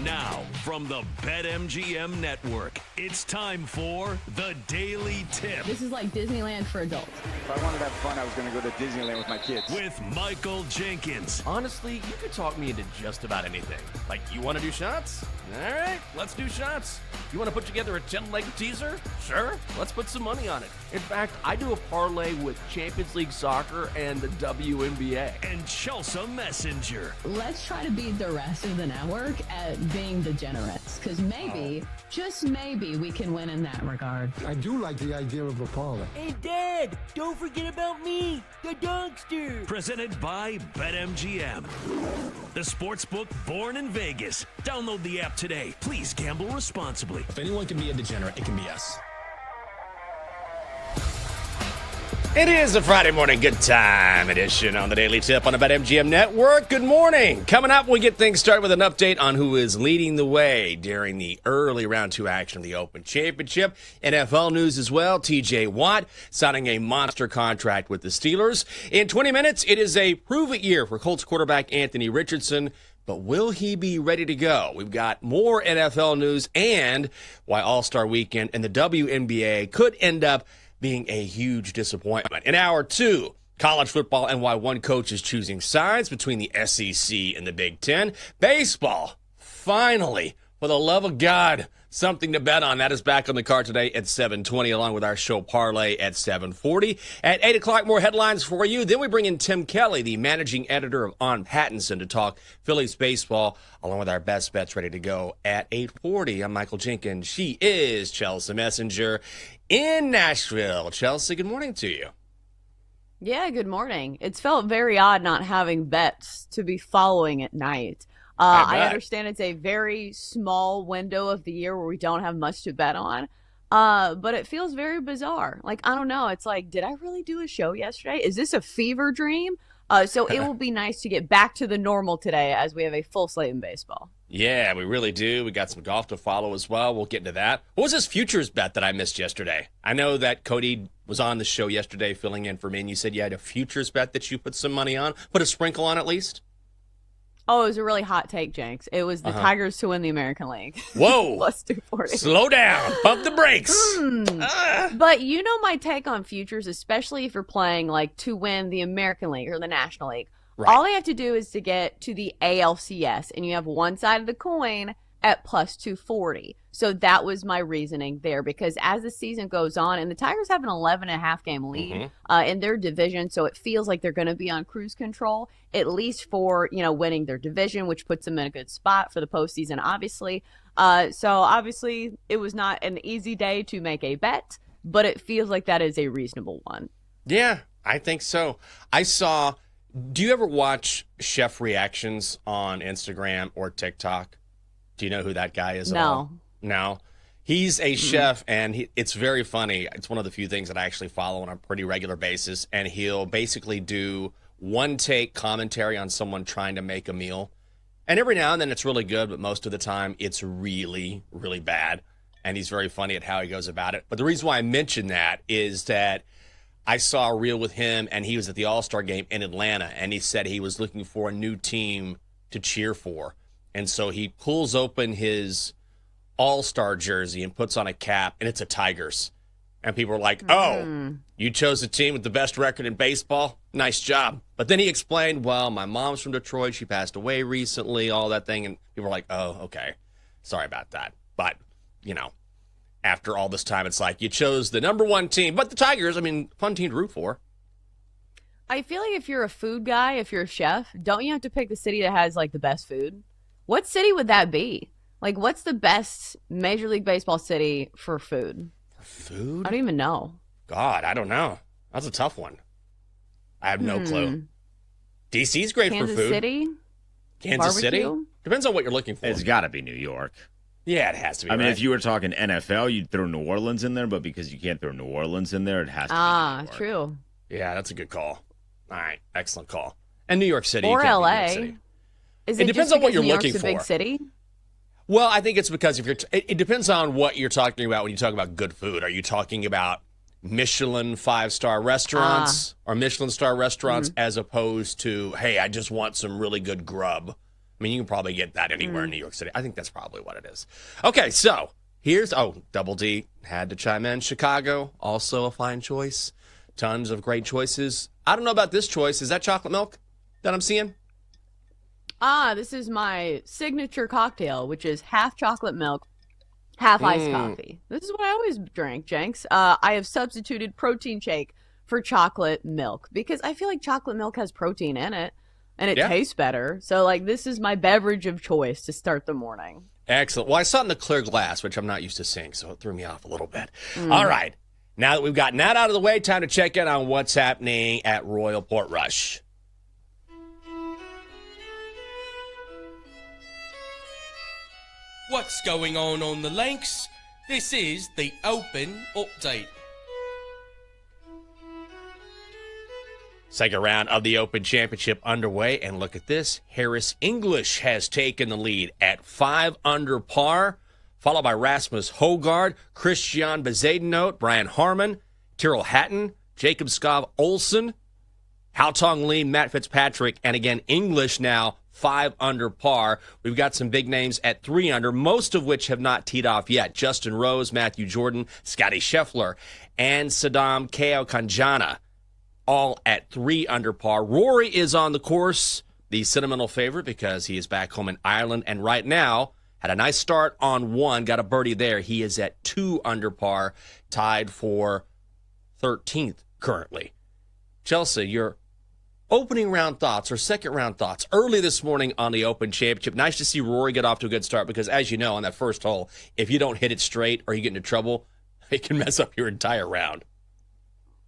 Now, from the BetMGM Network, it's time for The Daily Tip. This is like Disneyland for adults. If I wanted to have fun, I was going to go to Disneyland with my kids. With Michael Jenkins. Honestly, you could talk me into just about anything. Like, you want to do shots? All right, let's do shots. You want to put together a 10-leg teaser? Sure, let's put some money on it. In fact, I do a parlay with Champions League soccer and the WNBA. And Chelsea Messenger. Let's try to beat the rest of the network at being degenerates, because maybe, just maybe, we can win in that regard. I do like the idea of a parlay. Hey, Dad, don't forget about me, the dogster. Presented by BetMGM. The sportsbook born in Vegas. Download the app today. Please gamble responsibly. If anyone can be a degenerate, it can be us. It is a Friday morning good time edition on the Daily Tip on the BetMGM Network. Good morning. Coming up, we get things started with an update on who is leading the way during the early round 2 action of the Open Championship. NFL news as well. TJ Watt signing a monster contract with the Steelers. In 20 minutes, it is a prove-it year for Colts quarterback Anthony Richardson. But will he be ready to go? We've got more NFL news and why All-Star Weekend and the WNBA could end up being a huge disappointment. In hour 2, college football and why one coach is choosing sides between the SEC and the Big Ten. Baseball, finally, for the love of God, something to bet on. That is back on the card today at 7:20, along with our show parlay at 7:40. At 8 o'clock, more headlines for you. Then we bring in Tim Kelly, the managing editor of On Pattinson, to talk Phillies baseball, along with our best bets ready to go at 8:40. I'm Michael Jenkins. She is Chelsea Messenger in Nashville. Chelsea, good morning to you. Yeah, good morning. It's felt very odd not having bets to be following at night. I understand it's a very small window of the year where we don't have much to bet on, but it feels very bizarre. Like, I don't know. It's like, did I really do a show yesterday? Is this a fever dream? So it will be nice to get back to the normal today as we have a full slate in baseball. Yeah, we really do. We got some golf to follow as well. We'll get into that. What was this futures bet that I missed yesterday? I know that Cody was on the show yesterday filling in for me, and you said you had a futures bet that you put some money on. Put a sprinkle on at least? Oh, it was a really hot take, Jenks. It was the Tigers to win the American League. Whoa. Plus 240. Slow down. Bump the brakes. But you know my take on futures, especially if you're playing like to win the American League or the National League. Right. All you have to do is to get to the ALCS, and you have one side of the coin at plus 240. So that was my reasoning there, because as the season goes on, and the Tigers have an 11.5 game lead in their division, so it feels like they're going to be on cruise control, at least for, you know, winning their division, which puts them in a good spot for the postseason, obviously. So obviously it was not an easy day to make a bet, but it feels like that is a reasonable one. Yeah, I think so. Do you ever watch chef reactions on Instagram or TikTok? Do you know who that guy is at all? No. He's a chef, and it's very funny. It's one of the few things that I actually follow on a pretty regular basis, and he'll basically do one-take commentary on someone trying to make a meal. And every now and then it's really good, but most of the time it's really, really bad. And he's very funny at how he goes about it. But the reason why I mention that is that I saw a reel with him, and he was at the All-Star game in Atlanta, and he said he was looking for a new team to cheer for. And so he pulls open his All-Star jersey and puts on a cap, and it's a Tigers. And people are like, oh, you chose a team with the best record in baseball? Nice job. But then he explained, well, my mom's from Detroit. She passed away recently, all that thing. And people were like, oh, okay. Sorry about that. But, you know, after all this time, it's like you chose the number one team. But the Tigers, I mean, fun team to root for. I feel like if you're a food guy, if you're a chef, don't you have to pick the city that has, like, the best food? What city would that be? Like, what's the best Major League Baseball city for food? For food? I don't even know. God, I don't know. That's a tough one. I have no clue. DC's great for food. Kansas City? Kansas City? Depends on what you're looking for. It's got to be New York. Yeah, it has to be. I mean, right? if you were talking NFL, you'd throw New Orleans in there, but because you can't throw New Orleans in there, it has to be New York. True. Yeah, that's a good call. All right, excellent call. And New York City. Or LA. New York City. It depends on what you're looking for. New York's a big city? Well, I think it's because if it depends on what you're talking about when you talk about good food. Are you talking about Michelin 5-star restaurants or Michelin star restaurants as opposed to, hey, I just want some really good grub? I mean, you can probably get that anywhere in New York City. I think that's probably what it is. Okay, so here's, Double D had to chime in. Chicago, also a fine choice. Tons of great choices. I don't know about this choice. Is that chocolate milk that I'm seeing? This is my signature cocktail, which is half chocolate milk, half iced coffee. This is what I always drink, Jenks. I have substituted protein shake for chocolate milk because I feel like chocolate milk has protein in it and it tastes better. So, like, this is my beverage of choice to start the morning. Excellent. Well, I saw it in the clear glass, which I'm not used to seeing, so it threw me off a little bit. All right. Now that we've gotten that out of the way, time to check in on what's happening at Royal Portrush. What's going on the links? This is the Open Update. Second round of the Open Championship underway, and look at this. Harris English has taken the lead at 5 under par, followed by Rasmus Højgaard, Christian Bezuidenhout, Brian Harman, Tyrrell Hatton, Jacob Skov Olsen, Haotong Li, Matt Fitzpatrick, and again, English now 5 under par. We've got some big names at 3 under, most of which have not teed off yet. Justin Rose, Matthew Jordan, Scotty Scheffler, and Saddam Kanjana, all at 3 under par. Rory is on the course, the sentimental favorite, because he is back home in Ireland, and right now had a nice start on 1, got a birdie there. He is at 2 under par, tied for 13th currently. Chelsea, your opening round thoughts or second round thoughts early this morning on the Open Championship. Nice to see Rory get off to a good start because, as you know, on that first hole, if you don't hit it straight or you get into trouble, it can mess up your entire round.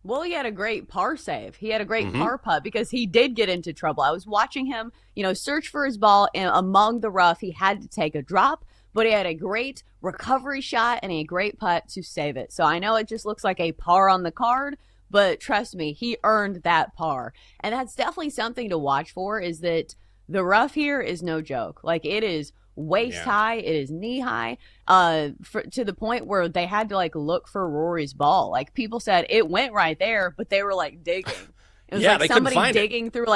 Well, he had a great par save. He had a great par putt because he did get into trouble. I was watching him, search for his ball, and among the rough, he had to take a drop, but he had a great recovery shot and a great putt to save it. So I know it just looks like a par on the card, but trust me, he earned that par. And that's definitely something to watch for, is that the rough here is no joke. Like, it is waist high, it is knee high, to the point where they had to look for Rory's ball. Like, people said it went right there, but they were digging. It was like somebody digging through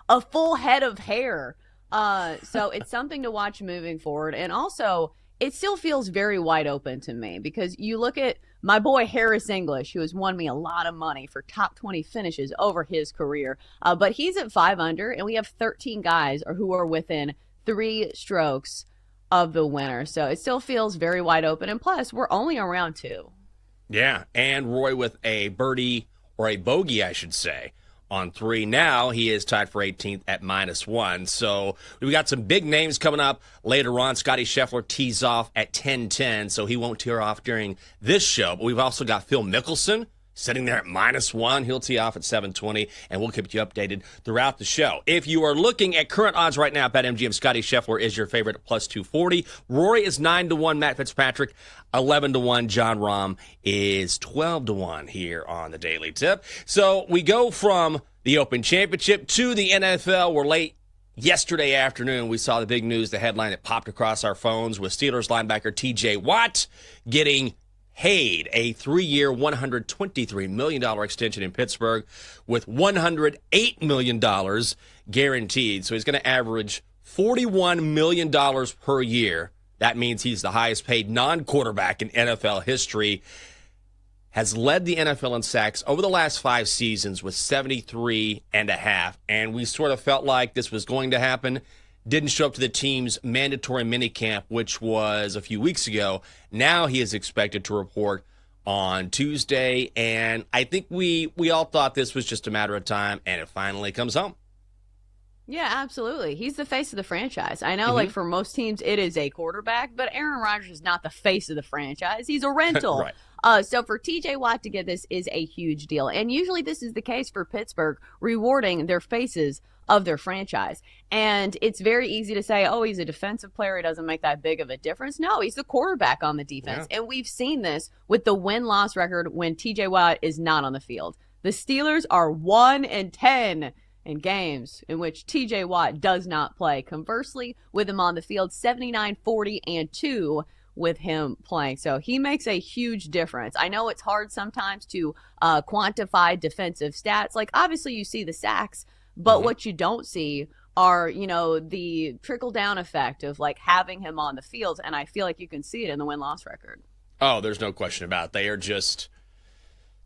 a full head of hair. So it's something to watch moving forward. And also, it still feels very wide open to me because you look at my boy Harris English, who has won me a lot of money for top 20 finishes over his career. But he's at 5 under, and we have 13 guys who are within 3 strokes of the winner. So it still feels very wide open. And plus, we're only on round 2. Yeah, and Roy with a birdie, or a bogey, I should say, on 3. Now he is tied for 18th at -1. So we've got some big names coming up later on. Scotty Scheffler tees off at 10:10, so he won't tee off during this show. But we've also got Phil Mickelson sitting there at -1. He'll tee off at 7:20, and we'll keep you updated throughout the show. If you are looking at current odds right now, BetMGM, Scotty Scheffler is your favorite at +240. Rory is 9-1. Matt Fitzpatrick 11-1. John Rahm is 12-1 here on the Daily Tip. So we go from the Open Championship to the NFL. We're late yesterday afternoon. We saw the big news, the headline that popped across our phones with Steelers linebacker T.J. Watt getting paid a 3-year, $123 million extension in Pittsburgh with $108 million guaranteed. So he's going to average $41 million per year. That means he's the highest paid non-quarterback in NFL history. Has led the NFL in sacks over the last 5 seasons with 73.5. And we sort of felt like this was going to happen. Didn't show up to the team's mandatory minicamp, which was a few weeks ago. Now he is expected to report on Tuesday, and I think we all thought this was just a matter of time, and it finally comes home. Yeah, absolutely. He's the face of the franchise. I know, for most teams, it is a quarterback, but Aaron Rodgers is not the face of the franchise. He's a rental. Right. So for TJ Watt to get this is a huge deal. And usually this is the case for Pittsburgh, rewarding their faces of their franchise. And it's very easy to say, oh, he's a defensive player, he doesn't make that big of a difference. No, he's the quarterback on the defense. Yeah. And we've seen this with the win-loss record when TJ Watt is not on the field. The Steelers are 1-10 in games in which TJ Watt does not play. Conversely, with him on the field, 79-40-2 with him playing. So he makes a huge difference. I know it's hard sometimes to quantify defensive stats. Like, obviously you see the sacks, but what you don't see are, the trickle down effect of like having him on the field. And I feel like you can see it in the win-loss record. Oh, there's no question about it. They're just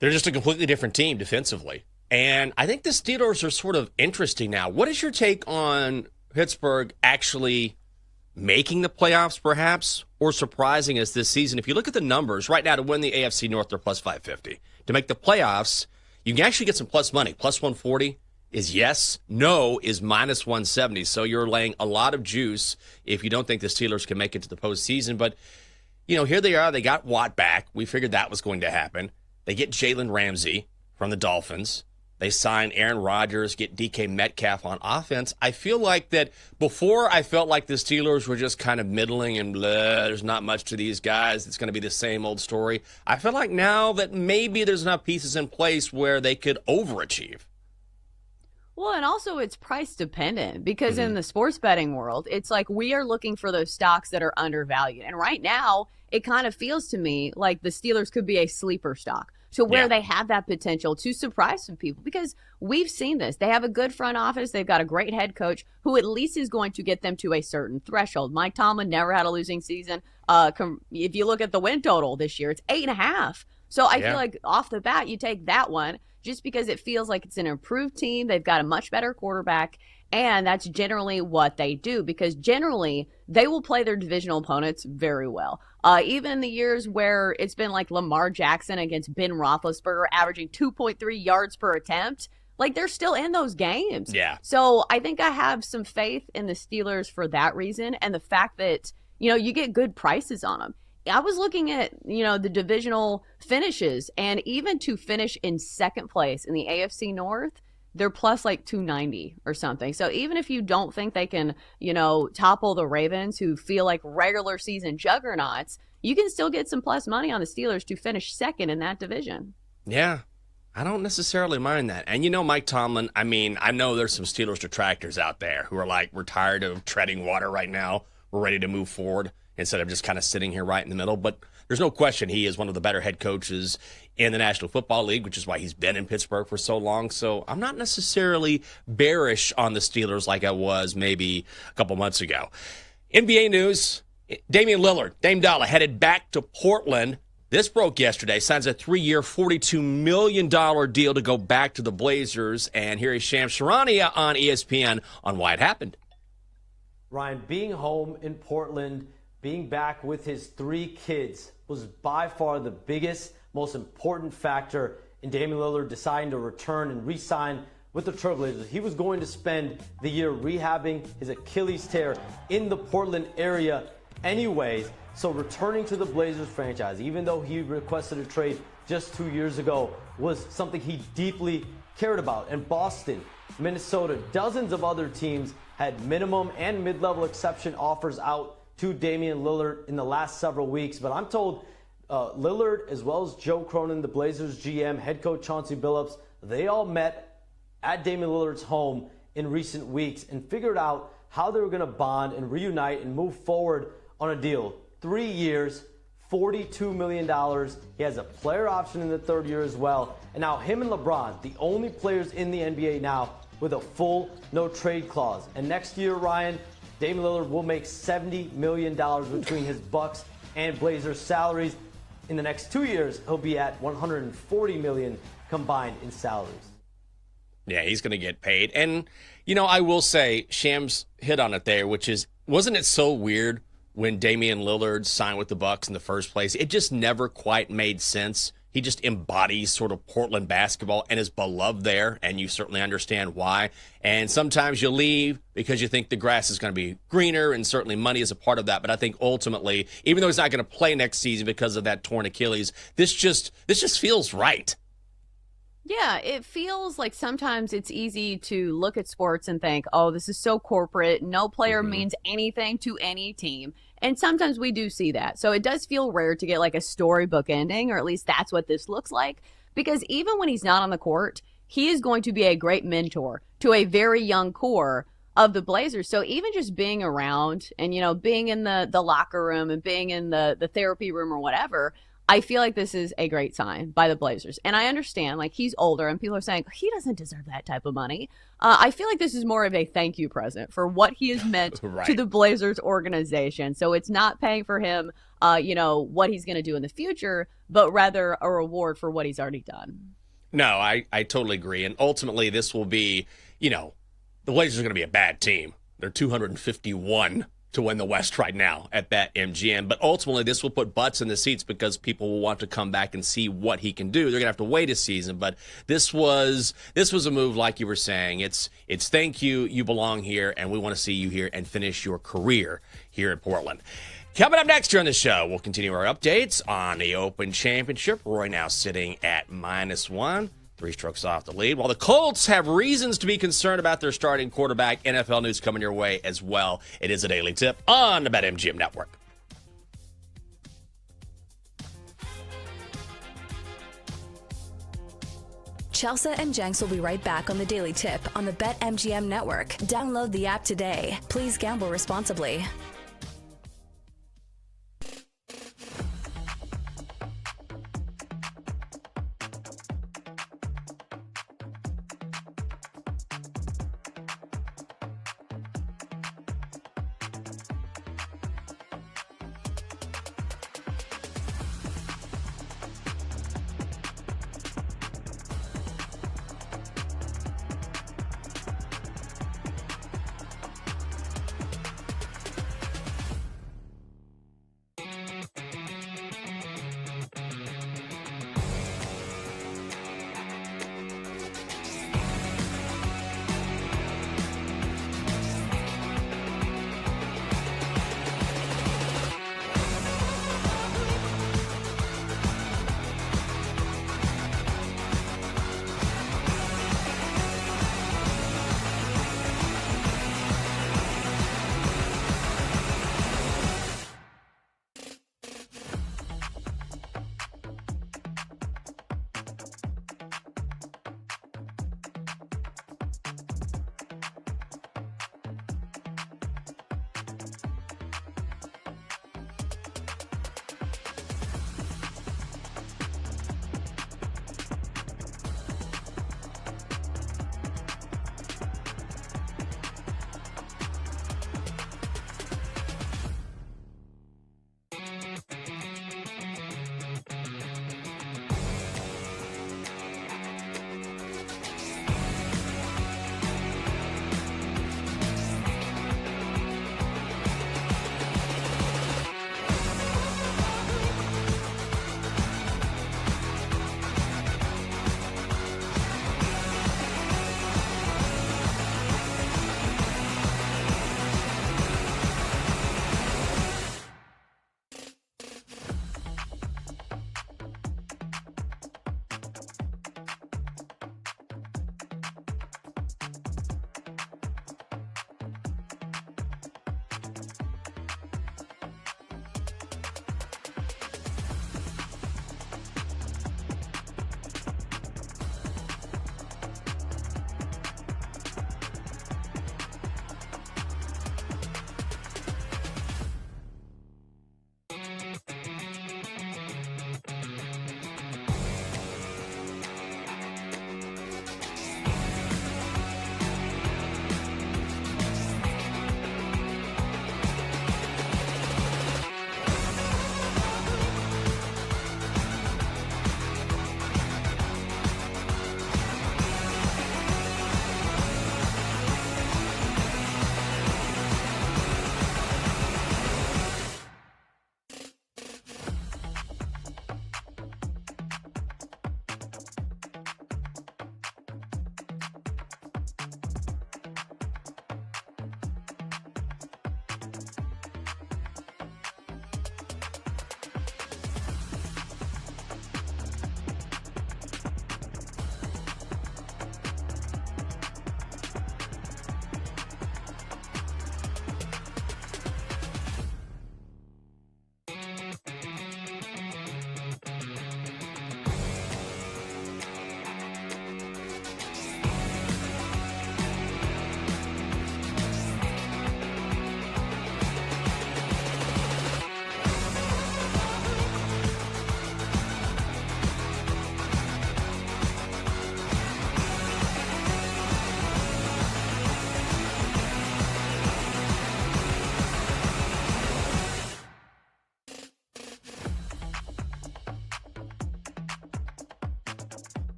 a completely different team defensively. And I think the Steelers are sort of interesting now. What is your take on Pittsburgh actually making the playoffs, perhaps, or surprising us this season? If you look at the numbers right now to win the AFC North, they're plus 550. To make the playoffs, you can actually get some plus money. Plus 140 is yes. No is minus 170. So you're laying a lot of juice if you don't think the Steelers can make it to the postseason. But, here they are. They got Watt back. We figured that was going to happen. They get Jalen Ramsey from the Dolphins. They sign Aaron Rodgers, get DK Metcalf on offense. I feel like that before I felt like the Steelers were just kind of middling and blah, there's not much to these guys. It's going to be the same old story. I feel like now that maybe there's enough pieces in place where they could overachieve. Well, and also it's price dependent because in the sports betting world, it's like we are looking for those stocks that are undervalued. And right now, it kind of feels to me like the Steelers could be a sleeper stock. To where they have that potential to surprise some people because we've seen this. They have a good front office. They've got a great head coach who at least is going to get them to a certain threshold. Mike Tomlin never had a losing season. If you look at the win total this year, it's 8.5. So I feel like off the bat, you take that one just because it feels like it's an improved team. They've got a much better quarterback. And that's generally what they do because generally they will play their divisional opponents very well. Even in the years where it's been like Lamar Jackson against Ben Roethlisberger averaging 2.3 yards per attempt, like they're still in those games. Yeah. So I think I have some faith in the Steelers for that reason and the fact that, you get good prices on them. I was looking at, the divisional finishes and even to finish in second place in the AFC North, they're plus like 290 or something. So even if you don't think they can, topple the Ravens who feel like regular season juggernauts, you can still get some plus money on the Steelers to finish second in that division. Yeah, I don't necessarily mind that. And Mike Tomlin, I know there's some Steelers detractors out there who are like, we're tired of treading water right now. We're ready to move forward instead of just kind of sitting here right in the middle. But there's no question he is one of the better head coaches in the National Football League, which is why he's been in Pittsburgh for so long. So I'm not necessarily bearish on the Steelers like I was maybe a couple months ago. NBA news, Damian Lillard, Dame Dollar, headed back to Portland. This broke yesterday, signs a 3-year, $42 million deal to go back to the Blazers. And here is Shams Charania on ESPN on why it happened. Ryan, being home in Portland, being back with his 3 kids was by far the biggest, most important factor in Damian Lillard deciding to return and re-sign with the Trailblazers. He was going to spend the year rehabbing his Achilles tear in the Portland area anyways. So returning to the Blazers franchise, even though he requested a trade just 2 years ago, was something he deeply cared about. And Boston, Minnesota, dozens of other teams had minimum and mid-level exception offers out to Damian Lillard in the last several weeks. But I'm told Lillard, as well as Joe Cronin, the Blazers GM, head coach Chauncey Billups, they all met at Damian Lillard's home in recent weeks and figured out how they were going to bond and reunite and move forward on a deal. 3 years, $42 million. He has a player option in the 3rd year as well. And now him and LeBron, the only players in the NBA now with a full no-trade clause. And next year, Ryan, Damian Lillard will make $70 million between his Bucks and Blazers salaries. In the next 2 years, he'll be at $140 million combined in salaries. Yeah, he's going to get paid. And, I will say, Shams hit on it there, which is, wasn't it so weird when Damian Lillard signed with the Bucks in the first place? It just never quite made sense. He just embodies sort of Portland basketball and is beloved there, and you certainly understand why. And sometimes you leave because you think the grass is going to be greener, and certainly money is a part of that. But I think ultimately, even though he's not going to play next season because of that torn Achilles, this just feels right. Yeah, it feels like sometimes it's easy to look at sports and think, oh, this is so corporate. No player means anything to any team. And sometimes we do see that. So it does feel rare to get like a storybook ending, or at least that's what this looks like. Because even when he's not on the court, he is going to be a great mentor to a very young core of the Blazers. So even just being around and, being in the locker room and being in the therapy room or whatever, I feel like this is a great sign by the Blazers. And I understand, like, he's older and people are saying he doesn't deserve that type of money. I feel like this is more of a thank you present for what he has meant Right. to the Blazers organization. So it's not paying for him, what he's going to do in the future, but rather a reward for what he's already done. No, I totally agree. And ultimately, this will be, the Blazers are going to be a bad team. They're 251 to win the West right now at BetMGM. But ultimately, this will put butts in the seats because people will want to come back and see what he can do. They're going to have to wait a season. But this was a move, like you were saying. It's thank you. You belong here, and we want to see you here and finish your career here in Portland. Coming up next here on the show, we'll continue our updates on the Open Championship. Roy now sitting at -1. 3 strokes off the lead. While the Colts have reasons to be concerned about their starting quarterback, NFL news coming your way as well. It is a daily tip on the BetMGM Network. Chelsea and Jenks will be right back on the Daily Tip on the BetMGM Network. Download the app today. Please gamble responsibly.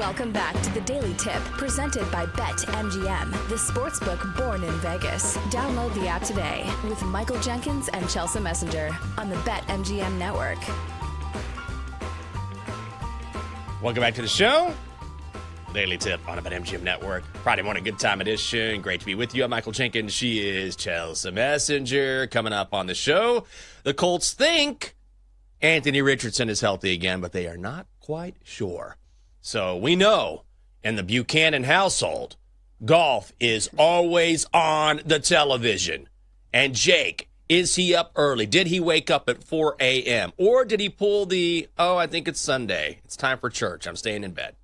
Welcome back to the Daily Tip, presented by BetMGM, the sportsbook born in Vegas. Download the app today with Michael Jenkins and Chelsea Messenger on the BetMGM network. Welcome back to the show. Daily Tip on the BetMGM network. Friday morning, good time edition. Great to be with you. I'm Michael Jenkins. She is Chelsea Messenger. Coming up on the show, the Colts think Anthony Richardson is healthy again, but they are not quite sure. So we know in the Buchanan household, golf is always on the television. And Jake, is he up early? Did he wake up at 4 a.m.? Or did he pull I think it's Sunday. It's time for church. I'm staying in bed.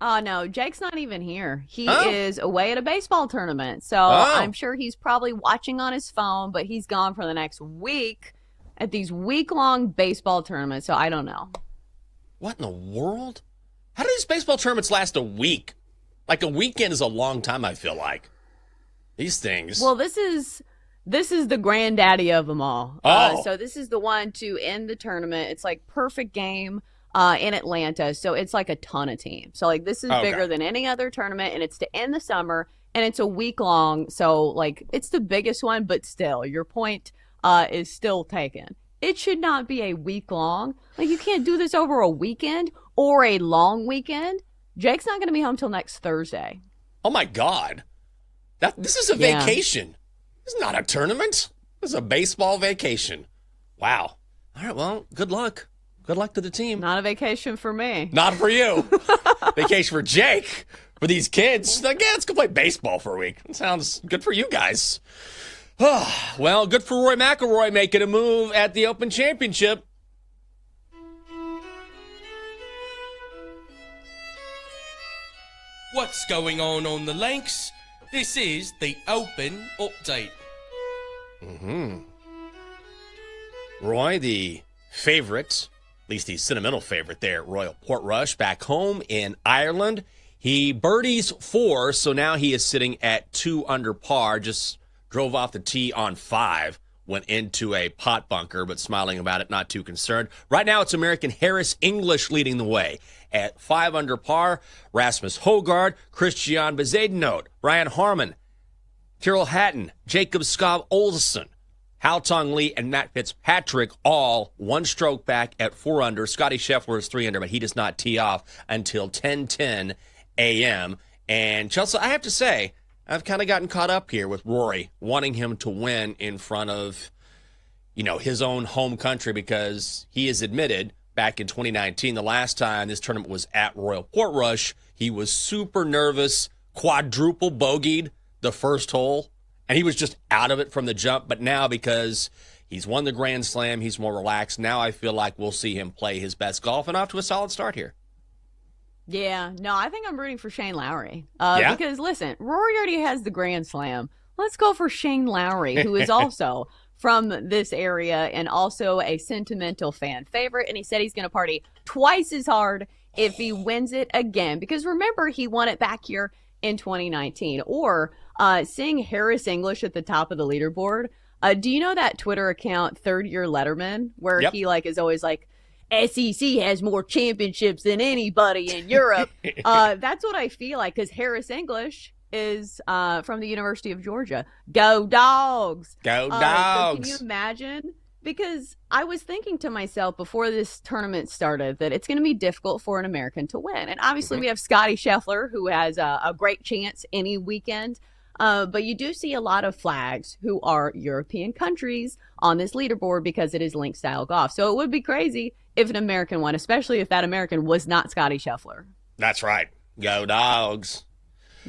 Oh, no, Jake's not even here. He is away at a baseball tournament. So I'm sure he's probably watching on his phone, but he's gone for the next week at these week-long baseball tournaments. So I don't know. What in the world? How do these baseball tournaments last a week? Like a weekend is a long time, I feel like. These things. Well, this is the granddaddy of them all. So this is the one to end the tournament. It's like perfect game. In Atlanta, so it's like a ton of teams. So like this is bigger than any other tournament, and it's to end the summer, and it's a week long. So like it's the biggest one, but still, your point is still taken. It should not be a week long. Like you can't do this over a weekend or a long weekend. Jake's not going to be home till next Thursday. Oh my God, this is a vacation. This is not a tournament. This is a baseball vacation. Wow. All right. Well, good luck. Good luck to the team. Not a vacation for me. Not for you. Vacation for Jake. For these kids. Like, yeah, let's go play baseball for a week. That sounds good for you guys. Well, good for Rory McIlroy making a move at the Open Championship. What's going on the links? This is the Open Update. Roy, the favorite, at least the sentimental favorite there at Royal Portrush, back home in Ireland. He birdies 4, so now he is sitting at 2 under par. Just drove off the tee on 5, went into a pot bunker, but smiling about it, not too concerned. Right now, it's American Harris English leading the way at 5 under par. Rasmus Højgaard, Christian Bezuidenhout, Brian Harman, Tyrrell Hatton, Jacob Skov Olsen, Hao Tong Lee, and Matt Fitzpatrick all 1 stroke back at 4 under. Scotty Scheffler is 3 under, but he does not tee off until 10:10 a.m. And Chelsea, I have to say, I've kind of gotten caught up here with Rory wanting him to win in front of, his own home country, because he has admitted back in 2019, the last time this tournament was at Royal Portrush, he was super nervous, quadruple bogeyed the first hole. And he was just out of it from the jump. But now, because he's won the Grand Slam, he's more relaxed. Now I feel like we'll see him play his best golf and off to a solid start here. Yeah, no, I think I'm rooting for Shane Lowry. Because, listen, Rory already has the Grand Slam. Let's go for Shane Lowry, who is also from this area and also a sentimental fan favorite. And he said he's going to party twice as hard if he wins it again. Because remember, he won it back here in 2019. Or seeing Harris English at the top of the leaderboard. Do you know that Twitter account, Third Year Letterman, where he is always like, SEC has more championships than anybody in Europe. That's what I feel like, because Harris English is from the University of Georgia. Go Dogs! Go Dogs! So can you imagine? Because I was thinking to myself before this tournament started that it's going to be difficult for an American to win. And obviously we have Scotty Scheffler, who has a great chance any weekend. But you do see a lot of flags who are European countries on this leaderboard because it is link style golf. So it would be crazy if an American won, especially if that American was not Scotty Scheffler. That's right. Go Dogs.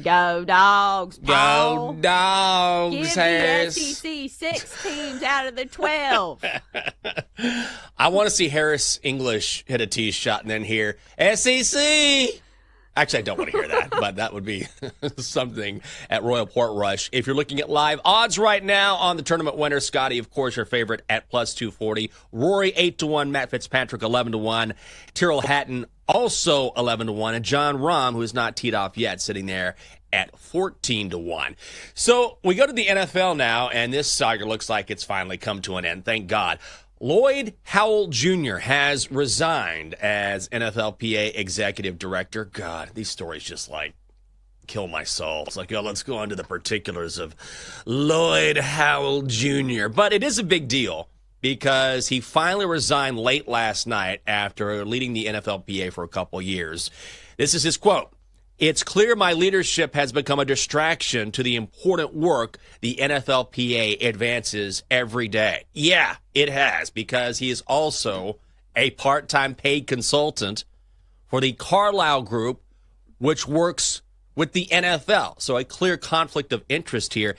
Go Dogs, Paul. Go Dogs, Give Harris. the SEC 6 teams out of the 12. I want to see Harris English hit a tee shot and then hear SEC. Actually, I don't want to hear that, but that would be something at Royal Portrush. If you're looking at live odds right now on the tournament winner, Scotty, of course, your favorite at plus 240. Rory, 8-1. Matt Fitzpatrick, 11-1. Tyrrell Hatton, also 11-1. And John Rahm, who is not teed off yet, sitting there at 14-1. So we go to the NFL now, and this saga looks like it's finally come to an end. Thank God. Lloyd Howell Jr. has resigned as NFLPA executive director. God, these stories just kill my soul. It's like, let's go on to the particulars of Lloyd Howell Jr. But it is a big deal because he finally resigned late last night after leading the NFLPA for a couple years. This is his quote. "It's clear my leadership has become a distraction to the important work the NFLPA advances every day." Yeah, it has, because he is also a part-time paid consultant for the Carlyle Group, which works with the NFL. So a clear conflict of interest here.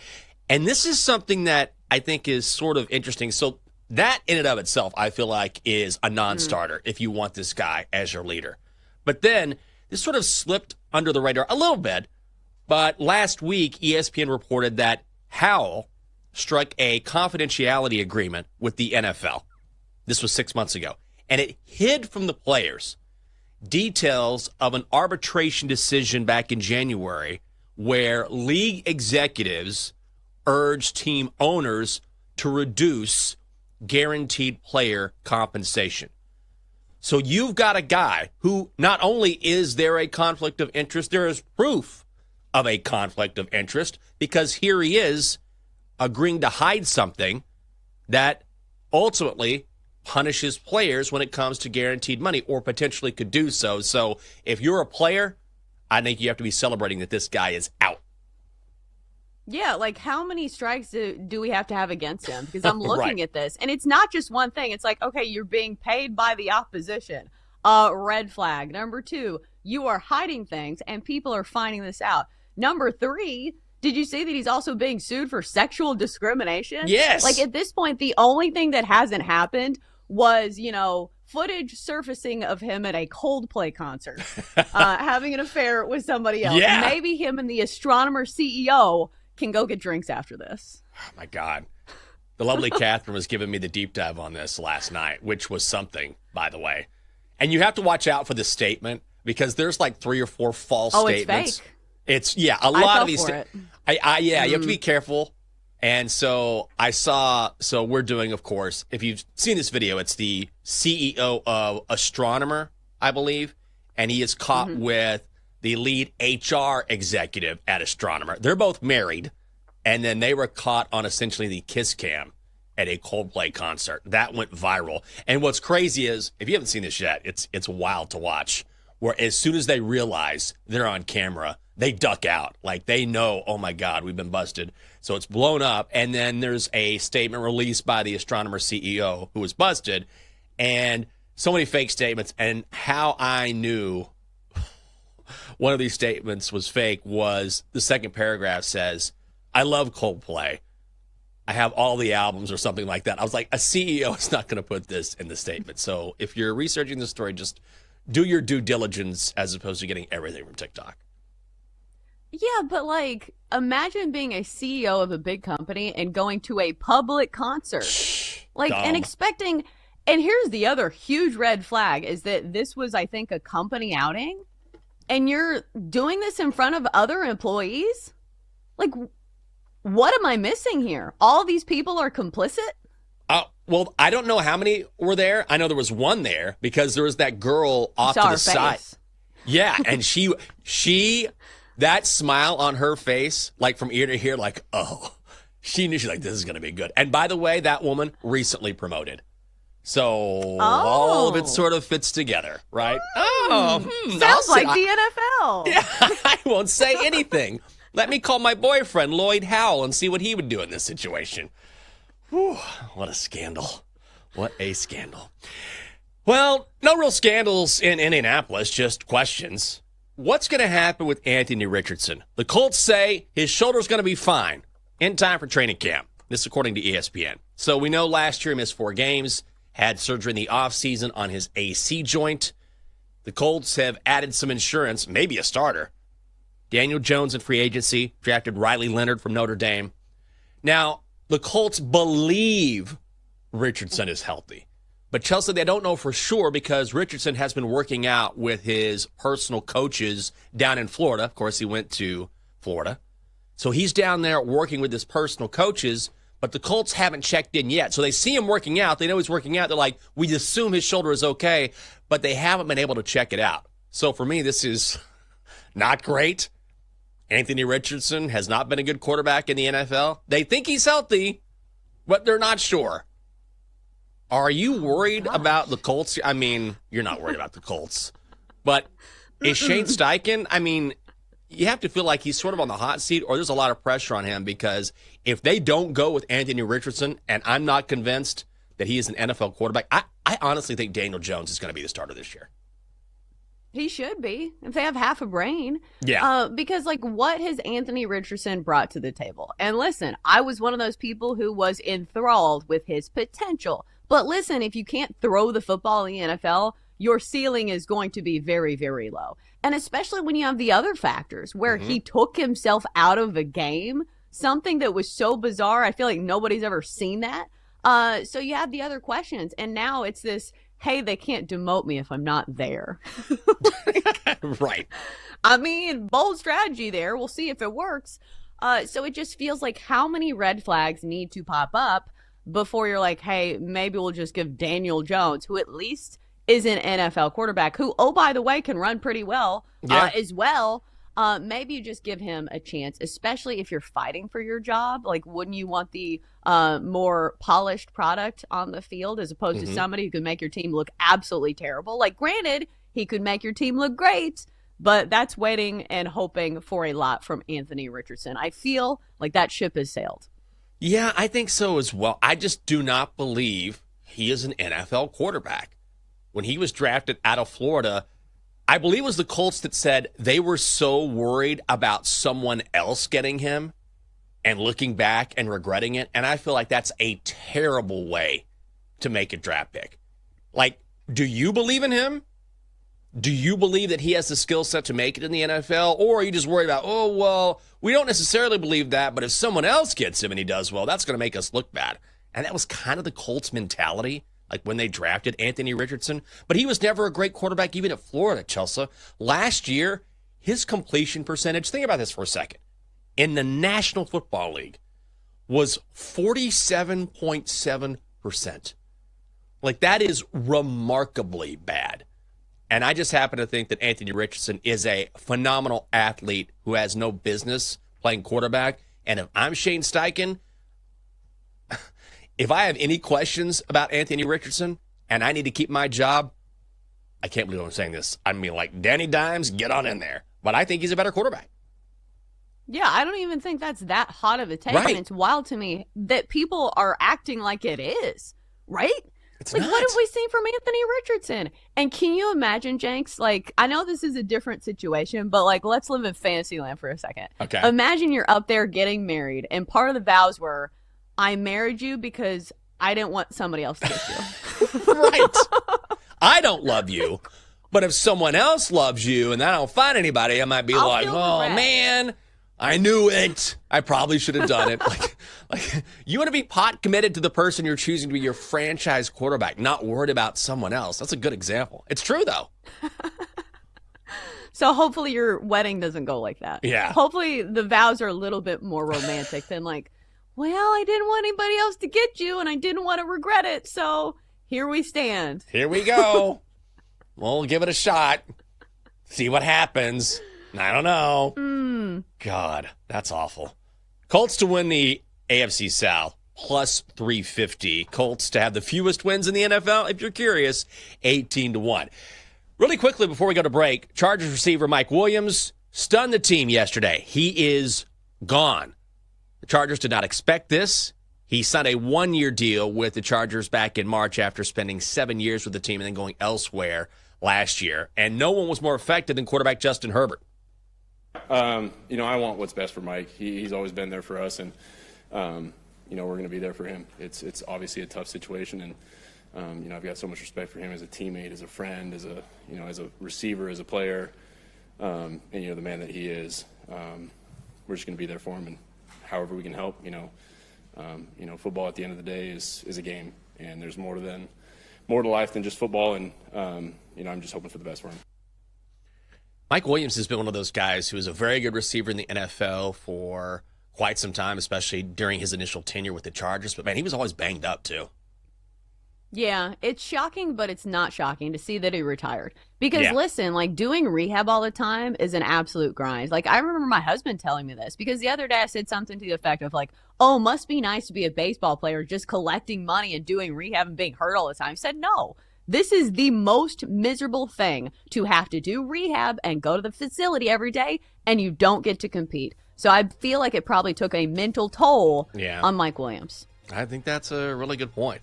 And this is something that I think is sort of interesting. So that in and of itself, I feel like, is a non-starter if you want this guy as your leader. But then this sort of slipped under the radar a little bit, but last week ESPN reported that Howell struck a confidentiality agreement with the NFL. This was 6 months ago, and it hid from the players details of an arbitration decision back in January where league executives urged team owners to reduce guaranteed player compensation. So you've got a guy who not only is there a conflict of interest, there is proof of a conflict of interest, because here he is agreeing to hide something that ultimately punishes players when it comes to guaranteed money, or potentially could do so. So if you're a player, I think you have to be celebrating that this guy is out. Yeah, how many strikes do we have to have against him? Because I'm looking at this, and it's not just one thing. It's like, okay, you're being paid by the opposition. Red flag. Number 2, you are hiding things, and people are finding this out. Number 3, did you see that he's also being sued for sexual discrimination? Yes. At this point, the only thing that hasn't happened was, footage surfacing of him at a Coldplay concert, having an affair with somebody else. Yeah. Maybe him and the astronomer CEO can go get drinks after this. Oh, my God. The lovely Catherine was giving me the deep dive on this last night, which was something, by the way. And you have to watch out for this statement, because there's 3 or 4 false statements. It's fake. It's, a lot of these. You have to be careful. And so we're doing, of course, if you've seen this video, it's the CEO of Astronomer, I believe, and he is caught with the lead HR executive at Astronomer. They're both married, and then they were caught on essentially the kiss cam at a Coldplay concert. That went viral. And what's crazy is, if you haven't seen this yet, it's wild to watch, where as soon as they realize they're on camera, they duck out. They know, oh my God, we've been busted. So it's blown up, and then there's a statement released by the Astronomer CEO who was busted, and so many fake statements. And how I knew one of these statements was fake was the second paragraph says, "I love Coldplay. I have all the albums," or something like that. I was like, a CEO is not going to put this in the statement. So if you're researching the story, just do your due diligence as opposed to getting everything from TikTok. Yeah, but imagine being a CEO of a big company and going to a public concert. And expecting, and here's the other huge red flag, is that this was, I think, a company outing, and you're doing this in front of other employees? What am I missing here? All these people are complicit? Well, I don't know how many were there. I know there was one there, because there was that girl off to the side. Yeah, and she that smile on her face, from ear to ear, she knew, she's like, this is going to be good. And by the way, that woman recently promoted. So all of it sort of fits together, right? Sounds like the NFL. Yeah, I won't say anything. Let me call my boyfriend, Lloyd Howell, and see what he would do in this situation. Whew, what a scandal. What a scandal. Well, no real scandals in Indianapolis, just questions. What's going to happen with Anthony Richardson? The Colts say his shoulder's going to be fine in time for training camp. This according to ESPN. So we know last year he missed 4 games, had surgery in the offseason on his AC joint. The Colts have added some insurance, maybe a starter. Daniel Jones in free agency, drafted Riley Leonard from Notre Dame. Now, the Colts believe Richardson is healthy. But Chelsea, they don't know for sure, because Richardson has been working out with his personal coaches down in Florida. Of course, he went to Florida. So he's down there working with his personal coaches, but the Colts haven't checked in yet. So they see him working out. They know he's working out. They're like, we assume his shoulder is okay, but they haven't been able to check it out. So for me, this is not great. Anthony Richardson has not been a good quarterback in the NFL. They think he's healthy, but they're not sure. Are you worried about the Colts? I mean, you're not worried about the Colts. But is Shane Steichen, I mean, you have to feel like he's sort of on the hot seat, or there's a lot of pressure on him, because if they don't go with Anthony Richardson, and I'm not convinced that he is an NFL quarterback, I honestly think Daniel Jones is going to be the starter this year. He should be, if they have half a brain. Yeah. Because, like, what has Anthony Richardson brought to the table? And listen, I was one of those people who was enthralled with his potential. But listen, if you can't throw the football in the NFL, your ceiling is going to be very, very low. And especially when you have the other factors where he took himself out of a game, something that was so bizarre. I feel like nobody's ever seen that. So you have the other questions. And now it's this, hey, they can't demote me if I'm not there. Right. I mean, bold strategy there. We'll see if it works. So it just feels like how many red flags need to pop up before you're like, hey, maybe we'll just give Daniel Jones, who at least is an NFL quarterback, who, oh, by the way, can run pretty well as well. Maybe you just give him a chance, especially if you're fighting for your job. Like, wouldn't you want the more polished product on the field as opposed to somebody who could make your team look absolutely terrible? Like, granted, he could make your team look great, but that's waiting and hoping for a lot from Anthony Richardson. I feel like that ship has sailed. Yeah, I think so as well. I just do not believe he is an NFL quarterback. When he was drafted out of Florida, I believe it was the Colts that said they were so worried about someone else getting him and looking back and regretting it. And I feel like that's a terrible way to make a draft pick. Like, do you believe in him? Do you believe that he has the skill set to make it in the NFL? Or are you just worried about, oh, well, we don't necessarily believe that, but if someone else gets him and he does well, that's going to make us look bad. And that was kind of the Colts mentality, like when they drafted Anthony Richardson. But he was never a great quarterback, even at Florida, Chelsea. Last year, his completion percentage, think about this for a second, in the National Football League was 47.7%. Like, that is remarkably bad. And I just happen to think that Anthony Richardson is a phenomenal athlete who has no business playing quarterback. And if I'm Shane Steichen, if I have any questions about Anthony Richardson and I need to keep my job, I can't believe I'm saying this. I mean, like, Danny Dimes, get on in there. But I think he's a better quarterback. Yeah, I don't even think that's that hot of a take. Right. And it's wild to me that people are acting like it is, right? It's like, not. what have we seen from Anthony Richardson? And can you imagine, Jenks? Like, I know this is a different situation, but, like, let's live in fantasy land for a second. Okay. Imagine you're up there getting married, and part of the vows were, I married you because I didn't want somebody else to get you. Right. I don't love you, but if someone else loves you and I don't find anybody, I might be like, oh, man, I knew it. I probably should have done it. Like you want to be pot committed to the person you're choosing to be your franchise quarterback, not worried about someone else. That's a good example. It's true, though. So hopefully your wedding doesn't go like that. Yeah. Hopefully the vows are a little bit more romantic than like, well, I didn't want anybody else to get you and I didn't want to regret it. So here we stand. Here we go. We'll give it a shot. See what happens. I don't know. God, that's awful. Colts to win the AFC South, plus 350. Colts to have the fewest wins in the NFL, if you're curious, 18-1. Really quickly before we go to break, Chargers receiver Mike Williams stunned the team yesterday. He is gone. The Chargers did not expect this. He signed a one-year deal with the Chargers back in March after spending 7 years with the team and then going elsewhere last year. And no one was more affected than quarterback Justin Herbert. I want what's best for Mike. He's always been there for us, and we're going to be there for him. It's obviously a tough situation, and I've got so much respect for him as a teammate, as a friend, as a receiver, as a player, and the man that he is. We're just going to be there for him, and however we can help. Football at the end of the day is a game, and there's more to life than just football, and I'm just hoping for the best for him. Mike Williams has been one of those guys who is a very good receiver in the NFL for quite some time, especially during his initial tenure with the Chargers. But, man, he was always banged up, too. Yeah, it's shocking, but it's not shocking to see that he retired. Because listen, like doing rehab all the time is an absolute grind. Like I remember my husband telling me this because the other day I said something to the effect of like, oh, must be nice to be a baseball player just collecting money and doing rehab and being hurt all the time. He said, no, this is the most miserable thing to have to do rehab and go to the facility every day and you don't get to compete. So I feel like it probably took a mental toll on Mike Williams. I think that's a really good point.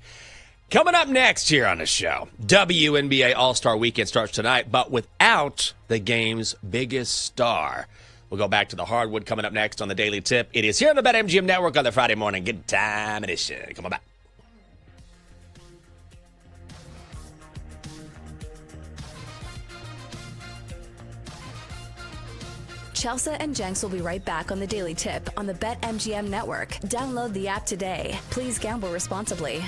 Coming up next here on the show, WNBA All-Star Weekend starts tonight, but without the game's biggest star. We'll go back to the hardwood coming up next on the Daily Tip. It is here on the BetMGM Network on the Friday morning Good Time edition. Come on back. Chelsea and Jenks will be right back on the Daily Tip on the BetMGM Network. Download the app today. Please gamble responsibly.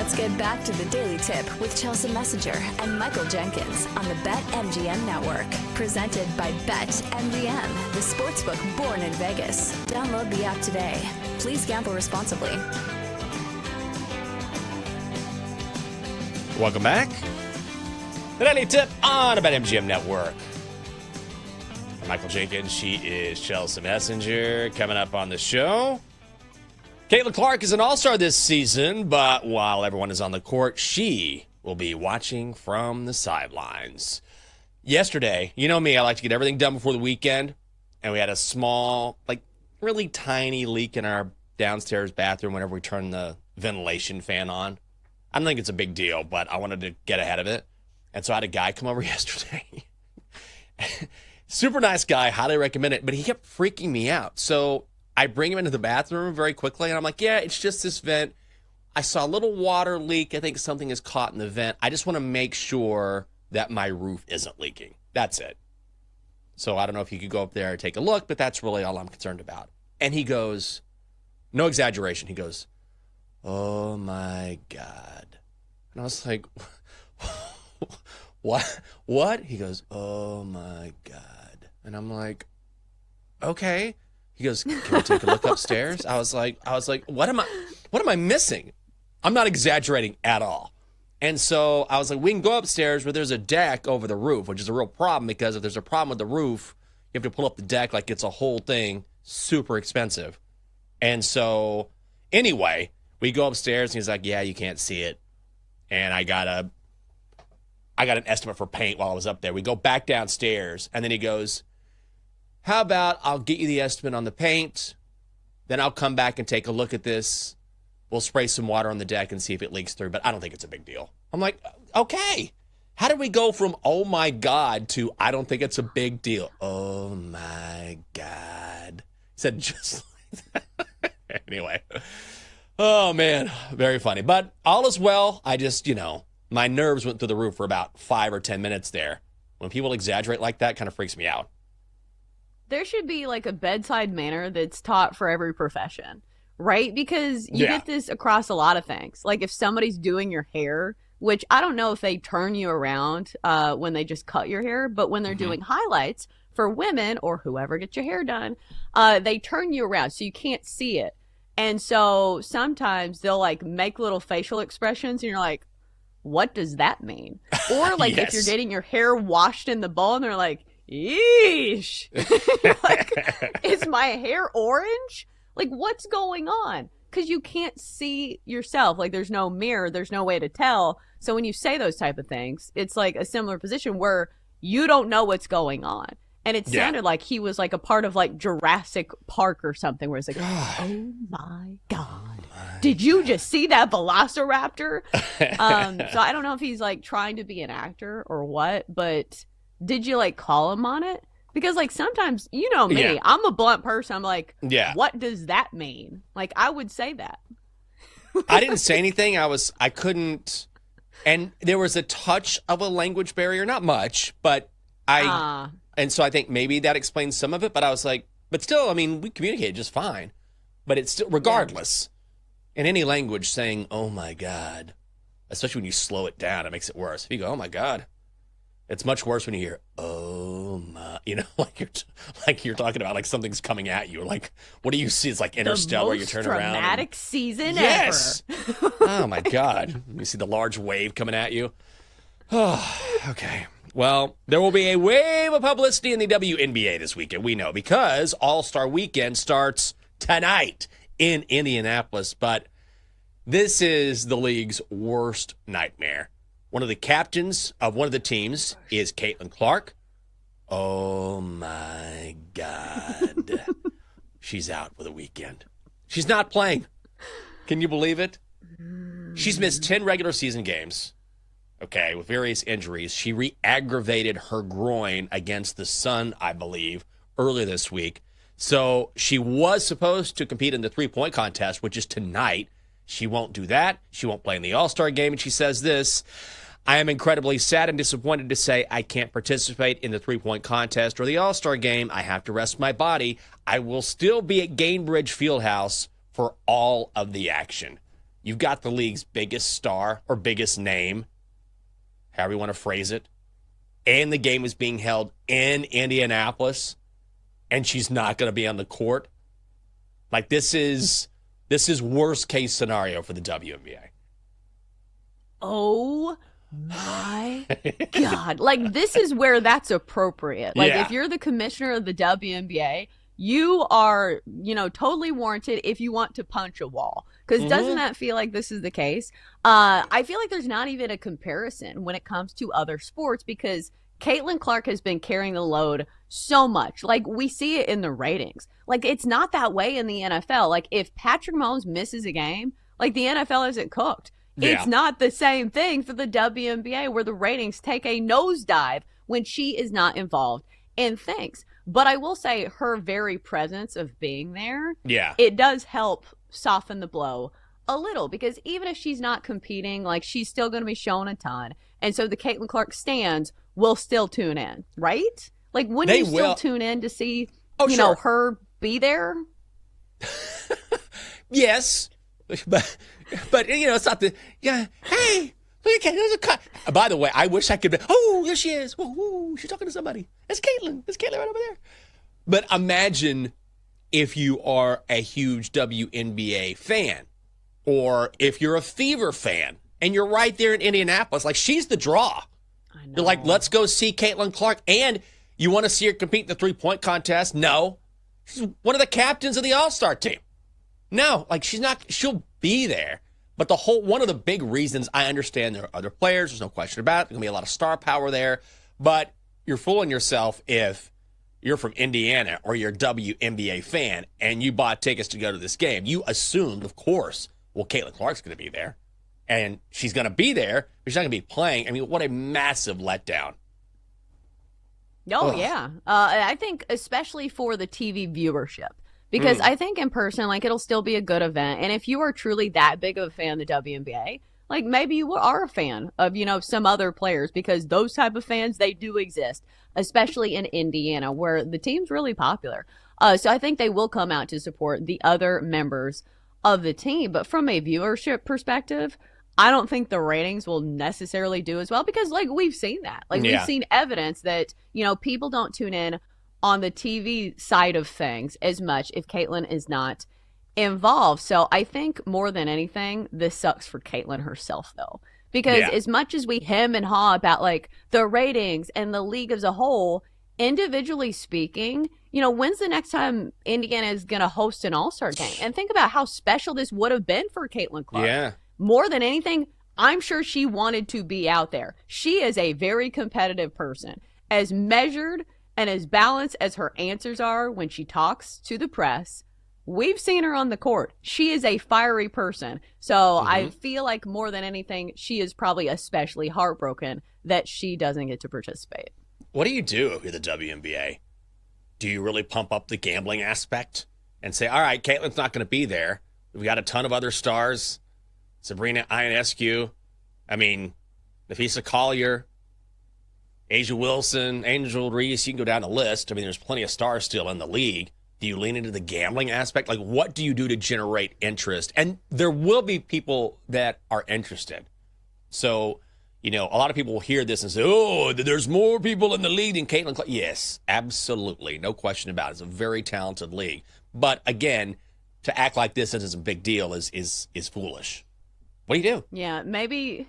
Let's get back to the Daily Tip with Chelsea Messenger and Michael Jenkins on the BetMGM Network. Presented by BetMGM, the sportsbook born in Vegas. Download the app today. Please gamble responsibly. Welcome back. The Daily Tip on the BetMGM Network. I'm Michael Jenkins. She is Chelsea Messenger. Coming up on the show, Caitlin Clark is an all-star this season, but while everyone is on the court, she will be watching from the sidelines. Yesterday, you know me, I like to get everything done before the weekend, and we had a small, really tiny leak in our downstairs bathroom whenever we turn the ventilation fan on. I don't think it's a big deal, but I wanted to get ahead of it. And so I had a guy come over yesterday. Super nice guy, highly recommend it, but he kept freaking me out. So I bring him into the bathroom very quickly, and I'm like, yeah, it's just this vent. I saw a little water leak. I think something is caught in the vent. I just want to make sure that my roof isn't leaking. That's it. So I don't know if you could go up there and take a look, but that's really all I'm concerned about. And he goes, no exaggeration, he goes, oh my God. And I was like, what? He goes, oh my God. And I'm like, okay. He goes, can we take a look upstairs? I was like, what am I missing? I'm not exaggerating at all. And so I was like, we can go upstairs where there's a deck over the roof, which is a real problem because if there's a problem with the roof, you have to pull up the deck like it's a whole thing, super expensive. And so anyway, we go upstairs and he's like, yeah, you can't see it. And I got an estimate for paint while I was up there. We go back downstairs and then he goes, how about I'll get you the estimate on the paint, then I'll come back and take a look at this. We'll spray some water on the deck and see if it leaks through, but I don't think it's a big deal. I'm like, okay. How did we go from, oh my God, to I don't think it's a big deal? Oh my God. He said just like that. Anyway. Oh man, very funny. But all is well. I just, my nerves went through the roof for about 5 or 10 minutes there. When people exaggerate like that, it kind of freaks me out. There should be a bedside manner that's taught for every profession, right? Because you get this across a lot of things. Like if somebody's doing your hair, which I don't know if they turn you around when they just cut your hair, but when they're doing highlights for women or whoever gets your hair done, they turn you around so you can't see it. And so sometimes they'll make little facial expressions and you're like, what does that mean? Or if you're getting your hair washed in the bowl and they're like, yeesh. Is my hair orange? What's going on? Because you can't see yourself. There's no mirror. There's no way to tell. So when you say those type of things, it's a similar position where you don't know what's going on. And it sounded like he was a part of Jurassic Park or something where it's oh my God. Did you just see that velociraptor? So I don't know if he's trying to be an actor or what, but did you call him on it? Because sometimes, me, I'm a blunt person. I'm like, what does that mean? I would say that. I didn't say anything. I couldn't. And there was a touch of a language barrier, not much, but and so I think maybe that explains some of it, but I was like, but still, we communicated just fine. But it's still, regardless, in any language saying, oh my God, especially when you slow it down, it makes it worse. If you go, oh my God, it's much worse when you hear, oh my, you're talking about something's coming at you. What do you see? It's Interstellar, you turn around. Dramatic season ever. Oh my God. You see the large wave coming at you. Oh, okay. Well, there will be a wave of publicity in the WNBA this weekend, we know, because All-Star Weekend starts tonight in Indianapolis. But this is the league's worst nightmare. One of the captains of one of the teams is Caitlin Clark. Oh, my God. She's out for the weekend. She's not playing. Can you believe it? She's missed 10 regular season games. Okay, with various injuries. She re-aggravated her groin against the Sun, I believe, earlier this week. So she was supposed to compete in the three-point contest, which is tonight. She won't do that. She won't play in the All-Star game. And she says this, I am incredibly sad and disappointed to say I can't participate in the three-point contest or the All-Star game. I have to rest my body. I will still be at Gainbridge Fieldhouse for all of the action. You've got the league's biggest star or biggest name, however you want to phrase it, and the game is being held in Indianapolis, and she's not going to be on the court. Like, this is worst case scenario for the WNBA. Oh my God. Like, this is where that's appropriate. Like, if you're the commissioner of the WNBA, you are, totally warranted if you want to punch a wall. Because doesn't that feel like this is the case? I feel like there's not even a comparison when it comes to other sports because Caitlin Clark has been carrying the load so much. Like, we see it in the ratings. Like, it's not that way in the NFL. Like, if Patrick Mahomes misses a game, like, the NFL isn't cooked. Yeah. It's not the same thing for the WNBA where the ratings take a nosedive when she is not involved in things. But I will say her very presence of being there, it does help soften the blow a little because even if she's not competing, like, she's still going to be shown a ton. And so the Caitlin Clark stands will still tune in, right? Like, wouldn't you still tune in to see, her be there? Yes. But it's not hey, look at there's a cut. By the way, I wish I could be, there she is. She's talking to somebody. That's Caitlin. That's Caitlin right over there. But imagine if you are a huge WNBA fan or if you're a Fever fan and you're right there in Indianapolis, like, she's the draw. I know. You're like, let's go see Caitlin Clark. And you want to see her compete in the three-point contest? No. She's one of the captains of the All-Star team. No, like, she'll be there. But one of the big reasons, I understand there are other players, there's no question about it. There's going to be a lot of star power there. But you're fooling yourself if you're from Indiana or you're a WNBA fan and you bought tickets to go to this game. You assumed, of course, Caitlin Clark's going to be there. And she's going to be there, but she's not going to be playing. I mean, what a massive letdown. Oh, yeah. I think especially for the TV viewership. Because I think in person, like, it'll still be a good event. And if you are truly that big of a fan of the WNBA, like, maybe you are a fan of, some other players. Because those type of fans, they do exist. Especially in Indiana, where the team's really popular. So I think they will come out to support the other members of the team. But from a viewership perspective, I don't think the ratings will necessarily do as well. Because, like, we've seen that. Like, we've seen evidence that, people don't tune in on the TV side of things as much if Caitlin is not involved. So I think more than anything, this sucks for Caitlin herself, though. Because as much as we hem and haw about, like, the ratings and the league as a whole, individually speaking, when's the next time Indiana is going to host an All-Star game? And think about how special this would have been for Caitlin Clark. Yeah. More than anything, I'm sure she wanted to be out there. She is a very competitive person. As measured and as balanced as her answers are when she talks to the press, we've seen her on the court. She is a fiery person. So I feel like more than anything, she is probably especially heartbroken that she doesn't get to participate. What do you do if you're the WNBA? Do you really pump up the gambling aspect and say, all right, Caitlin's not going to be there. We've got a ton of other stars. Sabrina Ionescu. I mean, Nafisa Collier, Asia Wilson, Angel Reese, you can go down the list. I mean, there's plenty of stars still in the league. Do you lean into the gambling aspect? Like, what do you do to generate interest? And there will be people that are interested. So, a lot of people will hear this and say, oh, there's more people in the league than Caitlin Clark. Yes, absolutely. No question about it. It's a very talented league. But, again, to act like this is a big deal is foolish. What do you do? Yeah, maybe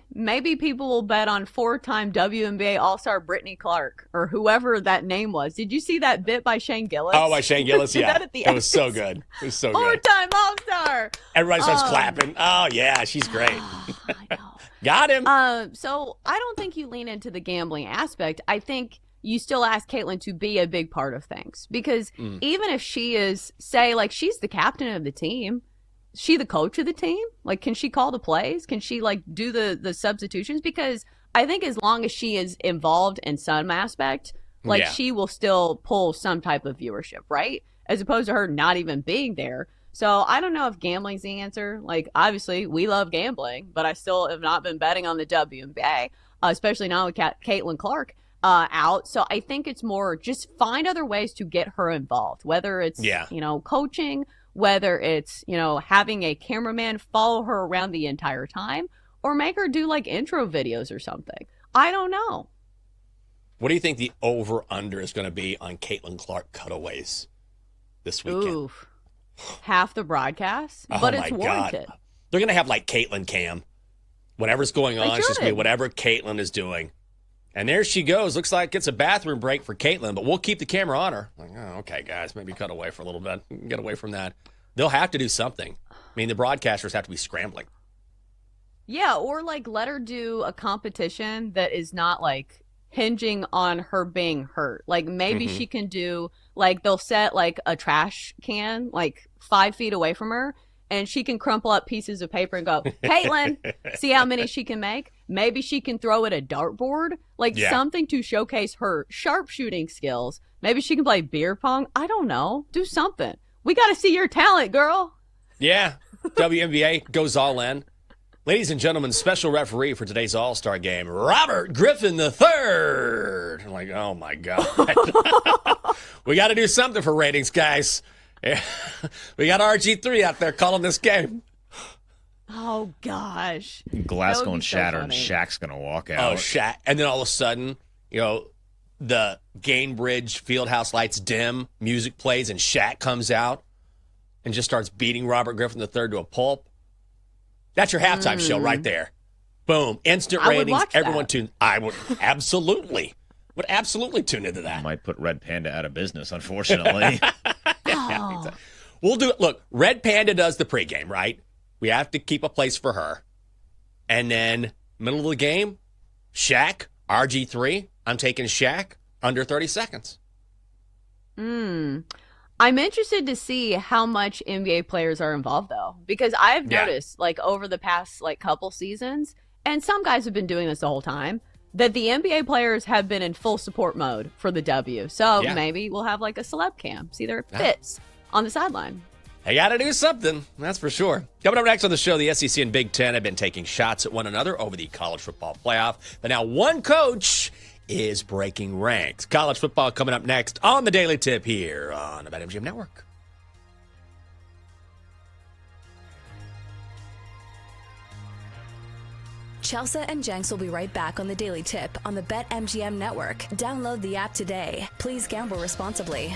people will bet on 4-time WNBA All-Star Brittany Clark or whoever that name was. Did you see that bit by Shane Gillis? Oh, by Shane Gillis, yeah. It was so good. It was so good. 4-time All-Star. Everybody starts clapping. Oh, yeah, she's great. I know. Got him. So I don't think you lean into the gambling aspect. I think you still ask Caitlin to be a big part of things because even if she is, say, like, she's the captain of the team, she the coach of the team? Like, can she call the plays? Can she, like, do the substitutions? Because I think as long as she is involved in some aspect, like, she will still pull some type of viewership, right? As opposed to her not even being there. So I don't know if gambling's the answer. Like, obviously, we love gambling, but I still have not been betting on the WNBA, especially now with Caitlin Clark out. So I think it's more just find other ways to get her involved, whether it's, coaching whether it's, having a cameraman follow her around the entire time or make her do like intro videos or something. I don't know. What do you think the over-under is going to be on Caitlin Clark cutaways this weekend? Oof. Half the broadcast, Oh but my it's warranted. God. They're going to have like Caitlin Cam. Whatever's going on, it's just going to be should. whatever Caitlin is doing. And there she goes. Looks like it's a bathroom break for Caitlin, but we'll keep the camera on her. Like, oh, okay, guys, maybe cut away for a little bit. Get away from that. They'll have to do something. I mean, the broadcasters have to be scrambling. Yeah, or like let her do a competition that is not like hinging on her being hurt. Like maybe she can do like they'll set like a trash can like 5 feet away from her, and she can crumple up pieces of paper and go, Caitlin, see how many she can make? Maybe she can throw at a dartboard, like something to showcase her sharpshooting skills. Maybe she can play beer pong. I don't know. Do something. We got to see your talent, girl. Yeah, WNBA goes all in. Ladies and gentlemen, special referee for today's All-Star game, Robert Griffin III. I'm like, oh, my God. We got to do something for ratings, guys. We got RG3 out there calling this game. Oh, gosh. Glass That would going be so shatter and funny. Shaq's going to walk out. Oh, Shaq. And then all of a sudden, the Gainbridge Fieldhouse lights dim, music plays, and Shaq comes out and just starts beating Robert Griffin III to a pulp. That's your halftime show right there. Boom. Instant I would ratings. watch Everyone that. tune. I would absolutely tune into that. Might put Red Panda out of business, unfortunately. Oh. We'll do it. Look, Red Panda does the pregame, right? We have to keep a place for her. And then, middle of the game, Shaq, RG3. I'm taking Shaq under 30 seconds. I'm interested to see how much NBA players are involved, though, because I've noticed, like, over the past, like, couple seasons, and some guys have been doing this the whole time, that the NBA players have been in full support mode for the W. So maybe we'll have, like, a celeb cam. See their fits on the sideline. They got to do something, that's for sure. Coming up next on the show, the SEC and Big Ten have been taking shots at one another over the college football playoff. But now one coach is breaking ranks. College football coming up next on the Daily Tip here on the BetMGM Network. Chelsea and Jenks will be right back on the Daily Tip on the BetMGM Network. Download the app today. Please gamble responsibly.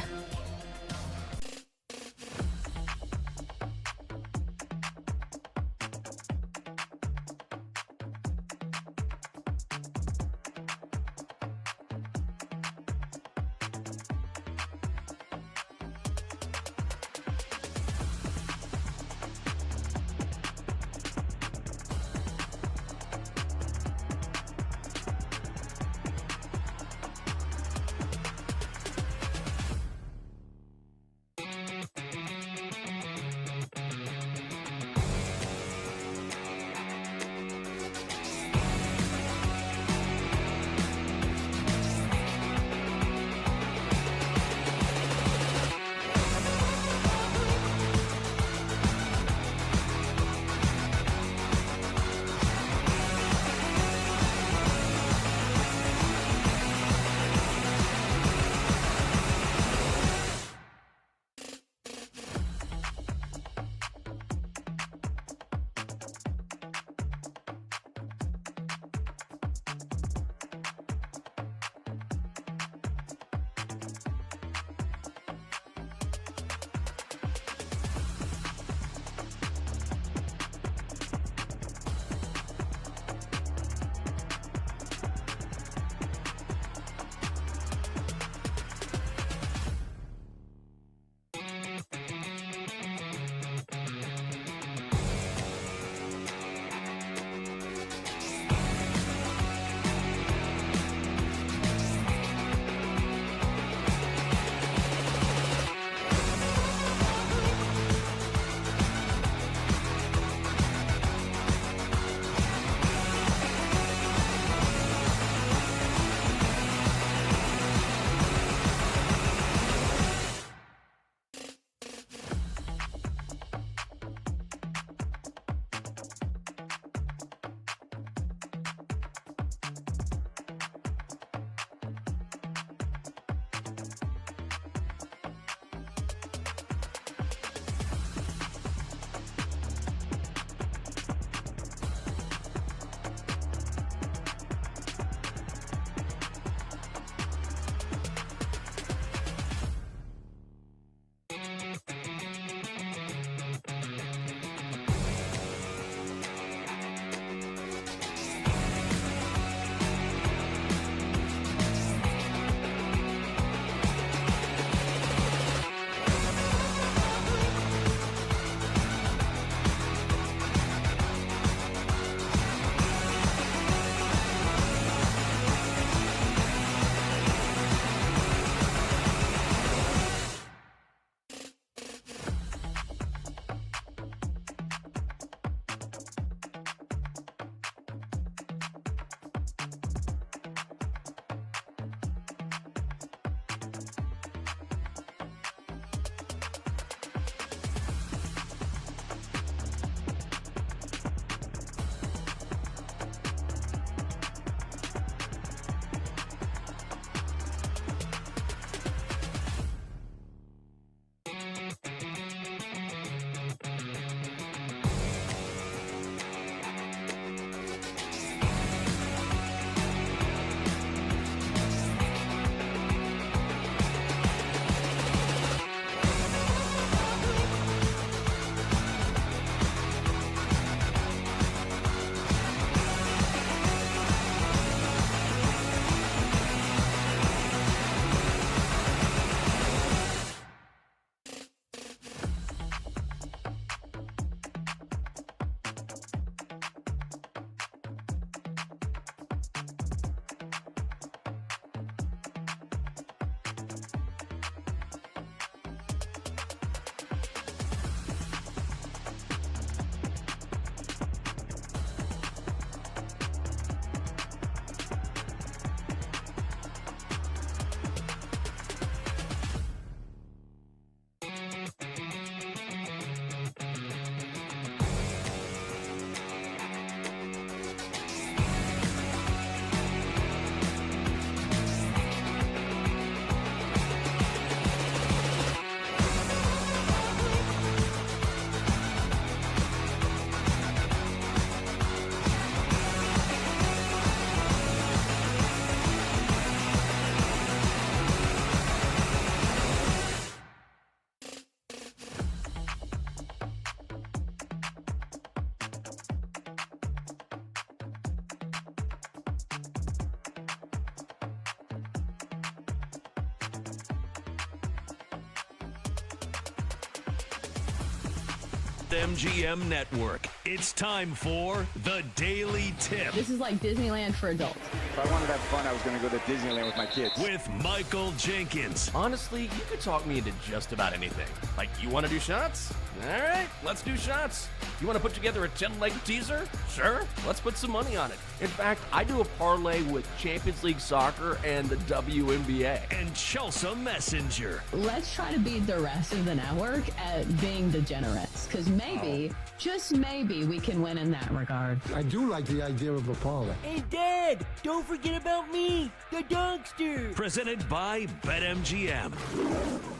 BetMGM Network. It's time for the Daily Tip This is like Disneyland for adults. If I wanted to have fun, I was going to go to Disneyland with my kids. with Michael Jenkins. Honestly, you could talk me into just about anything. Like, you want to do shots? All right, let's do shots. You want to put together a 10-leg teaser? Sure, let's put some money on it. In fact, I do a parlay with Champions League soccer and the WNBA. And Chelsea Messenger. Let's try to beat the rest of the network at being degenerates, because maybe, just maybe, we can win in that regard. I do like the idea of a parlay. Hey, Dad, don't forget about me, the dogster. Presented by BetMGM.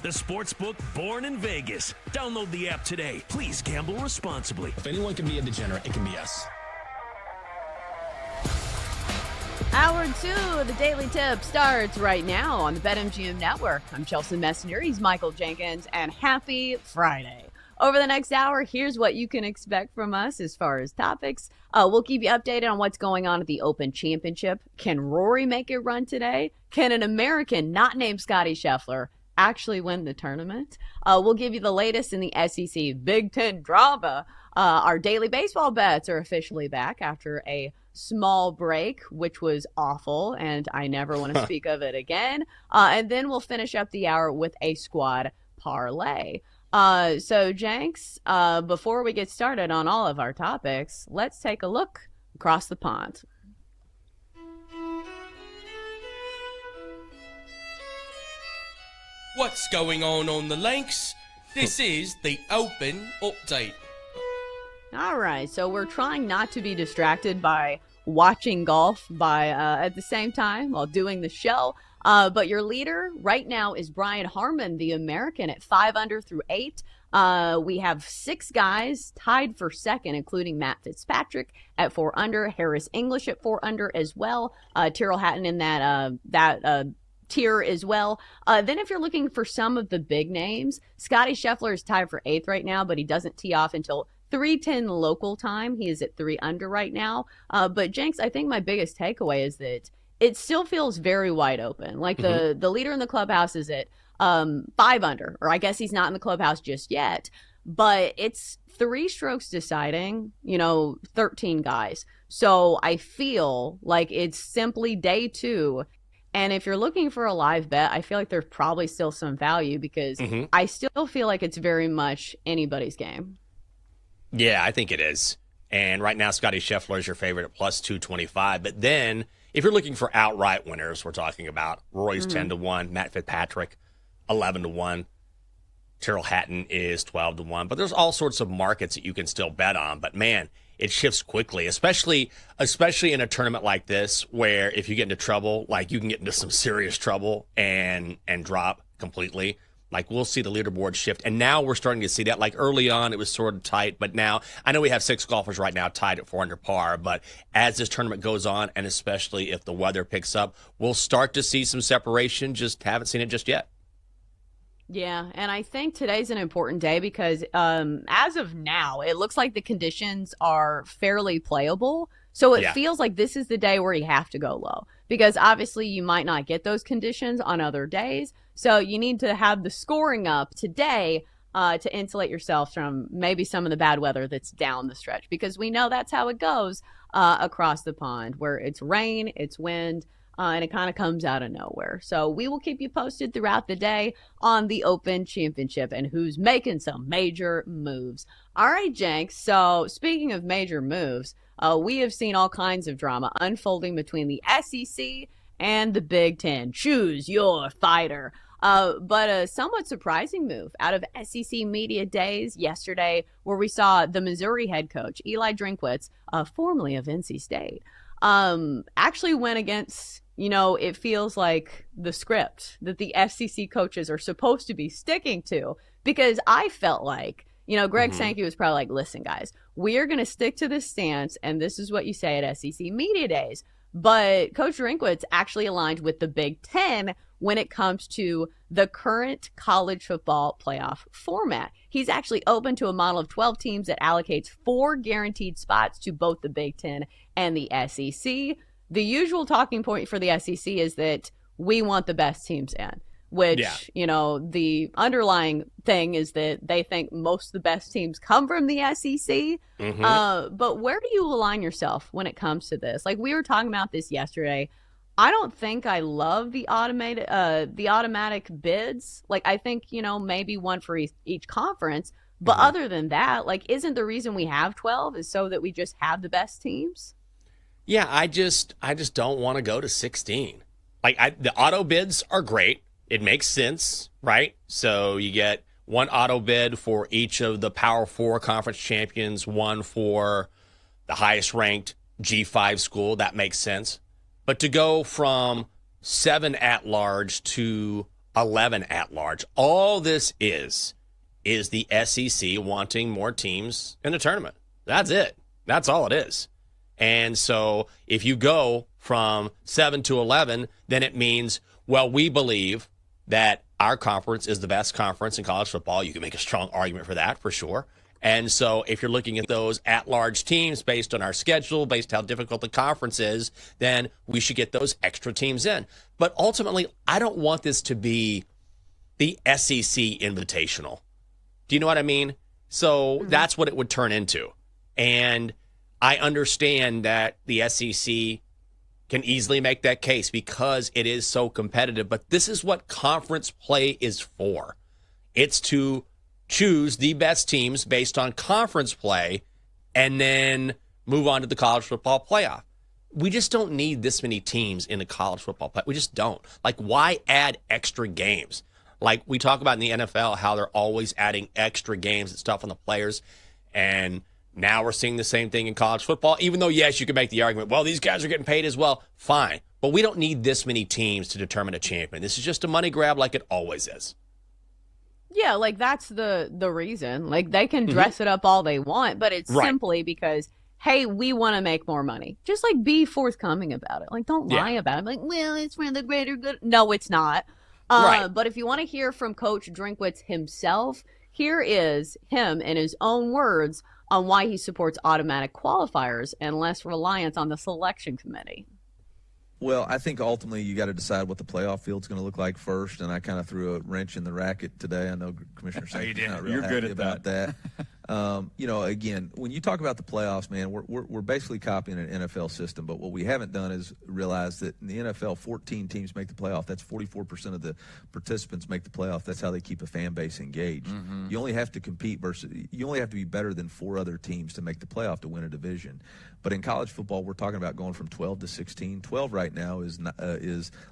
The sportsbook born in Vegas. Download the app today. Please gamble responsibly. If anyone can be a degenerate, it can be us. Hour 2 of the Daily Tip starts right now on the BetMGM Network. I'm Chelsea Messenger. He's Michael Jenkins, and happy Friday. Over the next hour, here's what you can expect from us as far as topics. We'll keep you updated on what's going on at the Open Championship. Can Rory make a run today? Can an American not named Scotty Scheffler actually win the tournament? We'll give you the latest in the SEC Big Ten drama. Our daily baseball bets are officially back after a small break, which was awful, and I never want to speak of it again. And then we'll finish up the hour with a squad parlay. So, Jenks, before we get started on all of our topics, let's take a look across the pond. What's going on the links? This is the Open Update. All right, so we're trying not to be distracted by watching golf at the same time while doing the show. But your leader right now is Brian Harman, the American, at 5 under through 8. We have 6 guys tied for second, including Matt Fitzpatrick at 4 under, Harris English at 4 under as well, Tyrrell Hatton in that tier as well. Then if you're looking for some of the big names, Scotty Scheffler is tied for 8th right now, but he doesn't tee off until 3:10 local time. He is at 3 under right now. But Jenks, I think my biggest takeaway is that it still feels very wide open. Like the leader in the clubhouse is at 5 under, or I guess he's not in the clubhouse just yet, but it's 3 strokes deciding, 13 guys. So I feel like it's simply day 2. And if you're looking for a live bet, I feel like there's probably still some value because I still feel like it's very much anybody's game. Yeah, I think it is. And right now, Scotty Scheffler is your favorite at plus 225. But then, if you're looking for outright winners, we're talking about Roy's 10-1, Matt Fitzpatrick 11-1, Tyrrell Hatton is 12-1. But there's all sorts of markets that you can still bet on. But man, it shifts quickly, especially in a tournament like this, where if you get into trouble, like you can get into some serious trouble and drop completely. Like, we'll see the leaderboard shift. And now we're starting to see that. Like, early on, it was sort of tight. But now, I know we have 6 golfers right now tied at 4 under par. But as this tournament goes on, and especially if the weather picks up, we'll start to see some separation. Just haven't seen it just yet. Yeah, and I think today's an important day because as of now, it looks like the conditions are fairly playable. So it feels like this is the day where you have to go low because obviously you might not get those conditions on other days. So you need to have the scoring up today to insulate yourself from maybe some of the bad weather that's down the stretch because we know that's how it goes across the pond where it's rain, it's wind, and it kind of comes out of nowhere. So we will keep you posted throughout the day on the Open Championship and who's making some major moves. All right, Jenks. So speaking of major moves, we have seen all kinds of drama unfolding between the SEC and the Big Ten. Choose your fighter. But a somewhat surprising move out of SEC Media Days yesterday where we saw the Missouri head coach, Eli Drinkwitz, formerly of NC State, actually went against, it feels like the script that the SEC coaches are supposed to be sticking to because I felt like, Greg Sankey was probably like, listen, guys, we are going to stick to this stance, and this is what you say at SEC Media Days. But Coach Drinkwitz actually aligned with the Big Ten when it comes to the current college football playoff format. He's actually open to a model of 12 teams that allocates 4 guaranteed spots to both the Big Ten and the SEC. The usual talking point for the SEC is that we want the best teams in. which, the underlying thing is that they think most of the best teams come from the SEC. But where do you align yourself when it comes to this? Like, we were talking about this yesterday. I don't think I love the automatic bids. Like, I think, maybe one for each conference. But other than that, like, isn't the reason we have 12 is so that we just have the best teams? Yeah, I just don't want to go to 16. Like, the auto bids are great. It makes sense, right? So you get one auto bid for each of the Power 4 conference champions, one for the highest ranked G5 school. That makes sense. But to go from 7 at-large to 11 at-large, all this is the SEC wanting more teams in the tournament. That's it. That's all it is. And so if you go from 7 to 11, then it means, well, we believe that our conference is the best conference in college football. You can make a strong argument for that, for sure. And so if you're looking at those at-large teams based on our schedule, based on how difficult the conference is, then we should get those extra teams in. But ultimately, I don't want this to be the SEC Invitational. Do you know what I mean? So that's what it would turn into. And I understand that the SEC can easily make that case because it is so competitive. But this is what conference play is for. It's to choose the best teams based on conference play and then move on to the college football playoff. We just don't need this many teams in the college football play. We just don't. Like, why add extra games? Like we talk about in the NFL, how they're always adding extra games and stuff on the players. And now we're seeing the same thing in college football, even though, yes, you can make the argument, well, these guys are getting paid as well. Fine. But we don't need this many teams to determine a champion. This is just a money grab like it always is. Yeah, like that's the reason. Like they can dress it up all they want, but it's simply because, hey, we want to make more money. Just like be forthcoming about it. Like don't lie about it. Like, well, it's for the greater good. No, it's not. But if you want to hear from Coach Drinkwitz himself, here is him in his own words on why he supports automatic qualifiers and less reliance on the selection committee. Well, I think ultimately you got to decide what the playoff field's going to look like first, and I kind of threw a wrench in the racket today. I know Commissioner Sankey's not real happy about that. Again, when you talk about the playoffs, man, we're basically copying an NFL system, but what we haven't done is realize that in the NFL, 14 teams make the playoff. That's 44% of the participants make the playoff. That's how they keep a fan base engaged. You only have to compete you only have to be better than 4 other teams to make the playoff to win a division. But in college football, we're talking about going from 12 to 16. 12 right now is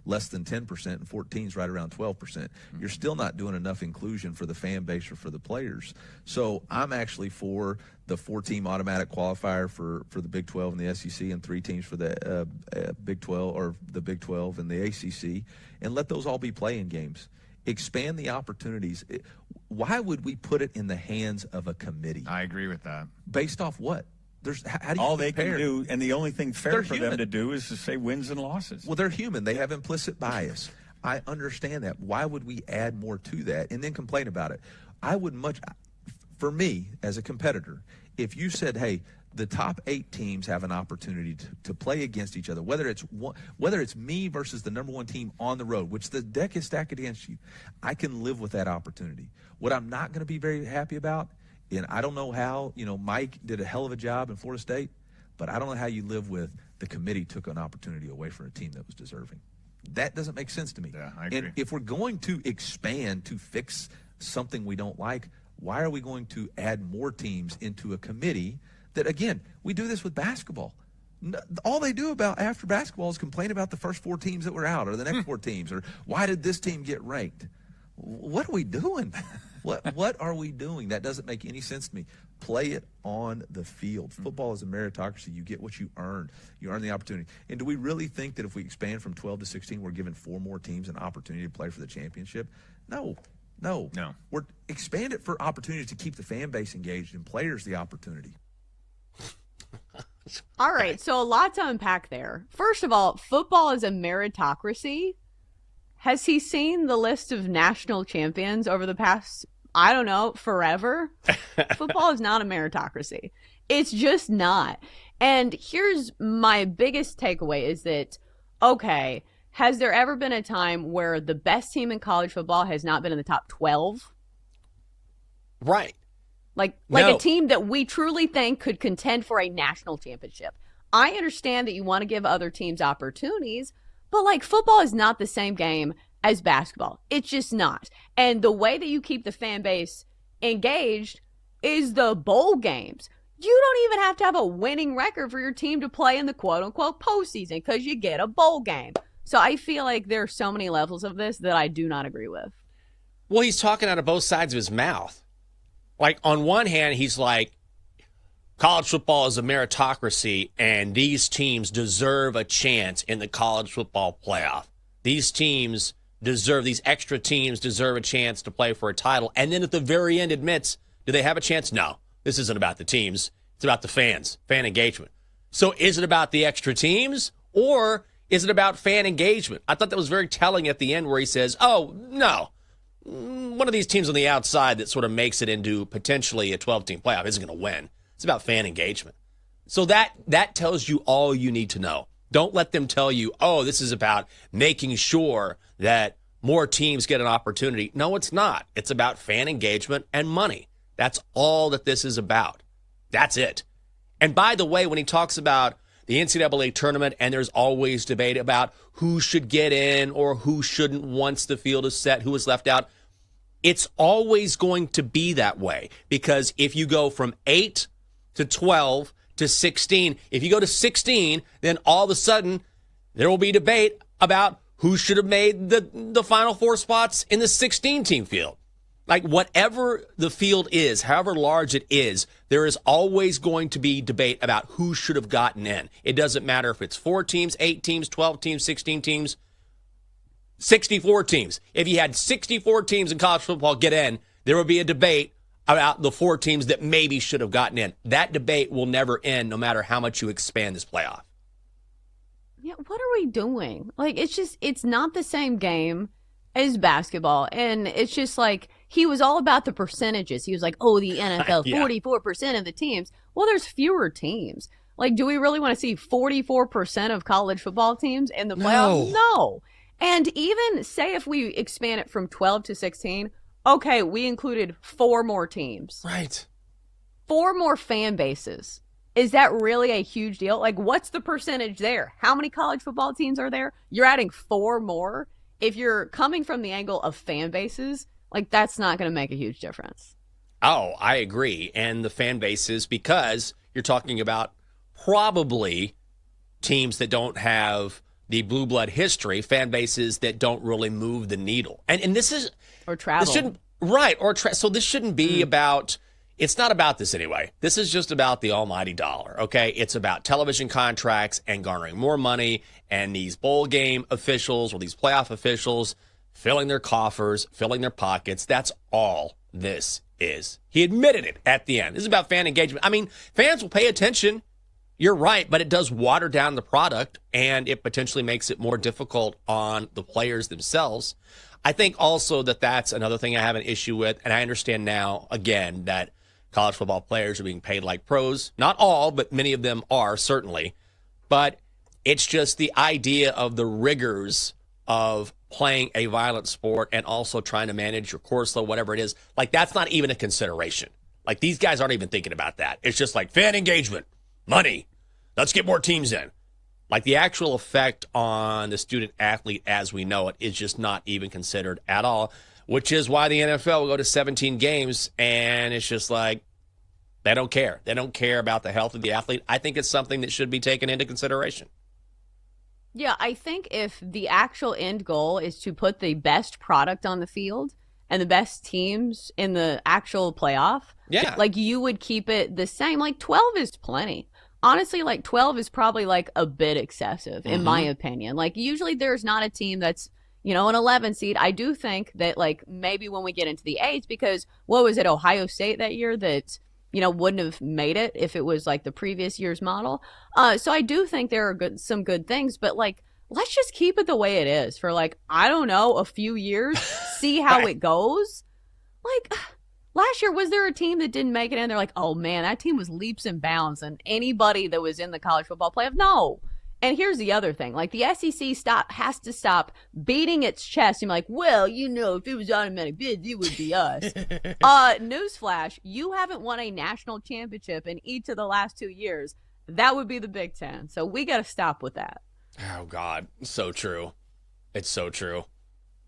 less than 10%, and 14 is right around 12%. You're still not doing enough inclusion for the fan base or for the players. So I'm actually for the 4-team automatic qualifier for the Big 12 and the SEC, and 3 teams for the Big 12 or the Big 12 and the ACC, and let those all be playing games. Expand the opportunities. Why would we put it in the hands of a committee? I agree with that. Based off what? How do you all compare? They can do, and the only thing fair for them to do is to say wins and losses. Well, they're human. They have implicit bias. I understand that. Why would we add more to that and then complain about it? For me, as a competitor, if you said, hey, the top 8 teams have an opportunity to play against each other, whether it's me versus the number 1 team on the road, which the deck is stacked against you, I can live with that opportunity. What I'm not going to be very happy about, and I don't know how, Mike did a hell of a job in Florida State, but I don't know how you live with the committee took an opportunity away from a team that was deserving. That doesn't make sense to me. Yeah, I agree. And if we're going to expand to fix something we don't like, why are we going to add more teams into a committee that, again, we do this with basketball. All they do about after basketball is complain about the first 4 teams that were out or the next 4 teams or why did this team get ranked? What are we doing? What are we doing? That doesn't make any sense to me. Play it on the field. Football is a meritocracy. You get what you earn. You earn the opportunity. And do we really think that if we expand from 12 to 16, we're giving 4 more teams an opportunity to play for the championship? No. We're expand it for opportunities to keep the fan base engaged and players the opportunity. All right, so a lot to unpack there. First of all, football is a meritocracy. Has he seen the list of national champions over the past, I don't know, forever? Football is not a meritocracy. It's just not. And here's my biggest takeaway is that, okay, has there ever been a time where the best team in college football has not been in the top 12? Right. Like No. a team that we truly think could contend for a national championship. I understand that you want to give other teams opportunities, but like football is not the same game as basketball. It's just not. And the way that you keep the fan base engaged is the bowl games. You don't even have to have a winning record for your team to play in the quote-unquote postseason because you get a bowl game. So I feel like there are so many levels of this that I do not agree with. Well, he's talking out of both sides of his mouth. Like, on one hand, he's like, college football is a meritocracy, and these teams deserve a chance in the college football playoff. These extra teams deserve a chance to play for a title. And then at the very end admits, do they have a chance? No, this isn't about the teams. It's about the fans, fan engagement. So is it about the extra teams, or is it about fan engagement? I thought that was very telling at the end where he says, oh, no. One of these teams on the outside that sort of makes it into potentially a 12-team playoff isn't going to win. It's about fan engagement. So that tells you all you need to know. Don't let them tell you, oh, this is about making sure that more teams get an opportunity. No, it's not. It's about fan engagement and money. That's all that this is about. That's it. And by the way, when he talks about the NCAA tournament, and there's always debate about who should get in or who shouldn't once the field is set, who is left out. It's always going to be that way, because if you go from 8 to 12 to 16, if you go to 16, then all of a sudden there will be debate about who should have made the Final Four spots in the 16-team field. Like, whatever the field is, however large it is, there is always going to be debate about who should have gotten in. It doesn't matter if it's 4 teams, 8 teams, 12 teams, 16 teams, 64 teams. If you had 64 teams in college football get in, there would be a debate about the 4 teams that maybe should have gotten in. That debate will never end, no matter how much you expand this playoff. Yeah, what are we doing? Like, it's not the same game as basketball. And it's just like, he was all about the percentages. He was like, oh, the NFL, 44% of the teams. Well, there's fewer teams. Like, do we really want to see 44% of college football teams in the playoffs? No. And even say if we expand it from 12 to 16, okay, we included 4 more teams. Right. 4 more fan bases. Is that really a huge deal? Like, what's the percentage there? How many college football teams are there? You're adding 4 more. If you're coming from the angle of fan bases, like, that's not going to make a huge difference. Oh, I agree. And the fan bases, because you're talking about probably teams that don't have the blue blood history, fan bases that don't really move the needle. And this is... Or travel. This shouldn't, right. So this shouldn't be about... It's not about this anyway. This is just about the almighty dollar, okay? It's about television contracts and garnering more money, and these bowl game officials or these playoff officials filling their coffers, filling their pockets. That's all this is. He admitted it at the end. This is about fan engagement. I mean, fans will pay attention. You're right, but it does water down the product, and it potentially makes it more difficult on the players themselves. I think also that that's another thing I have an issue with, and I understand now, again, that college football players are being paid like pros. Not all, but many of them are, certainly. But it's just the idea of the rigors of playing a violent sport and also trying to manage your course load, whatever it is. Like, that's not even a consideration. Like, these guys aren't even thinking about that. It's just like fan engagement, money. Let's get more teams in. Like, the actual effect on the student athlete as we know it is just not even considered at all, which is why the NFL will go to 17 games, and it's just like, they don't care. They don't care about the health of the athlete. I think it's something that should be taken into consideration. Yeah, I think if the actual end goal is to put the best product on the field and the best teams in the actual playoff, like, you would keep it the same. Like, 12 is plenty. Honestly, like, 12 is probably like a bit excessive, in my opinion. Like, usually there's not a team that's, you know, an 11 seed. I do think that, like, maybe when we get into the 8s, because what was it, Ohio State that year that, you know, wouldn't have made it if it was like the previous year's model. So I do think there are some good things, but like, let's just keep it the way it is for, like, I don't know, a few years, see how it goes. Like, last year, was there a team that didn't make it in? They're like, oh man, that team was leaps and bounds, and anybody that was in the college football playoff, no. And here's the other thing. Like, the SEC has to stop beating its chest and be like, well, if it was automatic bids, it would be us. Newsflash, you haven't won a national championship in each of the last 2 years. That would be the Big Ten. So we got to stop with that. Oh, God. So true. It's so true.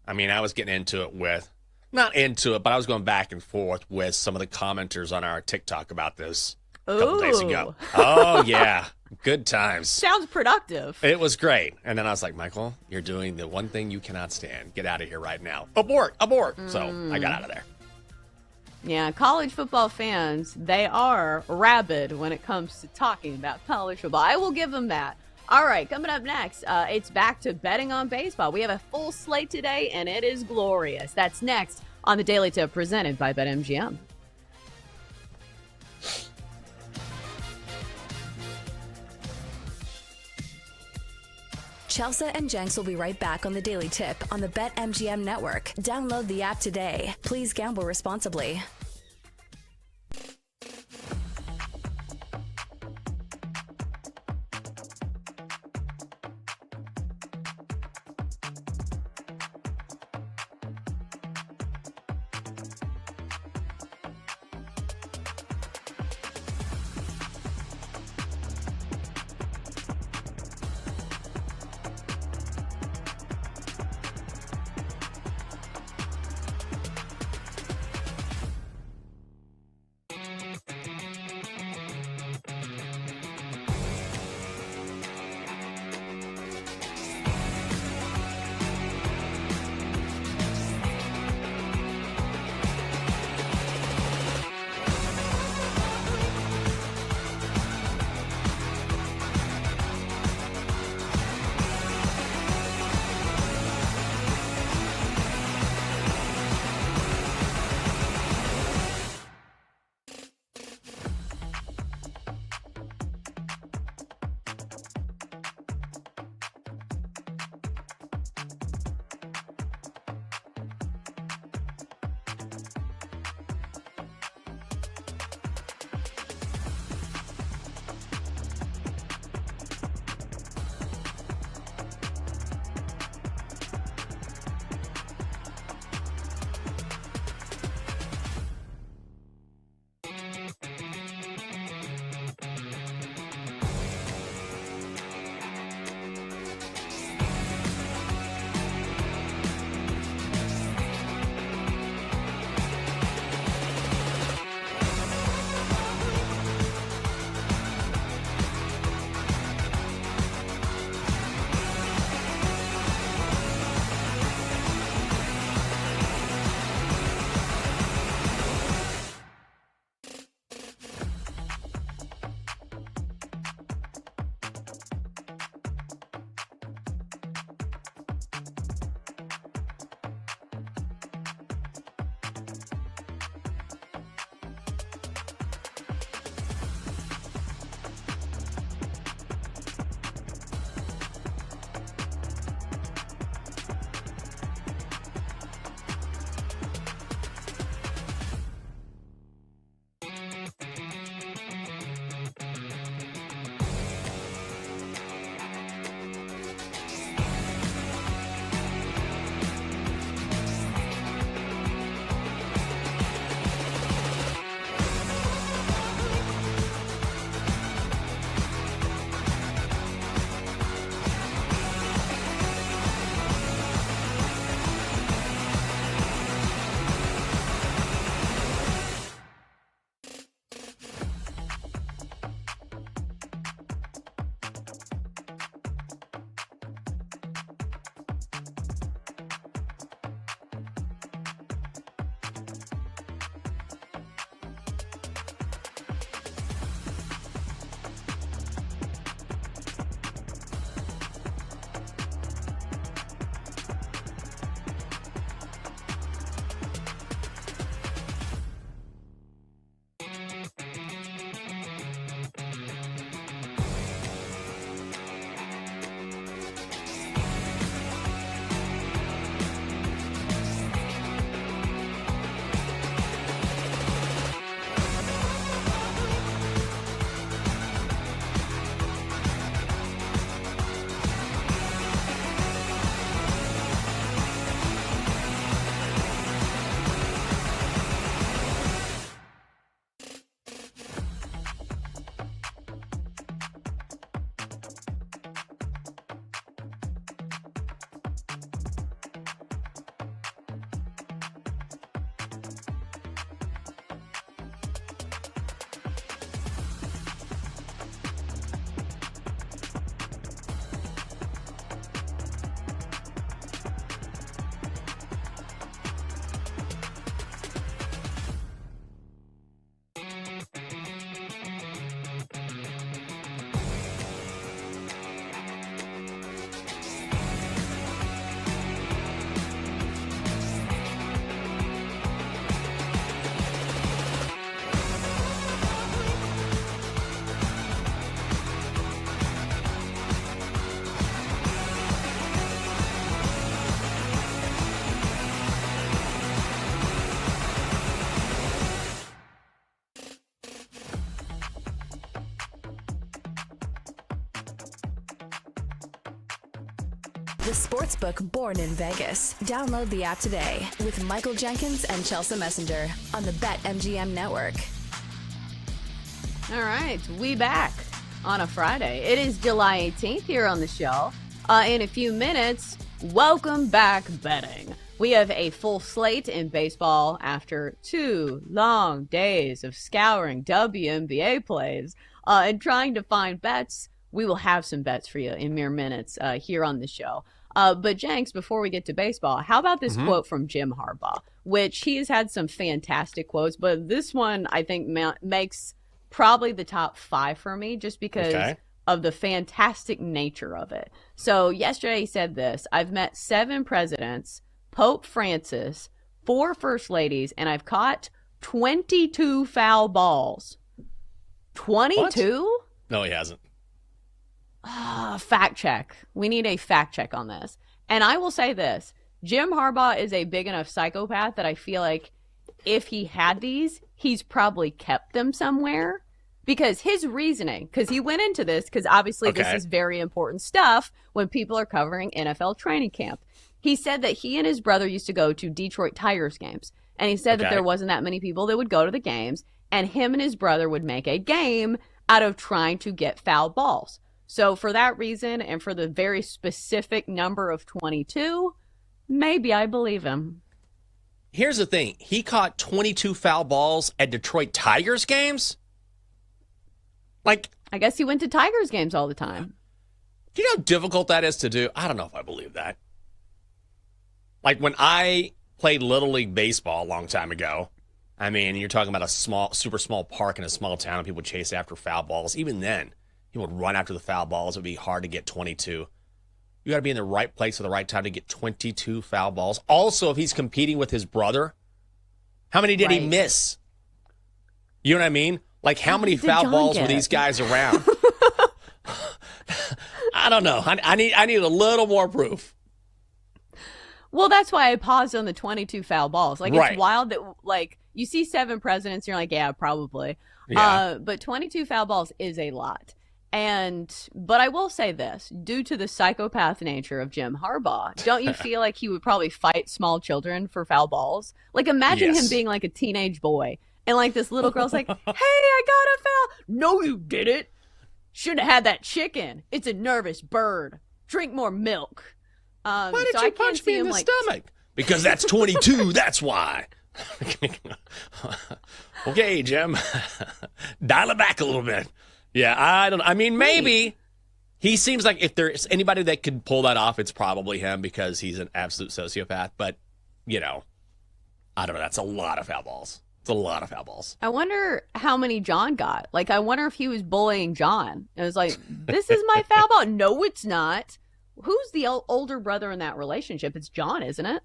I mean, I was getting into it not into it, but I was going back and forth with some of the commenters on our TikTok about this a couple days ago. Oh, yeah. Good times. Sounds productive. It was great. And then I was like, Michael, you're doing the one thing you cannot stand. Get out of here right now. Abort. So I got out of there. Yeah, college football fans, they are rabid when it comes to talking about college football. I will give them that. All right, coming up next, it's back to betting on baseball. We have a full slate today, and it is glorious. That's next on the Daily Tip presented by BetMGM. Chelsea and Jenks will be right back on the Daily Tip on the BetMGM network. Download the app today. Please gamble responsibly. the sportsbook born in Vegas. Download the app today with Michael Jenkins and Chelsea Messenger on the BetMGM network. All right, we back on a Friday. It is July 18th here on the show. In a few minutes, welcome back betting. We have a full slate in baseball after 2 long days of scouring WNBA plays and trying to find bets. We will have some bets for you in mere minutes here on the show. But Jenks, before we get to baseball, how about this quote from Jim Harbaugh, which he has had some fantastic quotes, but this one I think makes probably the top 5 for me just because of the fantastic nature of it. So yesterday he said this: I've met 7 presidents, Pope Francis, 4 first ladies, and I've caught 22 foul balls. 22? No, he hasn't. Fact check. We need a fact check on this. And I will say this: Jim Harbaugh is a big enough psychopath that I feel like if he had these, he's probably kept them somewhere. Because his reasoning, because he went into this, because obviously this is very important stuff when people are covering NFL training camp. He said that he and his brother used to go to Detroit Tigers games. And he said that there wasn't that many people that would go to the games. And him and his brother would make a game out of trying to get foul balls. So for that reason, and for the very specific number of 22, maybe I believe him. Here's the thing. He caught 22 foul balls at Detroit Tigers games? Like, I guess he went to Tigers games all the time. Do you know how difficult that is to do? I don't know if I believe that. Like, when I played Little League Baseball a long time ago, I mean, you're talking about a super small park in a small town, and people would chase after foul balls. Even then, he would run after the foul balls. It would be hard to get 22. You got to be in the right place at the right time to get 22 foul balls. Also, if he's competing with his brother, how many did he miss? You know what I mean? Like, how many foul balls were these guys around? I don't know. I need a little more proof. Well, that's why I paused on the 22 foul balls. Like, it's wild that, like, you see 7 presidents, you're like, yeah, probably. Yeah. But 22 foul balls is a lot. But I will say this, due to the psychopath nature of Jim Harbaugh, don't you feel like he would probably fight small children for foul balls? Like, imagine him being like a teenage boy. And like this little girl's like, hey, I got a foul. No, you didn't. Should have had that chicken. It's a nervous bird. Drink more milk. Why did you punch me in the stomach? Because that's 22. That's why. Okay, Jim. Dial it back a little bit. Yeah, I mean, maybe. He seems like if there's anybody that could pull that off, it's probably him because he's an absolute sociopath. But, you know, I don't know. That's a lot of foul balls. It's a lot of foul balls. I wonder how many John got. Like, I wonder if he was bullying John. It was like, this is my foul ball. No, it's not. Who's the older brother in that relationship? It's John, isn't it?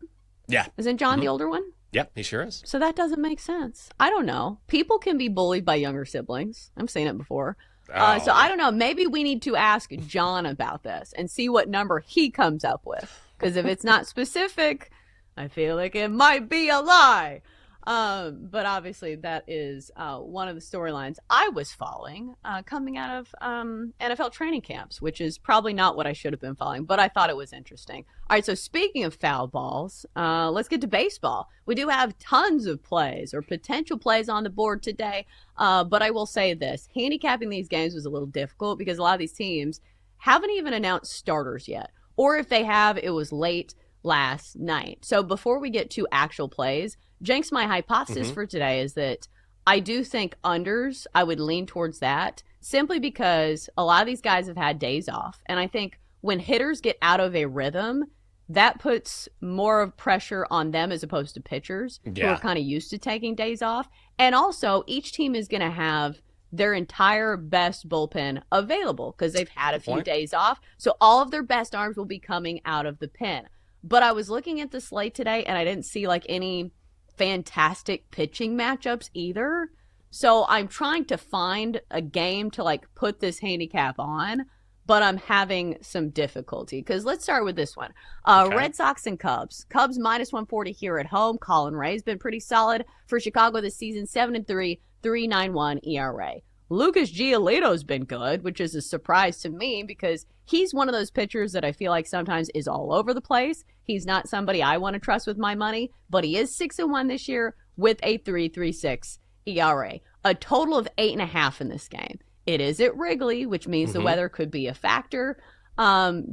Yeah. Isn't John the older one? Yep, he sure is. So that doesn't make sense. I don't know. People can be bullied by younger siblings. I've seen it before. So I don't know. Maybe we need to ask John about this and see what number he comes up with. Because if it's not specific, I feel like it might be a lie. But obviously that is one of the storylines I was following coming out of NFL training camps, which is probably not what I should have been following, but I thought it was interesting. All right, so speaking of foul balls, let's get to baseball. We do have tons of plays or potential plays on the board today, but I will say this. Handicapping these games was a little difficult because a lot of these teams haven't even announced starters yet. Or if they have, it was late last night. So before we get to actual plays, Jenks, my hypothesis for today is that I do think unders, I would lean towards that simply because a lot of these guys have had days off. And I think when hitters get out of a rhythm, that puts more of pressure on them as opposed to pitchers who are kind of used to taking days off. And also, each team is going to have their entire best bullpen available because they've had a few days off. So all of their best arms will be coming out of the pen. But I was looking at the slate today and I didn't see like any fantastic pitching matchups either. So I'm trying to find a game to like put this handicap on, but I'm having some difficulty because let's start with this one. Red Sox and Cubs. Cubs minus 140 here at home. Colin Ray's been pretty solid for Chicago this season. 7-3, 3.91 ERA. Lucas Giolito's been good, which is a surprise to me because he's one of those pitchers that I feel like sometimes is all over the place. He's not somebody I want to trust with my money, but he is 6-1 this year with a 3.36 ERA, a total of 8.5 in this game. It is at Wrigley, which means the weather could be a factor.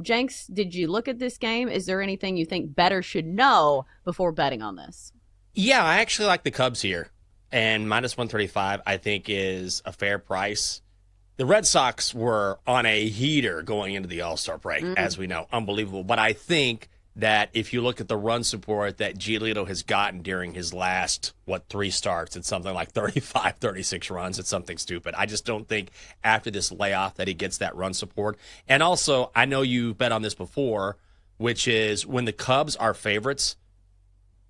Jenks, did you look at this game? Is there anything you think bettors should know before betting on this? Yeah, I actually like the Cubs here. And minus 135, I think, is a fair price. The Red Sox were on a heater going into the All-Star break, as we know. Unbelievable. But I think that if you look at the run support that Giolito has gotten during his last, 3 starts, it's something like 35, 36 runs. It's something stupid. I just don't think after this layoff that he gets that run support. And also, I know you bet on this before, which is when the Cubs are favorites,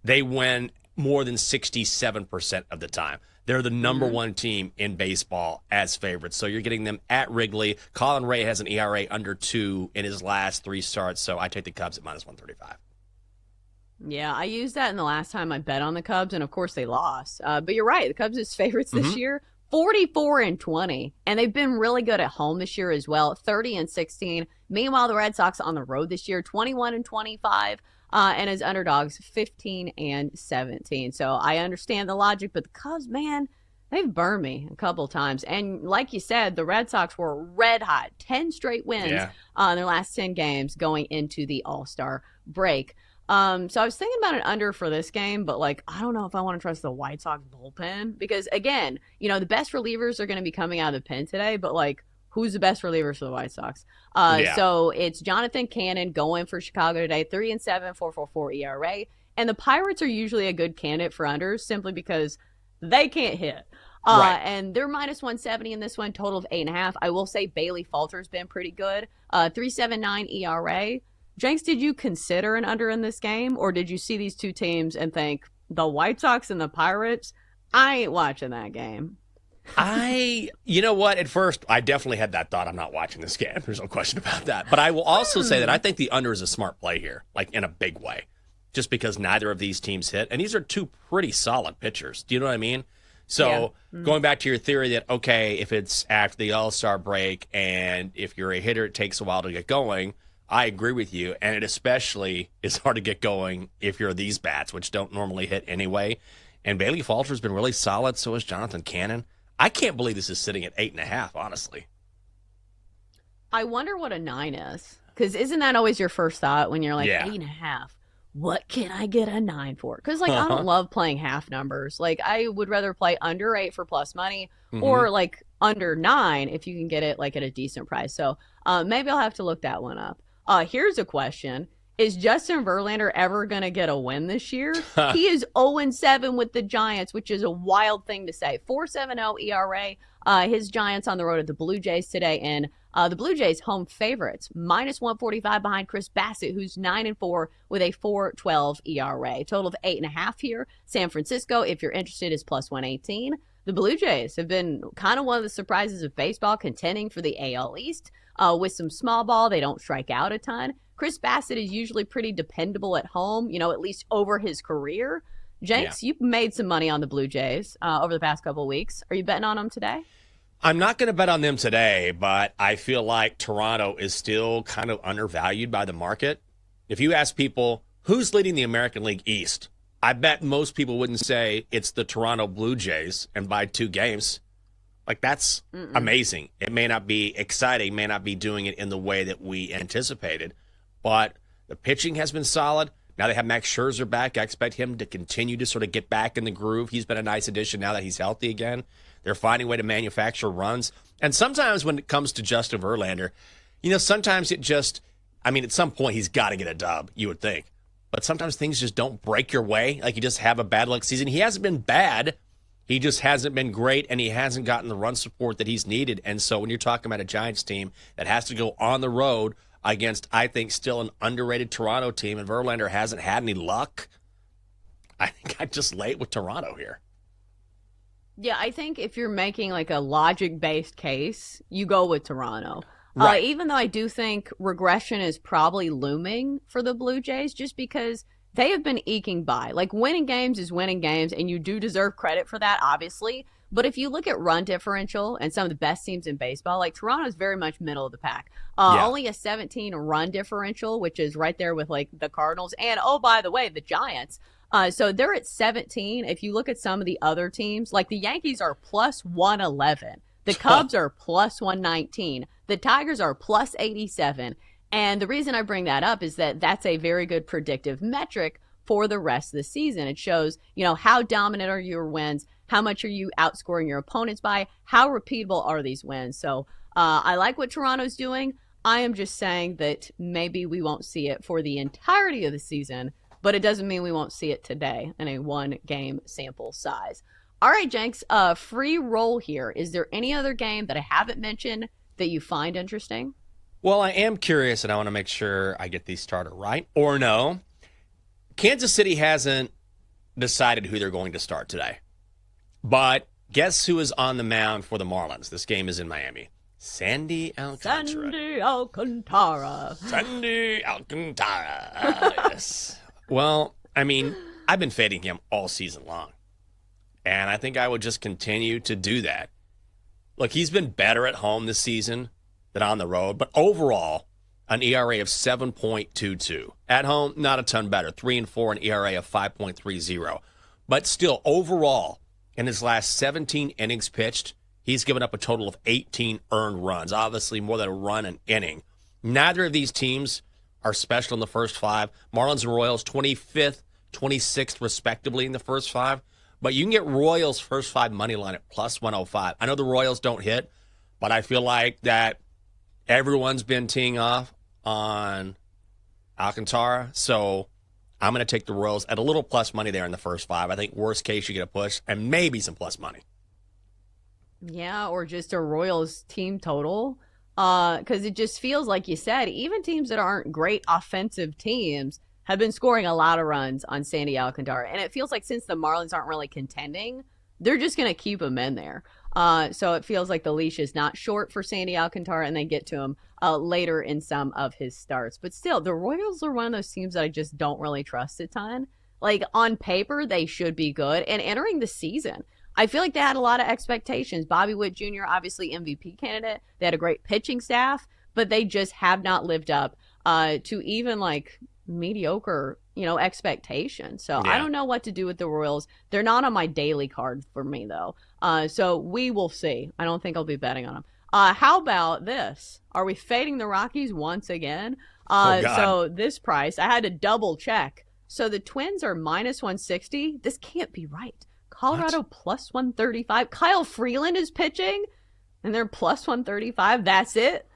they win more than 67% of the time. They're the number one team in baseball as favorites. So you're getting them at Wrigley. Colin Ray has an ERA under 2 in his last 3 starts, so I take the Cubs at minus 135. Yeah, I used that in the last time I bet on the Cubs, and of course they lost. But you're right, the Cubs is favorites this year, 44-20, and they've been really good at home this year as well, 30-16. Meanwhile, the Red Sox on the road this year, 21-25. And as underdogs, 15-17. So I understand the logic, but the Cubs, man, they've burned me a couple times. And like you said, the Red Sox were red hot, 10 straight wins in their last 10 games going into the All-Star break. So I was thinking about an under for this game, but I don't know if I want to trust the White Sox bullpen because, again, the best relievers are going to be coming out of the pen today, but who's the best relievers for the White Sox? So it's Jonathan Cannon going for Chicago today, 3-7, 4.44 ERA. And the Pirates are usually a good candidate for unders simply because they can't hit. And they're minus 170 in this one, total of 8.5. I will say Bailey Falter's been pretty good, 3.79 ERA. Jenks, did you consider an under in this game, or did you see these two teams and think the White Sox and the Pirates? I ain't watching that game. You know what? At first, I definitely had that thought. I'm not watching this game. There's no question about that. But I will also say that I think the under is a smart play here, in a big way, just because neither of these teams hit. And these are two pretty solid pitchers. Do you know what I mean? So going back to your theory that, okay, if it's after the All-Star break and if you're a hitter, it takes a while to get going, I agree with you. And it especially is hard to get going if you're these bats, which don't normally hit anyway. And Bailey Falter's been really solid. So is Jonathan Cannon. I can't believe this is sitting at 8.5, honestly. I wonder what a 9 is. Because isn't that always your first thought when you're 8.5? What can I get a 9 for? Because, I don't love playing half numbers. I would rather play under 8 for plus money or, under 9 if you can get it, at a decent price. So maybe I'll have to look that one up. Here's a question. Is Justin Verlander ever going to get a win this year? He is 0-7 with the Giants, which is a wild thing to say. 4.70 ERA. His Giants on the road at the Blue Jays today, and the Blue Jays home favorites, minus 145 behind Chris Bassett, who's 9-4 with a 4.12 ERA. Total of 8.5 here. San Francisco, if you're interested, is plus 118. The Blue Jays have been kind of one of the surprises of baseball, contending for the AL East. With some small ball, they don't strike out a ton. Chris Bassett is usually pretty dependable at home, at least over his career. Jenks, you've made some money on the Blue Jays over the past couple of weeks. Are you betting on them today? I'm not going to bet on them today, but I feel like Toronto is still kind of undervalued by the market. If you ask people who's leading the American League East, I bet most people wouldn't say it's the Toronto Blue Jays and by 2 games. That's amazing. It may not be exciting, may not be doing it in the way that we anticipated, but the pitching has been solid. Now they have Max Scherzer back. I expect him to continue to sort of get back in the groove. He's been a nice addition now that he's healthy again. They're finding a way to manufacture runs. And sometimes when it comes to Justin Verlander, sometimes it just, at some point he's got to get a dub, you would think. But sometimes things just don't break your way. You just have a bad luck season. He hasn't been bad. He just hasn't been great, and he hasn't gotten the run support that he's needed. And so when you're talking about a Giants team that has to go on the road against, I think, still an underrated Toronto team, and Verlander hasn't had any luck, I think I'd just lay it with Toronto here. Yeah, I think if you're making a logic-based case, you go with Toronto. Right. Even though I do think regression is probably looming for the Blue Jays, just because they have been eking by. Like, winning games is winning games, and you do deserve credit for that, obviously. But if you look at run differential and some of the best teams in baseball, like Toronto's very much middle of the pack. Only a 17 run differential, which is right there with like the Cardinals and, oh, by the way, the Giants. So they're at 17. If you look at some of the other teams, like the Yankees are plus 111. The Cubs are plus 119. The Tigers are plus 87. And the reason I bring that up is that that's a very good predictive metric for the rest of the season. It shows, how dominant are your wins? How much are you outscoring your opponents by? How repeatable are these wins? So I like what Toronto's doing. I am just saying that maybe we won't see it for the entirety of the season, but it doesn't mean we won't see it today in a one-game sample size. All right, Jenks, free roll here. Is there any other game that I haven't mentioned that you find interesting? Well, I am curious, and I want to make sure I get these started right, or no. Kansas City hasn't decided who they're going to start today. But guess who is on the mound for the Marlins? This game is in Miami. Sandy Alcantara. Sandy Alcantara. Sandy Alcantara. Yes. Well, I mean, I've been fading him all season long. And I think I would just continue to do that. Look, he's been better at home this season than on the road. But overall, an ERA of 7.22. At home, not a ton better. 3-4, an ERA of 5.30. But still, overall, in his last 17 innings pitched, he's given up a total of 18 earned runs. Obviously, more than a run an inning. Neither of these teams are special in the first five. Marlins and Royals, 25th, 26th, respectively, in the first five. But you can get Royals' first five money line at plus 105. I know the Royals don't hit, but I feel like that everyone's been teeing off on Alcantara. So I'm going to take the Royals at a little plus money there in the first five. I think worst case, you get a push and maybe some plus money. Yeah, or just a Royals team total. Because it just feels like you said, even teams that aren't great offensive teams have been scoring a lot of runs on Sandy Alcantara. And it feels like since the Marlins aren't really contending, they're just going to keep him in there. So it feels like the leash is not short for Sandy Alcantara, and they get to him later in some of his starts. But still, the Royals are one of those teams that I just don't really trust a ton. Like, on paper, they should be good. And entering the season, I feel like they had a lot of expectations. Bobby Witt Jr., obviously MVP candidate. They had a great pitching staff, but they just have not lived up to even, like, mediocre, expectations. So yeah. I don't know what to do with the Royals. They're not on my daily card for me, though. So we will see. I don't think I'll be betting on them. How about this? Are we fading the Rockies once again? So this price, I had to double check. So the Twins are minus 160. This can't be right. Colorado plus 135. Kyle Freeland is pitching, and they're plus 135. That's it?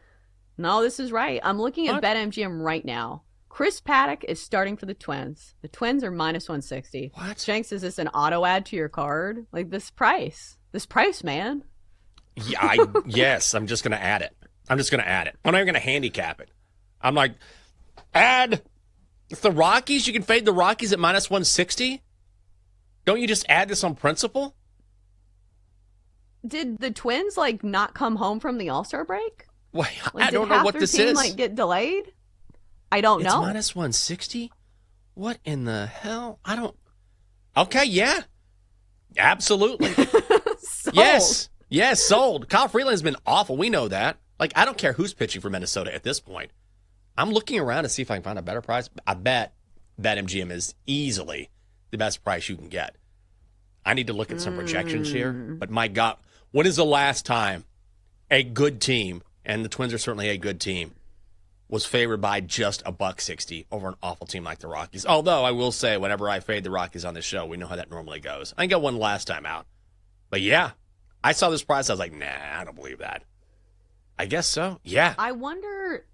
No, this is right. I'm looking at BetMGM right now. Chris Paddock is starting for the Twins. The Twins are minus 160. What? Jenks, is this an auto add to your card? Like, this price, man. Yeah, yes, I'm just going to add it. I'm not even going to handicap it. I'm like, add the Rockies. You can fade the Rockies at minus 160. Don't you just add this on principle? Did the Twins, not come home from the All-Star break? Wait, I don't know what this is. Did half their team, get delayed? I don't know. It's minus 160? What in the hell? I don't... Okay, yeah. Absolutely. Sold. Yes, sold. Kyle Freeland's been awful. We know that. I don't care who's pitching for Minnesota at this point. I'm looking around to see if I can find a better price. I bet BetMGM is easily the best price you can get. I need to look at some projections here. But my God, when is the last time a good team, and the Twins are certainly a good team, was favored by just $1.60 over an awful team like the Rockies? Although I will say, whenever I fade the Rockies on this show, we know how that normally goes. I got one last time out. But yeah, I saw this price. I was like, nah, I don't believe that. I guess so. Yeah. I wonder,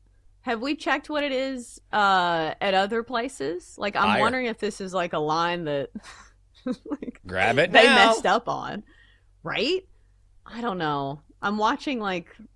have we checked what it is at other places? I'm wondering if this is a line that grab it they now. Messed up on, right? I don't know. I'm watching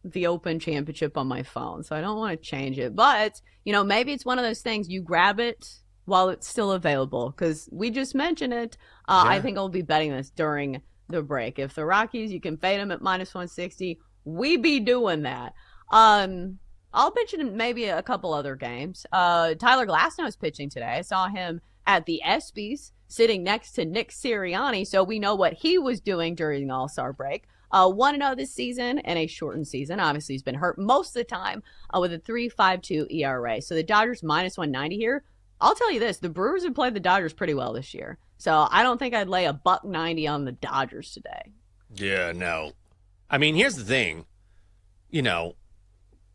the Open Championship on my phone, so I don't want to change it. But, maybe it's one of those things, you grab it while it's still available, because we just mentioned it. Yeah. I think I'll be betting this during the break. If the Rockies, you can fade them at minus 160, we be doing that. I'll mention maybe a couple other games. Tyler Glasnow is pitching today. I saw him at the ESPYs, sitting next to Nick Sirianni, so we know what he was doing during the All-Star break. 1-0 this season and a shortened season. Obviously, he's been hurt most of the time with a 3.52 ERA. So the Dodgers minus 190 here. I'll tell you this, the Brewers have played the Dodgers pretty well this year. So I don't think I'd lay a $1.90 on the Dodgers today. Yeah, no. I mean, here's the thing. You know,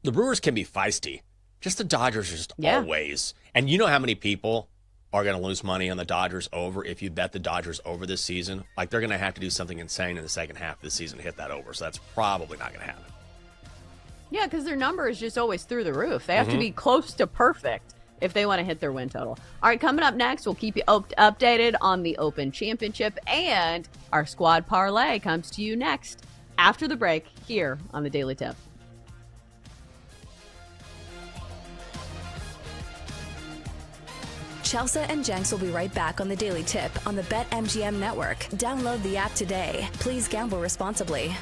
the Brewers can be feisty. Just the Dodgers are just always. And you know how many people are going to lose money on the Dodgers over if you bet the Dodgers over this season? Like, they're going to have to do something insane in the second half of the season to hit that over. So that's probably not going to happen. Yeah, because their number is just always through the roof. They have to be close to perfect if they want to hit their win total. All right, coming up next, we'll keep you updated on the Open Championship, and our squad parlay comes to you next after the break here on the Daily Tip. Chelsea and Jenks will be right back on the Daily Tip on the BetMGM network. Download the app today. Please gamble responsibly.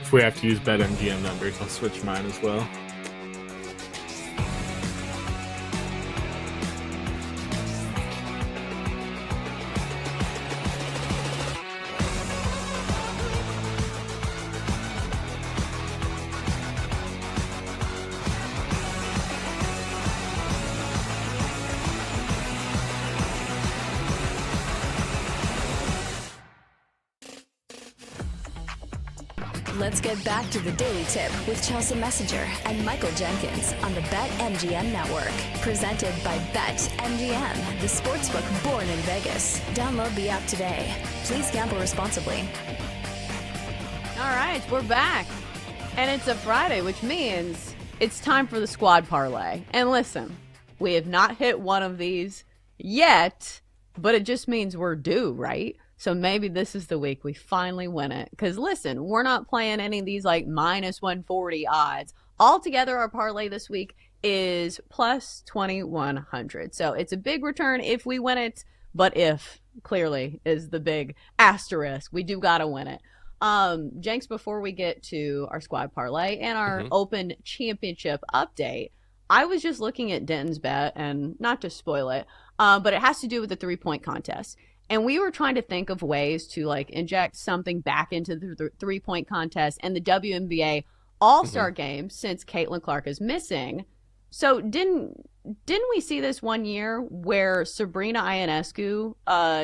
If we have to use BetMGM numbers, I'll switch mine as well. Let's get back to the Daily Tip with Chelsea Messenger and Michael Jenkins on the BetMGM Network. Presented by BetMGM, the sportsbook born in Vegas. Download the app today. Please gamble responsibly. All right, we're back. And it's a Friday, which means it's time for the squad parlay. And listen, we have not hit one of these yet, but it just means we're due, right? So maybe this is the week we finally win it. Because listen, we're not playing any of these like minus 140 odds. Altogether, our parlay this week is plus 2,100. So it's a big return if we win it. But if, clearly, is the big asterisk. We do got to win it. Jenks, before we get to our squad parlay and our Open Championship update, I was just looking at Denton's bet, and not to spoil it, but it has to do with the 3-point contest. And we were trying to think of ways to like inject something back into the 3-point contest and the WNBA All-Star game since Caitlin Clark is missing. So didn't we see this one year where Sabrina Ionescu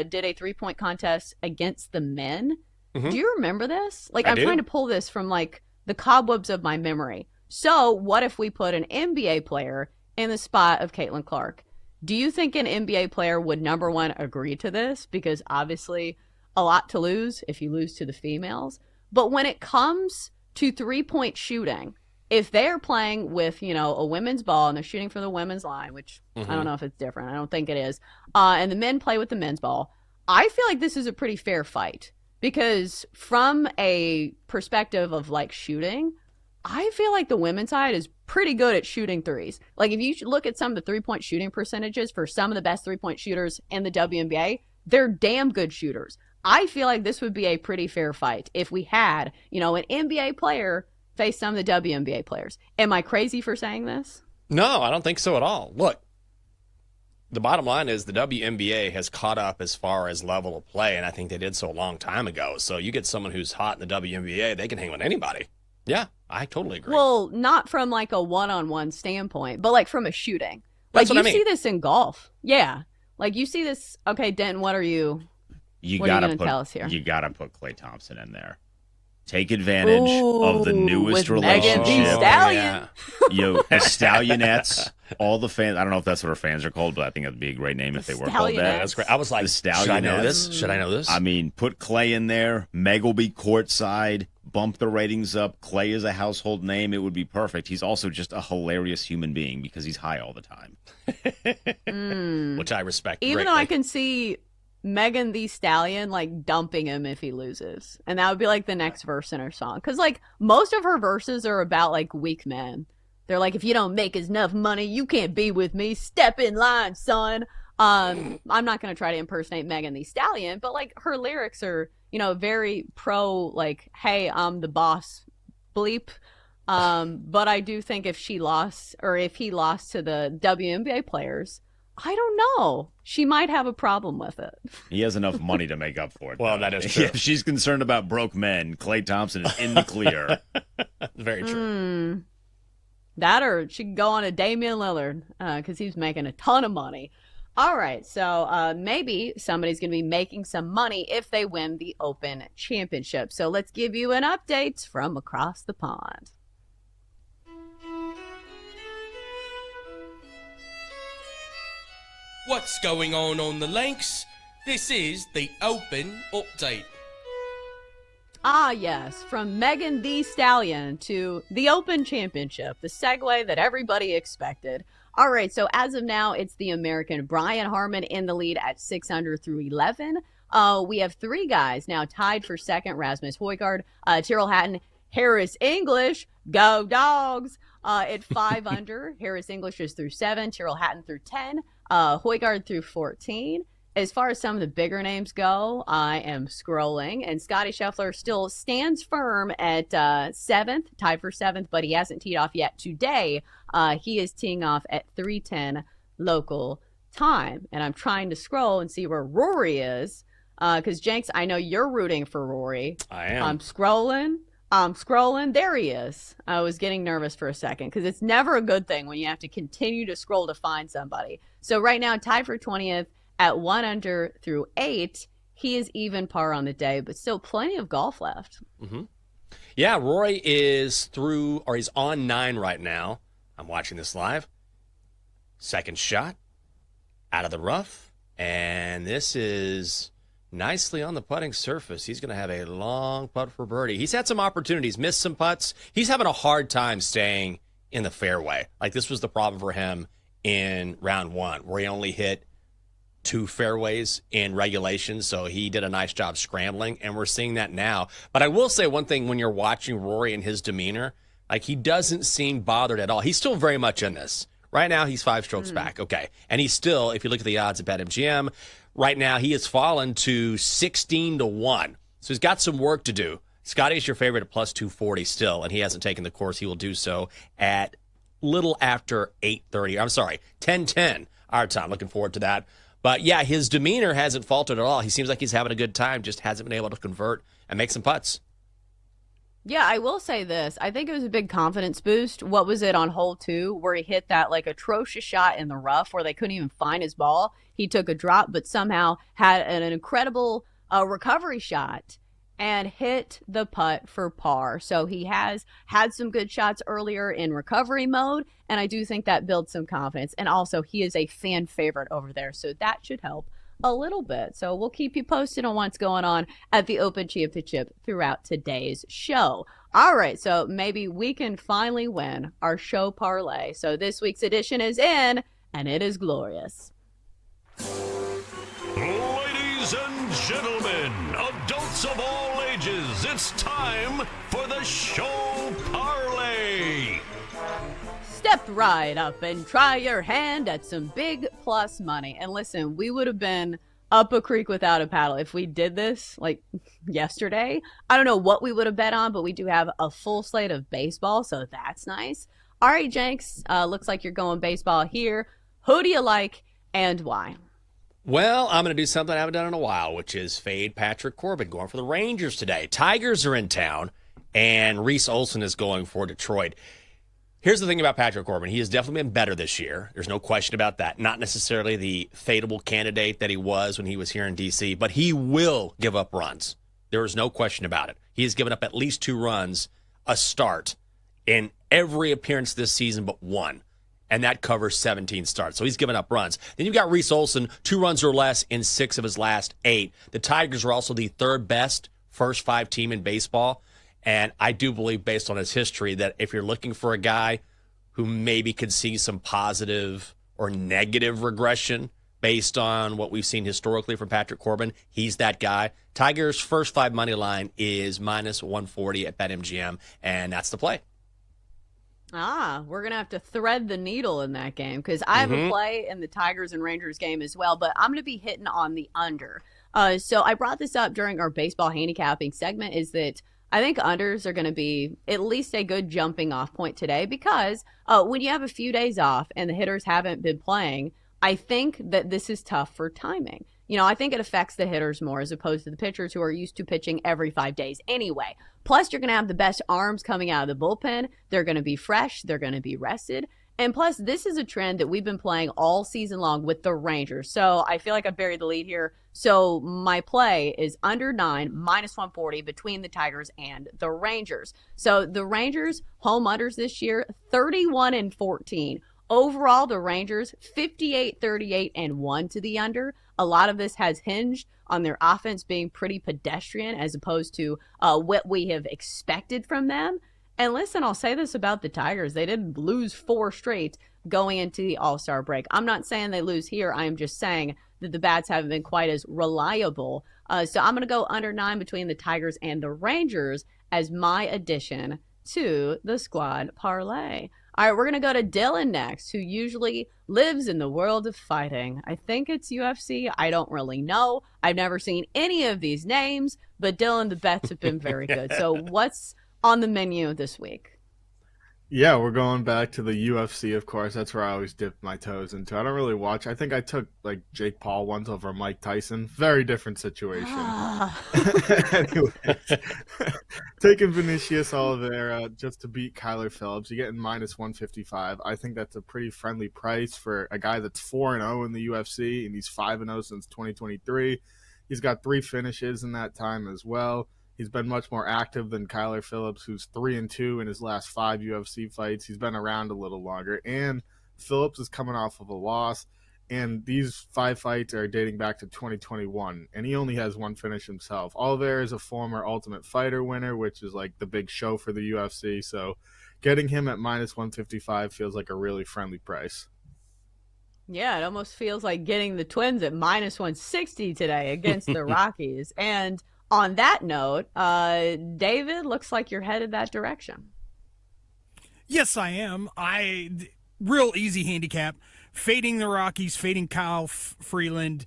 did a 3-point contest against the men? Do you remember this? Like, I'm trying to pull this from like the cobwebs of my memory. So what if we put an NBA player in the spot of Caitlin Clark? Do you think an NBA player would, number one, agree to this? Because obviously a lot to lose if you lose to the females. But when it comes to 3-point shooting, if they're playing with, you know, a women's ball and they're shooting from the women's line, which I don't know if it's different. I don't think it is. And the men play with the men's ball. I feel like this is a pretty fair fight because from a perspective of like shooting, I feel like the women's side is pretty good at shooting threes. Like, if you look at some of the 3-point shooting percentages for some of the best 3-point shooters in the WNBA, they're damn good shooters. I feel like this would be a pretty fair fight if we had, you know, an NBA player face some of the WNBA players. Am I crazy for saying this? No, I don't think so at all. Look, the bottom line is the WNBA has caught up as far as level of play, and I think they did so a long time ago. So you get someone who's hot in the WNBA, they can hang with anybody. Yeah, I totally agree. Well, not from like a one-on-one standpoint, but like from a shooting. Like you see this in golf. Yeah. Like you see this. Okay, Denton, what are you going to tell us here? You got to put Klay Thompson in there. Take advantage of the newest relationship. Megan Thee Stallion. The Stallionettes. All the fans. I don't know if that's what our fans are called, but I think that'd be a great name if they were called that. That's great. I was like, should I know this? Should I know this? I mean, put Klay in there. Meg will be courtside. Bump the ratings up. Klay is a household name. It would be perfect. He's also just a hilarious human being because he's high all the time. Which I respect Even greatly. though I can see Megan Thee Stallion like dumping him if he loses. And that would be like the next verse in her song. Because like most of her verses are about like weak men. They're like, if you don't make enough money, you can't be with me. Step in line, son. I'm not going to try to impersonate Megan Thee Stallion, but like her lyrics are, you know, very pro, like, hey, I'm the boss bleep. But I do think if she lost or if he lost to the WNBA players, I don't know. She might have a problem with it. He has enough money to make up for it. Well, that is true. If she's concerned about broke men, Klay Thompson is in the clear. Very true. That or she could go on to Damian Lillard because he's making a ton of money. All right, so maybe somebody's going to be making some money if they win the Open Championship. So let's give you an update from across the pond. What's going on the links? This is the Open Update. Ah, yes, from Megan Thee Stallion to the Open Championship, the segue that everybody expected. All right, so as of now, it's the American Brian Harman in the lead at 600 through 11. We have three guys now tied for second: Rasmus Højgaard, Tyrrell Hatton, Harris English, go Dogs, at 5 under. Harris English is through 7, Tyrrell Hatton through 10, Højgaard through 14. as far as some of the bigger names go, I am scrolling, and Scotty Scheffler still stands firm at 7th, tied for 7th, but he hasn't teed off yet today. He is teeing off at 3:10 local time, and I'm trying to scroll and see where Rory is, because Jenks, I know you're rooting for Rory. I am. I'm scrolling. There he is. I was getting nervous for a second because it's never a good thing when you have to continue to scroll to find somebody. So right now, tied for 20th at 1 under through 8. He is even par on the day, but still plenty of golf left. Mm-hmm. Yeah, Rory is he's on 9 right now. I'm watching this live. Second shot out of the rough, and this is nicely on the putting surface. He's going to have a long putt for birdie. He's had some opportunities, missed some putts. He's having a hard time staying in the fairway. Like, this was the problem for him in round 1, where he only hit 2 fairways in regulation, so he did a nice job scrambling, and we're seeing that now. But I will say one thing when you're watching Rory and his demeanor, like, he doesn't seem bothered at all. He's still very much in this. Right now, he's 5 strokes back. Okay. And he's still, if you look at the odds at BetMGM, right now he has fallen to 16-1. So he's got some work to do. Scotty is your favorite at plus 240 still, and he hasn't taken the course. He will do so at little after 8:30. I'm sorry, 10:10 our time. Looking forward to that. But, yeah, his demeanor hasn't faltered at all. He seems like he's having a good time, just hasn't been able to convert and make some putts. Yeah, I will say this. I think it was a big confidence boost. What was it on hole 2 where he hit that like atrocious shot in the rough where they couldn't even find his ball? He took a drop, but somehow had an incredible recovery shot and hit the putt for par. So he has had some good shots earlier in recovery mode, and I do think that builds some confidence. And also, he is a fan favorite over there, so that should help a little bit. So we'll keep you posted on what's going on at the Open Championship throughout today's show. All right, so maybe we can finally win our show parlay. So this week's edition is in, and it is glorious. Ladies and gentlemen, adults of all ages, it's time for the show parlay. Step right up and try your hand at some big plus money. And listen, we would have been up a creek without a paddle if we did this like yesterday. I don't know what we would have bet on, but we do have a full slate of baseball, so that's nice. All right, Jenks, looks like you're going baseball here. Who do you like and why? Well, I'm going to do something I haven't done in a while, which is fade Patrick Corbin, going for the Rangers today. Tigers are in town, and Reese Olson is going for Detroit. Here's the thing about Patrick Corbin. He has definitely been better this year. There's no question about that. Not necessarily the fadeable candidate that he was when he was here in D.C., but he will give up runs. There is no question about it. He has given up at least 2 runs a start in every appearance this season but 1, and that covers 17 starts. So he's given up runs. Then you've got Reese Olson, 2 runs or less in 6 of his last 8. The Tigers are also the 3rd best first 5 team in baseball. And I do believe, based on his history, that if you're looking for a guy who maybe could see some positive or negative regression based on what we've seen historically from Patrick Corbin, he's that guy. Tigers' first 5 money line is minus 140 at BetMGM, and that's the play. We're going to have to thread the needle in that game because I have a play in the Tigers and Rangers game as well, but I'm going to be hitting on the under. So I brought this up during our baseball handicapping segment, is that I think unders are going to be at least a good jumping off point today because when you have a few days off and the hitters haven't been playing, I think that this is tough for timing. You know, I think it affects the hitters more as opposed to the pitchers who are used to pitching every 5 days anyway. Plus, you're going to have the best arms coming out of the bullpen. They're going to be fresh. They're going to be rested. And plus, this is a trend that we've been playing all season long with the Rangers. So I feel like I buried the lead here. So my play is under 9, minus 140 between the Tigers and the Rangers. So the Rangers, home unders this year, 31-14. Overall, the Rangers, 58-38-1 to the under. A lot of this has hinged on their offense being pretty pedestrian as opposed to what we have expected from them. And listen, I'll say this about the Tigers. They didn't lose 4 straight going into the All-Star break. I'm not saying they lose here. I am just saying that the bats haven't been quite as reliable. So I'm going to go under 9 between the Tigers and the Rangers as my addition to the squad parlay. All right, we're going to go to Dylan next, who usually lives in the world of fighting. I think it's UFC. I don't really know. I've never seen any of these names, but Dylan, the bets have been very good. So what's on the menu this week? Yeah, we're going back to the UFC, of course. That's where I always dip my toes into. I don't really watch. I think I took like Jake Paul once over Mike Tyson. Very different situation. Anyways, taking Vinicius Oliveira just to beat Kyler Phillips. You're getting minus 155. I think that's a pretty friendly price for a guy that's 4-0 in the UFC, and he's 5-0 since 2023. He's got 3 finishes in that time as well. He's been much more active than Kyler Phillips, who's 3-2 in his last 5 UFC fights. He's been around a little longer. And Phillips is coming off of a loss. And these 5 fights are dating back to 2021. And he only has 1 finish himself. Oliveira is a former Ultimate Fighter winner, which is like the big show for the UFC. So getting him at minus 155 feels like a really friendly price. Yeah, it almost feels like getting the Twins at minus 160 today against the Rockies. And on that note, David, looks like you're headed that direction. Yes, I am. Real easy handicap. Fading the Rockies, fading Kyle Freeland.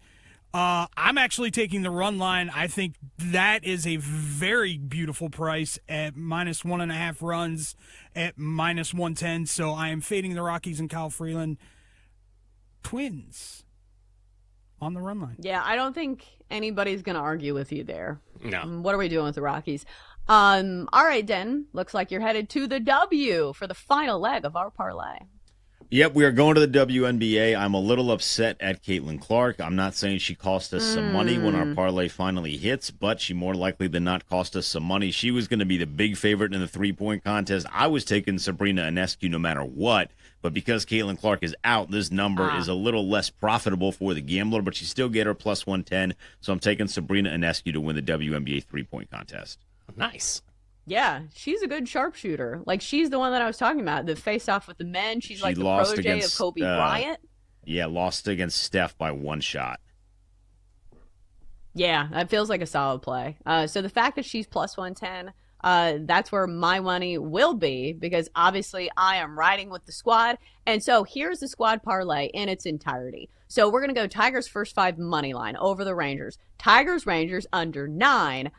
I'm actually taking the run line. I think that is a very beautiful price at minus 1.5 runs at minus 110. So I am fading the Rockies and Kyle Freeland. Twins on the run line. Yeah, I don't think anybody's going to argue with you there. No. What are we doing with the Rockies? All right, Den. Looks like you're headed to the W for the final leg of our parlay. Yep, we are going to the WNBA. I'm a little upset at Caitlin Clark. I'm not saying she cost us some money when our parlay finally hits, but she more likely than not cost us some money. She was going to be the big favorite in the three-point contest. I was taking Sabrina Ionescu no matter what, but because Caitlin Clark is out, this number is a little less profitable for the gambler, but you still get her plus 110, so I'm taking Sabrina Ionescu to win the WNBA three-point contest. Nice. Yeah, she's a good sharpshooter. Like, she's the one that I was talking about, the face-off with the men. She's like the protege of Kobe Bryant. Yeah, lost against Steph by 1 shot. Yeah, that feels like a solid play. So the fact that she's plus 110, that's where my money will be, because obviously I am riding with the squad. And so here's the squad parlay in its entirety. So we're going to go Tigers first 5 money line over the Rangers. Tigers, Rangers under 9.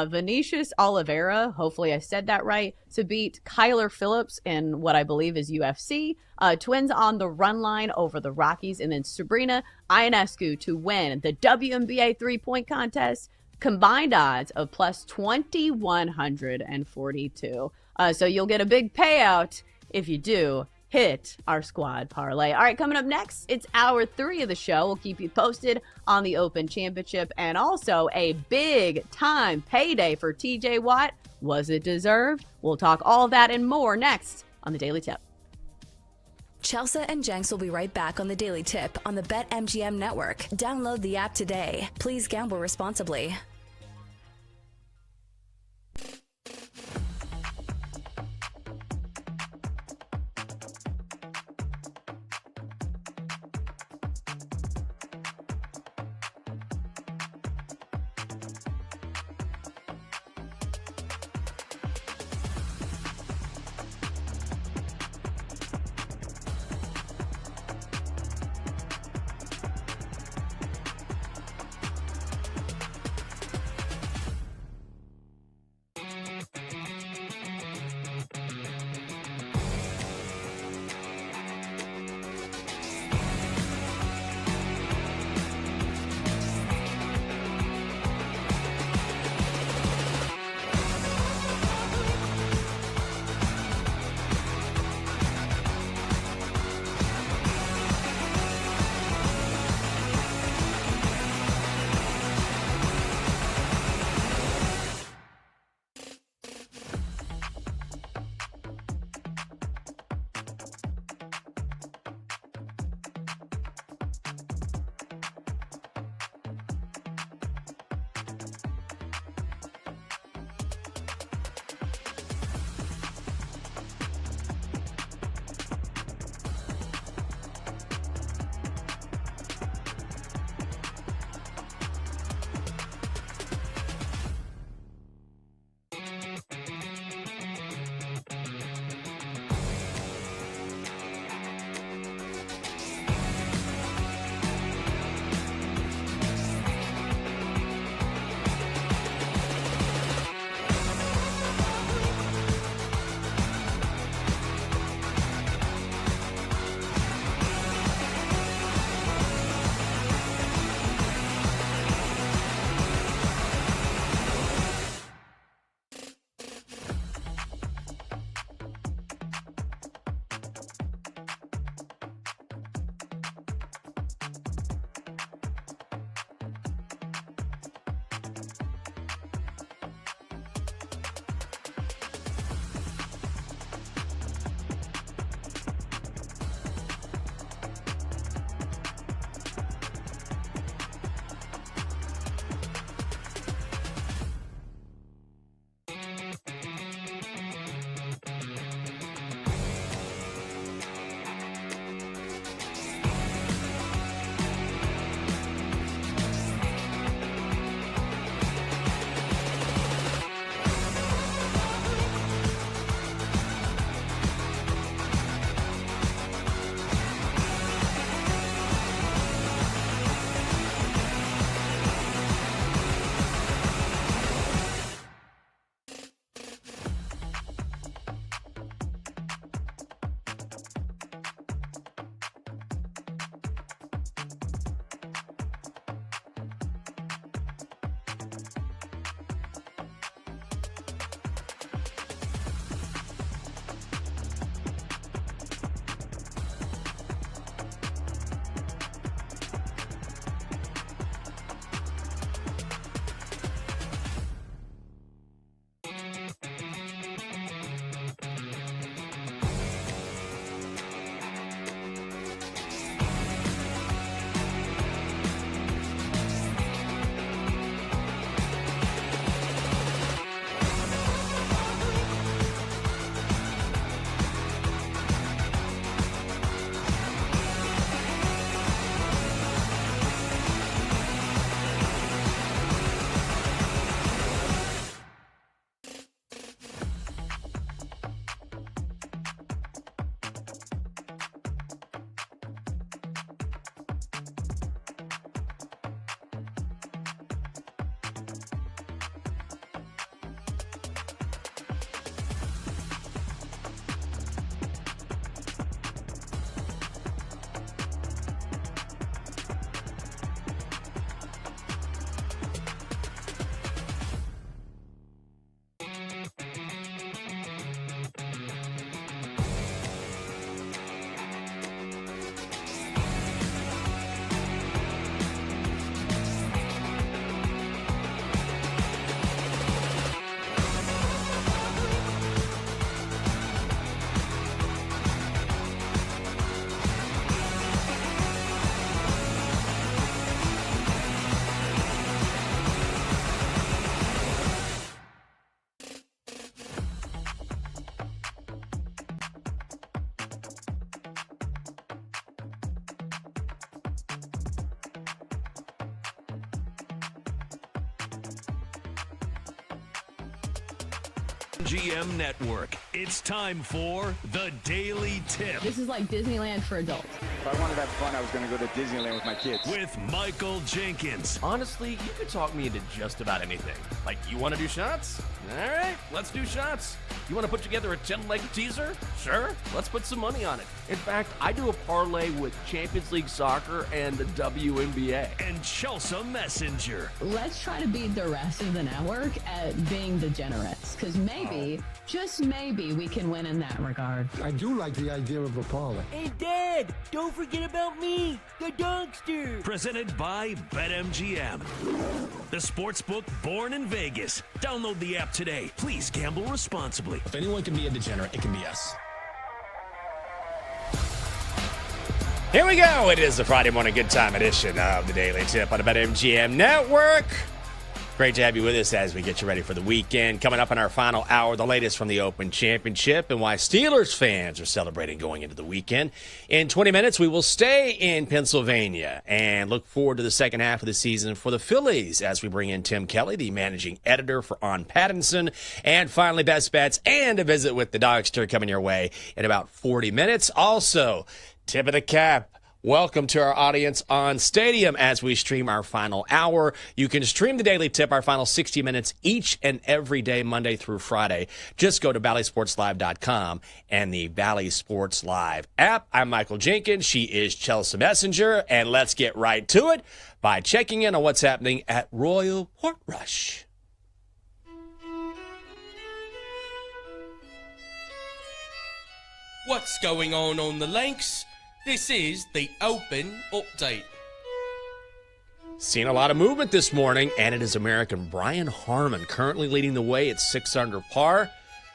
Vinicius Oliveira, hopefully I said that right, to beat Kyler Phillips in what I believe is UFC. Twins on the run line over the Rockies. And then Sabrina Ionescu to win the WNBA three-point contest. Combined odds of plus 2,142. So you'll get a big payout if you do hit our squad parlay. All right, coming up next, it's hour 3 of the show. We'll keep you posted on the Open Championship and also a big time payday for TJ Watt. Was it deserved? We'll talk all of that and more next on the Daily Tip. Chelsea and Jenks will be right back on the Daily Tip on the BetMGM network. Download the app today. Please gamble responsibly. BetMGM Network. It's time for the Daily Tip This is like Disneyland for adults. If I wanted to have fun, I was going to go to Disneyland with my kids. with Michael Jenkins. Honestly, you could talk me into just about anything. Like, you want to do shots? All right, let's do shots. You want to put together a 10-leg teaser? Sure, let's put some money on it. In fact, I do a parlay with Champions League soccer and the WNBA. And Chelsea Messenger. Let's try to beat the rest of the network at being degenerates, because maybe, just maybe, we can win in that regard. I do like the idea of a parlay. And Dad, don't forget about me, the dogster. Presented by BetMGM. The sportsbook born in Vegas. Download the app today. Please gamble responsibly. If anyone can be a degenerate, it can be us. Here we go. It is the Friday morning good time edition of the Daily Tip on the BetMGM Network. Great to have you with us as we get you ready for the weekend. Coming up in our final hour, the latest from the Open Championship and why Steelers fans are celebrating going into the weekend. In 20 minutes, we will stay in Pennsylvania and look forward to the second half of the season for the Phillies as we bring in Tim Kelly, the managing editor for On Pattinson. And finally, best bets and a visit with the Dogster coming your way in about 40 minutes. Also, tip of the cap. Welcome to our audience on Stadium as we stream our final hour. You can stream the Daily Tip, our final 60 minutes each and every day, Monday through Friday. Just go to ValleySportsLive.com and the Valley Sports Live app. I'm Michael Jenkins. She is Chelsea Messenger. And let's get right to it by checking in on what's happening at Royal Portrush. What's going on the links? This is the Open Update. Seen a lot of movement this morning, and it is American Brian Harman currently leading the way at 6 under par.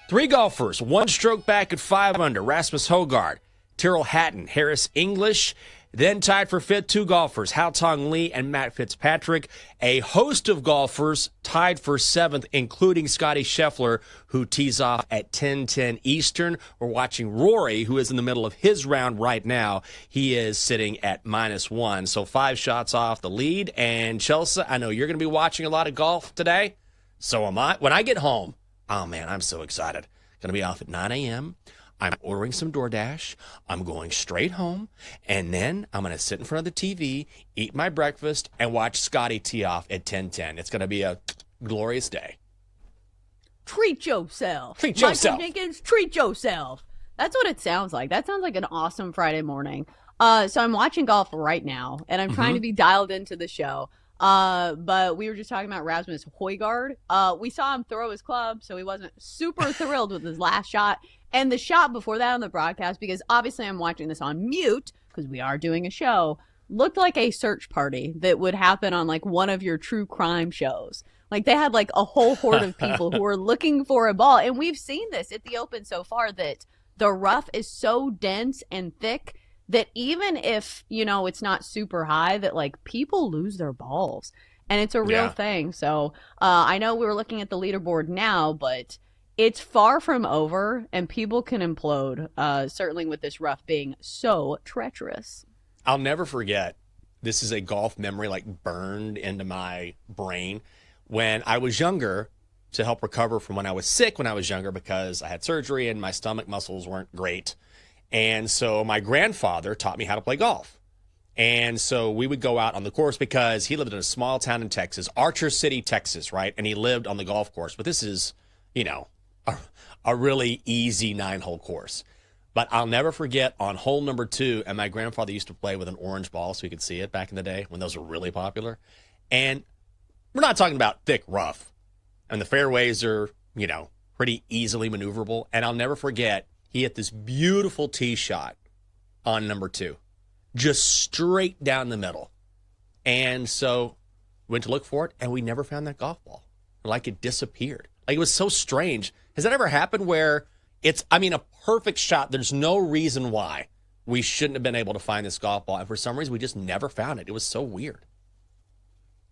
3 golfers, 1 stroke back at 5 under. Rasmus Højgaard, Tyrrell Hatton, Harris English. Then tied for 5th, 2 golfers, Hao Tong Lee and Matt Fitzpatrick. A host of golfers tied for 7th, including Scotty Scheffler, who tees off at 10:10 Eastern. We're watching Rory, who is in the middle of his round right now. He is sitting at -1, so 5 shots off the lead. And Chelsea, I know you're going to be watching a lot of golf today. So am I. When I get home, oh man, I'm so excited. Going to be off at 9 a.m., I'm ordering some DoorDash. I'm going straight home, and then I'm going to sit in front of the TV, eat my breakfast, and watch Scotty tee off at 10:10. It's going to be a glorious day. Treat yourself. Treat yourself. Michael Jenkins, treat yourself. That's what it sounds like. That sounds like an awesome Friday morning. So I'm watching golf right now, and I'm trying to be dialed into the show. But we were just talking about Rasmus Højgaard. We saw him throw his club, so he wasn't super thrilled with his last shot. And the shot before that on the broadcast, because obviously I'm watching this on mute, because we are doing a show, looked like a search party that would happen on like one of your true crime shows. Like they had like a whole horde of people who were looking for a ball. And we've seen this at the Open so far, that the rough is so dense and thick that even if, you know, it's not super high, that like people lose their balls. And it's a real thing. So I know we were looking at the leaderboard now, but it's far from over, and people can implode, certainly with this rough being so treacherous. I'll never forget, this is a golf memory like burned into my brain. When I was younger, to help recover from when I was sick when I was younger, because I had surgery and my stomach muscles weren't great. And so my grandfather taught me how to play golf. And so we would go out on the course because he lived in a small town in Texas, Archer City, Texas, right? And he lived on the golf course. But this is, you know, a really easy 9-hole course. But I'll never forget on hole number 2, and my grandfather used to play with an orange ball so he could see it back in the day when those were really popular. And we're not talking about thick rough. And the fairways are, you know, pretty easily maneuverable. And I'll never forget, he hit this beautiful tee shot on number 2, just straight down the middle. And so went to look for it, and we never found that golf ball. Like it disappeared. Like it was so strange. Has that ever happened where it's, I mean, a perfect shot? There's no reason why we shouldn't have been able to find this golf ball. And for some reason, we just never found it. It was so weird.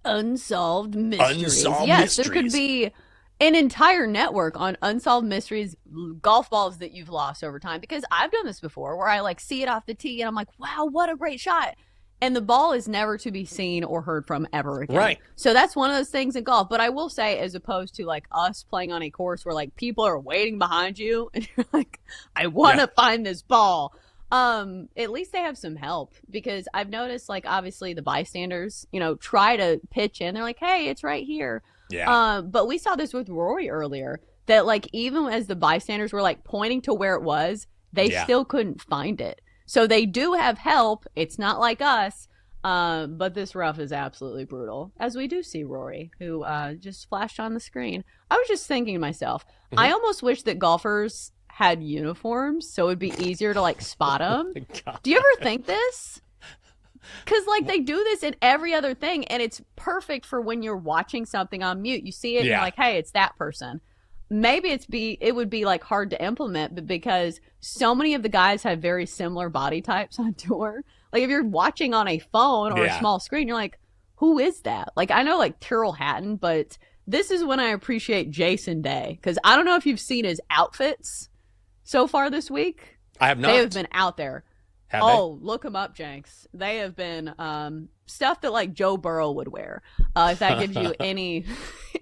Unsolved mysteries. Unsolved yes, mysteries. There could be an entire network on unsolved mysteries, golf balls that you've lost over time. Because I've done this before where I like see it off the tee and I'm like, wow, what a great shot. and the ball is never to be seen or heard from ever again. Right. So that's one of those things in golf. But I will say, as opposed to like us playing on a course where like people are waiting behind you and you're like, I want to find this ball. At least they have some help, because I've noticed, like, obviously the bystanders, try to pitch in. They're like, hey, it's right here. Yeah. But we saw this with Rory earlier, that like even as the bystanders were like pointing to where it was, they still couldn't find it. So they do have help. It's not like us. But this rough is absolutely brutal, as we do see Rory, who just flashed on the screen. I was just thinking to myself, I almost wish that golfers had uniforms so it'd be easier to like spot them. Do you ever think this? Because like they do this in every other thing, and it's perfect for when you're watching something on mute. You see it and you're like, hey, it's that person. Maybe it would be like hard to implement, but because so many of the guys have very similar body types on tour, like if you're watching on a phone or a small screen, you're like, who is that? Like I know like Tyrrell Hatton, but this is when I appreciate Jason Day, because I don't know if you've seen his outfits so far this week. I have not. They have been out there. Have Look them up, Jenks. They have been stuff that like Joe Burrow would wear. If that gives you any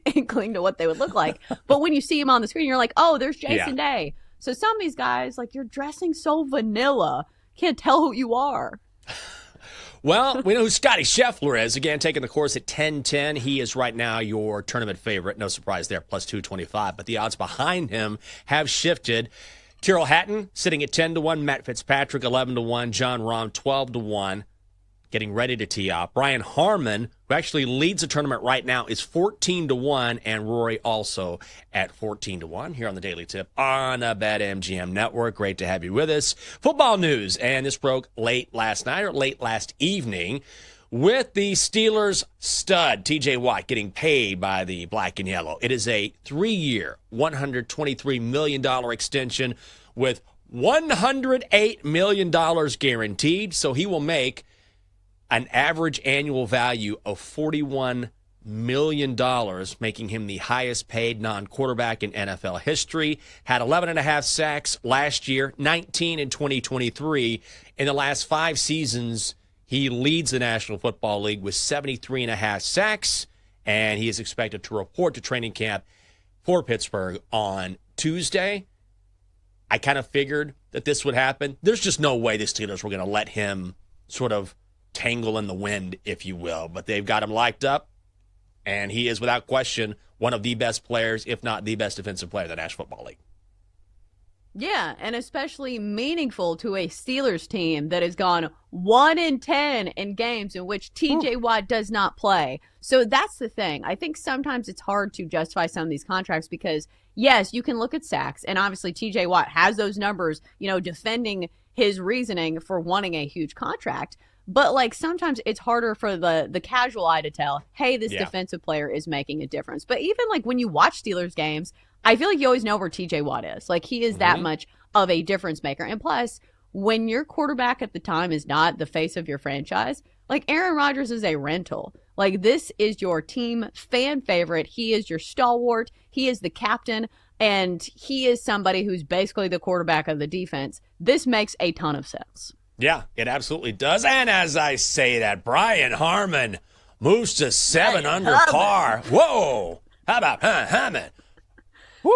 inkling to what they would look like. But when you see him on the screen, you're like, oh, there's Jason Day. So some of these guys, like, you're dressing so vanilla, can't tell who you are. Well, we know who Scotty Scheffler is. Again, taking the course at 10-10. He is right now your tournament favorite. No surprise there, plus 225. But the odds behind him have shifted. Tyrrell Hatton sitting at 10-1. Matt Fitzpatrick 11-1. John Rahm 12-1. Getting ready to tee off. Brian Harmon, who actually leads the tournament right now, is 14-1, and Rory also at 14-1 here on the Daily Tip on the BetMGM Network. Great to have you with us. Football news, and this broke late last night or late last evening with the Steelers stud, TJ Watt, getting paid by the Black and Yellow. It is a 3-year, $123 million extension with $108 million guaranteed, so he will make an average annual value of $41 million, making him the highest paid non-quarterback in NFL history. Had 11.5 sacks last year, 19 in 2023. In the last 5 seasons, he leads the National Football League with 73.5 sacks, and he is expected to report to training camp for Pittsburgh on Tuesday. I kind of figured that this would happen. There's just no way the Steelers were going to let him sort of tangle in the wind, if you will. But they've got him locked up, and he is, without question, one of the best players, if not the best defensive player in the National Football League. Yeah, and especially meaningful to a Steelers team that has gone 1-10 in games in which TJ Watt does not play. So that's the thing. I think sometimes it's hard to justify some of these contracts because, yes, you can look at sacks, and obviously TJ Watt has those numbers, defending his reasoning for wanting a huge contract. But, like, sometimes it's harder for the casual eye to tell, hey, this defensive player is making a difference. But even, like, when you watch Steelers games, I feel like you always know where TJ Watt is. Like, he is that much of a difference maker. And plus, when your quarterback at the time is not the face of your franchise, like, Aaron Rodgers is a rental. Like, this is your team fan favorite. He is your stalwart. He is the captain. And he is somebody who's basically the quarterback of the defense. This makes a ton of sense. Yeah, it absolutely does. And as I say that, Brian Harmon moves to 7 under par. Whoa! How about Harmon?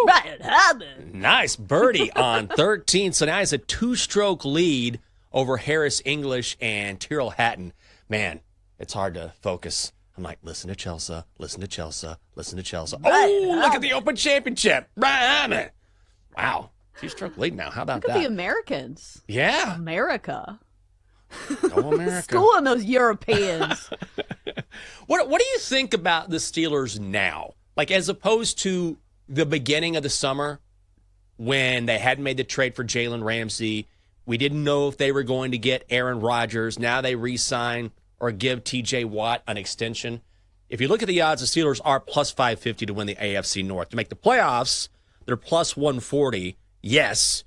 Brian Harmon. Nice birdie on 13. So now he's a 2-stroke lead over Harris English and Tyrrell Hatton. Man, it's hard to focus. I'm like, listen to Chelsea, listen to Chelsea, listen to Chelsea. Oh, look at the Open Championship. Brian Harmon. Wow. 2-stroke lead now. How about that? Look at the Americans. Yeah. America. Go America. Schooling those Europeans. What do you think about the Steelers now? Like, as opposed to the beginning of the summer when they hadn't made the trade for Jalen Ramsey. We didn't know if they were going to get Aaron Rodgers. Now they re-sign or give TJ Watt an extension. If you look at the odds, the Steelers are plus 550 to win the AFC North. To make the playoffs, they're plus 140. Yes,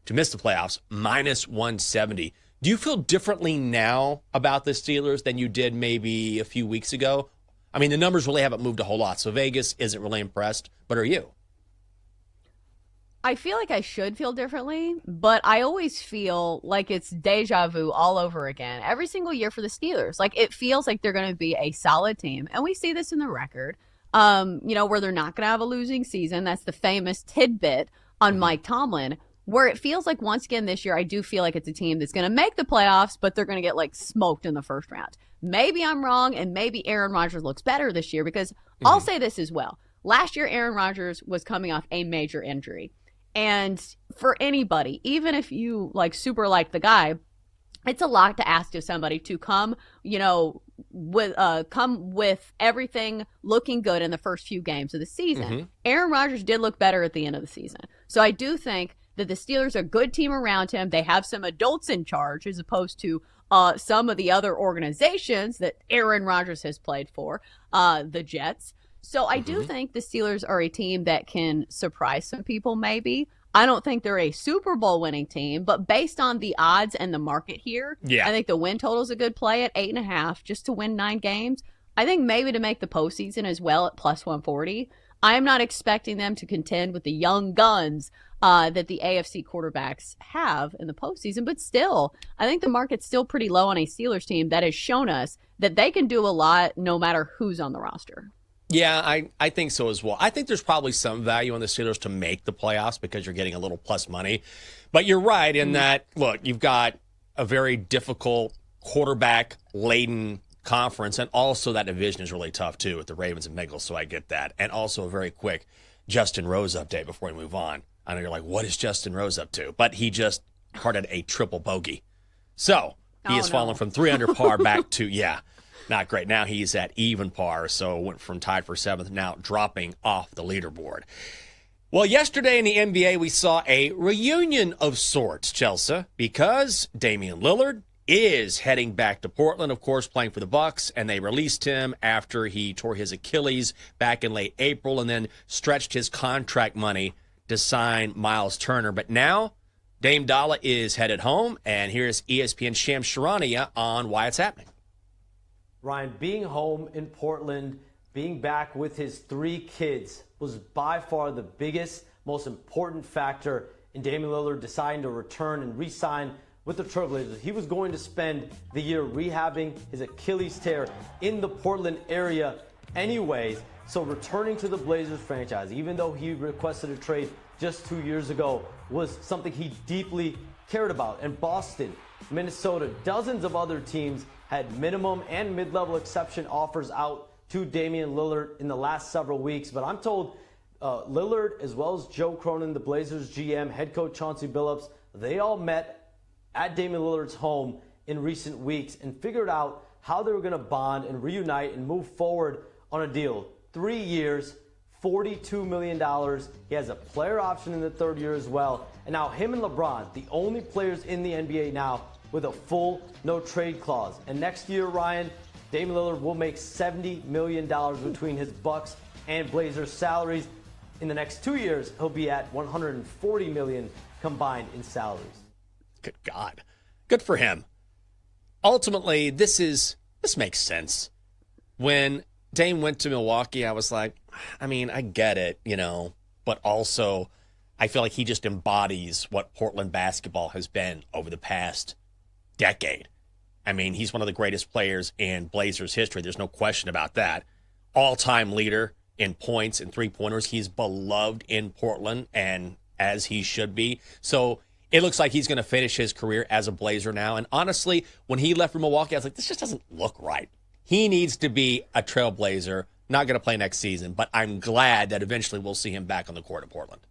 to miss the playoffs, minus 170. Do you feel differently now about the Steelers than you did maybe a few weeks ago? I mean, the numbers really haven't moved a whole lot, so Vegas isn't really impressed, but are you? I feel like I should feel differently, but I always feel like it's deja vu all over again every single year for the Steelers. Like, it feels like they're going to be a solid team, and we see this in the record, where they're not going to have a losing season. That's the famous tidbit on Mike Tomlin, where it feels like once again this year, I do feel like it's a team that's going to make the playoffs, but they're going to get like smoked in the first round. Maybe I'm wrong, and maybe Aaron Rodgers looks better this year, because I'll say this as well. Last year, Aaron Rodgers was coming off a major injury. And for anybody, even if you like super like the guy, it's a lot to ask of somebody to come with everything looking good in the first few games of the season. Aaron Rodgers did look better at the end of the season. So I do think that the Steelers are a good team around him. They have some adults in charge as opposed to some of the other organizations that Aaron Rodgers has played for, the Jets. So I do think the Steelers are a team that can surprise some people, maybe. I don't think they're a Super Bowl winning team, but based on the odds and the market here, I think the win total is a good play at 8.5 just to win 9 games. I think maybe to make the postseason as well at plus 140. I am not expecting them to contend with the young guns that the AFC quarterbacks have in the postseason, but still, I think the market's still pretty low on a Steelers team that has shown us that they can do a lot no matter who's on the roster. Yeah, I think so as well. I think there's probably some value on the Steelers to make the playoffs because you're getting a little plus money. But you're right in that, look, you've got a very difficult quarterback-laden conference, and also that division is really tough, too, with the Ravens and Bengals, so I get that. And also a very quick Justin Rose update before we move on. I know you're like, what is Justin Rose up to? But he just carded a triple bogey. So he has fallen from 3 under par back to, not great. Now he's at even par, so went from tied for 7th, now dropping off the leaderboard. Well, yesterday in the NBA, we saw a reunion of sorts, Chelsea, because Damian Lillard is heading back to Portland, of course, playing for the Bucks, and they released him after he tore his Achilles back in late April and then stretched his contract money to sign Miles Turner. But now Dame Dollar is headed home, and here's ESPN's Shams Charania on why it's happening. Ryan, being home in Portland, being back with his 3 kids was by far the biggest, most important factor in Damian Lillard deciding to return and re-sign with the Trailblazers. He was going to spend the year rehabbing his Achilles tear in the Portland area anyways. So returning to the Blazers franchise, even though he requested a trade just 2 years ago, was something he deeply cared about. And Boston, Minnesota, dozens of other teams had minimum and mid-level exception offers out to Damian Lillard in the last several weeks. But I'm told Lillard, as well as Joe Cronin, the Blazers GM, head coach Chauncey Billups, they all met at Damian Lillard's home in recent weeks and figured out how they were going to bond and reunite and move forward on a deal. 3 years, $42 million. He has a player option in the 3rd year as well. And now him and LeBron, the only players in the NBA now with a full no-trade clause. And next year, Ryan, Damian Lillard will make $70 million between his Bucks and Blazers salaries. In the next 2 years, he'll be at $140 million combined in salaries. Good God. Good for him. Ultimately, this makes sense. When Dame went to Milwaukee, I was like, I mean, I get it, but also I feel like he just embodies what Portland basketball has been over the past decade. I mean, he's one of the greatest players in Blazers history. There's no question about that. All-time leader in points and three-pointers. He's beloved in Portland, and as he should be. So it looks like he's going to finish his career as a Blazer now. And honestly, when he left for Milwaukee, I was like, this just doesn't look right. He needs to be a Trailblazer. Not going to play next season, but I'm glad that eventually we'll see him back on the court in Portland.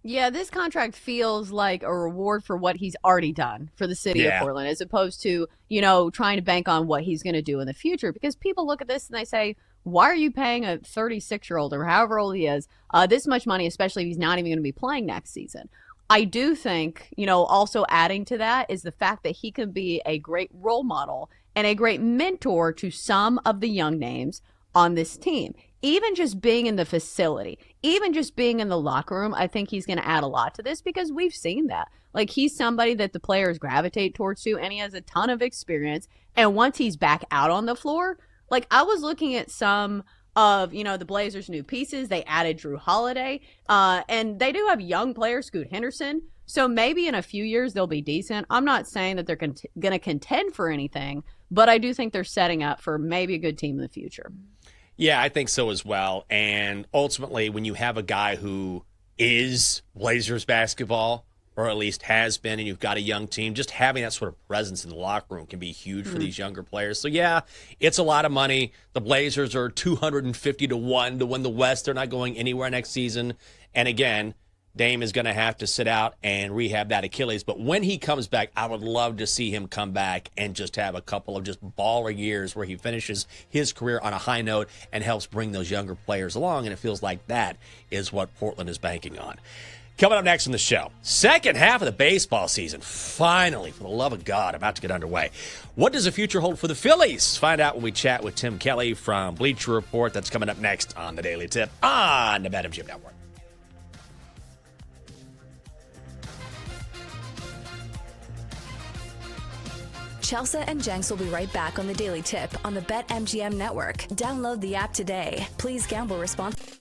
Yeah, this contract feels like a reward for what he's already done for the city of Portland, as opposed to, trying to bank on what he's going to do in the future. Because people look at this and they say, why are you paying a 36-year-old or however old he is this much money, especially if he's not even going to be playing next season? I do think, also adding to that is the fact that he can be a great role model and a great mentor to some of the young names on this team. Even just being in the facility, even just being in the locker room, I think he's going to add a lot to this because we've seen that. Like, he's somebody that the players gravitate towards too, and he has a ton of experience. And once he's back out on the floor, like, I was looking at some of, the Blazers' new pieces. They added Drew Holiday, and they do have young players, Scoot Henderson. So maybe in a few years they'll be decent. I'm not saying that they're going to contend for anything, but I do think they're setting up for maybe a good team in the future. Yeah, I think so as well. And ultimately, when you have a guy who is Blazers basketball, or at least has been, and you've got a young team, just having that sort of presence in the locker room can be huge for these younger players. So, yeah, it's a lot of money. The Blazers are 250-1 to win the West. They're not going anywhere next season. And, again, Dame is going to have to sit out and rehab that Achilles. But when he comes back, I would love to see him come back and just have a couple of just baller years where he finishes his career on a high note and helps bring those younger players along. And it feels like that is what Portland is banking on. Coming up next on the show, second half of the baseball season, finally, for the love of God, about to get underway. What does the future hold for the Phillies? Find out when we chat with Tim Kelly from Bleacher Report. That's coming up next on the Daily Tip on the BetMGM Network. Chelsea and Jenks will be right back on the Daily Tip on the BetMGM Network. Download the app today. Please gamble responsibly.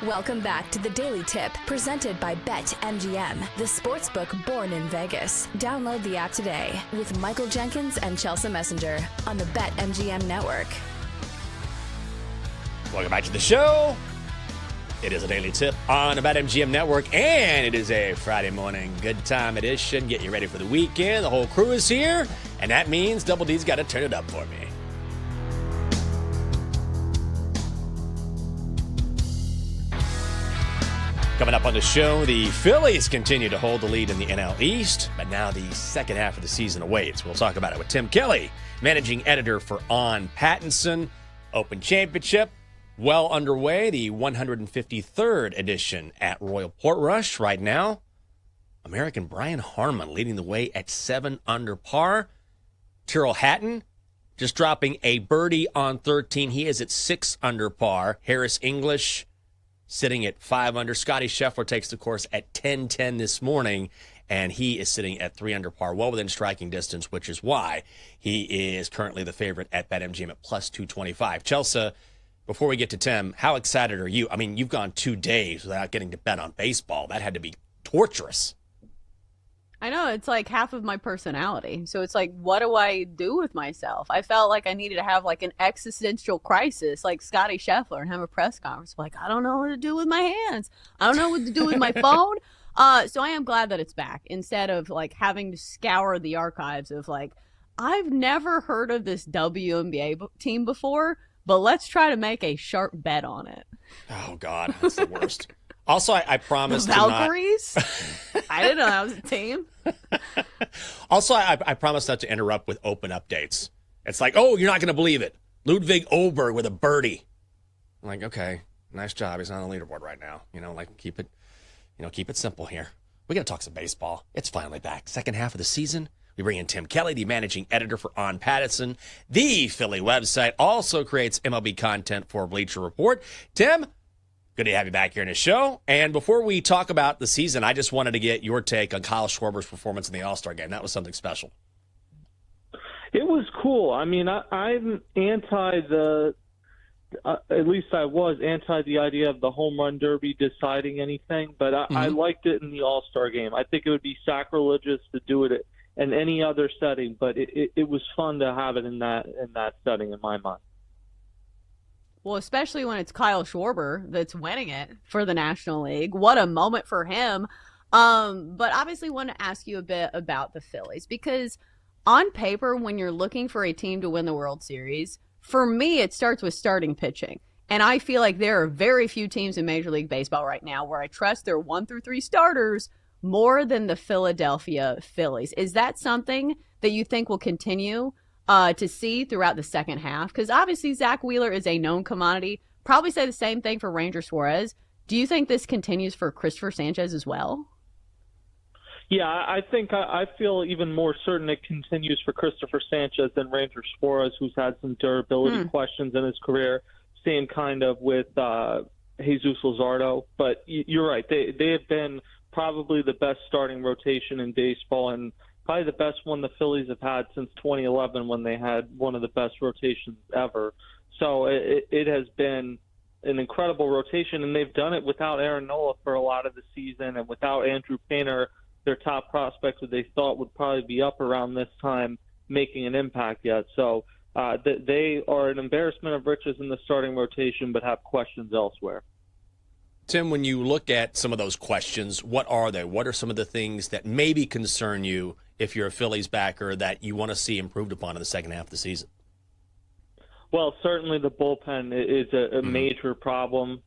Welcome back to the Daily Tip, presented by BetMGM, the sportsbook born in Vegas. Download the app today with Michael Jenkins and Chelsea Messenger on the BetMGM network. Welcome back to the show. It is a Daily Tip on the BetMGM network, and it is a Friday morning good time edition. Get you ready for the weekend. The whole crew is here, and that means Double D's got to turn it up for me. Coming up on the show, the Phillies continue to hold the lead in the NL East, but now the second half of the season awaits. We'll talk about it with Tim Kelly, managing editor for On Pattinson. Open Championship well underway, the 153rd edition at Royal Portrush right now. American Brian Harman leading the way at 7 under par. Tyrrell Hatton just dropping a birdie on 13. He is at 6 under par. Harris English sitting at 5 under. Scotty Scheffler takes the course at 10-10 this morning, and he is sitting at 3 under par, well within striking distance, which is why he is currently the favorite at BetMGM at plus 225. Chelsea, before we get to Tim, how excited are you? I mean, you've gone 2 days without getting to bet on baseball. That had to be torturous. I know, it's like half of my personality. So it's like, what do I do with myself? I felt like I needed to have like an existential crisis like Scotty Scheffler and have a press conference. Like, I don't know what to do with my hands. I don't know what to do with my phone. So I am glad that it's back instead of like having to scour the archives of like, I've never heard of this WNBA team before, but let's try to make a sharp bet on it. Oh, God, that's the worst. Also, I promised the Valkyries? I didn't know that was a team. Also, I promised not to interrupt with open updates. It's like, oh, you're not going to believe it. Ludwig Oberg with a birdie. I'm like, okay, nice job. He's not on the leaderboard right now. Keep it simple here. We got to talk some baseball. It's finally back. Second half of the season. We bring in Tim Kelly, the managing editor for On Pattinson. The Philly website also creates MLB content for Bleacher Report. Tim, good to have you back here in the show. And before we talk about the season, I just wanted to get your take on Kyle Schwarber's performance in the All-Star game. That was something special. It was cool. I mean, I'm anti at least I was anti the idea of the home run derby deciding anything, but I liked it in the All-Star game. I think it would be sacrilegious to do it in any other setting, but it was fun to have it in that setting in my mind. Well, especially when it's Kyle Schwarber that's winning it for the National League. What a moment for him. But obviously want to ask you a bit about the Phillies because on paper, when you're looking for a team to win the World Series, for me, it starts with starting pitching. And I feel like there are very few teams in Major League Baseball right now where I trust their 1 through 3 starters more than the Philadelphia Phillies. Is that something that you think will continue to see throughout the second half? Because obviously Zach Wheeler is a known commodity. Probably say the same thing for Ranger Suarez. Do you think this continues for Christopher Sanchez as well? Yeah, I think I feel even more certain it continues for Christopher Sanchez than Ranger Suarez, who's had some durability questions in his career. Same kind of with Jesus Luzardo. But you're right. They have been probably the best starting rotation in baseball and probably the best one the Phillies have had since 2011 when they had one of the best rotations ever. So it has been an incredible rotation, and they've done it without Aaron Nola for a lot of the season and without Andrew Painter, their top prospect that they thought would probably be up around this time, making an impact yet. So they are an embarrassment of riches in the starting rotation but have questions elsewhere. Tim, when you look at some of those questions, what are they? What are some of the things that maybe concern you if you're a Phillies backer that you want to see improved upon in the second half of the season? Well, certainly the bullpen is a major problem.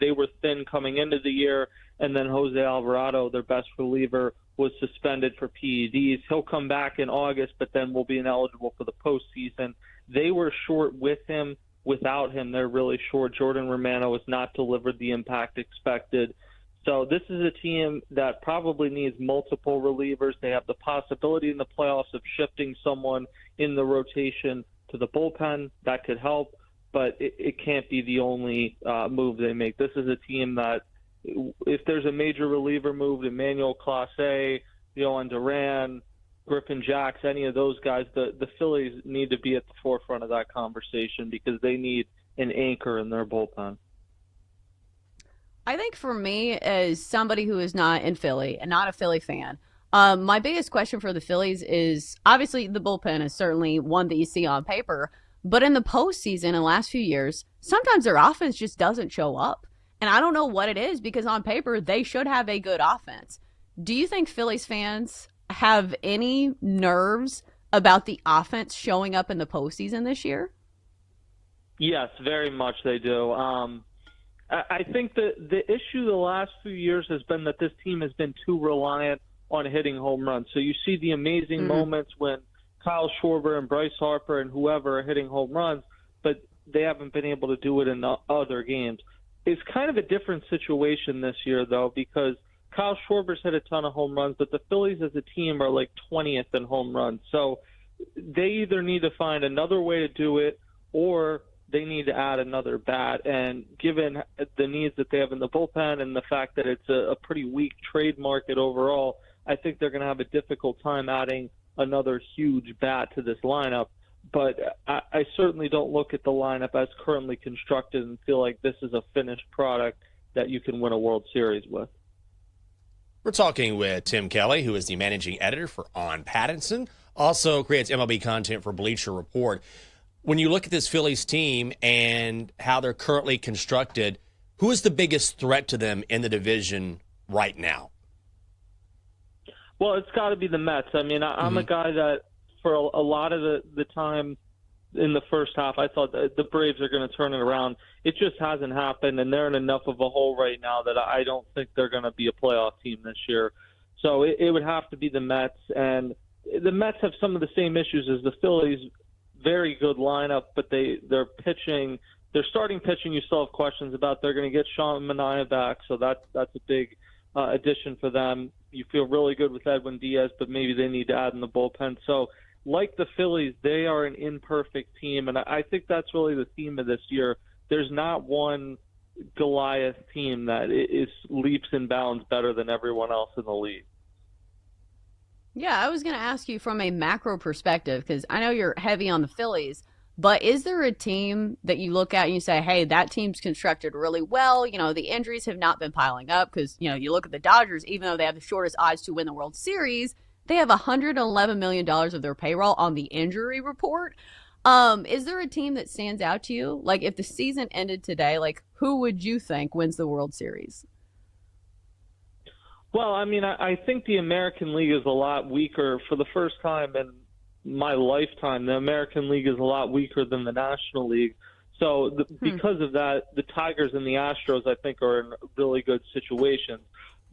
They were thin coming into the year, and then Jose Alvarado, their best reliever, was suspended for PEDs. He'll come back in August, but then will be ineligible for the postseason. They were short with him. Without him, they're really short. Jordan Romano has not delivered the impact expected. So this is a team that probably needs multiple relievers. They have the possibility in the playoffs of shifting someone in the rotation to the bullpen. That could help, but it can't be the only move they make. This is a team that if there's a major reliever move, Emmanuel Clase, Yohan Duran, Griffin Jacks, any of those guys, the Phillies need to be at the forefront of that conversation because they need an anchor in their bullpen. I think for me, as somebody who is not in Philly and not a Philly fan, my biggest question for the Phillies is obviously the bullpen is certainly one that you see on paper, but in the postseason in the last few years, sometimes their offense just doesn't show up. And I don't know what it is because on paper, they should have a good offense. Do you think Phillies fans have any nerves about the offense showing up in the postseason this year? Yes, very much they do. I think that the issue the last few years has been that this team has been too reliant on hitting home runs. So you see the amazing moments when Kyle Schwarber and Bryce Harper and whoever are hitting home runs, but they haven't been able to do it in the other games. It's kind of a different situation this year, though, because Kyle Schwarber's hit a ton of home runs, but the Phillies as a team are like 20th in home runs. So they either need to find another way to do it or they need to add another bat. And given the needs that they have in the bullpen and the fact that it's a pretty weak trade market overall, I think they're going to have a difficult time adding another huge bat to this lineup. But I certainly don't look at the lineup as currently constructed and feel like this is a finished product that you can win a World Series with. We're talking with Tim Kelly, who is the managing editor for On Pattinson, also creates MLB content for Bleacher Report. When you look at this Phillies team and how they're currently constructed, who is the biggest threat to them in the division right now? Well, it's got to be the Mets. I mean, I'm a guy that for a lot of the time in the first half, I thought that the Braves are going to turn it around. It just hasn't happened, and they're in enough of a hole right now that I don't think they're going to be a playoff team this year. So it would have to be the Mets, and the Mets have some of the same issues as the Phillies. Very good lineup, but their pitching, their starting pitching, you still have questions about. They're going to get Sean Manaea back, so that's a big addition for them. You feel really good with Edwin Diaz, but maybe they need to add in the bullpen. So like the Phillies, they are an imperfect team, and I think that's really the theme of this year. There's not one Goliath team that is leaps and bounds better than everyone else in the league. Yeah, I was going to ask you from a macro perspective, because I know you're heavy on the Phillies, but is there a team that you look at and you say, hey, that team's constructed really well? You know, the injuries have not been piling up because, you know, you look at the Dodgers, even though they have the shortest odds to win the World Series, they have $111 million of their payroll on the injury report. Is there a team that stands out to you? Like, if the season ended today, like, who would you think wins the World Series? Well, I mean, I think the American League is a lot weaker. For the first time in my lifetime, the American League is a lot weaker than the National League. So because of that, the Tigers and the Astros, I think, are in really good situations.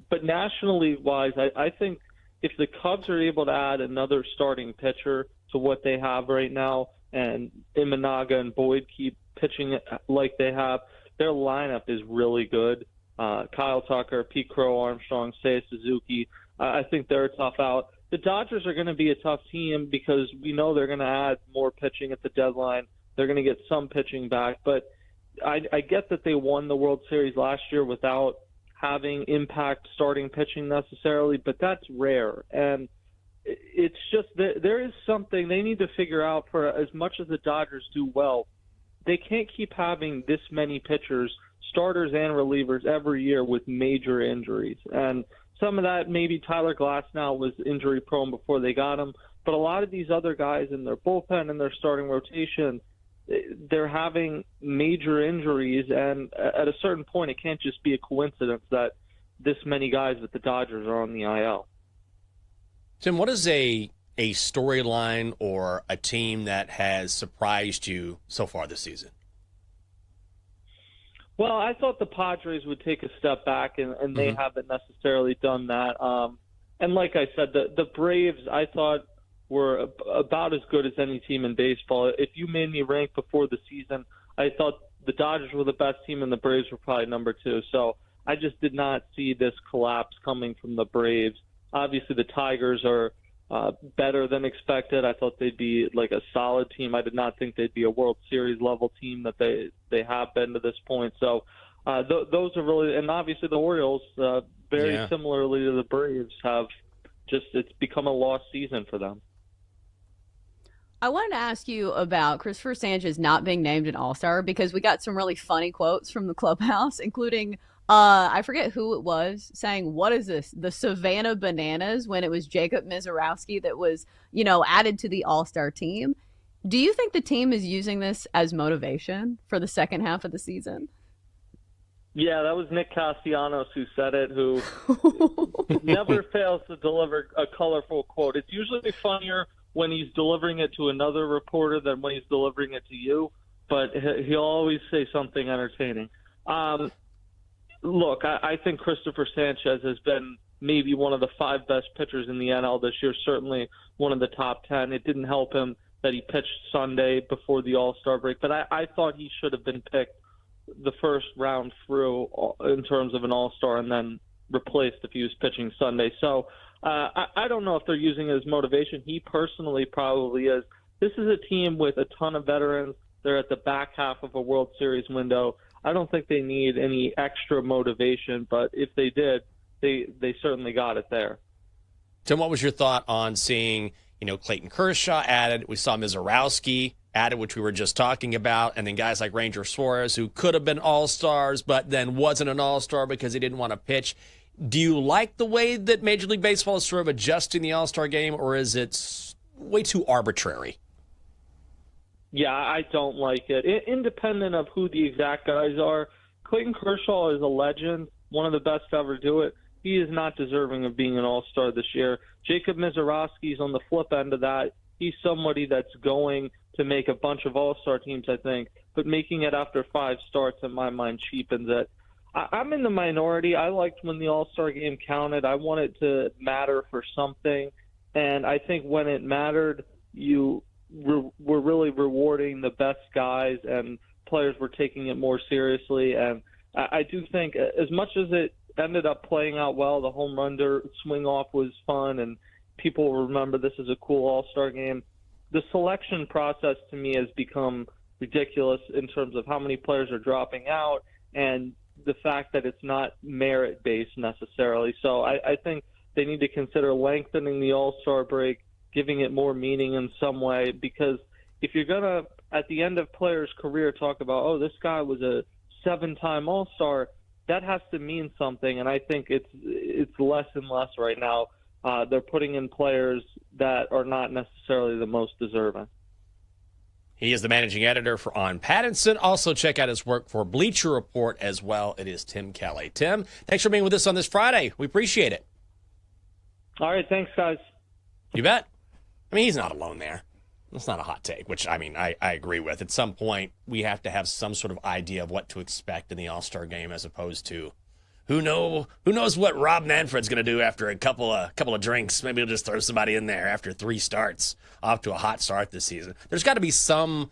But National League-wise, I think if the Cubs are able to add another starting pitcher to what they have right now, and Imanaga and Boyd keep pitching like they have, their lineup is really good. Kyle Tucker, Pete Crow, Armstrong, Seiya Suzuki, I think they're a tough out. The Dodgers are going to be a tough team because we know they're going to add more pitching at the deadline. They're going to get some pitching back. But I get that they won the World Series last year without having impact starting pitching necessarily, but that's rare. And it's just that there is something they need to figure out. For as much as the Dodgers do well, they can't keep having this many pitchers, starters and relievers, every year with major injuries. And some of that, maybe Tyler Glasnow was injury prone before they got him, but a lot of these other guys in their bullpen and their starting rotation, they're having major injuries, and at a certain point, it can't just be a coincidence that this many guys with the Dodgers are on the IL. Tim, what is a storyline or a team that has surprised you so far this season? Well, I thought the Padres would take a step back, and they haven't necessarily done that. And like I said, the Braves, I thought, were about as good as any team in baseball. If you made me rank before the season, I thought the Dodgers were the best team and the Braves were probably number two. So I just did not see this collapse coming from the Braves. Obviously, the Tigers are better than expected. I thought they'd be like a solid team. I did not think they'd be a World Series level team that they have been to this point. So those are really, and obviously the Orioles, very similarly to the Braves, have just, it's become a lost season for them. I wanted to ask you about Christopher Sanchez not being named an All-Star because we got some really funny quotes from the clubhouse, including I forget who it was saying, what is this? The Savannah Bananas, when it was Jacob Mizorowski that was, added to the All-Star team. Do you think the team is using this as motivation for the second half of the season? Yeah, that was Nick Castellanos who said it, who never fails to deliver a colorful quote. It's usually funnier when he's delivering it to another reporter than when he's delivering it to you, but he'll always say something entertaining. Look, I think Christopher Sanchez has been maybe one of the 5 best pitchers in the NL this year, certainly one of the top 10. It didn't help him that he pitched Sunday before the All-Star break, but I thought he should have been picked the first round through in terms of an All-Star and then replaced if he was pitching Sunday. So I don't know if they're using it as motivation. He personally probably is. This is a team with a ton of veterans. They're at the back half of a World Series window. I don't think they need any extra motivation, but if they did, they certainly got it there. Tim, what was your thought on seeing, Clayton Kershaw added? We saw Mizorowski added, which we were just talking about, and then guys like Ranger Suarez, who could have been all-stars, but then wasn't an all-star because he didn't want to pitch. Do you like the way that Major League Baseball is sort of adjusting the all-star game, or is it way too arbitrary? Yeah, I don't like it. Independent of who the exact guys are, Clayton Kershaw is a legend, one of the best to ever do it. He is not deserving of being an all-star this year. Jacob Mizorowski is on the flip end of that. He's somebody that's going to make a bunch of all-star teams, I think, but making it after 5 starts, in my mind, cheapens it. I'm in the minority. I liked when the all-star game counted. I want it to matter for something, and I think when it mattered, you were really rewarding the best guys, and players were taking it more seriously. And I do think, as much as it ended up playing out well, the home run swing off was fun, and people will remember this as a cool all-star game. The selection process to me has become ridiculous in terms of how many players are dropping out and the fact that it's not merit-based necessarily. So I think they need to consider lengthening the all-star break, giving it more meaning in some way, because if you're going to, at the end of players' career, talk about, oh, this guy was a 7-time all-star, that has to mean something, and I think it's less and less right now. They're putting in players that are not necessarily the most deserving. He is the managing editor for On Pattinson. Also, check out his work for Bleacher Report as well. It is Tim Kelly. Tim, thanks for being with us on this Friday. We appreciate it. All right, thanks, guys. You bet. I mean, he's not alone there. That's not a hot take, which, I agree with. At some point, we have to have some sort of idea of what to expect in the All-Star game as opposed to who knows what Rob Manfred's going to do after a couple of drinks. Maybe he'll just throw somebody in there after 3 starts, off to a hot start this season. There's got to be some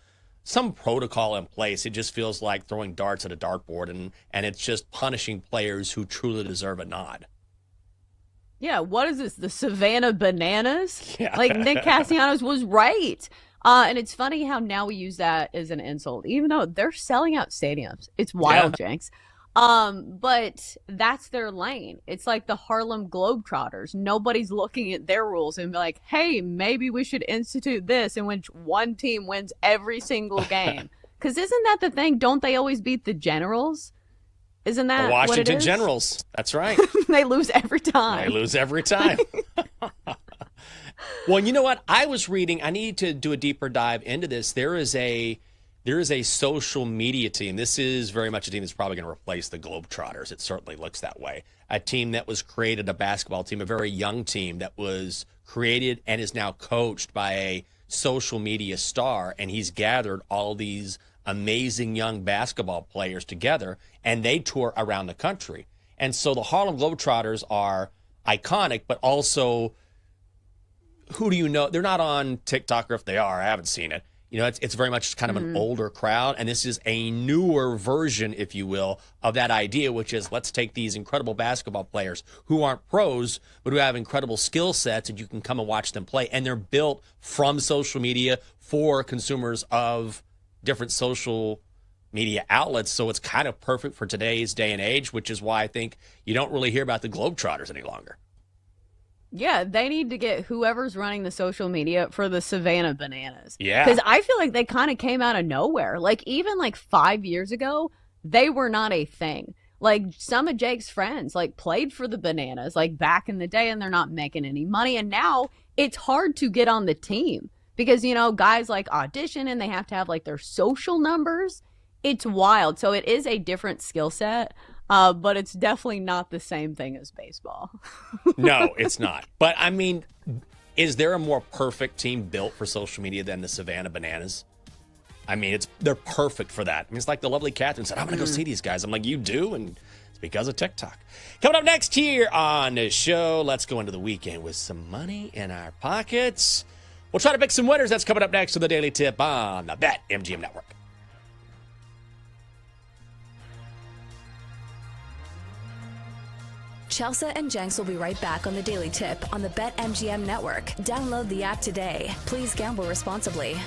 protocol in place. It just feels like throwing darts at a dartboard, and it's just punishing players who truly deserve a nod. Yeah, what is this? The Savannah Bananas? Yeah. Like, Nick Castellanos was right. And it's funny how now we use that as an insult, even though they're selling out stadiums. It's wild, Yeah. Jenks. But that's their lane. It's like the Harlem Globetrotters. Nobody's looking at their rules and be like, hey, maybe we should institute this in which one team wins every single game. Because isn't that the thing? Don't they always beat the Generals? Isn't that The Washington what it is? Generals. That's right. They lose every time. They lose every time. Well, you know what? I was reading, I need to do a deeper dive into this. There is a social media team. This is very much a team that's probably going to replace the Globetrotters. It certainly looks that way. A team that was created, a basketball team, a very young team that was created and is now coached by a social media star, and he's gathered all these amazing young basketball players together, and they tour around the country. And so the Harlem Globetrotters are iconic, but also, who do you know? They're not on TikTok, or if they are, I haven't seen it. You know, it's very much kind of an older crowd, and this is a newer version, if you will, of that idea, which is let's take these incredible basketball players who aren't pros, but who have incredible skill sets, and you can come and watch them play. And they're built from social media for consumers of different social media outlets, so it's kind of perfect for today's day and age, which is why I think you don't really hear about the Globetrotters any longer. Yeah, they need to get whoever's running the social media for the Savannah Bananas. Yeah. Because I feel like they kind of came out of nowhere. Like, even like 5 years ago, they were not a thing. Like some of Jake's friends like played for the Bananas like back in the day, and they're not making any money. And now it's hard to get on the team because, you know, guys like audition and they have to have like their social numbers. It's wild. So it is a different skill set, but it's definitely not the same thing as baseball. No, it's not. But I mean, is there a more perfect team built for social media than the Savannah Bananas? I mean, they're perfect for that. I mean, it's like the lovely Catherine said, I'm going to go see these guys. I'm like, you do? And it's because of TikTok. Coming up next here on the show, let's go into the weekend with some money in our pockets. We'll try to pick some winners. That's coming up next to the Daily Tip on the BetMGM Network. Chelsea and Jenks will be right back on the Daily Tip on the BetMGM Network. Download the app today. Please gamble responsibly.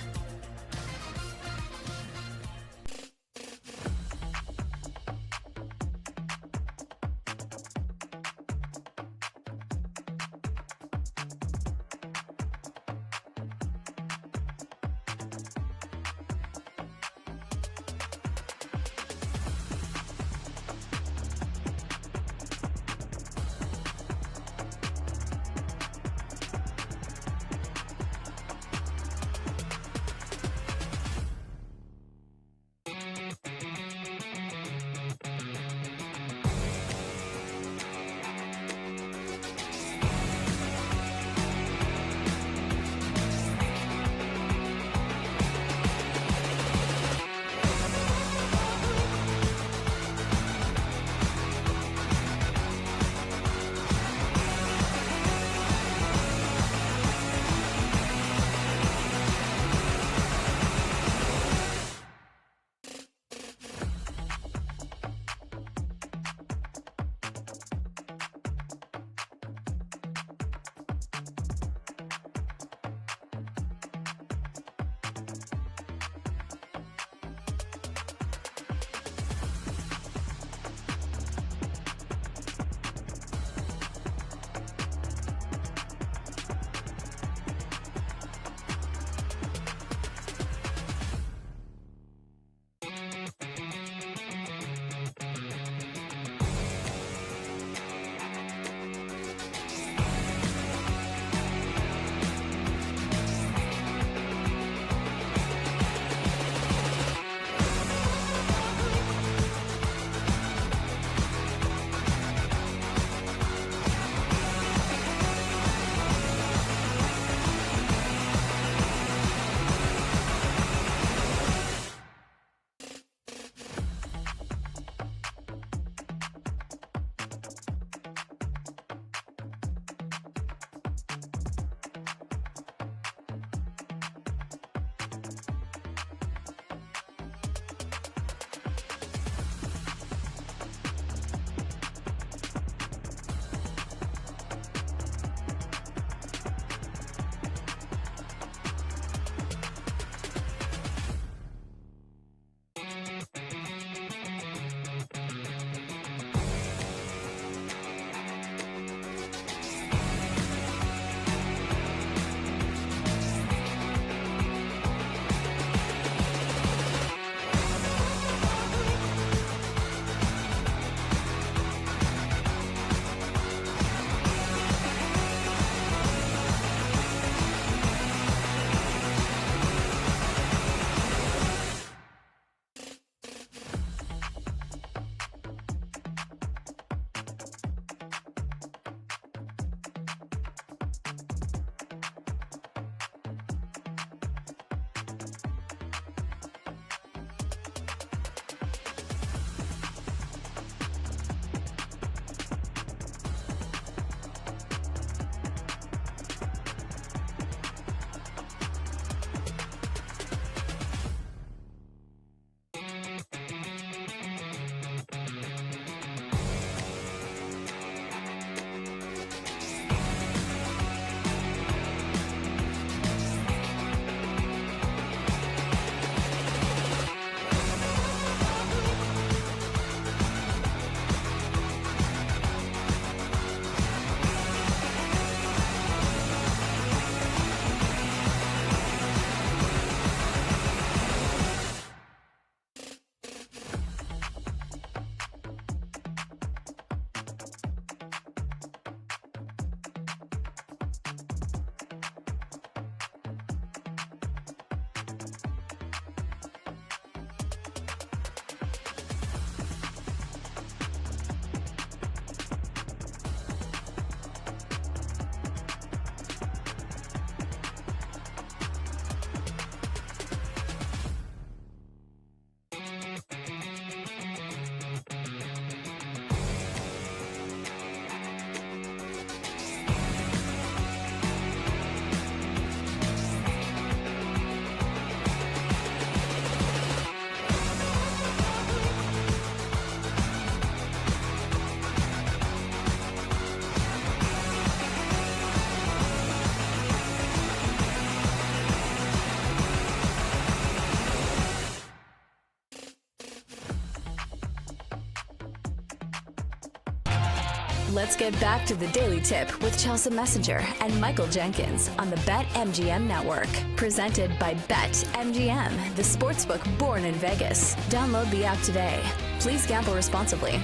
Let's get back to the Daily Tip with Chelsea Messenger and Michael Jenkins on the BetMGM Network. Presented by BetMGM, the sportsbook born in Vegas. Download the app today. Please gamble responsibly.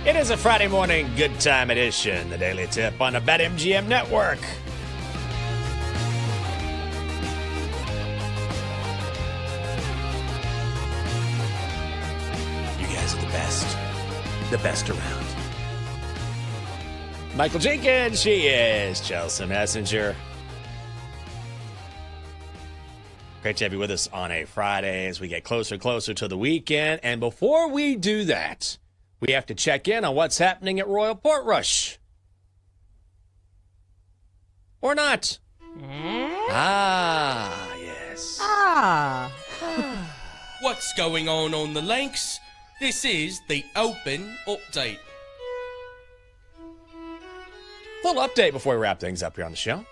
It is a Friday morning good time edition, the Daily Tip on the BetMGM Network. You guys are the best around. Michael Jenkins, she is Chelsea Messenger. Great to have you with us on a Friday as we get closer and closer to the weekend. And before we do that, we have to check in on what's happening at Royal Portrush. Or not. Ah, yes. What's going on the links? This is the Open Update. Full update before we wrap things up here on the show.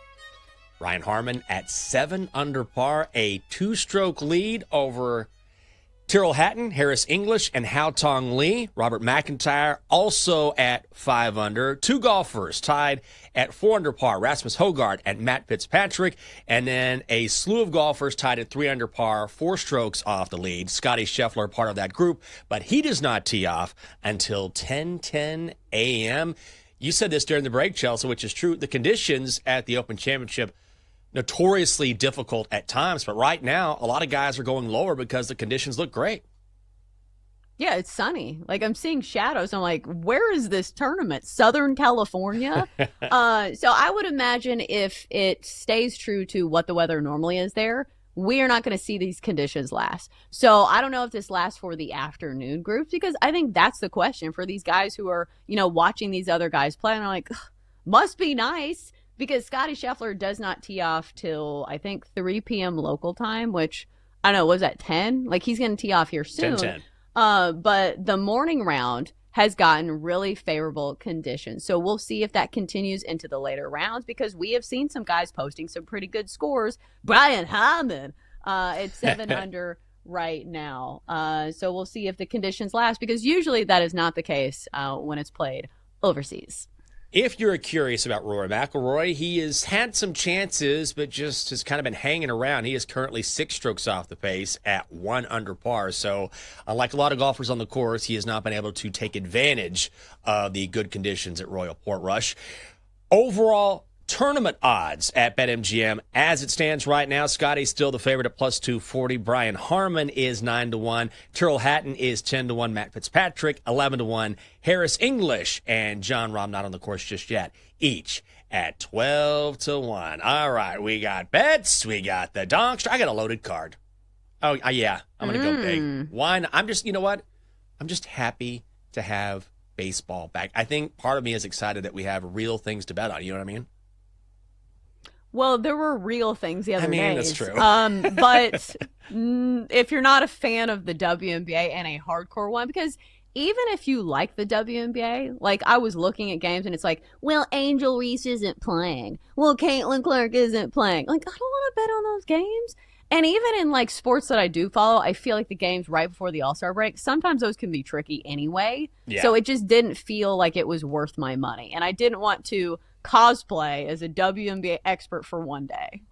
Brian Harman at 7 under par, a 2-stroke lead over Tyrrell Hatton, Harris English, and Hao Tong Lee. Robert McIntyre also at 5 under. 2 golfers tied at 4 under par, Rasmus Højgaard and Matt Fitzpatrick. And then a slew of golfers tied at 3 under par, 4 strokes off the lead. Scotty Scheffler, part of that group, but he does not tee off until 10:10 a.m. You said this during the break, Chelsea, which is true. The conditions at the Open Championship notoriously difficult at times, but right now a lot of guys are going lower because the conditions look great. Yeah, it's sunny. Like, I'm seeing shadows. I'm like, where is this tournament? Southern California? So I would imagine if it stays true to what the weather normally is there, we are not going to see these conditions last. So I don't know if this lasts for the afternoon groups, because I think that's the question for these guys who are, watching these other guys play. And I'm like, must be nice. Because Scotty Scheffler does not tee off till, I think, 3 p.m. local time, which, I don't know, was that 10? Like, he's going to tee off here soon. 10:10. But the morning round has gotten really favorable conditions. So we'll see if that continues into the later rounds, because we have seen some guys posting some pretty good scores. Brian Harman at 7 under right now. So we'll see if the conditions last, because usually that is not the case when it's played overseas. If you're curious about Rory McIlroy, he has had some chances, but just has kind of been hanging around. He is currently 6 strokes off the pace at 1 under par. So, unlike a lot of golfers on the course, he has not been able to take advantage of the good conditions at Royal Portrush. Overall tournament odds at BetMGM, as it stands right now, Scotty's still the favorite at plus 240. Brian Harman is 9-1. Tyrrell Hatton is 10-1. Matt Fitzpatrick 11-1. Harris English and John Rahm not on the course just yet, each at 12-1. All right, we got bets. We got the donks. I got a loaded card. Oh yeah, I'm gonna go big. Why not? I'm just, you know what? I'm just happy to have baseball back. I think part of me is excited that we have real things to bet on. You know what I mean? Well, there were real things the other day. That's true. But if you're not a fan of the WNBA and a hardcore one, because even if you like the WNBA, like, I was looking at games and it's like, well, Angel Reese isn't playing. Well, Caitlin Clark isn't playing. Like, I don't want to bet on those games. And even in, like, sports that I do follow, I feel like the games right before the All-Star break, sometimes those can be tricky anyway. Yeah. So it just didn't feel like it was worth my money. And I didn't want to cosplay as a WNBA expert for one day.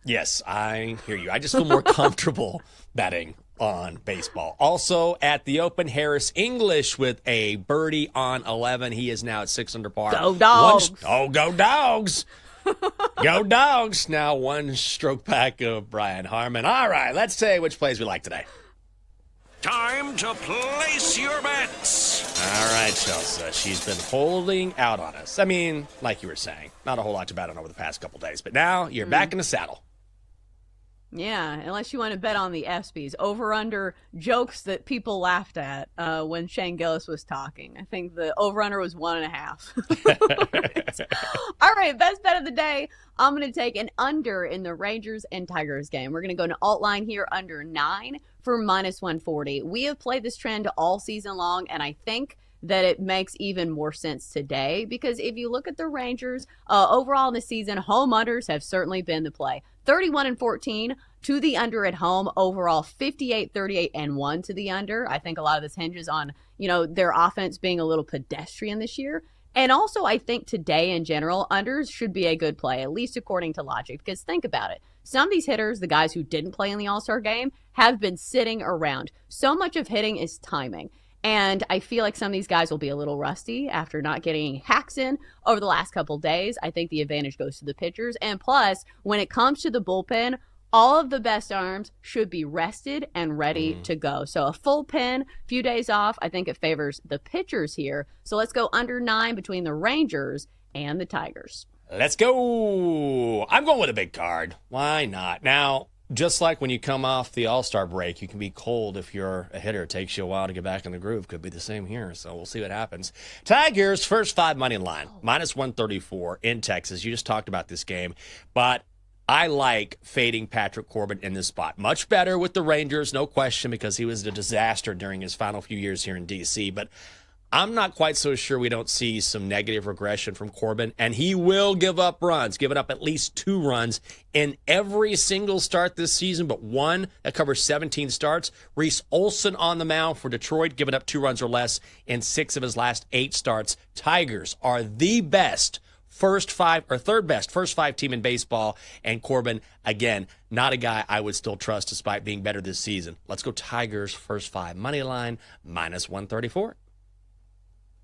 Yes, I hear you. I just feel more comfortable betting on baseball. Also at the Open, Harris English with a birdie on 11. He is now at 6 under par. Go Dogs! Go Dogs! Go Dogs! Now 1 stroke back of Brian Harman. All right, let's say which plays we like today. Time to place your bets. All right, Chelsea. She's been holding out on us. I mean, like you were saying, not a whole lot to bet on over the past couple days. But now you're back in the saddle. Yeah, unless you want to bet on the ESPYs. Over-under jokes that people laughed at when Shane Gillis was talking. I think the over-under was 1.5. All right, best bet of the day. I'm going to take an under in the Rangers and Tigers game. We're going to go to alt line here, under 9 for -140. We have played this trend all season long, and I think that it makes even more sense today, because if you look at the Rangers overall in the season, home unders have certainly been the play. 31-14, to the under at home. Overall, 58, 38, and 1 to the under. I think a lot of this hinges on, their offense being a little pedestrian this year. And also, I think today in general, unders should be a good play, at least according to logic. Because think about it. Some of these hitters, the guys who didn't play in the All-Star game, have been sitting around. So much of hitting is timing. And I feel like some of these guys will be a little rusty after not getting hacks in over the last couple days. I think the advantage goes to the pitchers. And plus, when it comes to the bullpen, all of the best arms should be rested and ready to go. So a full pen, few days off, I think it favors the pitchers here. So let's go under 9 between the Rangers and the Tigers. Let's go. I'm going with a big card. Why not? Now, just like when you come off the All-Star break, you can be cold if you're a hitter. It takes you a while to get back in the groove. Could be the same here, so we'll see what happens. Tigers, first 5 money line, minus 134 in Texas. You just talked about this game, but I like fading Patrick Corbin in this spot. Much better with the Rangers, no question, because he was a disaster during his final few years here in D.C., but I'm not quite so sure we don't see some negative regression from Corbin, and he will give up runs, giving up at least 2 runs in every single start this season, but one that covers 17 starts. Reese Olson on the mound for Detroit, giving up 2 runs or less in 6 of his last 8 starts. Tigers are the best third best first 5 team in baseball, and Corbin, again, not a guy I would still trust despite being better this season. Let's go Tigers, first 5 money line, minus 134.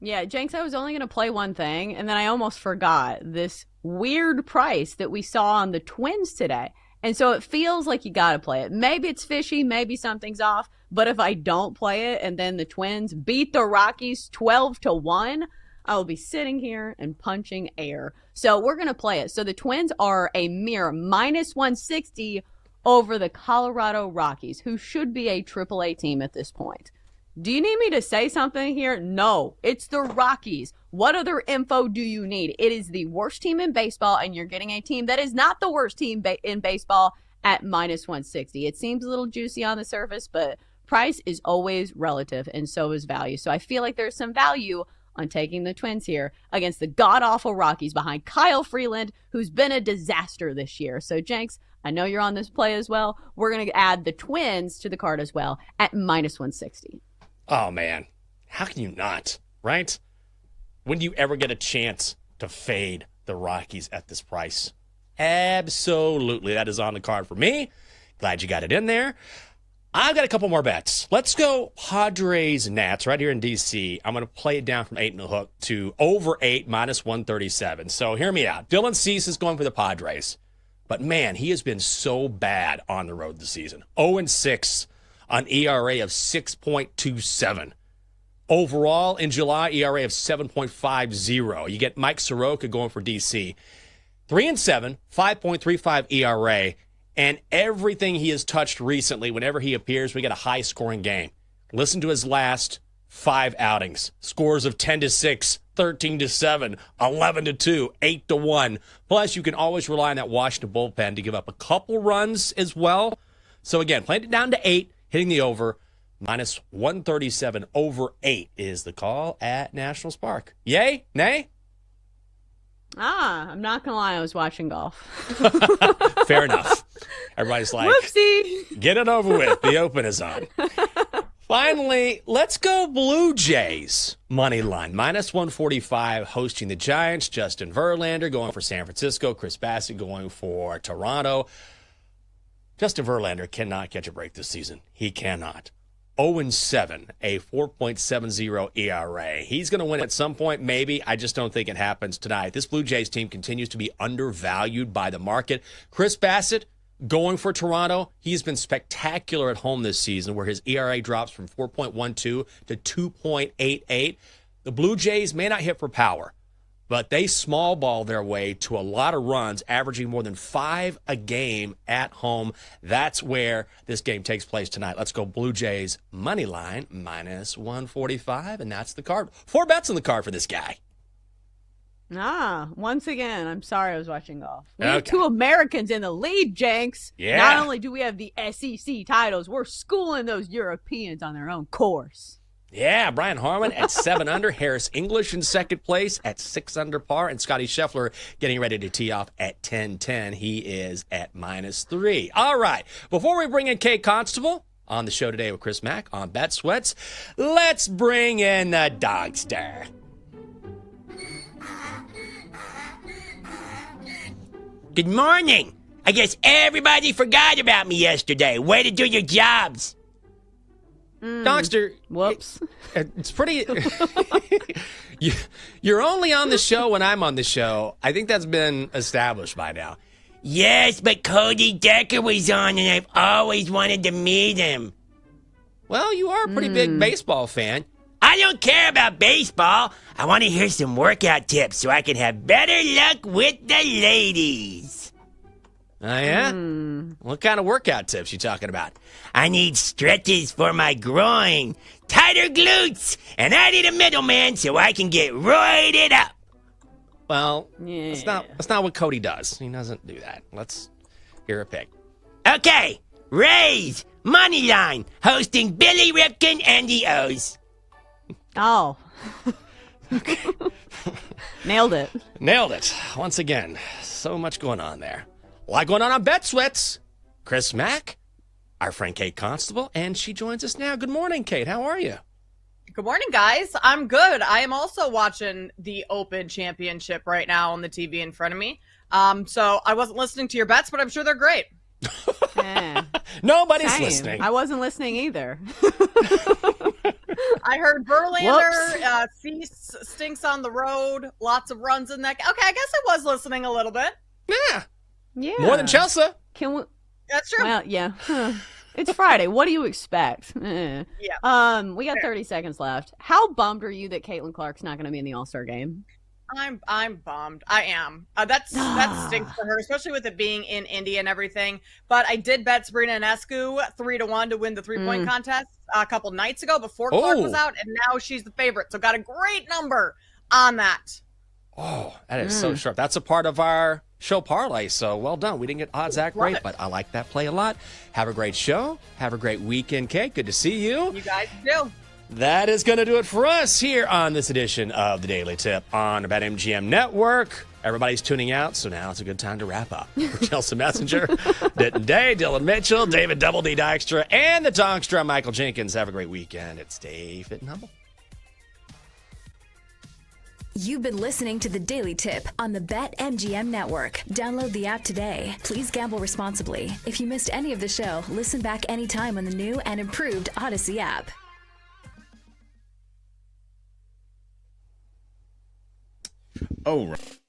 Yeah, Jenks, I was only going to play one thing, and then I almost forgot this weird price that we saw on the Twins today. And so it feels like you got to play it. Maybe it's fishy, maybe something's off, but if I don't play it and then the Twins beat the Rockies 12-1, I will be sitting here and punching air. So we're going to play it. So the Twins are a mere minus 160 over the Colorado Rockies, who should be a AAA team at this point. Do you need me to say something here? No, it's the Rockies. What other info do you need? It is the worst team in baseball, and you're getting a team that is not the worst team in baseball at minus 160. It seems a little juicy on the surface, but price is always relative, and so is value. So I feel like there's some value on taking the Twins here against the god-awful Rockies behind Kyle Freeland, who's been a disaster this year. So, Jenks, I know you're on this play as well. We're going to add the Twins to the card as well at minus 160. Oh, man. How can you not, right? When do you ever get a chance to fade the Rockies at this price? Absolutely. That is on the card for me. Glad you got it in there. I've got a couple more bets. Let's go Padres Nats right here in D.C. I'm going to play it down from 8.5 to over 8, minus 137. So hear me out. Dylan Cease is going for the Padres. But, man, he has been so bad on the road this season. 0-6 on ERA of 6.27. Overall, in July, ERA of 7.50. You get Mike Soroka going for D.C. 3-7, 5.35 ERA. And everything he has touched recently, whenever he appears, we get a high-scoring game. Listen to his last 5 outings. Scores of 10-6, 13-7, 11-2, 8-1. Plus, you can always rely on that Washington bullpen to give up a couple runs as well. So, again, playing it down to 8, hitting the over. Minus 137 over 8 is the call at Nationals Park. Yay? Nay? I'm not going to lie. I was watching golf. Fair enough. Everybody's like, whoopsie. Get it over with. The Open is on. Finally, let's go Blue Jays. Money line, minus 145, hosting the Giants. Justin Verlander going for San Francisco. Chris Bassett going for Toronto. Justin Verlander cannot catch a break this season. He cannot. 0-7, a 4.70 ERA. He's going to win at some point, maybe. I just don't think it happens tonight. This Blue Jays team continues to be undervalued by the market. Chris Bassett going for Toronto. He's been spectacular at home this season, where his ERA drops from 4.12 to 2.88. The Blue Jays may not hit for power, but they small ball their way to a lot of runs, averaging more than 5 a game at home. That's where this game takes place tonight. Let's go Blue Jays money line, minus 145, and that's the card. 4 bets on the card for this guy. Once again, I'm sorry I was watching golf. We have 2 Americans in the lead, Jenks. Yeah. Not only do we have the SEC titles, we're schooling those Europeans on their own course. Yeah, Brian Harman at 7 under. Harris English in second place at 6 under par. And Scotty Scheffler getting ready to tee off at 10-10. He is at -3. All right. Before we bring in Kate Constable on the show today with Chris Mack on Bet Sweats, let's bring in the Dogster. Good morning. I guess everybody forgot about me yesterday. Way to do your jobs. Dogster, whoops. It's pretty. You're only on the show when I'm on the show. I think that's been established by now. Yes, but Cody Decker was on, and I've always wanted to meet him. Well, you are a pretty big baseball fan. I don't care about baseball. I want to hear some workout tips so I can have better luck with the ladies. Oh, yeah? What kind of workout tips you talking about? I need stretches for my groin, tighter glutes, and I need a middleman so I can get roided up. Well, that's not what Cody does. He doesn't do that. Let's hear a pick. Okay, Rays, Moneyline, hosting Billy Ripken and the O's. Oh. Nailed it. Nailed it. Once again, so much going on there. A lot going on Bet Sweats. Chris Mack, our friend Kate Constable, and she joins us now. Good morning, Kate. How are you? Good morning, guys. I'm good. I am also watching the Open Championship right now on the TV in front of me. So I wasn't listening to your bets, but I'm sure they're great. Nobody's listening. I wasn't listening either. I heard Verlander, Cease stinks on the road, lots of runs in that. Okay, I guess I was listening a little bit. Yeah. Yeah. More than Chelsea. Can we? That's true. Well, yeah. It's Friday. What do you expect? Yeah. We got 30 seconds left. How bummed are you that Caitlin Clark's not going to be in the All-Star game? I'm bummed. I am. That stinks for her, especially with it being in Indy and everything. But I did bet Sabrina Ionescu 3-1 to win the 3-point contest a couple nights ago before Clark was out, and now she's the favorite. So got a great number on that. Oh, that is so sharp. That's a part of our show parlay, so well done. We didn't get odds that great, but I like that play a lot. Have a great show. Have a great weekend, Kate. Good to see you. You guys too. That is going to do it for us here on this edition of the Daily Tip on the BetMGM Network. Everybody's tuning out, so now it's a good time to wrap up. For Chelsea Messenger, Denton Day, Dylan Mitchell, David Double D Dykstra, and the Dogstra, Michael Jenkins. Have a great weekend. It's Stay Fit and Humble. You've been listening to The Daily Tip on the BetMGM Network. Download the app today. Please gamble responsibly. If you missed any of the show, listen back anytime on the new and improved Odyssey app. Oh, right.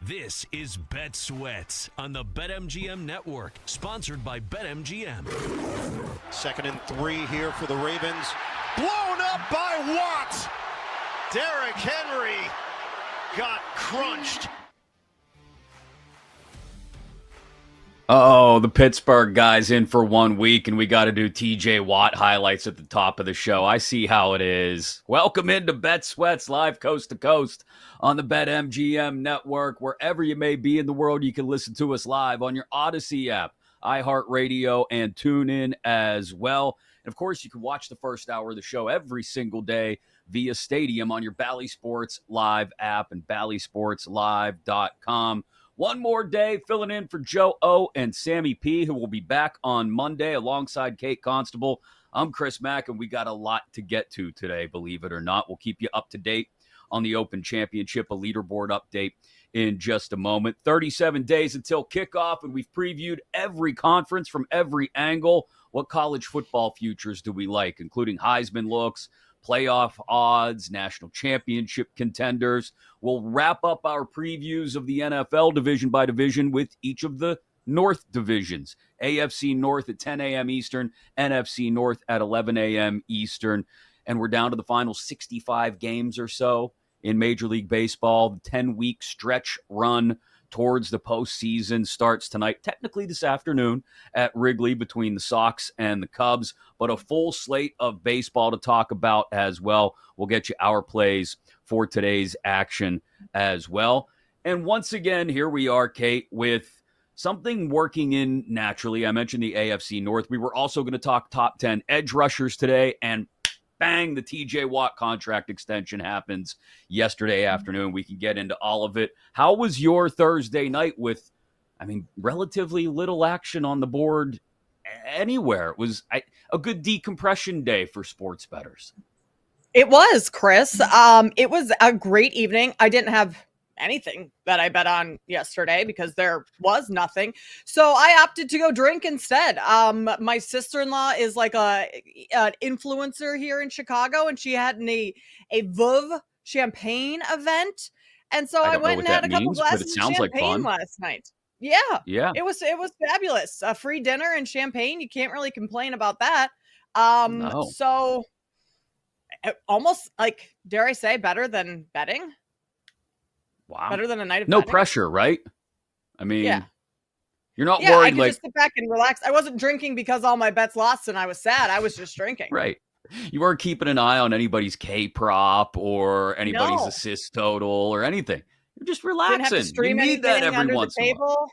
This is Bet Sweats on the BetMGM Network, sponsored by BetMGM. 2nd and 3 here for the Ravens. Blown up by Watt. Derrick Henry got crunched. Oh, the Pittsburgh guy's in for 1 week, and we got to do TJ Watt highlights at the top of the show. I see how it is. Welcome into Bet Sweats, live coast to coast on the BetMGM Network. Wherever you may be in the world, you can listen to us live on your Odyssey app, iHeartRadio, and TuneIn as well. And, of course, you can watch the first hour of the show every single day via Stadium on your Bally Sports Live app and BallySportsLive.com. One more day filling in for Joe O and Sammy P, who will be back on Monday alongside Kate Constable. I'm Chris Mack, and we got a lot to get to today, believe it or not. We'll keep you up to date on the Open Championship, a leaderboard update in just a moment. 37 days until kickoff, and we've previewed every conference from every angle. What college football futures do we like, including Heisman looks, playoff odds, national championship contenders. We'll wrap up our previews of the NFL division by division with each of the North divisions. AFC North at 10 a.m. Eastern, NFC North at 11 a.m. Eastern. And we're down to the final 65 games or so in Major League Baseball. The 10-week stretch run towards the postseason starts tonight, technically this afternoon at Wrigley between the Sox and the Cubs, but a full slate of baseball to talk about as well. We'll get you our plays for today's action as well. And once again, here we are, Kate, with something working in naturally. I mentioned the AFC North. We were also going to talk top 10 edge rushers today, and bang, the TJ Watt contract extension happens yesterday afternoon. We can get into all of it. How was your Thursday night with, relatively little action on the board anywhere? It was a good decompression day for sports bettors. It was, Chris. It was a great evening. I didn't have anything that I bet on yesterday because there was nothing. So I opted to go drink instead. My sister-in-law is like an influencer here in Chicago, and she had a Veuve champagne event. And so I went and had a couple glasses of champagne last night. Yeah. It was fabulous. A free dinner and champagne. You can't really complain about that. No. So almost, like, dare I say, better than betting. Wow. Better than a night of no betting. Pressure, right? Yeah. You're not I worried could just sit back and relax. I wasn't drinking because all my bets lost and I was sad. I was just drinking. Right. You weren't keeping an eye on anybody's K-prop or anybody's assist total or anything. You're just relaxing. Didn't have to stream you need that every under once the in a while. table.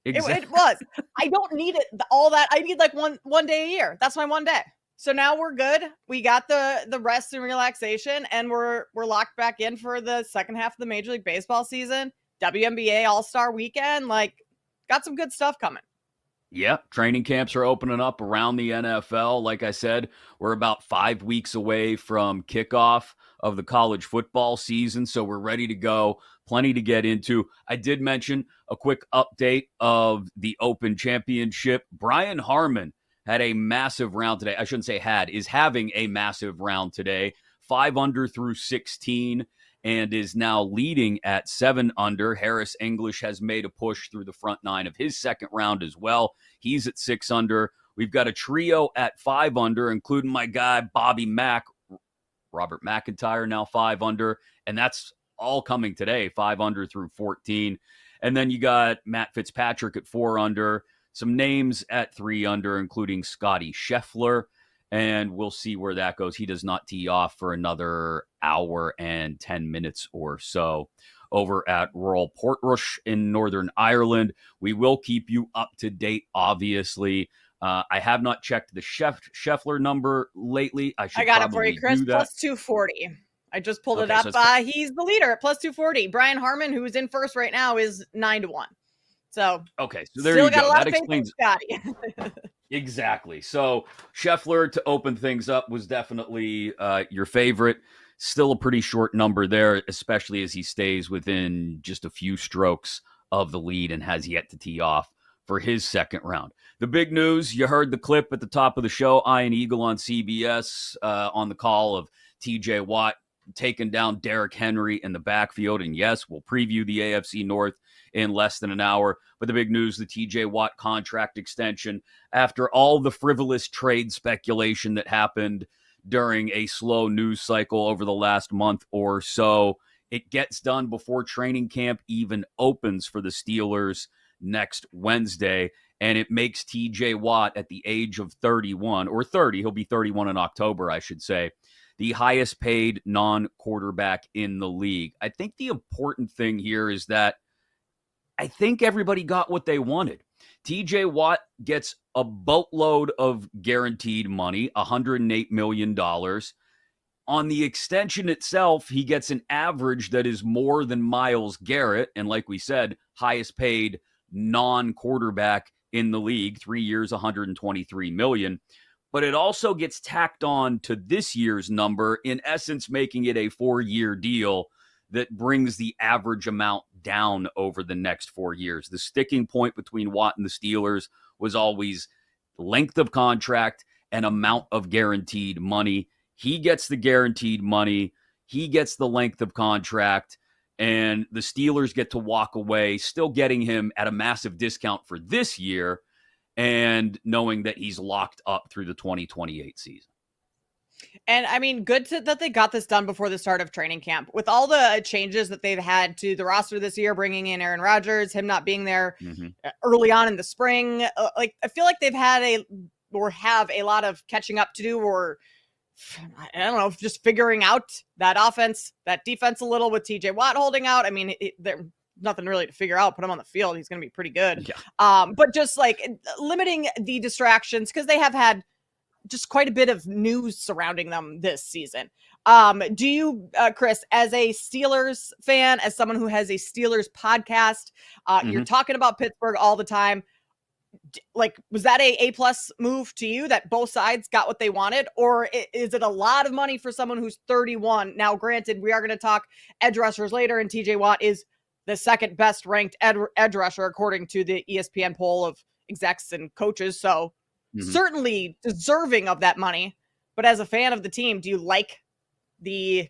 Exactly. It was. I don't need it all that. I need like one day a year. That's my one day. So now we're good. We got the rest and relaxation, and we're locked back in for the second half of the Major League Baseball season. WNBA All-Star Weekend, got some good stuff coming. Yeah, training camps are opening up around the NFL. Like I said, we're about 5 weeks away from kickoff of the college football season, so we're ready to go. Plenty to get into. I did mention a quick update of the Open Championship. Brian Harmon had a massive round today. I shouldn't say had, is having a massive round today. 5 under through 16 and is now leading at 7 under. Harris English has made a push through the front 9 of his second round as well. He's at 6 under. We've got a trio at 5 under, including my guy, Bobby Mack. Robert McIntyre now 5 under. And that's all coming today, 5 under through 14. And then you got Matt Fitzpatrick at 4 under. Some names at 3 under, including Scotty Scheffler, and we'll see where that goes. He does not tee off for another hour and 10 minutes or so over at Royal Portrush in Northern Ireland. We will keep you up to date, obviously. I have not checked the Scheffler number lately. I got it for you, Chris. Plus 240. I just pulled it up. He's the leader at plus 240. Brian Harmon, who's in first right now, is 9-1. So okay, so there you go. That explains Scotty. Exactly. So Scheffler to open things up was definitely your favorite. Still a pretty short number there, especially as he stays within just a few strokes of the lead and has yet to tee off for his second round. The big news, you heard the clip at the top of the show, Ian Eagle on CBS on the call of TJ Watt taken down Derrick Henry in the backfield. And yes, we'll preview the AFC North in less than an hour. But the big news, the TJ Watt contract extension, after all the frivolous trade speculation that happened during a slow news cycle over the last month or so, it gets done before training camp even opens for the Steelers next Wednesday. And it makes TJ Watt at the age of 31, or 30, he'll be 31 in October, I should say, the highest paid non-quarterback in the league. I think the important thing here is that I think everybody got what they wanted. TJ Watt gets a boatload of guaranteed money, $108 million. On the extension itself, he gets an average that is more than Myles Garrett. And like we said, highest paid non-quarterback in the league, 3 years, $123 million. But it also gets tacked on to this year's number, in essence, making it a 4-year deal that brings the average amount down over the next 4 years. The sticking point between Watt and the Steelers was always length of contract and amount of guaranteed money. He gets the guaranteed money. He gets the length of contract. And the Steelers get to walk away, still getting him at a massive discount for this year, and knowing that he's locked up through the 2028 season. And I mean, that they got this done before the start of training camp. With all the changes that they've had to the roster this year, bringing in Aaron Rodgers, him not being there early on in the spring, I feel like they've had have a lot of catching up to do, or I don't know, just figuring out that offense, that defense a little with TJ Watt holding out. I mean, there's nothing really to figure out. Put him on the field, he's going to be pretty good. Yeah. But just limiting the distractions, because they have had just quite a bit of news surrounding them this season. Do you, Chris, as a Steelers fan, as someone who has a Steelers podcast, you're talking about Pittsburgh all the time. Was that a plus move to you, that both sides got what they wanted? Or is it a lot of money for someone who's 31? Now, granted, we are going to talk edge rushers later, and TJ Watt is the second best ranked edge rusher, according to the ESPN poll of execs and coaches. So certainly deserving of that money. But as a fan of the team, do you like the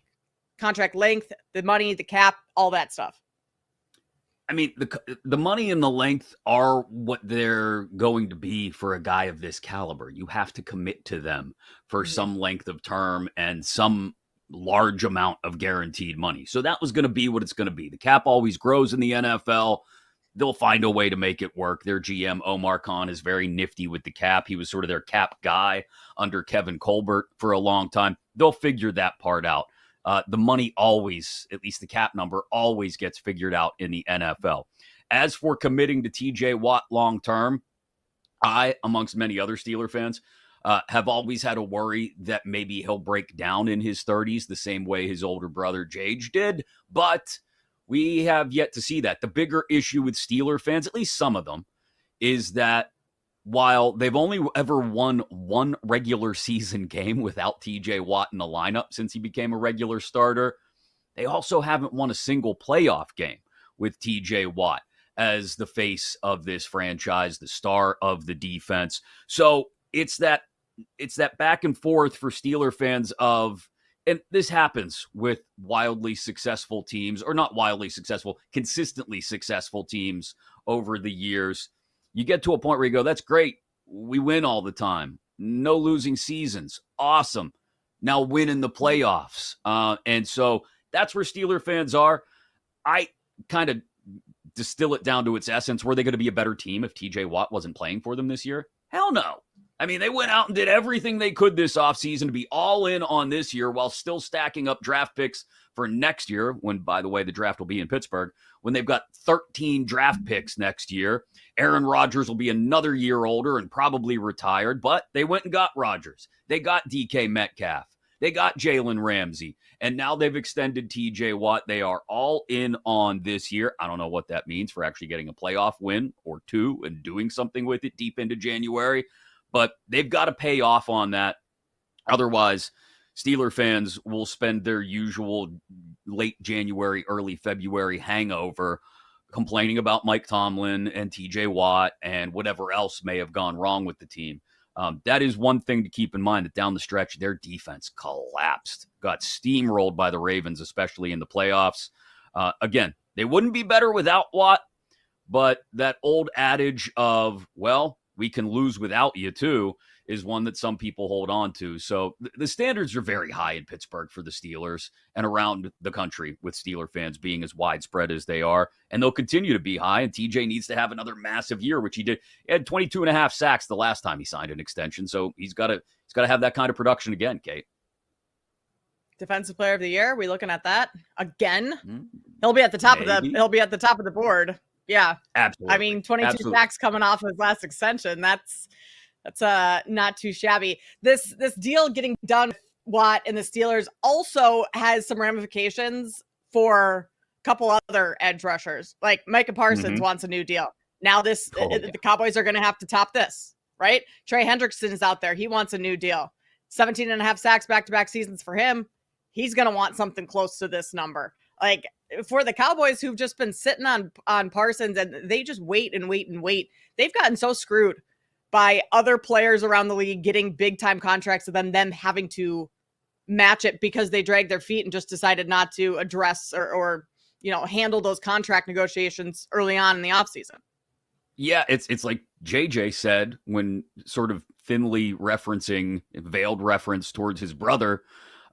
contract length, the money, the cap, all that stuff? I mean, the money and the length are what they're going to be for a guy of this caliber. You have to commit to them for some length of term and some large amount of guaranteed money. So that was going to be what it's going to be. The cap always grows in the NFL. They'll find a way to make it work. Their GM, Omar Khan, is very nifty with the cap. He was sort of their cap guy under Kevin Colbert for a long time. They'll figure that part out. The money always, at least the cap number, always gets figured out in the NFL. As for committing to TJ Watt long-term, I, amongst many other Steeler fans, have always had a worry that maybe he'll break down in his 30s the same way his older brother Jage did, but we have yet to see that. The bigger issue with Steeler fans, at least some of them, is that while they've only ever won one regular season game without TJ Watt in the lineup since he became a regular starter, they also haven't won a single playoff game with TJ Watt as the face of this franchise, the star of the defense. So it's that back and forth for Steeler fans of, and this happens with wildly successful teams, or not wildly successful, consistently successful teams over the years. You get to a point where you go, that's great. We win all the time. No losing seasons. Awesome. Now win in the playoffs. And so that's where Steeler fans are. I kind of distill it down to its essence. Were they going to be a better team if TJ Watt wasn't playing for them this year? Hell no. I mean, they went out and did everything they could this offseason to be all in on this year while still stacking up draft picks for next year, when, by the way, the draft will be in Pittsburgh, when they've got 13 draft picks next year. Aaron Rodgers will be another year older and probably retired, but they went and got Rodgers. They got DK Metcalf. They got Jalen Ramsey. And now they've extended TJ Watt. They are all in on this year. I don't know what that means for actually getting a playoff win or two and doing something with it deep into January, but they've got to pay off on that. Otherwise, Steeler fans will spend their usual late January, early February hangover complaining about Mike Tomlin and TJ Watt and whatever else may have gone wrong with the team. That is one thing to keep in mind, that down the stretch, their defense collapsed, got steamrolled by the Ravens, especially in the playoffs. Again, they wouldn't be better without Watt, but that old adage of, well, we can lose without you too, is one that some people hold on to. So the standards are very high in Pittsburgh for the Steelers and around the country, with Steeler fans being as widespread as they are. And they'll continue to be high. And TJ needs to have another massive year, which he did. He had 22 and a half sacks the last time he signed an extension. So he's got to have that kind of production again, Kate. Defensive Player of the Year. We looking at that again? He'll be at the top he'll be at the top of the board. Yeah. Absolutely. I mean, 22 sacks coming off his last extension. That's not too shabby. This deal getting done with Watt and the Steelers also has some ramifications for a couple other edge rushers. Like Micah Parsons wants a new deal. Now the Cowboys are going to have to top this, right? Trey Hendrickson is out there. He wants a new deal. 17 and a half sacks back-to-back seasons for him. He's going to want something close to this number. Like, for the Cowboys, who've just been sitting on Parsons, and they just wait and wait and wait, they've gotten so screwed by other players around the league getting big time contracts and then them having to match it because they dragged their feet and just decided not to address or handle those contract negotiations early on in the offseason. Yeah, it's like JJ said when sort of thinly referencing, veiled reference towards his brother,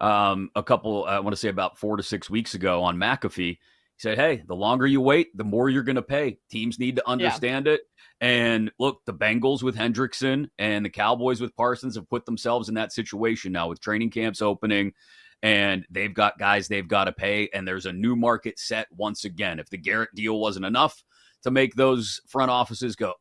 a couple, I want to say about 4 to 6 weeks ago on McAfee. He said, hey, the longer you wait, the more you're going to pay. Teams need to understand it. And look, the Bengals with Hendrickson and the Cowboys with Parsons have put themselves in that situation now with training camps opening, and they've got guys they've got to pay, and there's a new market set once again. If the Garrett deal wasn't enough to make those front offices go,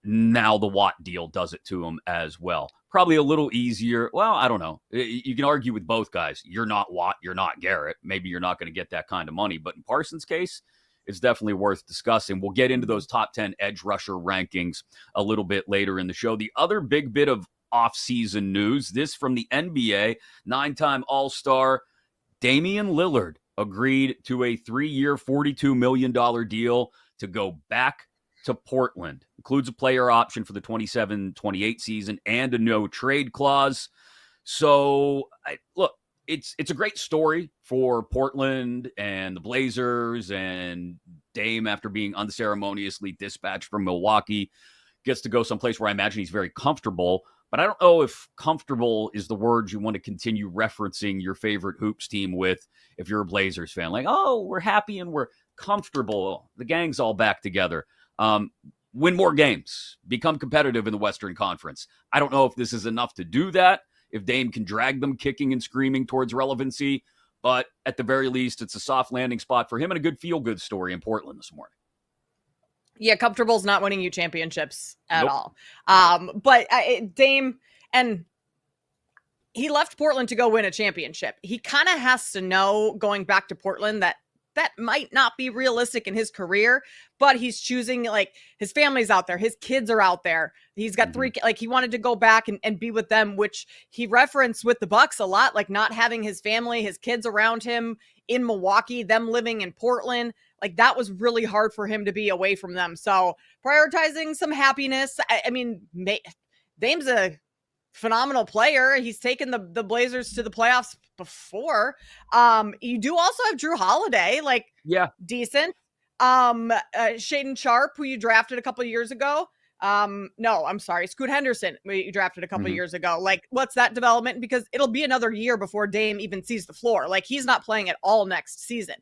now the Watt deal does it to them as well. Probably a little easier. Well, I don't know. You can argue with both guys. You're not Watt, you're not Garrett. Maybe you're not going to get that kind of money. But in Parsons' case, it's definitely worth discussing. We'll get into those top 10 edge rusher rankings a little bit later in the show. The other big bit of off-season news, this from the NBA, 9-time All-Star Damian Lillard agreed to a 3-year, $42 million deal to go back to Portland. Includes a player option for the 27-28 season and a no-trade clause. So, look, it's a great story for Portland and the Blazers, and Dame, after being unceremoniously dispatched from Milwaukee, gets to go someplace where I imagine he's very comfortable. But I don't know if comfortable is the word you want to continue referencing your favorite hoops team with if you're a Blazers fan. Like, oh, we're happy and we're comfortable. The gang's all back together. Win more games. Become competitive in the Western Conference. I don't know if this is enough to do that, if Dame can drag them kicking and screaming towards relevancy. But at the very least, it's a soft landing spot for him and a good feel-good story in Portland this morning. Yeah, comfortable's not winning you championships at all. But Dame, and he left Portland to go win a championship. He kind of has to know going back to Portland that might not be realistic in his career, but he's choosing, like, his family's out there. His kids are out there. He's got 3, like, he wanted to go back and be with them, which he referenced with the Bucks a lot, like not having his family, his kids around him in Milwaukee, them living in Portland. Like, that was really hard for him to be away from them. So prioritizing some happiness. I mean, Dame's a phenomenal player. He's taken the Blazers to the playoffs before. You do also have Drew Holiday, like, decent. Shaden Sharp, who you drafted a couple of years ago. No, I'm sorry. Scoot Henderson, you drafted a couple of years ago. Like, what's that development? Because it'll be another year before Dame even sees the floor. Like, he's not playing at all next season.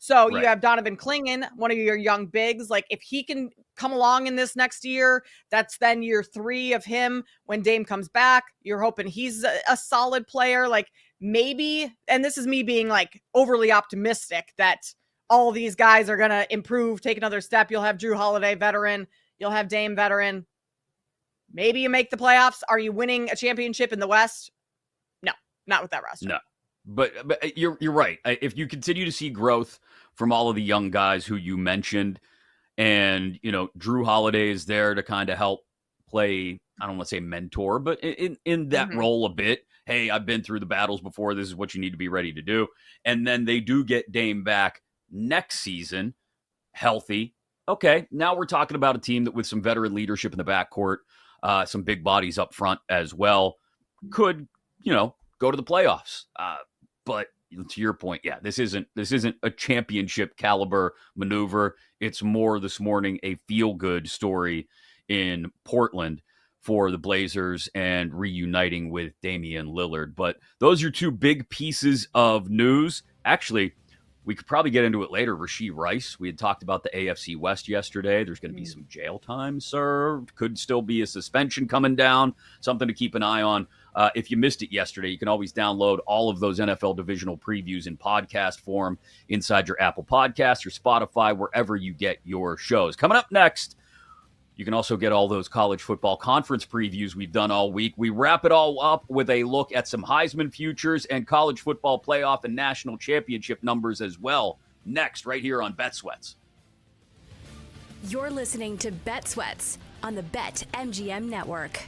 So you have Donovan Clingan, one of your young bigs. Like, if he can come along in this next year, that's then year 3 of him. When Dame comes back, you're hoping he's a solid player. Like, maybe, and this is me being like overly optimistic that all these guys are going to improve, take another step. You'll have Drew Holiday, veteran. You'll have Dame, veteran. Maybe you make the playoffs. Are you winning a championship in the West? No, not with that roster. No. But you're right. If you continue to see growth from all of the young guys who you mentioned, and, you know, Drew Holiday is there to kind of help play, I don't want to say mentor, but in that role a bit. Hey, I've been through the battles before. This is what you need to be ready to do. And then they do get Dame back next season, healthy. Okay, now we're talking about a team that with some veteran leadership in the backcourt, some big bodies up front as well, could, go to the playoffs. But to your point, yeah, this isn't a championship caliber maneuver. It's more this morning a feel-good story in Portland for the Blazers and reuniting with Damian Lillard. But those are two big pieces of news. Actually, we could probably get into it later. Rashee Rice, we had talked about the AFC West yesterday. There's going to be some jail time served. Could still be a suspension coming down. Something to keep an eye on. If you missed it yesterday, you can always download all of those NFL divisional previews in podcast form inside your Apple Podcast, your Spotify, wherever you get your shows. Coming up next, you can also get all those college football conference previews we've done all week. We wrap it all up with a look at some Heisman futures and college football playoff and national championship numbers as well. Next, right here on Bet Sweats. You're listening to Bet Sweats on the BetMGM Network.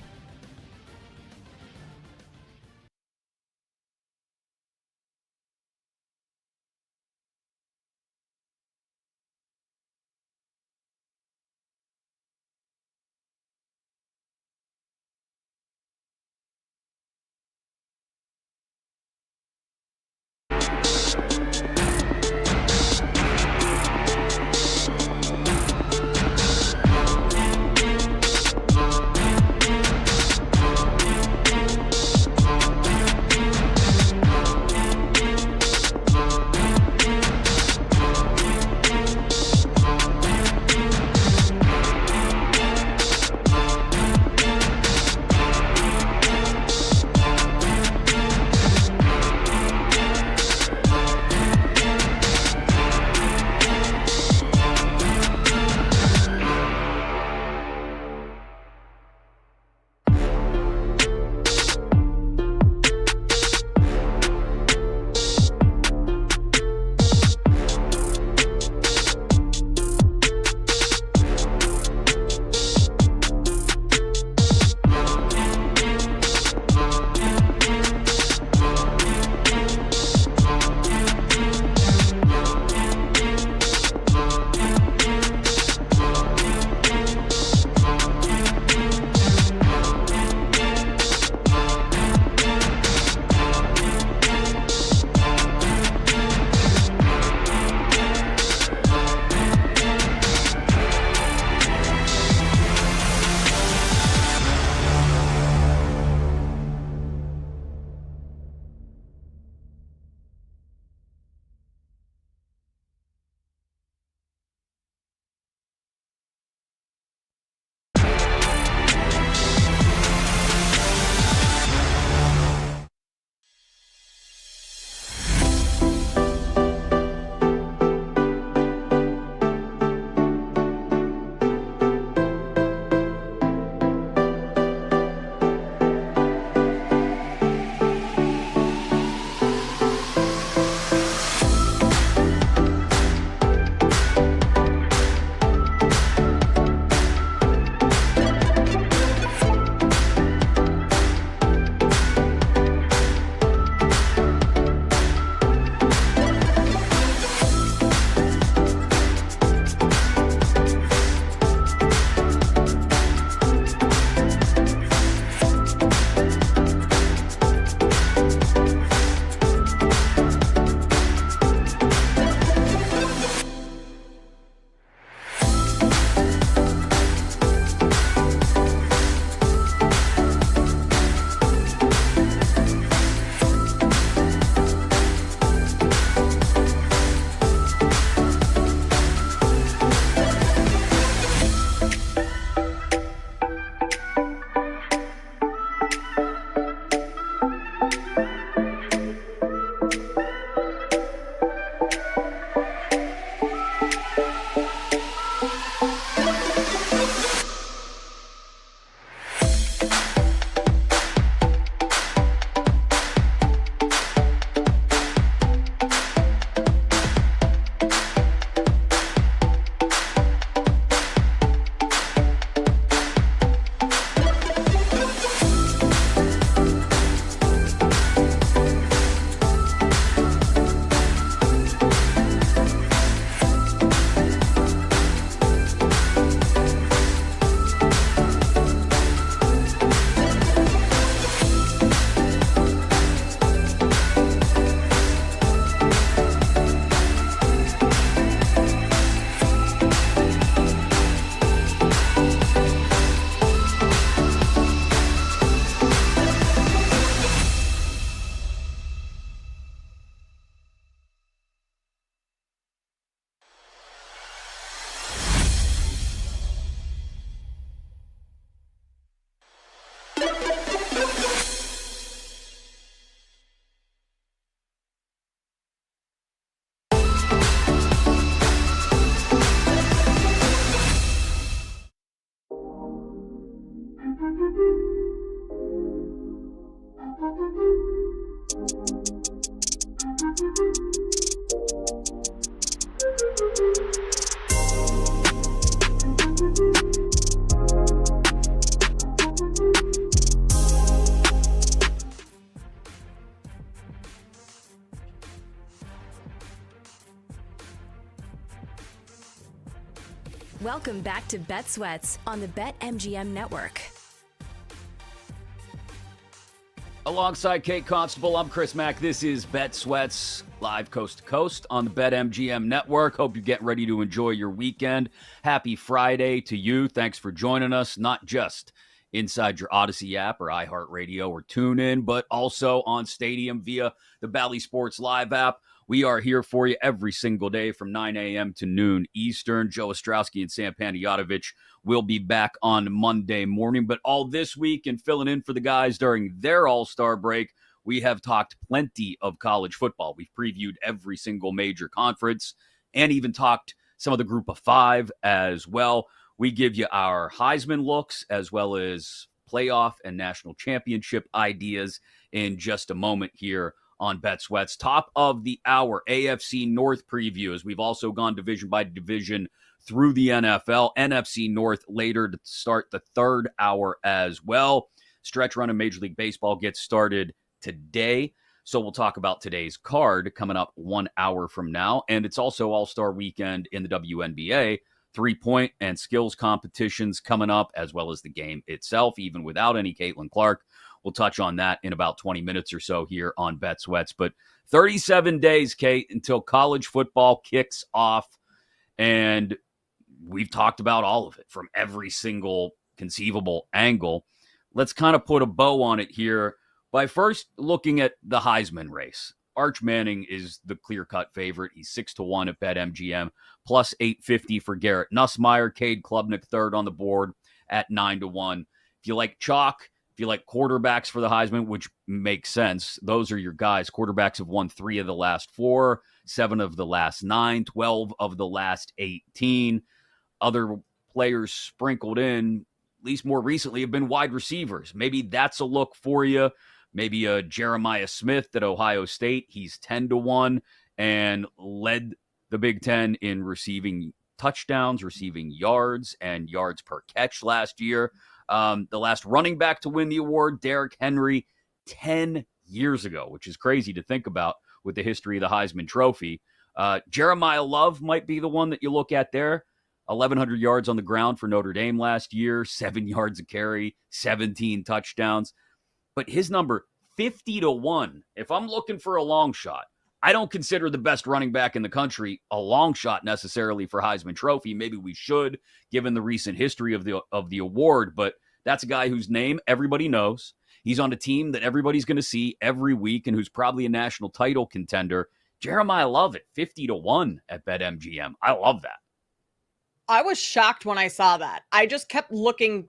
Welcome back to Bet Sweats on the BetMGM Network. Alongside Kate Constable, I'm Chris Mack. This is Bet Sweats, live coast to coast on the BetMGM Network. Hope you're getting ready to enjoy your weekend. Happy Friday to you. Thanks for joining us, not just inside your Odyssey app or iHeartRadio or TuneIn, but also on Stadium via the Bally Sports Live app. We are here for you every single day from 9 a.m. to noon Eastern. Joe Ostrowski and Sam Panayotovich will be back on Monday morning. But all this week and filling in for the guys during their All-Star break, we have talked plenty of college football. We've previewed every single major conference and even talked some of the Group of Five as well. We give you our Heisman looks as well as playoff and national championship ideas in just a moment here on Bet Sweats. Top of the hour, AFC North preview, as we've also gone division by division through the NFL. NFC North later to start the third hour as well. Stretch run in Major League Baseball gets started today. So we'll talk about today's card coming up 1 hour from now. And it's also All-Star Weekend in the WNBA. 3-point and skills competitions coming up, as well as the game itself, even without any Caitlin Clark. We'll touch on that in about 20 minutes or so here on Bet Sweats. But 37 days, Kate, until college football kicks off. And we've talked about all of it from every single conceivable angle. Let's kind of put a bow on it here by first looking at the Heisman race. Arch Manning is the clear-cut favorite. He's 6-1 at BetMGM, plus 850 for Garrett Nussmeier. Cade Klubnik third on the board at 9-1. If you like chalk, if you like quarterbacks for the Heisman, which makes sense, those are your guys. Quarterbacks have won 3 of the last 4, 7 of the last 9, 12 of the last 18. Other players sprinkled in, at least more recently, have been wide receivers. Maybe that's a look for you. Maybe a Jeremiah Smith at Ohio State. He's 10-1 and led the Big Ten in receiving touchdowns, receiving yards, and yards per catch last year. The last running back to win the award, Derrick Henry, 10 years ago, which is crazy to think about with the history of the Heisman Trophy. Jeremiah Love might be the one that you look at there. 1,100 yards on the ground for Notre Dame last year, 7 yards a carry, 17 touchdowns. But his number, 50-1. If I'm looking for a long shot, I don't consider the best running back in the country a long shot necessarily for Heisman Trophy. Maybe we should, given the recent history of the award. But that's a guy whose name everybody knows. He's on a team that everybody's going to see every week and who's probably a national title contender. Jeremiah Love at 50-1 at BetMGM. I love that. I was shocked when I saw that. I just kept looking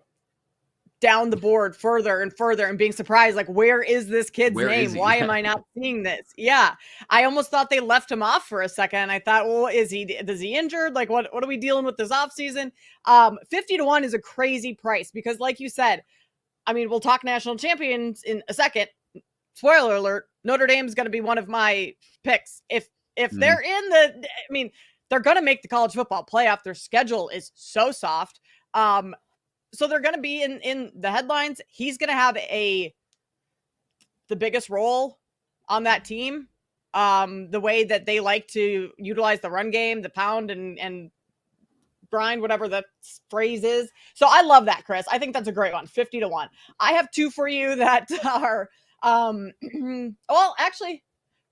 down the board further and further and being surprised, like, where is this kid's name? Why am I not seeing this? Yeah. I almost thought they left him off for a second. And I thought, well, is he injured? Like, what are we dealing with this offseason? 50-1 is a crazy price because, like you said, I mean, we'll talk national champions in a second. Spoiler alert, Notre Dame is going to be one of my picks. If they're in they're going to make the college football playoff. Their schedule is so soft. So they're going to be in the headlines. He's going to have the biggest role on that team. The way that they like to utilize the run game, the pound and grind, whatever the phrase is. So I love that, Chris. I think that's a great one. 50-1. I have 2 for you that are, well, actually,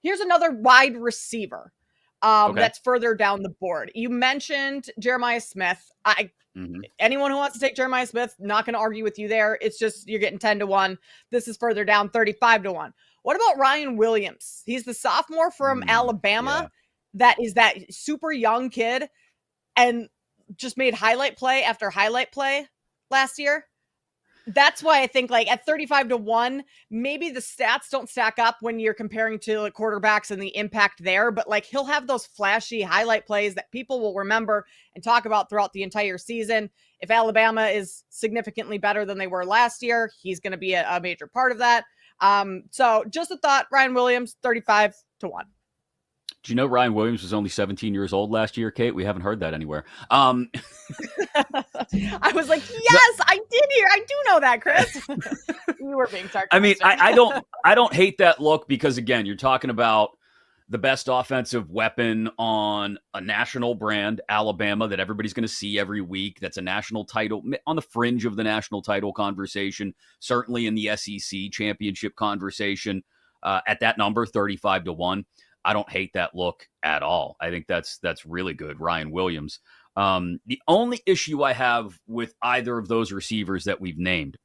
here's another wide receiver that's further down the board. You mentioned Jeremiah Smith. Anyone who wants to take Jeremiah Smith, not going to argue with you there. It's just you're getting 10-1. This is further down, 35-1. What about Ryan Williams? He's the sophomore from Alabama. That is that super young kid and just made highlight play after highlight play last year. That's why I think like at 35-1, maybe the stats don't stack up when you're comparing to like quarterbacks and the impact there, but like he'll have those flashy highlight plays that people will remember and talk about throughout the entire season. If Alabama is significantly better than they were last year, he's going to be a major part of that. So just a thought, Ryan Williams, 35-1. Do you know Ryan Williams was only 17 years old last year, Kate? We haven't heard that anywhere. I was like, yes, I did hear. I do know that, Chris. You were being sarcastic. I mean, I don't hate that look because, again, you're talking about the best offensive weapon on a national brand, Alabama, that everybody's going to see every week. That's a national title, on the fringe of the national title conversation, certainly in the SEC championship conversation. At that number, 35-1. I don't hate that look at all. I think that's really good, Ryan Williams. The only issue I have with either of those receivers that we've named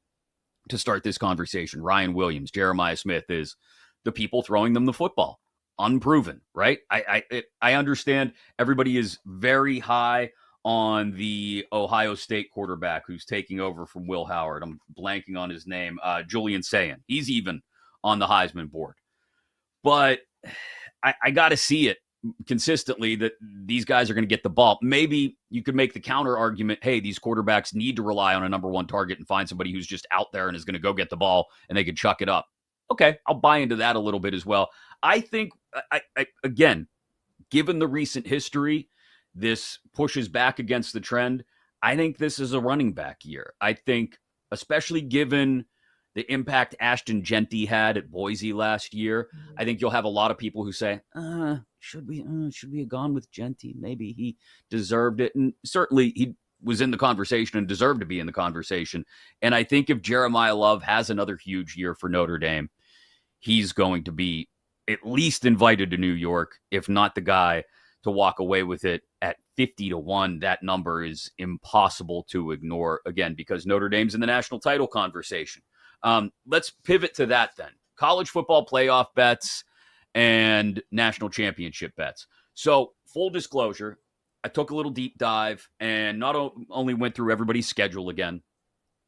to start this conversation, Ryan Williams, Jeremiah Smith, is the people throwing them the football. Unproven, right? I understand everybody is very high on the Ohio State quarterback who's taking over from Will Howard. I'm blanking on his name. Julian Sayin. He's even on the Heisman board. But I got to see it consistently that these guys are going to get the ball. Maybe you could make the counter argument, hey, these quarterbacks need to rely on a number one target and find somebody who's just out there and is going to go get the ball and they could chuck it up. Okay, I'll buy into that a little bit as well. I think, again, given the recent history, this pushes back against the trend. I think this is a running back year. I think, especially given the impact Ashton Genty had at Boise last year, I think you'll have a lot of people who say, should we have gone with Genty? Maybe he deserved it. And certainly he was in the conversation and deserved to be in the conversation. And I think if Jeremiah Love has another huge year for Notre Dame, he's going to be at least invited to New York, if not the guy to walk away with it at 50-1. That number is impossible to ignore, again, because Notre Dame's in the national title conversation. Let's pivot to that then. College football playoff bets and national championship bets. So full disclosure, I took a little deep dive and not only went through everybody's schedule again,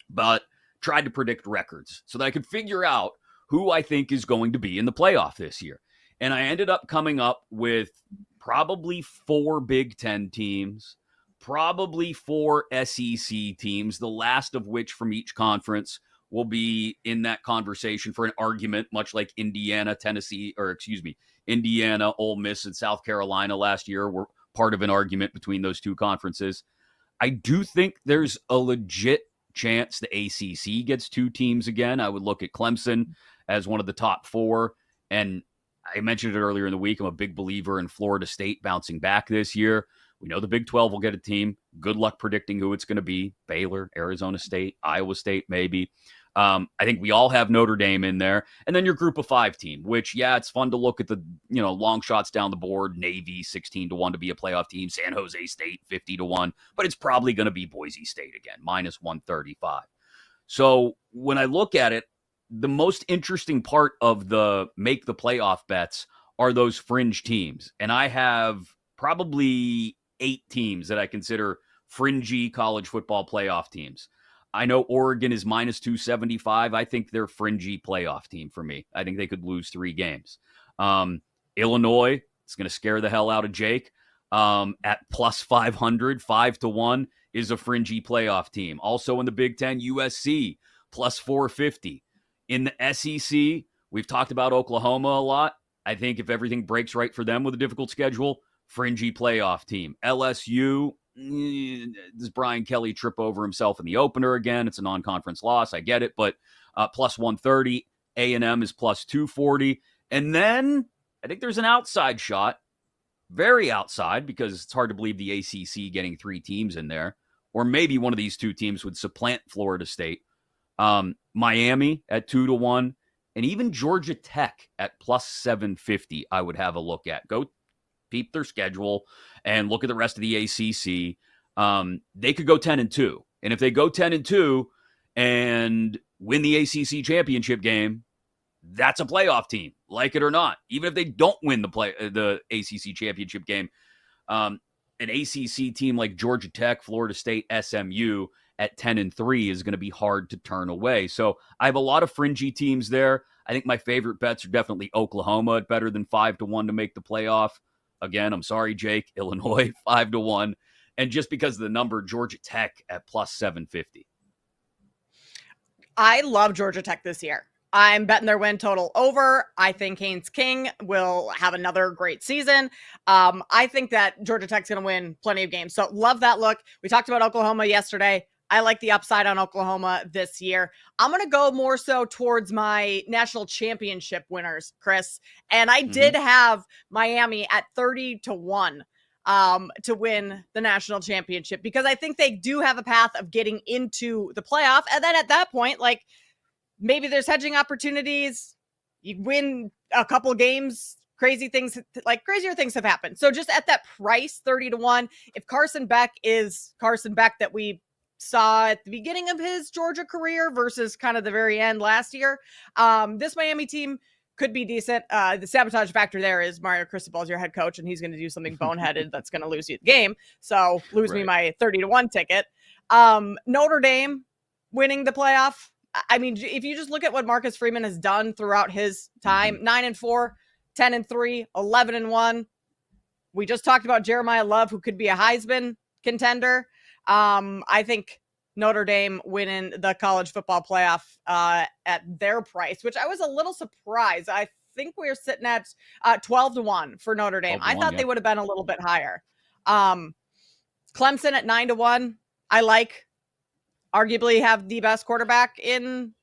but tried to predict records so that I could figure out who I think is going to be in the playoff this year. And I ended up coming up with probably 4 Big Ten teams, probably 4 SEC teams, the last of which from each conference will be in that conversation for an argument, much like Indiana, Ole Miss, and South Carolina last year were part of an argument between those two conferences. I do think there's a legit chance the ACC gets 2 teams again. I would look at Clemson as one of the top 4. And I mentioned it earlier in the week. I'm a big believer in Florida State bouncing back this year. We know the Big 12 will get a team. Good luck predicting who it's going to be. Baylor, Arizona State, Iowa State, maybe. I think we all have Notre Dame in there. And then your group of 5 team, which, yeah, it's fun to look at the, long shots down the board. Navy, 16-1 to be a playoff team. San Jose State, 50-1. But it's probably going to be Boise State again, -135. So when I look at it, the most interesting part of the make the playoff bets are those fringe teams. And I have probably 8 teams that I consider fringy college football playoff teams. I know Oregon is -275. I think they're fringy playoff team for me. I think they could lose 3 games. Illinois, it's going to scare the hell out of Jake. At +500, 5-1 is a fringy playoff team. Also in the Big Ten, USC +450. In the SEC, we've talked about Oklahoma a lot. I think if everything breaks right for them with a difficult schedule, fringy playoff team. LSU, does Brian Kelly trip over himself in the opener again? It's a non-conference loss. I get it, but +130. A&M is +240. And then I think there's an outside shot, very outside, because it's hard to believe the ACC getting 3 teams in there. Or maybe one of these 2 teams would supplant Florida State. Miami at 2-1, and even Georgia Tech at +750, I would have a look at. Go peep their schedule and look at the rest of the ACC. They could go 10-2. And if they go 10-2 and win the ACC championship game, that's a playoff team, like it or not. Even if they don't win the ACC championship game, an ACC team like Georgia Tech, Florida State, SMU, at 10-3 is going to be hard to turn away. So I have a lot of fringy teams there. I think my favorite bets are definitely Oklahoma at better than 5-1 to make the playoff. Again, I'm sorry, Jake, Illinois 5-1. And just because of the number, Georgia Tech at plus 750. I love Georgia Tech this year. I'm betting their win total over. I think Haynes King will have another great season. I think that Georgia Tech's going to win plenty of games. So love that look. We talked about Oklahoma yesterday. I like the upside on Oklahoma this year. I'm going to go more so towards my national championship winners, Chris. And I did have Miami at 30-1 to win the national championship because I think they do have a path of getting into the playoff. And then at that point, like, maybe there's hedging opportunities. You win a couple games, crazier things have happened. So just at that price, 30-1, if Carson Beck is Carson Beck that we saw at the beginning of his Georgia career versus kind of the very end last year, this Miami team could be decent. The sabotage factor there is Mario Cristobal is your head coach, and he's going to do something boneheaded that's going to lose you the game. So lose me my 30-1 ticket. Notre Dame winning the playoff. I mean, if you just look at what Marcus Freeman has done throughout his time, 9-4, 10-3, 11-1. We just talked about Jeremiah Love, who could be a Heisman contender. I think Notre Dame winning the college football playoff at their price, which I was a little surprised. I think we're sitting at 12-1 for Notre Dame. I thought they would have been a little bit higher. Clemson at 9-1. I like. Arguably have the best quarterback in.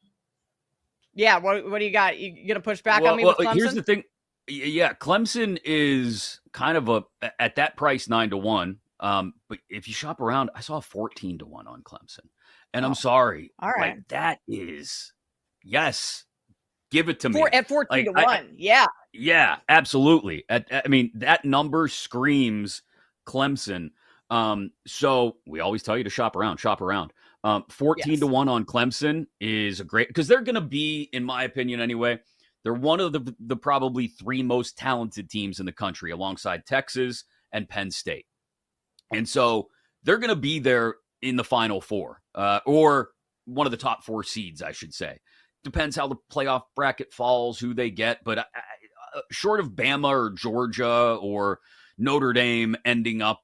Yeah, what do you got? You gonna push back on me with Clemson? Here's the thing. Yeah, Clemson is kind of at that price 9-1. But if you shop around, I saw 14-1 on Clemson, and I'm sorry. All right, like, that is yes. Give it to me at 14-1. Yeah, absolutely. I mean, that number screams Clemson. So we always tell you to shop around. 14-1 on Clemson is a great, because they're going to be, in my opinion anyway, they're one of the probably three most talented teams in the country alongside Texas and Penn State. And so they're going to be there in the Final Four, or one of the top four seeds, I should say. Depends how the playoff bracket falls, who they get. But short of Bama or Georgia or Notre Dame ending up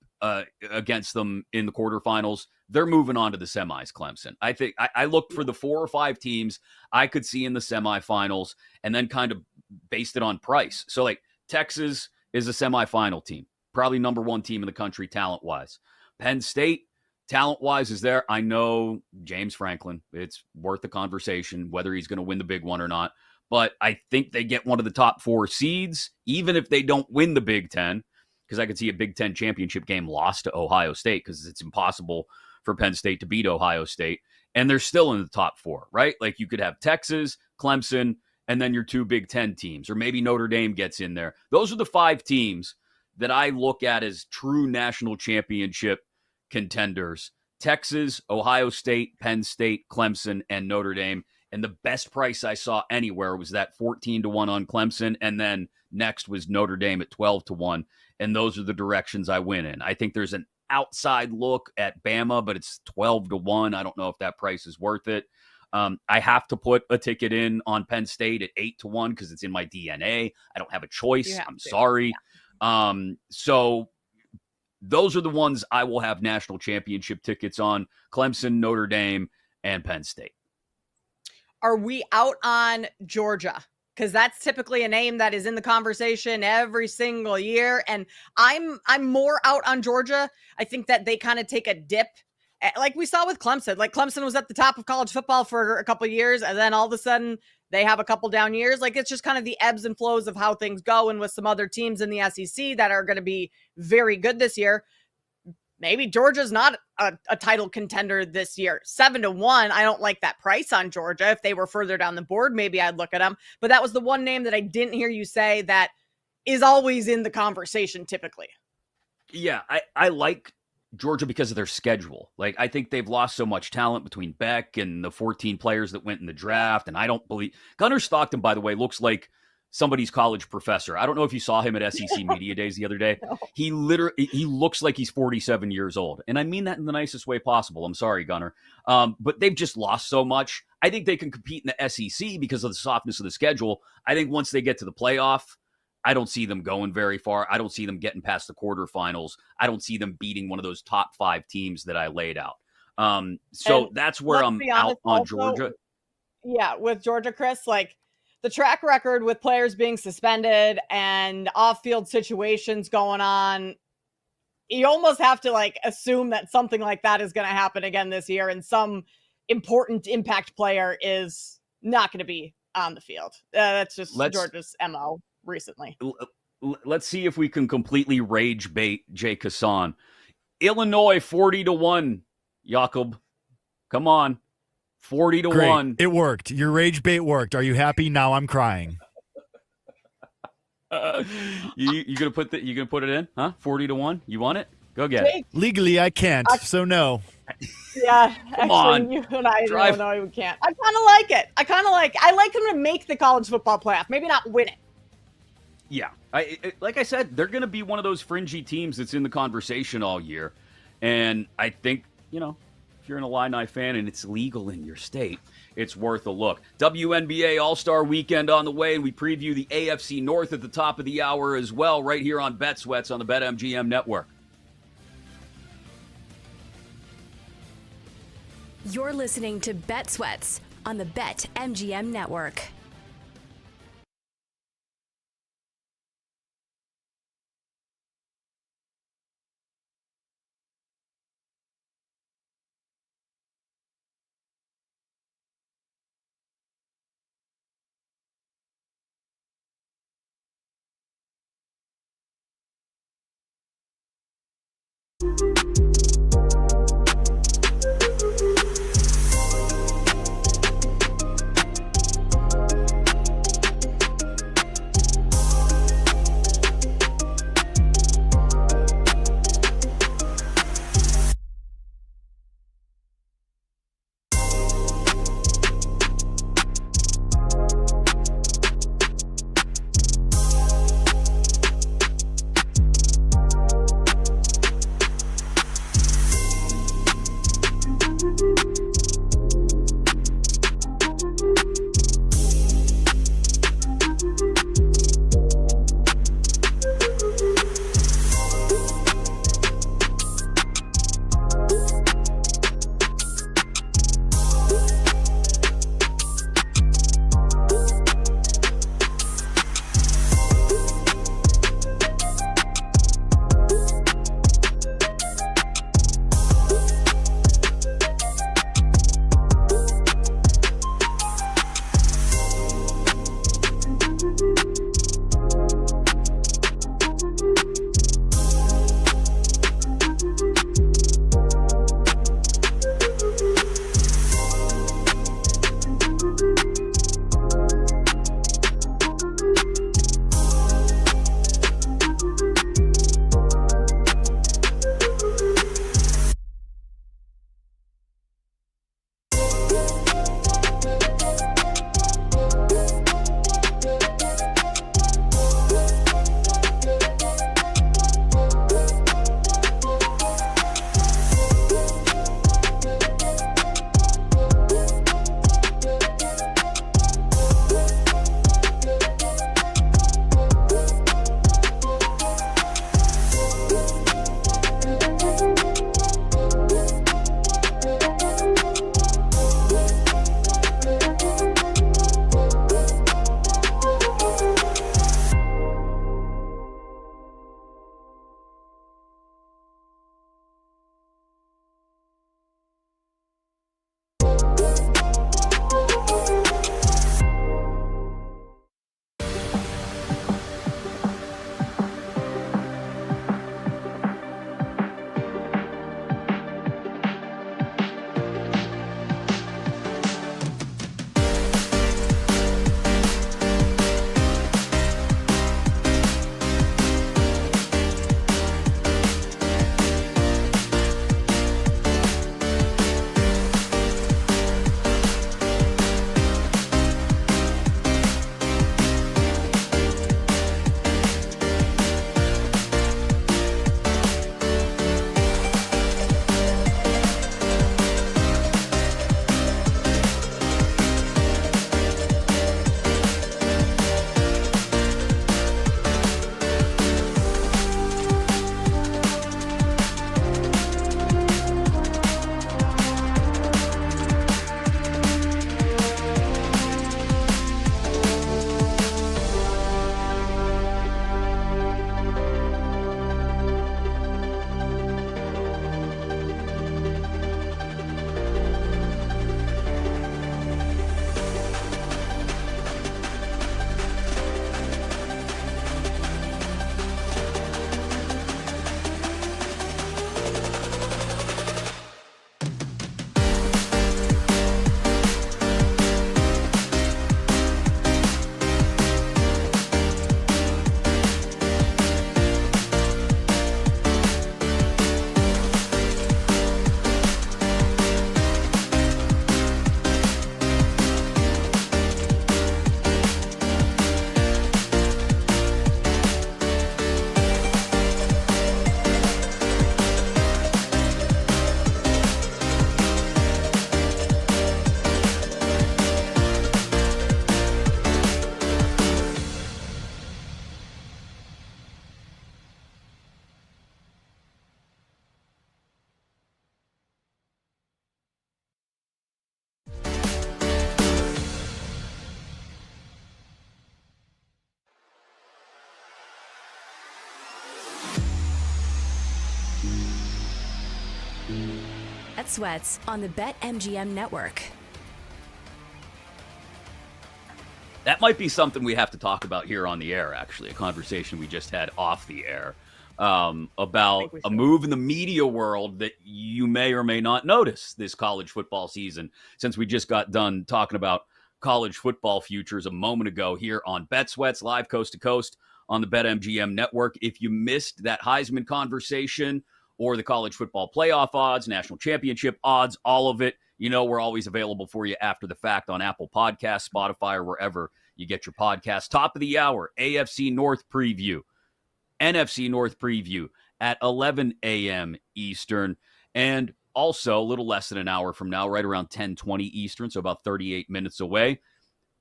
against them in the quarterfinals, they're moving on to the semis, Clemson. I think I looked for the 4 or 5 teams I could see in the semifinals and then kind of based it on price. So, like, Texas is a semifinal team, probably number 1 team in the country talent-wise. Penn State, talent-wise, is there. I know James Franklin. It's worth the conversation whether he's going to win the big one or not. But I think they get one of the top 4 seeds, even if they don't win the Big Ten, because I could see a Big Ten championship game lost to Ohio State because it's impossible for Penn State to beat Ohio State. And they're still in the top 4, right? Like, you could have Texas, Clemson, and then your 2 Big Ten teams, or maybe Notre Dame gets in there. Those are the 5 teams that I look at as true national championship contenders: Texas, Ohio State, Penn State, Clemson, and Notre Dame. And the best price I saw anywhere was that 14-1 on Clemson. And then next was Notre Dame at 12-1. And those are the directions I went in. I think there's an outside look at Bama, but it's 12-1. I don't know if that price is worth it. I have to put a ticket in on Penn State at 8-1 because it's in my DNA. I don't have a choice. I'm sorry. Yeah. So those are the ones I will have national championship tickets on: Clemson, Notre Dame, and Penn State. Are we out on Georgia? Because that's typically a name that is in the conversation every single year. And I'm more out on Georgia. I think that they kind of take a dip, like we saw with Clemson. Like, Clemson was at the top of college football for a couple of years, and then all of a sudden they have a couple down years. Like, it's just kind of the ebbs and flows of how things go. And with some other teams in the SEC that are going to be very good this year, maybe Georgia's not a title contender this year. 7-1. I don't like that price on Georgia. If they were further down the board, maybe I'd look at them. But that was the one name that I didn't hear you say that is always in the conversation typically. Yeah, I like Georgia because of their schedule. Like, I think they've lost so much talent between Beck and the 14 players that went in the draft. And I don't believe Gunnar Stockton, by the way, looks like somebody's college professor. I don't know if you saw him at SEC Media Days the other day. No. He looks like he's 47 years old. And I mean that in the nicest way possible. I'm sorry, Gunner. But they've just lost so much. I think they can compete in the SEC because of the softness of the schedule. I think once they get to the playoff, I don't see them going very far. I don't see them getting past the quarterfinals. I don't see them beating one of those top 5 teams that I laid out. So And that's where I'm out on Georgia. Yeah, with Georgia, Chris, like the track record with players being suspended and off-field situations going on, you almost have to like assume that something like that is going to happen again this year, and some important impact player is not going to be on the field. That's just Georgia's MO recently. Let's see if we can completely rage bait Jay Kassan. Illinois 40-1. Jakob, come on, 40-1. It worked. Your rage bait worked. Are you happy? Now I'm crying. You gonna put it in? Huh? 40-1. You want it? Go get it. Legally, I can't. So no. Yeah, Come actually, on. you and I Drive. no, we can't. I kind of like it. I like them to make the college football playoff, maybe not win it. Yeah, like I said, they're going to be one of those fringy teams that's in the conversation all year. And I think, if you're an Illini fan and it's legal in your state, it's worth a look. WNBA All-Star Weekend on the way, and we preview the AFC North at the top of the hour as well, right here on Bet Sweats on the BetMGM Network. You're listening to Bet Sweats on the BetMGM Network. Sweats on the BetMGM network. That might be something we have to talk about here on the air, actually, a conversation we just had off the air about a move in the media world that you may or may not notice this college football season, since we just got done talking about college football futures a moment ago here on Bet Sweats, live coast to coast on the BetMGM network. If you missed that Heisman conversation or the college football playoff odds, national championship odds, all of it, you know we're always available for you after the fact on Apple Podcasts, Spotify, or wherever you get your podcasts. Top of the hour, AFC North preview, NFC North preview at 11 a.m. Eastern. And also a little less than an hour from now, right around 10:20 Eastern, so about 38 minutes away,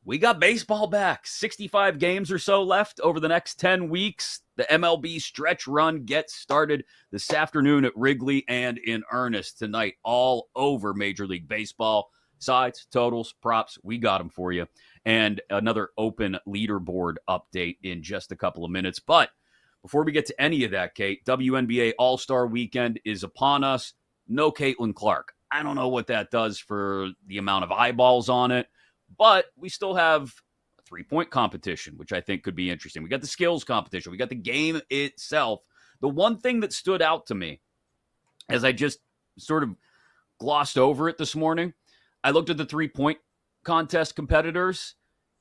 we got baseball back. 65 games or so left over the next 10 weeks. The MLB stretch run gets started this afternoon at Wrigley and in earnest tonight all over Major League Baseball. Sides, totals, props, we got them for you. And another open leaderboard update in just a couple of minutes. But before we get to any of that, Kate, WNBA All-Star Weekend is upon us. No Caitlin Clark. I don't know what that does for the amount of eyeballs on it, but we still have a three-point competition, which I think could be interesting. We got the skills competition. We got the game itself. The one thing that stood out to me, as I just sort of glossed over it this morning, I looked at the three-point contest competitors,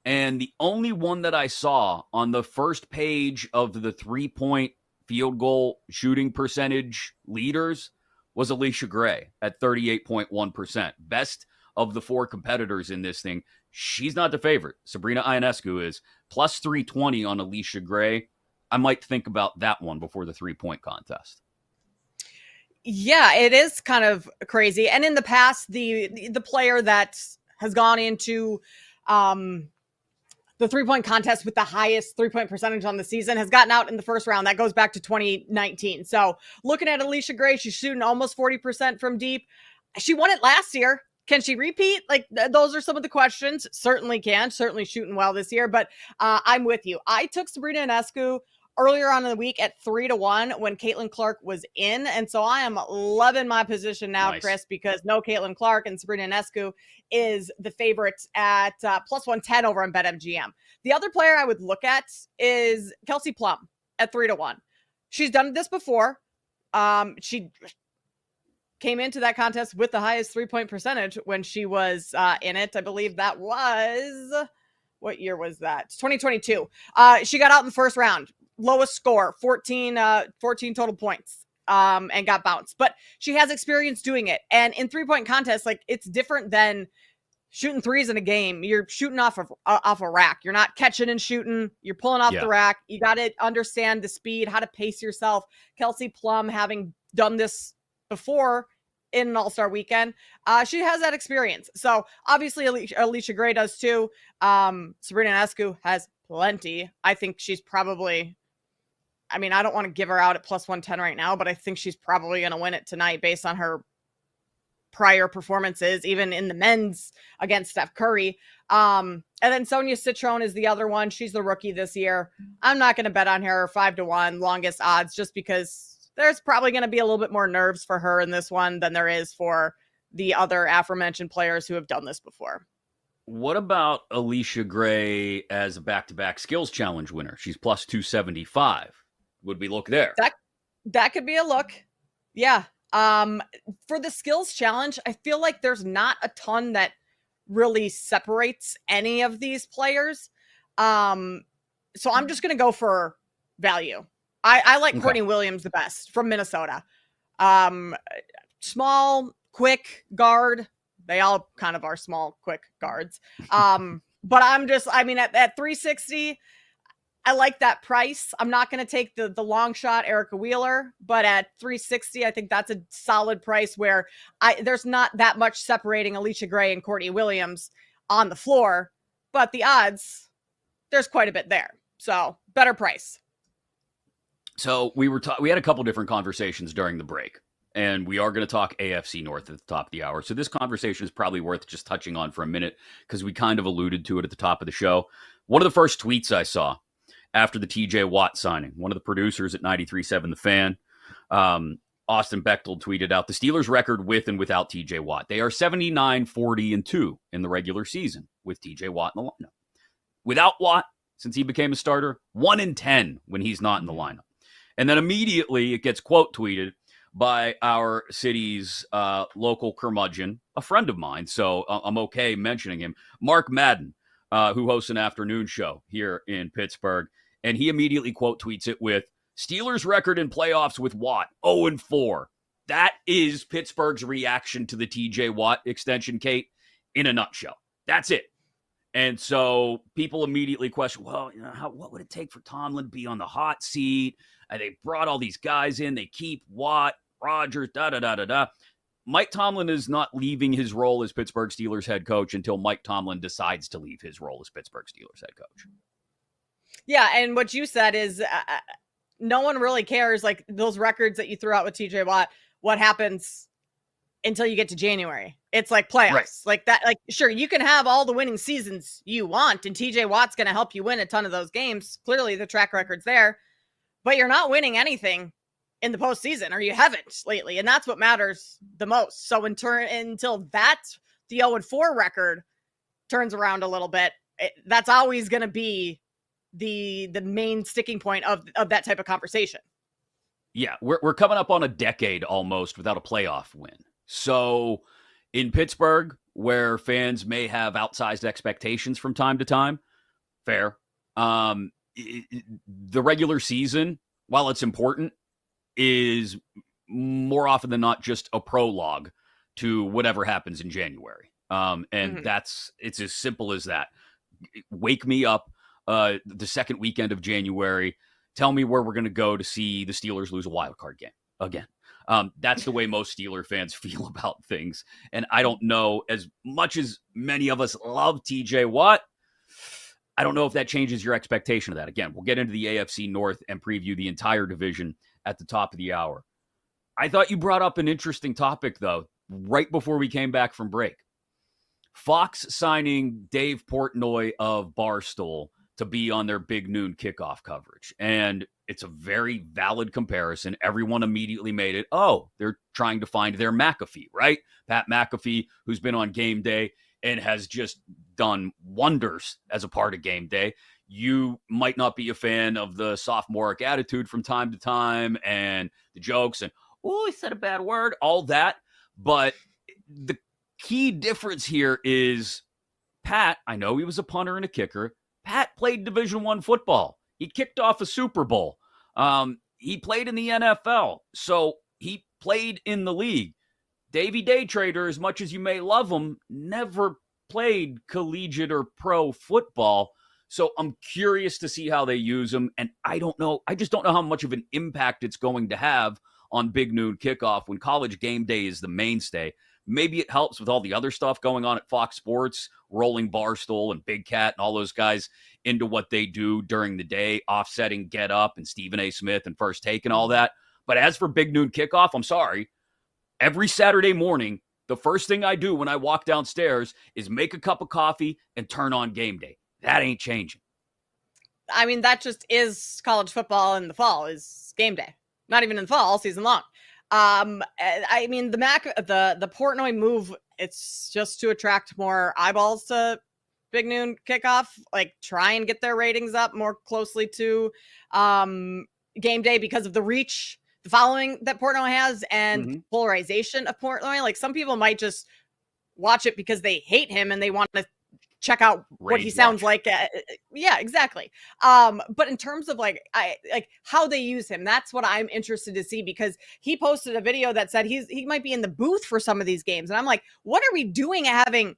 and the only one that I saw on the first page of the three-point field goal shooting percentage leaders was Alicia Gray at 38.1%. Best of the four competitors in this thing. She's not the favorite. Sabrina Ionescu is plus 320 on Alicia Gray. I might think about that one before the three-point contest. Yeah, it is kind of crazy. And in the past, the player that has gone into the three-point contest with the highest three-point percentage on the season has gotten out in the first round. That goes back to 2019. So looking at Alicia Gray, she's shooting almost 40% from deep. She won it last year. Can she repeat? Like, those are some of the questions. Certainly can. Certainly shooting well this year. But I'm with you. I took Sabrina Ionescu earlier on in the week at 3-1 when Caitlin Clark was in. And so I am loving my position now, nice. Chris, because no Caitlin Clark and Sabrina Ionescu is the favorite at plus 110 over on BetMGM. The other player I would look at is Kelsey Plum at 3-1. She's done this before. She came into that contest with the highest three-point percentage when she was in it. I believe that was, what year was that? 2022. She got out in the first round. Lowest score, 14 total points, and got bounced. But she has experience doing it. And in three-point contests, like, it's different than shooting threes in a game. You're shooting off a rack. You're not catching and shooting. You're pulling off the rack. You got to understand the speed, how to pace yourself. Kelsey Plum, having done this before in an All-Star weekend, she has that experience. So obviously Alicia Gray does too. Sabrina Ionescu has plenty. I think she's probably, I mean, I don't want to give her out at plus 110 right now, but I think she's probably going to win it tonight based on her prior performances, even in the men's against Steph Curry. And then Sonia Citron is the other one. She's the rookie this year. I'm not going to bet on her 5-1 longest odds, just because there's probably going to be a little bit more nerves for her in this one than there is for the other aforementioned players who have done this before. What about Alicia Gray as a back-to-back skills challenge winner? She's plus 275. Would we look there? That could be a look. Yeah. For the skills challenge, I feel like there's not a ton that really separates any of these players. So I'm just going to go for value. I like Courtney Williams the best from Minnesota. Small, quick guard. They all kind of are small, quick guards. But I mean, at 360, I like that price. I'm not going to take the long shot, Erica Wheeler, but at 360, I think that's a solid price where there's not that much separating Alicia Gray and Courtney Williams on the floor, but the odds, there's quite a bit there. So better price. So we had a couple different conversations during the break, and we are going to talk AFC North at the top of the hour. So this conversation is probably worth just touching on for a minute because we kind of alluded to it at the top of the show. One of the first tweets I saw after the TJ Watt signing, one of the producers at 93.7 The Fan, Austin Bechtold tweeted out the Steelers' record with and without TJ Watt. They are 79-40-2 in the regular season with TJ Watt in the lineup. Without Watt, since he became a starter, 1-10 when he's not in the lineup. And then immediately it gets quote tweeted by our city's local curmudgeon, a friend of mine, so I'm okay mentioning him, Mark Madden, who hosts an afternoon show here in Pittsburgh. And he immediately quote tweets it with, Steelers record in playoffs with Watt, 0-4. That is Pittsburgh's reaction to the TJ Watt extension, Kate, in a nutshell. That's it. And so people immediately question, well, what would it take for Tomlin to be on the hot seat? They brought all these guys in. They keep Watt, Rodgers, da-da-da-da-da. Mike Tomlin is not leaving his role as Pittsburgh Steelers head coach until Mike Tomlin decides to leave his role as Pittsburgh Steelers head coach. Yeah, and what you said is no one really cares, like those records that you threw out with TJ Watt, what happens until you get to January. It's like playoffs. Right. Like that, like, sure, you can have all the winning seasons you want, and TJ Watt's going to help you win a ton of those games. Clearly, the track record's there, but you're not winning anything in the postseason, or you haven't lately, and that's what matters the most. So until that, the 0-4 record turns around a little bit, that's always going to be the main sticking point of that type of conversation. Yeah, we're coming up on a decade almost without a playoff win. So in Pittsburgh, where fans may have outsized expectations from time to time, fair. The regular season, while it's important, is more often than not just a prologue to whatever happens in January. It's as simple as that. Wake me up the second weekend of January. Tell me where we're going to go to see the Steelers lose a wild card game again. That's the way most Steeler fans feel about things. And I don't know, as much as many of us love TJ Watt, I don't know if that changes your expectation of that. Again, we'll get into the AFC North and preview the entire division at the top of the hour. I thought you brought up an interesting topic, though, right before we came back from break. Fox signing Dave Portnoy of Barstool to be on their big noon kickoff coverage. And it's a very valid comparison. Everyone immediately made it, they're trying to find their McAfee, right? Pat McAfee, who's been on game day and has just done wonders as a part of game day. You might not be a fan of the sophomoric attitude from time to time and the jokes and, he said a bad word, all that. But the key difference here is Pat, I know he was a punter and a kicker. Pat played Division I football. He kicked off a Super Bowl. He played in the NFL. So he played in the league. Davey Day Trader, as much as you may love him, never played collegiate or pro football. So I'm curious to see how they use him. And I just don't know how much of an impact it's going to have on Big Noon Kickoff when College Game Day is the mainstay. Maybe it helps with all the other stuff going on at Fox Sports, rolling Barstool and Big Cat and all those guys into what they do during the day, offsetting Get Up and Stephen A. Smith and First Take and all that. But as for Big Noon Kickoff, I'm sorry. Every Saturday morning, the first thing I do when I walk downstairs is make a cup of coffee and turn on Game Day. That ain't changing. I mean, that just is college football in the fall, is game day. Not even in the fall, all season long. I mean, the Portnoy move, it's just to attract more eyeballs to Big Noon Kickoff, like try and get their ratings up more closely to game day because of the reach, the following that Portnoy has, and polarization of Portnoy. Like some people might just watch it because they hate him and they want to check out what he sounds like. Yeah, exactly. But in terms of like how they use him, that's what I'm interested to see, because he posted a video that said he might be in the booth for some of these games. And I'm like, what are we doing having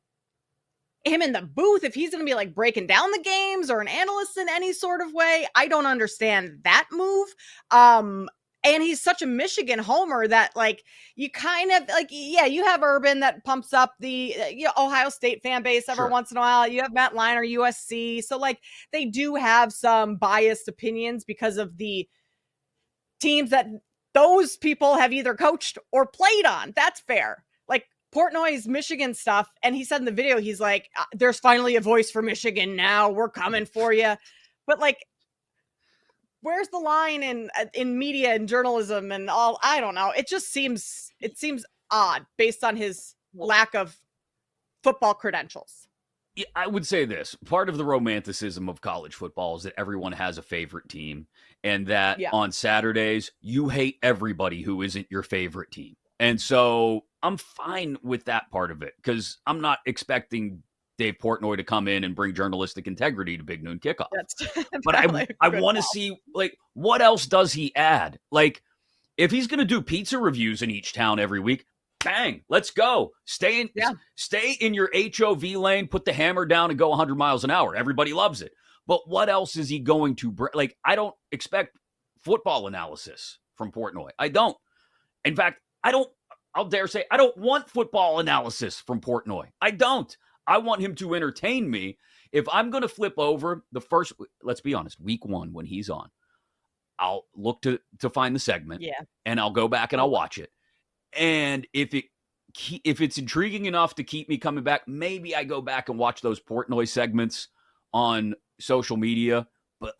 him in the booth if he's going to be like breaking down the games or an analyst in any sort of way? I don't understand that move. And he's such a Michigan homer that, like, you kind of like, yeah, you have Urban that pumps up the Ohio State fan base every once in a while. You have Matt Leinart, USC. So, like, they do have some biased opinions because of the teams that those people have either coached or played on. That's fair. Like, Portnoy's Michigan stuff. And he said in the video, he's like, there's finally a voice for Michigan now. We're coming for you. But, like, where's the line in media and journalism and all? I don't know. It seems odd based on his lack of football credentials. Yeah, I would say this. Part of the romanticism of college football is that everyone has a favorite team, and that on Saturdays, you hate everybody who isn't your favorite team. And so I'm fine with that part of it, because I'm not expecting Dave Portnoy to come in and bring journalistic integrity to Big Noon Kickoff. But I want to see, like, what else does he add? Like, if he's going to do pizza reviews in each town every week, bang, let's go. Stay in your HOV lane, put the hammer down, and go 100 miles an hour. Everybody loves it. But what else is he going to bring? Like, I don't expect football analysis from Portnoy. I don't. In fact, I'll dare say, I don't want football analysis from Portnoy. I don't. I want him to entertain me. If I'm going to flip over the first, let's be honest, week 1 when he's on, I'll look to find the segment, and I'll go back and I'll watch it. And if it's intriguing enough to keep me coming back, maybe I go back and watch those Portnoy segments on social media. But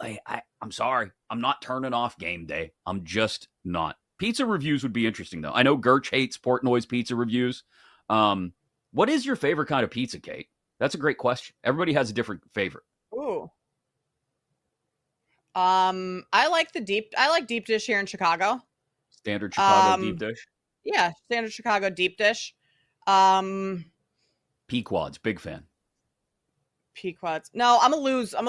I'm sorry, I'm not turning off game day. I'm just not. Pizza reviews would be interesting, though. I know Gerch hates Portnoy's pizza reviews. What is your favorite kind of pizza, Kate? That's a great question. Everybody has a different favorite. Ooh. I like deep dish here in Chicago. Standard Chicago deep dish? Yeah, standard Chicago deep dish. Pequods, big fan. Pequods. No, I'm a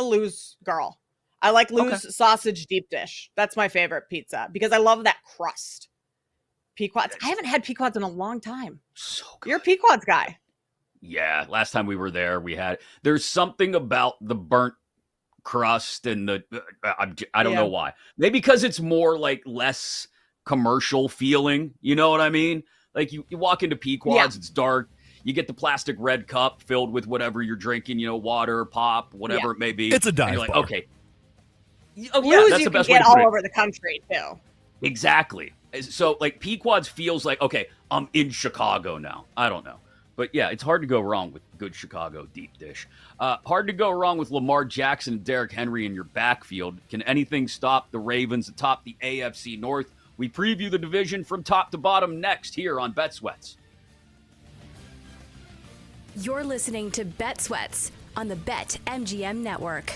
Lou's girl. I like Lou's sausage deep dish. That's my favorite pizza because I love that crust. Pequods. I haven't had Pequods in a long time. So good. You're a Pequods guy. Yeah, last time we were there, there's something about the burnt crust and I don't know why. Maybe because it's more like less commercial feeling. You know what I mean? Like you walk into Pequods, it's dark. You get the plastic red cup filled with whatever you're drinking, water, pop, whatever it may be. It's a dive you're like, bar. okay. Lou's that's you the best can way get to put all it. over the country too. Exactly. So like Pequods feels like, okay, I'm in Chicago now. I don't know. But yeah, it's hard to go wrong with good Chicago deep dish. Hard to go wrong with Lamar Jackson and Derrick Henry in your backfield. Can anything stop the Ravens atop the AFC North? We preview the division from top to bottom next here on Bet Sweats. You're listening to Bet Sweats on the BetMGM Network.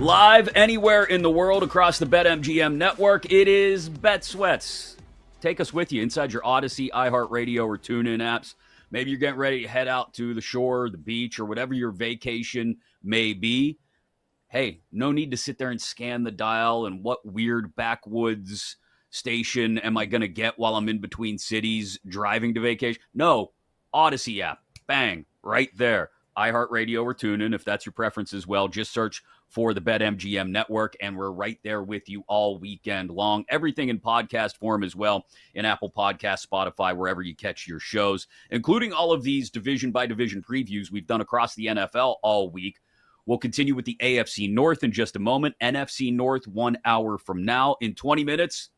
Live anywhere in the world across the BetMGM network, it is Bet Sweats. Take us with you inside your Odyssey, iHeartRadio, or TuneIn apps. Maybe you're getting ready to head out to the shore, the beach, or whatever your vacation may be. Hey, no need to sit there and scan the dial and what weird backwoods station am I going to get while I'm in between cities driving to vacation. No, Odyssey app, bang, right there. iHeartRadio or TuneIn, if that's your preference as well. Just search for the BetMGM network, and we're right there with you all weekend long. Everything in podcast form as well, in Apple Podcasts, Spotify, wherever you catch your shows, including all of these division-by-division previews we've done across the NFL all week. We'll continue with the AFC North in just a moment. NFC North 1 hour from now. In 20 minutes,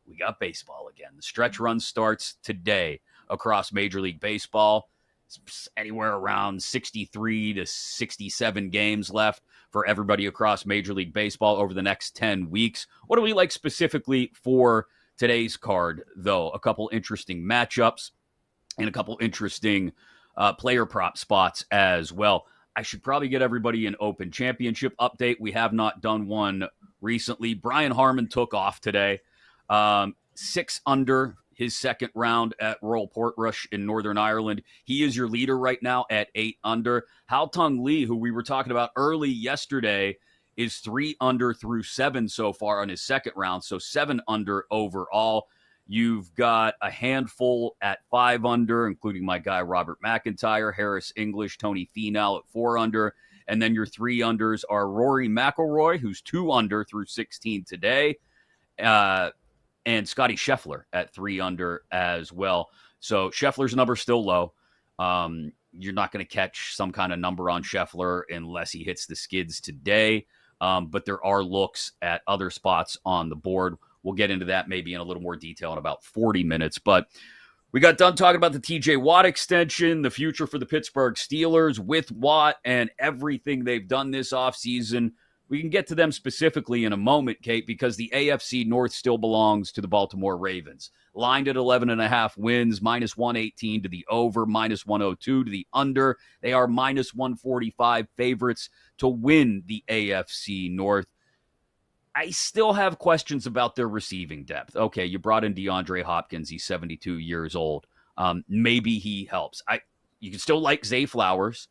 we got baseball again. The stretch run starts today across Major League Baseball. Anywhere around 63 to 67 games left for everybody across Major League Baseball over the next 10 weeks. What do we like specifically for today's card, though? A couple interesting matchups and a couple interesting player prop spots as well. I should probably get everybody an Open Championship update. We have not done one recently. Brian Harmon took off today. 6 under his second round at Royal Portrush in Northern Ireland. He is your leader right now at 8 under. Haotong Lee, who we were talking about early yesterday, is 3 under through 7 so far on his second round, so 7 under overall. You've got a handful at 5 under, including my guy Robert McIntyre, Harris English, Tony Finau at 4 under. And then your 3 unders are Rory McIlroy, who's 2 under through 16 today, and Scotty Scheffler at 3 under as well. So Scheffler's number still low. You're not going to catch some kind of number on Scheffler unless he hits the skids today. But there are looks at other spots on the board. We'll get into that maybe in a little more detail in about 40 minutes. But we got done talking about the TJ Watt extension, the future for the Pittsburgh Steelers with Watt and everything they've done this offseason. We can get to them specifically in a moment, Kate, because the AFC North still belongs to the Baltimore Ravens. Lined at 11.5 wins, minus 118 to the over, minus 102 to the under. They are minus 145 favorites to win the AFC North. I still have questions about their receiving depth. Okay, you brought in DeAndre Hopkins. He's 72 years old. Maybe he helps. You can still like Zay Flowers.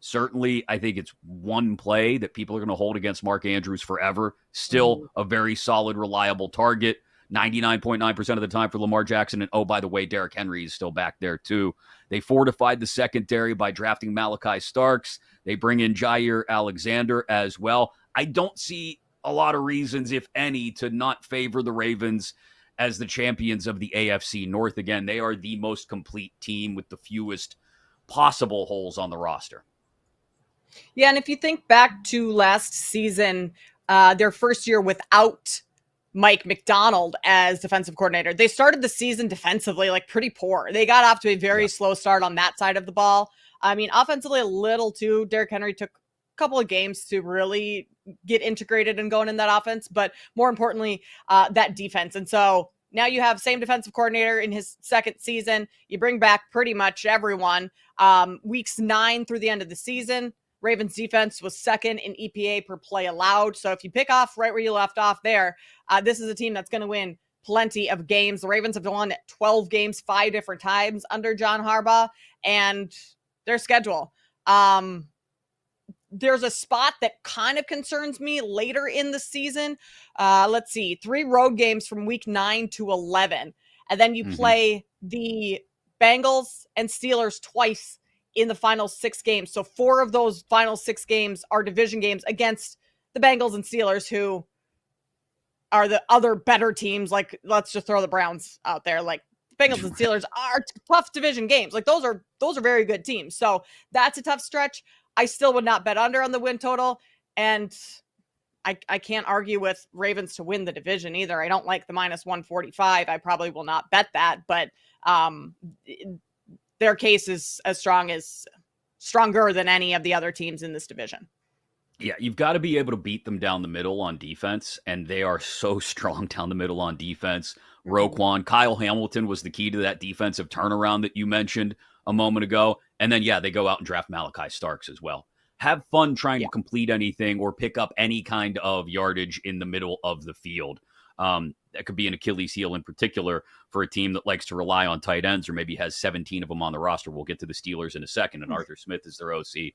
Certainly, I think it's one play that people are going to hold against Mark Andrews forever. Still a very solid, reliable target. 99.9% of the time for Lamar Jackson. And, oh, by the way, Derrick Henry is still back there, too. They fortified the secondary by drafting Malachi Starks. They bring in Jair Alexander as well. I don't see a lot of reasons, if any, to not favor the Ravens as the champions of the AFC North. Again, they are the most complete team with the fewest possible holes on the roster. Yeah, and if you think back to last season, their first year without Mike McDonald as defensive coordinator, they started the season defensively like pretty poor. They got off to a very slow start on that side of the ball. I mean, offensively a little too. Derrick Henry took a couple of games to really get integrated and going in that offense, but more importantly, that defense. And so now you have same defensive coordinator in his second season. You bring back pretty much everyone. Weeks 9 through the end of the season, Ravens defense was second in EPA per play allowed. So if you pick off right where you left off there, this is a team that's going to win plenty of games. The Ravens have won 12 games 5 different times under John Harbaugh, and their schedule. There's a spot that kind of concerns me later in the season. Let's see, 3 road games from week 9 to 11. And then you play the Bengals and Steelers twice in the final 6 games. So 4 of those final 6 games are division games against the Bengals and Steelers, who are the other better teams. Like, let's just throw the Browns out there. Like, Bengals and Steelers are tough division games. Like, those are very good teams. So that's a tough stretch. I still would not bet under on the win total. And I can't argue with Ravens to win the division either. I don't like the minus 145. I probably will not bet that, but their case is stronger than any of the other teams in this division. Yeah, you've got to be able to beat them down the middle on defense, and they are so strong down the middle on defense. Roquan, Kyle Hamilton was the key to that defensive turnaround that you mentioned a moment ago. And then, yeah, they go out and draft Malachi Starks as well. have fun trying to complete anything or pick up any kind of yardage in the middle of the field. That could be an Achilles heel in particular for a team that likes to rely on tight ends or maybe has 17 of them on the roster. We'll get to the Steelers in a second, and Arthur Smith is their OC.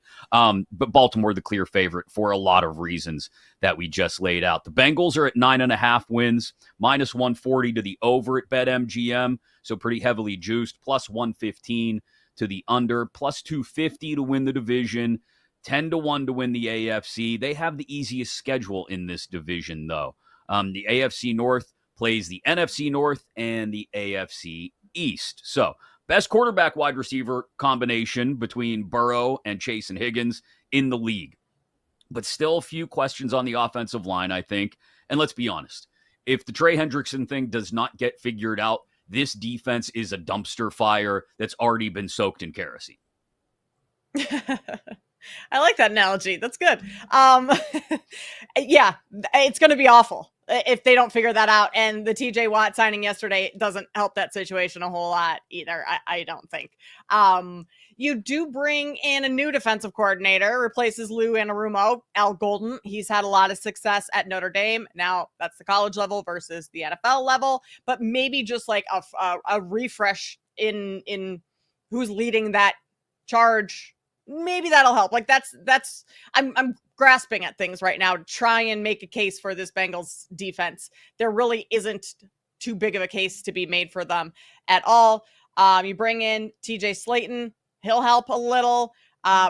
But Baltimore, the clear favorite for a lot of reasons that we just laid out. The Bengals are at 9.5 wins, minus 140 to the over at BetMGM, so pretty heavily juiced, plus 115 to the under, plus 250 to win the division, 10-1 to win the AFC. They have the easiest schedule in this division, though. The AFC North plays the NFC North and the AFC East. So, best quarterback wide receiver combination between Burrow and Chase and Higgins in the league. But still a few questions on the offensive line, I think. And let's be honest, if the Trey Hendrickson thing does not get figured out, this defense is a dumpster fire that's already been soaked in kerosene. I like that analogy. That's good. Yeah, it's going to be awful if they don't figure that out. And the TJ Watt signing yesterday doesn't help that situation a whole lot either. I don't think. You do bring in a new defensive coordinator, replaces Lou Anarumo, Al Golden. He's had a lot of success at Notre Dame. Now that's the college level versus the NFL level, but maybe just like a refresh in who's leading that charge. Maybe that'll help. Like I'm grasping at things right now to try and make a case for this Bengals defense. There really isn't too big of a case to be made for them at all. You bring in TJ Slayton. He'll help a little.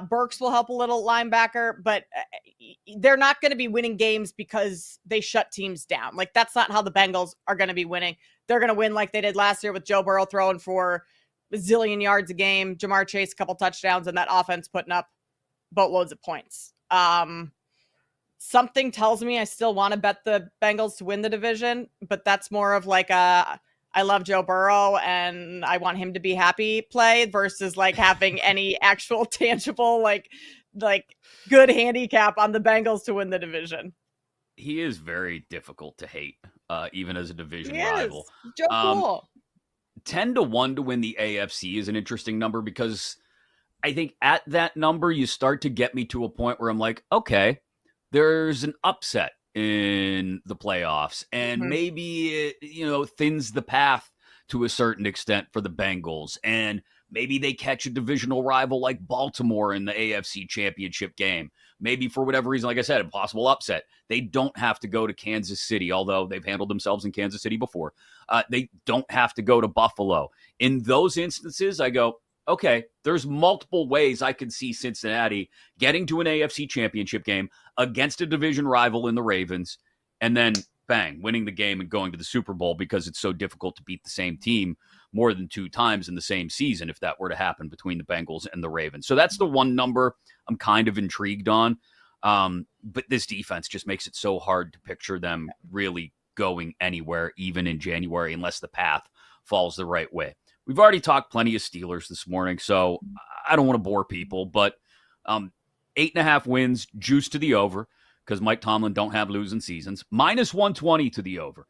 Burks will help a little, linebacker, but they're not going to be winning games because they shut teams down. Like, that's not how the Bengals are going to be winning. They're going to win like they did last year with Joe Burrow throwing for a zillion yards a game, Jamar Chase, a couple touchdowns, and that offense putting up boatloads of points. Something tells me I still want to bet the Bengals to win the division, but that's more of like I love Joe Burrow and I want him to be happy play versus like having any actual tangible, like good handicap on the Bengals to win the division. He is very difficult to hate, even as a division He rival. is. Joe Cool. 10-1 to win the AFC is an interesting number because I think at that number, you start to get me to a point where I'm like, okay, there's an upset in the playoffs and maybe it, thins the path to a certain extent for the Bengals. And maybe they catch a divisional rival like Baltimore in the AFC Championship game. Maybe for whatever reason, like I said, a possible upset. They don't have to go to Kansas City, although they've handled themselves in Kansas City before. They don't have to go to Buffalo. In those instances, I go, okay, there's multiple ways I can see Cincinnati getting to an AFC Championship game against a division rival in the Ravens, and then, bang, winning the game and going to the Super Bowl because it's so difficult to beat the same team more than 2 times in the same season if that were to happen between the Bengals and the Ravens. So that's the one number I'm kind of intrigued on. But this defense just makes it so hard to picture them really going anywhere, even in January, unless the path falls the right way. We've already talked plenty of Steelers this morning, so I don't want to bore people, but 8.5 wins, juice to the over, because Mike Tomlin don't have losing seasons. Minus 120 to the over.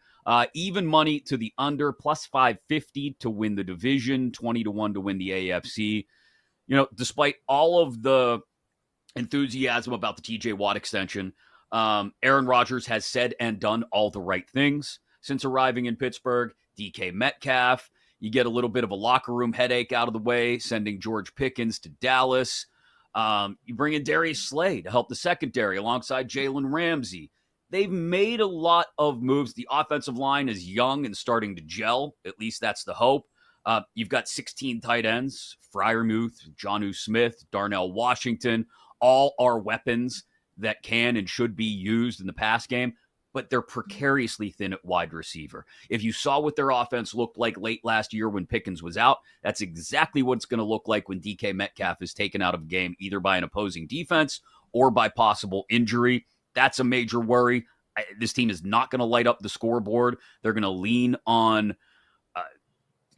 Even money to the under, plus 550 to win the division, 20-1 to win the AFC. Despite all of the enthusiasm about the TJ Watt extension, Aaron Rodgers has said and done all the right things since arriving in Pittsburgh. DK Metcalf, you get a little bit of a locker room headache out of the way, sending George Pickens to Dallas. You bring in Darius Slay to help the secondary alongside Jalen Ramsey. They've made a lot of moves. The offensive line is young and starting to gel. At least that's the hope. You've got 16 tight ends, Freiermuth, Jonnu Smith, Darnell Washington. All are weapons that can and should be used in the pass game, but they're precariously thin at wide receiver. If you saw what their offense looked like late last year when Pickens was out, that's exactly what it's going to look like when DK Metcalf is taken out of a game, either by an opposing defense or by possible injury. That's a major worry. This team is not going to light up the scoreboard. They're going to lean on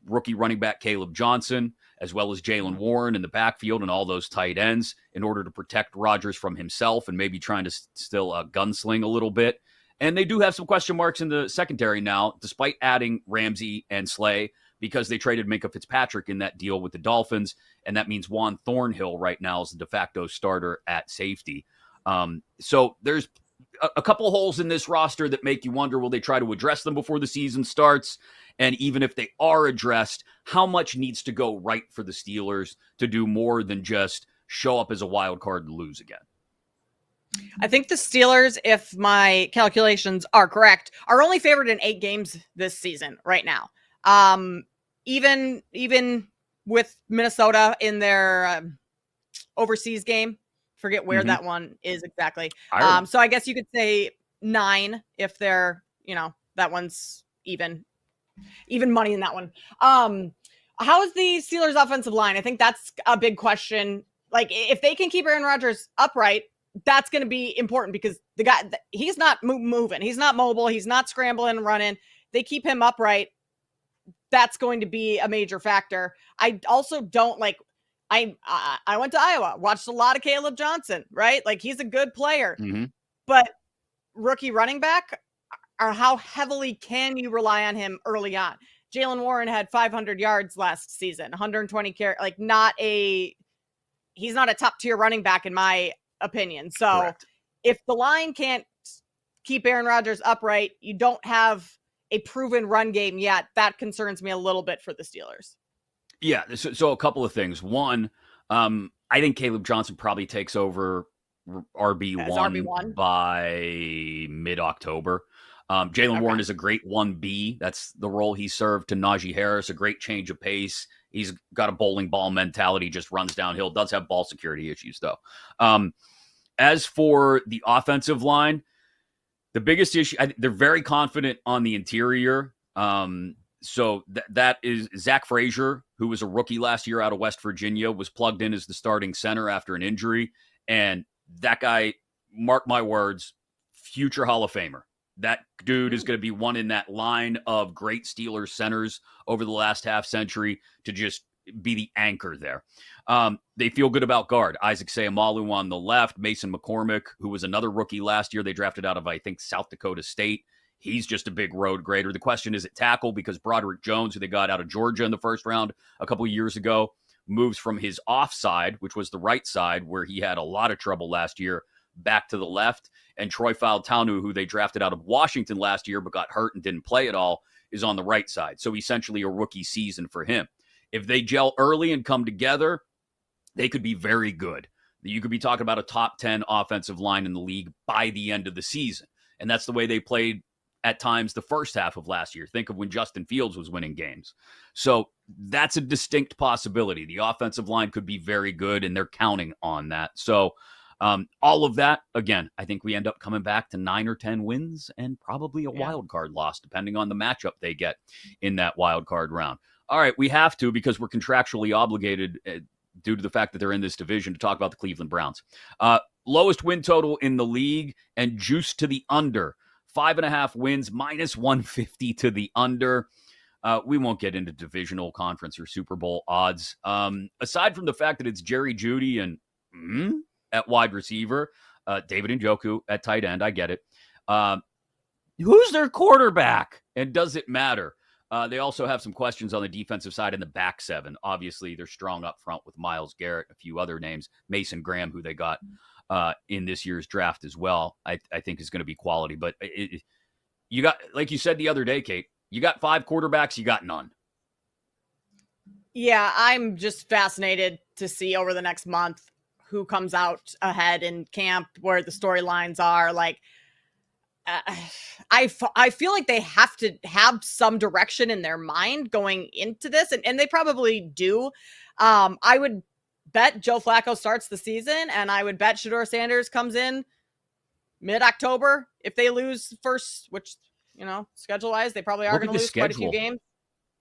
rookie running back Caleb Johnson, as well as Jalen Warren in the backfield and all those tight ends in order to protect Rodgers from himself and maybe trying to still gunsling a little bit. And they do have some question marks in the secondary now, despite adding Ramsey and Slay. because they traded Minkah Fitzpatrick in that deal with the Dolphins, and that means Juan Thornhill right now is the de facto starter at safety. So there's a couple holes in this roster that make you wonder, will they try to address them before the season starts? And even if they are addressed, how much needs to go right for the Steelers to do more than just show up as a wild card and lose again? I think the Steelers, if my calculations are correct, are only favored in 8 games this season right now. Even with Minnesota in their overseas game, forget where that one is exactly. So I guess you could say 9 if they're, that one's even money in that one. How is the Steelers offensive line? I think that's a big question. Like, if they can keep Aaron Rodgers upright, that's going to be important, because the guy, he's not moving. He's not mobile. He's not scrambling and running. They keep him upright. That's going to be a major factor. I also don't like, I went to Iowa, watched a lot of Caleb Johnson, right? Like, he's a good player, but rookie running back, or how heavily can you rely on him early on? Jalen Warren had 500 yards last season, 120 carries, he's not a top tier running back in my opinion. So correct. If the line can't keep Aaron Rodgers upright, you don't have a proven run game yet. That concerns me a little bit for the Steelers. Yeah. So a couple of things. One, I think Caleb Johnson probably takes over RB1 by mid-October. Jalen Warren is a great 1B. That's the role he served to Najee Harris, a great change of pace. He's got a bowling ball mentality, just runs downhill, does have ball security issues, though. As for the offensive line, the biggest issue, they're very confident on the interior. So that is Zach Frazier, who was a rookie last year out of West Virginia, was plugged in as the starting center after an injury. And that guy, mark my words, future Hall of Famer. That dude is going to be one in that line of great Steelers centers over the last half century to just be the anchor there. They feel good about guard. Isaac Seumalo on the left, Mason McCormick, who was another rookie last year. They drafted out of, I think, South Dakota State. He's just a big road grader. The question is at tackle, because Broderick Jones, who they got out of Georgia in the first round a couple of years ago, moves from his offside, which was the right side, where he had a lot of trouble last year, back to the left. And Troy Fautanu, who they drafted out of Washington last year but got hurt and didn't play at all, is on the right side. So essentially a rookie season for him. If they gel early and come together, they could be very good. You could be talking about a top 10 offensive line in the league by the end of the season. And that's the way they played at times the first half of last year. Think of when Justin Fields was winning games. So that's a distinct possibility. The offensive line could be very good, and they're counting on that. So all of that, again, I think we end up coming back to 9 or 10 wins and probably a wild card loss, depending on the matchup they get in that wild card round. All right, we have to, because we're contractually obligated due to the fact that they're in this division, to talk about the Cleveland Browns. Lowest win total in the league and juice to the under. 5.5 wins, minus 150 to the under. We won't get into divisional, conference, or Super Bowl odds. Aside from the fact that it's Jerry Jeudy and at wide receiver, David Njoku at tight end, I get it. Who's their quarterback? And does it matter? They also have some questions on the defensive side in the back seven. Obviously, they're strong up front with Myles Garrett, a few other names. Mason Graham, who they got in this year's draft as well, I think is going to be quality. But you got, like you said the other day, Kate, you got 5 quarterbacks, you got none. Yeah, I'm just fascinated to see over the next month who comes out ahead in camp, where the storylines are. Like, I feel like they have to have some direction in their mind going into this, and they probably do. I would bet Joe Flacco starts the season, and I would bet Shedeur Sanders comes in mid-October if they lose first, which, schedule-wise, they probably are going to lose quite a few games.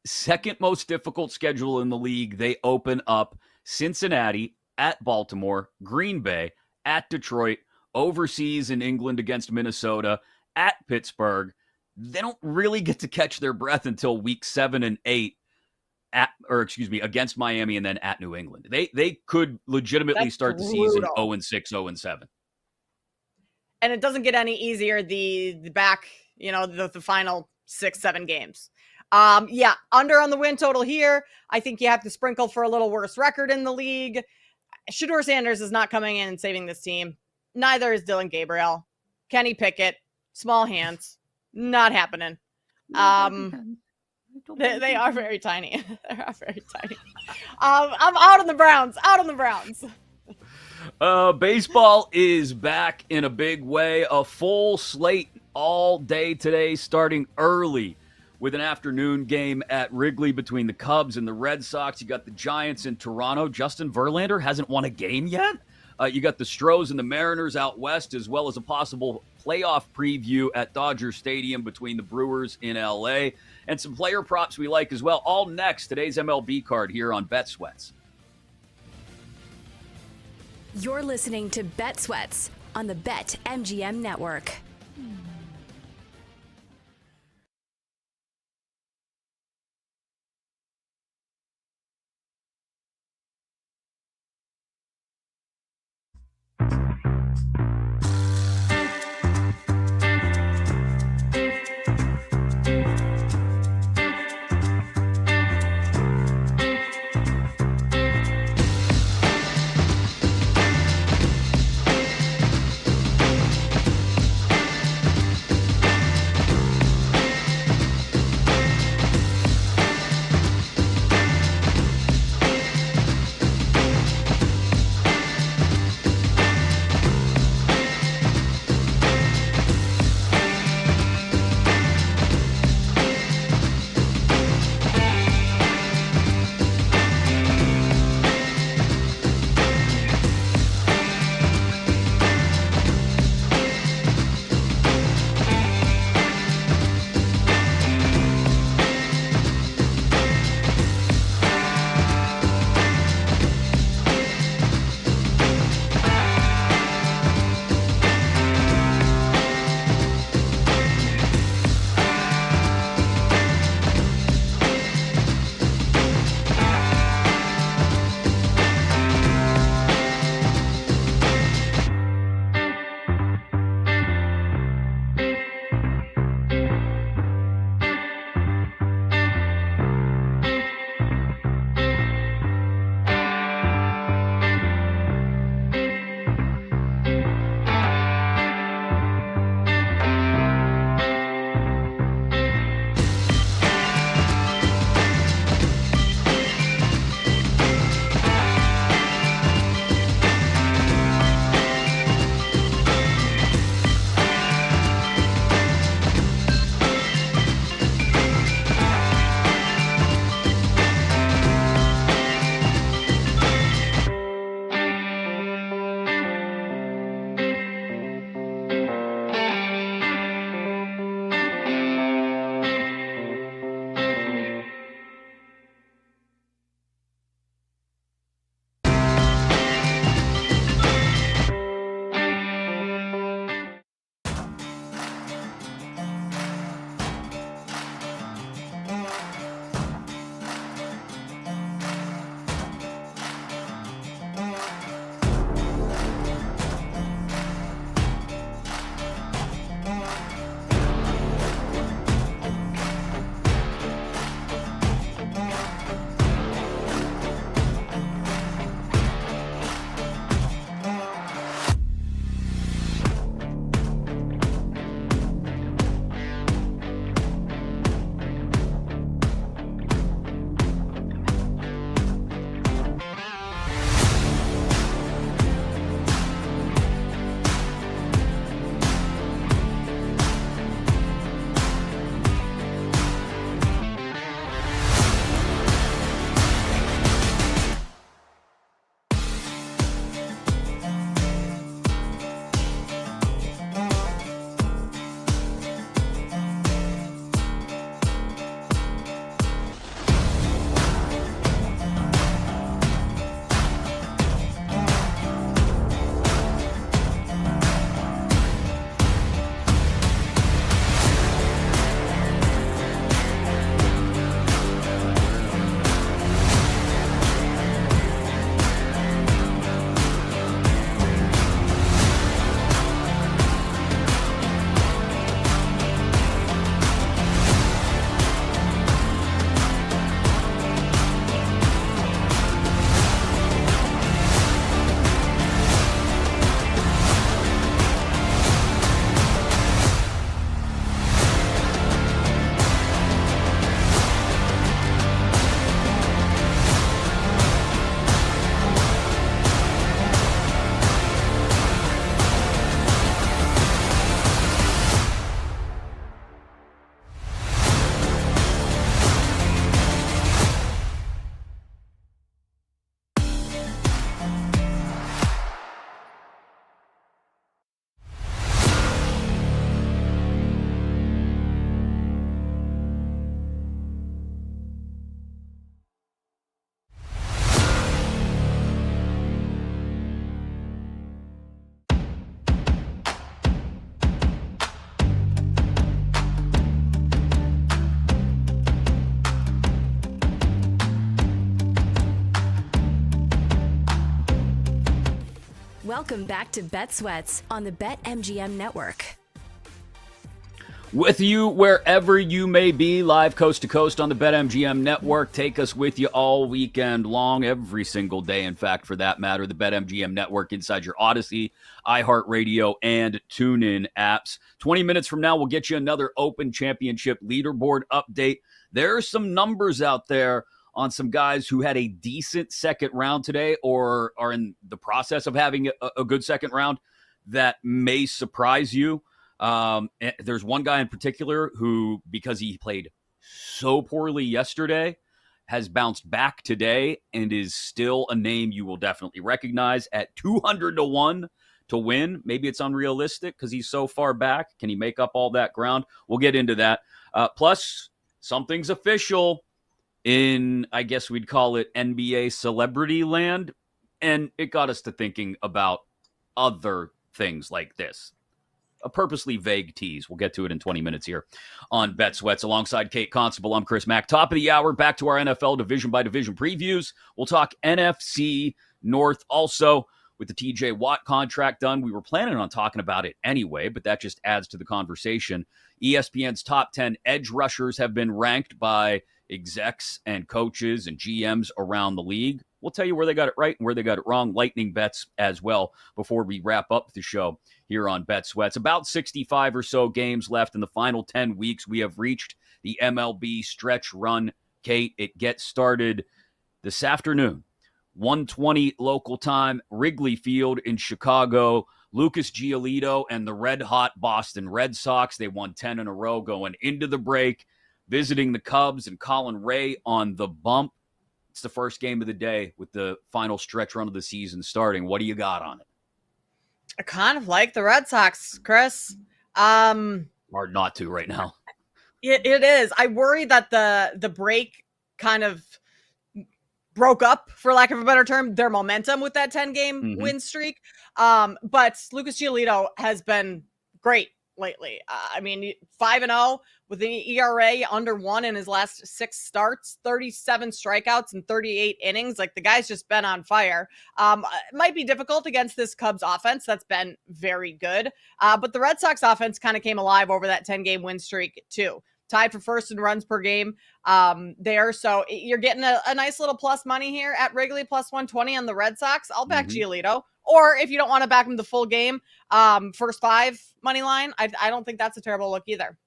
Second most difficult schedule in the league. They open up Cincinnati, at Baltimore, Green Bay, at Detroit, overseas in England against Minnesota, at Pittsburgh. They don't really get to catch their breath until week 7 and 8 against Miami, and then at New England. They could legitimately start the season 0-6, 0-7. And it doesn't get any easier the back, the final 6-7 games. Yeah, under on the win total here. I think you have to sprinkle for a little worse record in the league. Shedeur Sanders is not coming in and saving this team. Neither is Dylan Gabriel. Kenny Pickett, small hands, not happening. They are very tiny. They are very tiny. I'm out on the Browns. Out on the Browns. Baseball is back in a big way. A full slate all day today, starting early with an afternoon game at Wrigley between the Cubs and the Red Sox. You got the Giants in Toronto. Justin Verlander hasn't won a game yet. You got the Stros and the Mariners out west, as well as a possible playoff preview at Dodger Stadium between the Brewers in L.A. And some player props we like as well. All next, today's MLB card here on Bet Sweats. You're listening to Bet Sweats on the BetMGM Network. Welcome back to Bet Sweats on the BetMGM Network. With you wherever you may be, live coast to coast on the BetMGM Network. Take us with you all weekend long, every single day, in fact, for that matter. The BetMGM Network inside your Odyssey, iHeartRadio, and TuneIn apps. 20 minutes from now, we'll get you another Open Championship leaderboard update. There are some numbers out there on some guys who had a decent second round today or are in the process of having a good second round that may surprise you. There's one guy in particular who, because he played so poorly yesterday, has bounced back today and is still a name you will definitely recognize at 200-1 to win. Maybe it's unrealistic because he's so far back. Can he make up all that ground? We'll get into that. Plus, something's official in, I guess we'd call it NBA celebrity land. And it got us to thinking about other things like this. A purposely vague tease. We'll get to it in 20 minutes here on Bet Sweats. Alongside Kate Constable, I'm Chris Mack. Top of the hour, back to our NFL division-by-division previews. We'll talk NFC North also with the TJ Watt contract done. We were planning on talking about it anyway, but that just adds to the conversation. ESPN's top 10 edge rushers have been ranked by execs and coaches and GMs around the league. We'll tell you where they got it right and where they got it wrong. Lightning bets as well before we wrap up the show here on Bet Sweats. About 65 or so games left in the final 10 weeks. We have reached the MLB stretch run. Kate, it gets started this afternoon. 1:20 local time, Wrigley Field in Chicago. Lucas Giolito and the red-hot Boston Red Sox. They won 10 in a row going into the break, visiting the Cubs and Colin Ray on the bump. It's the first game of the day with the final stretch run of the season starting. What do you got on it? I kind of like the Red Sox, Chris. Hard not to right now. It is. I worry that the break kind of broke up, for lack of a better term, their momentum with that 10-game win streak. But Lucas Giolito has been great lately. 5-0 with an ERA under 1 in his last 6 starts, 37 strikeouts and 38 innings. Like, the guy's just been on fire. It might be difficult against this Cubs offense that's been very good. But the Red Sox offense kind of came alive over that 10-game win streak too. Tied for first in runs per game there. So you're getting a nice little plus money here at Wrigley, plus 120 on the Red Sox. I'll back Giolito. Or if you don't want to back him the full game, first 5 money line, I don't think that's a terrible look either.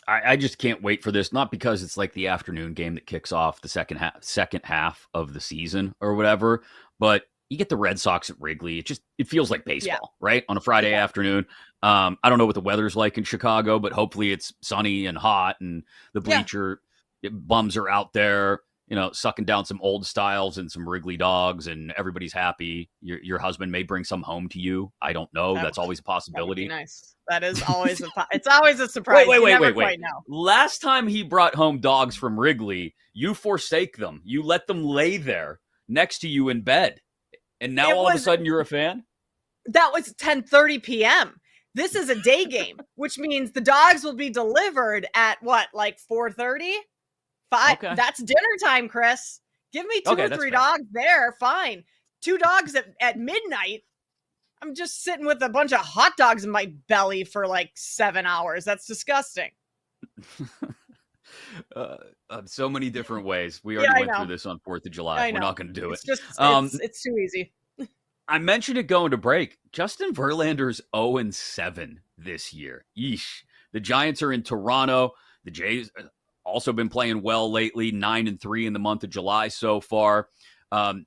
I just can't wait for this. Not because it's like the afternoon game that kicks off the second half of the season or whatever, but you get the Red Sox at Wrigley. It feels like baseball, right? On a Friday afternoon. I don't know what the weather's like in Chicago, but hopefully it's sunny and hot and the bleacher bums are out there, sucking down some old styles and some Wrigley dogs, and everybody's happy. Your husband may bring some home to you. I don't know. That's always a possibility. That would be nice. That is always it's always a surprise. Wait. Last time he brought home dogs from Wrigley, you forsake them. You let them lay there next to you in bed. And now all of a sudden you're a fan? That was 10:30 p.m. This is a day game, which means the dogs will be delivered at what, like 4:30? 5. Okay. That's dinner time, Chris. Give me 2 or 3 dogs there. Fine. 2 dogs at midnight. I'm just sitting with a bunch of hot dogs in my belly for like 7 hours. That's disgusting. So many different ways. We already went through this on 4th of July. We're not going to do it. It's too easy. I mentioned it going to break. Justin Verlander's 0-7 this year. Yeesh. The Giants are in Toronto. The Jays also been playing well lately, 9-3 in the month of July so far. I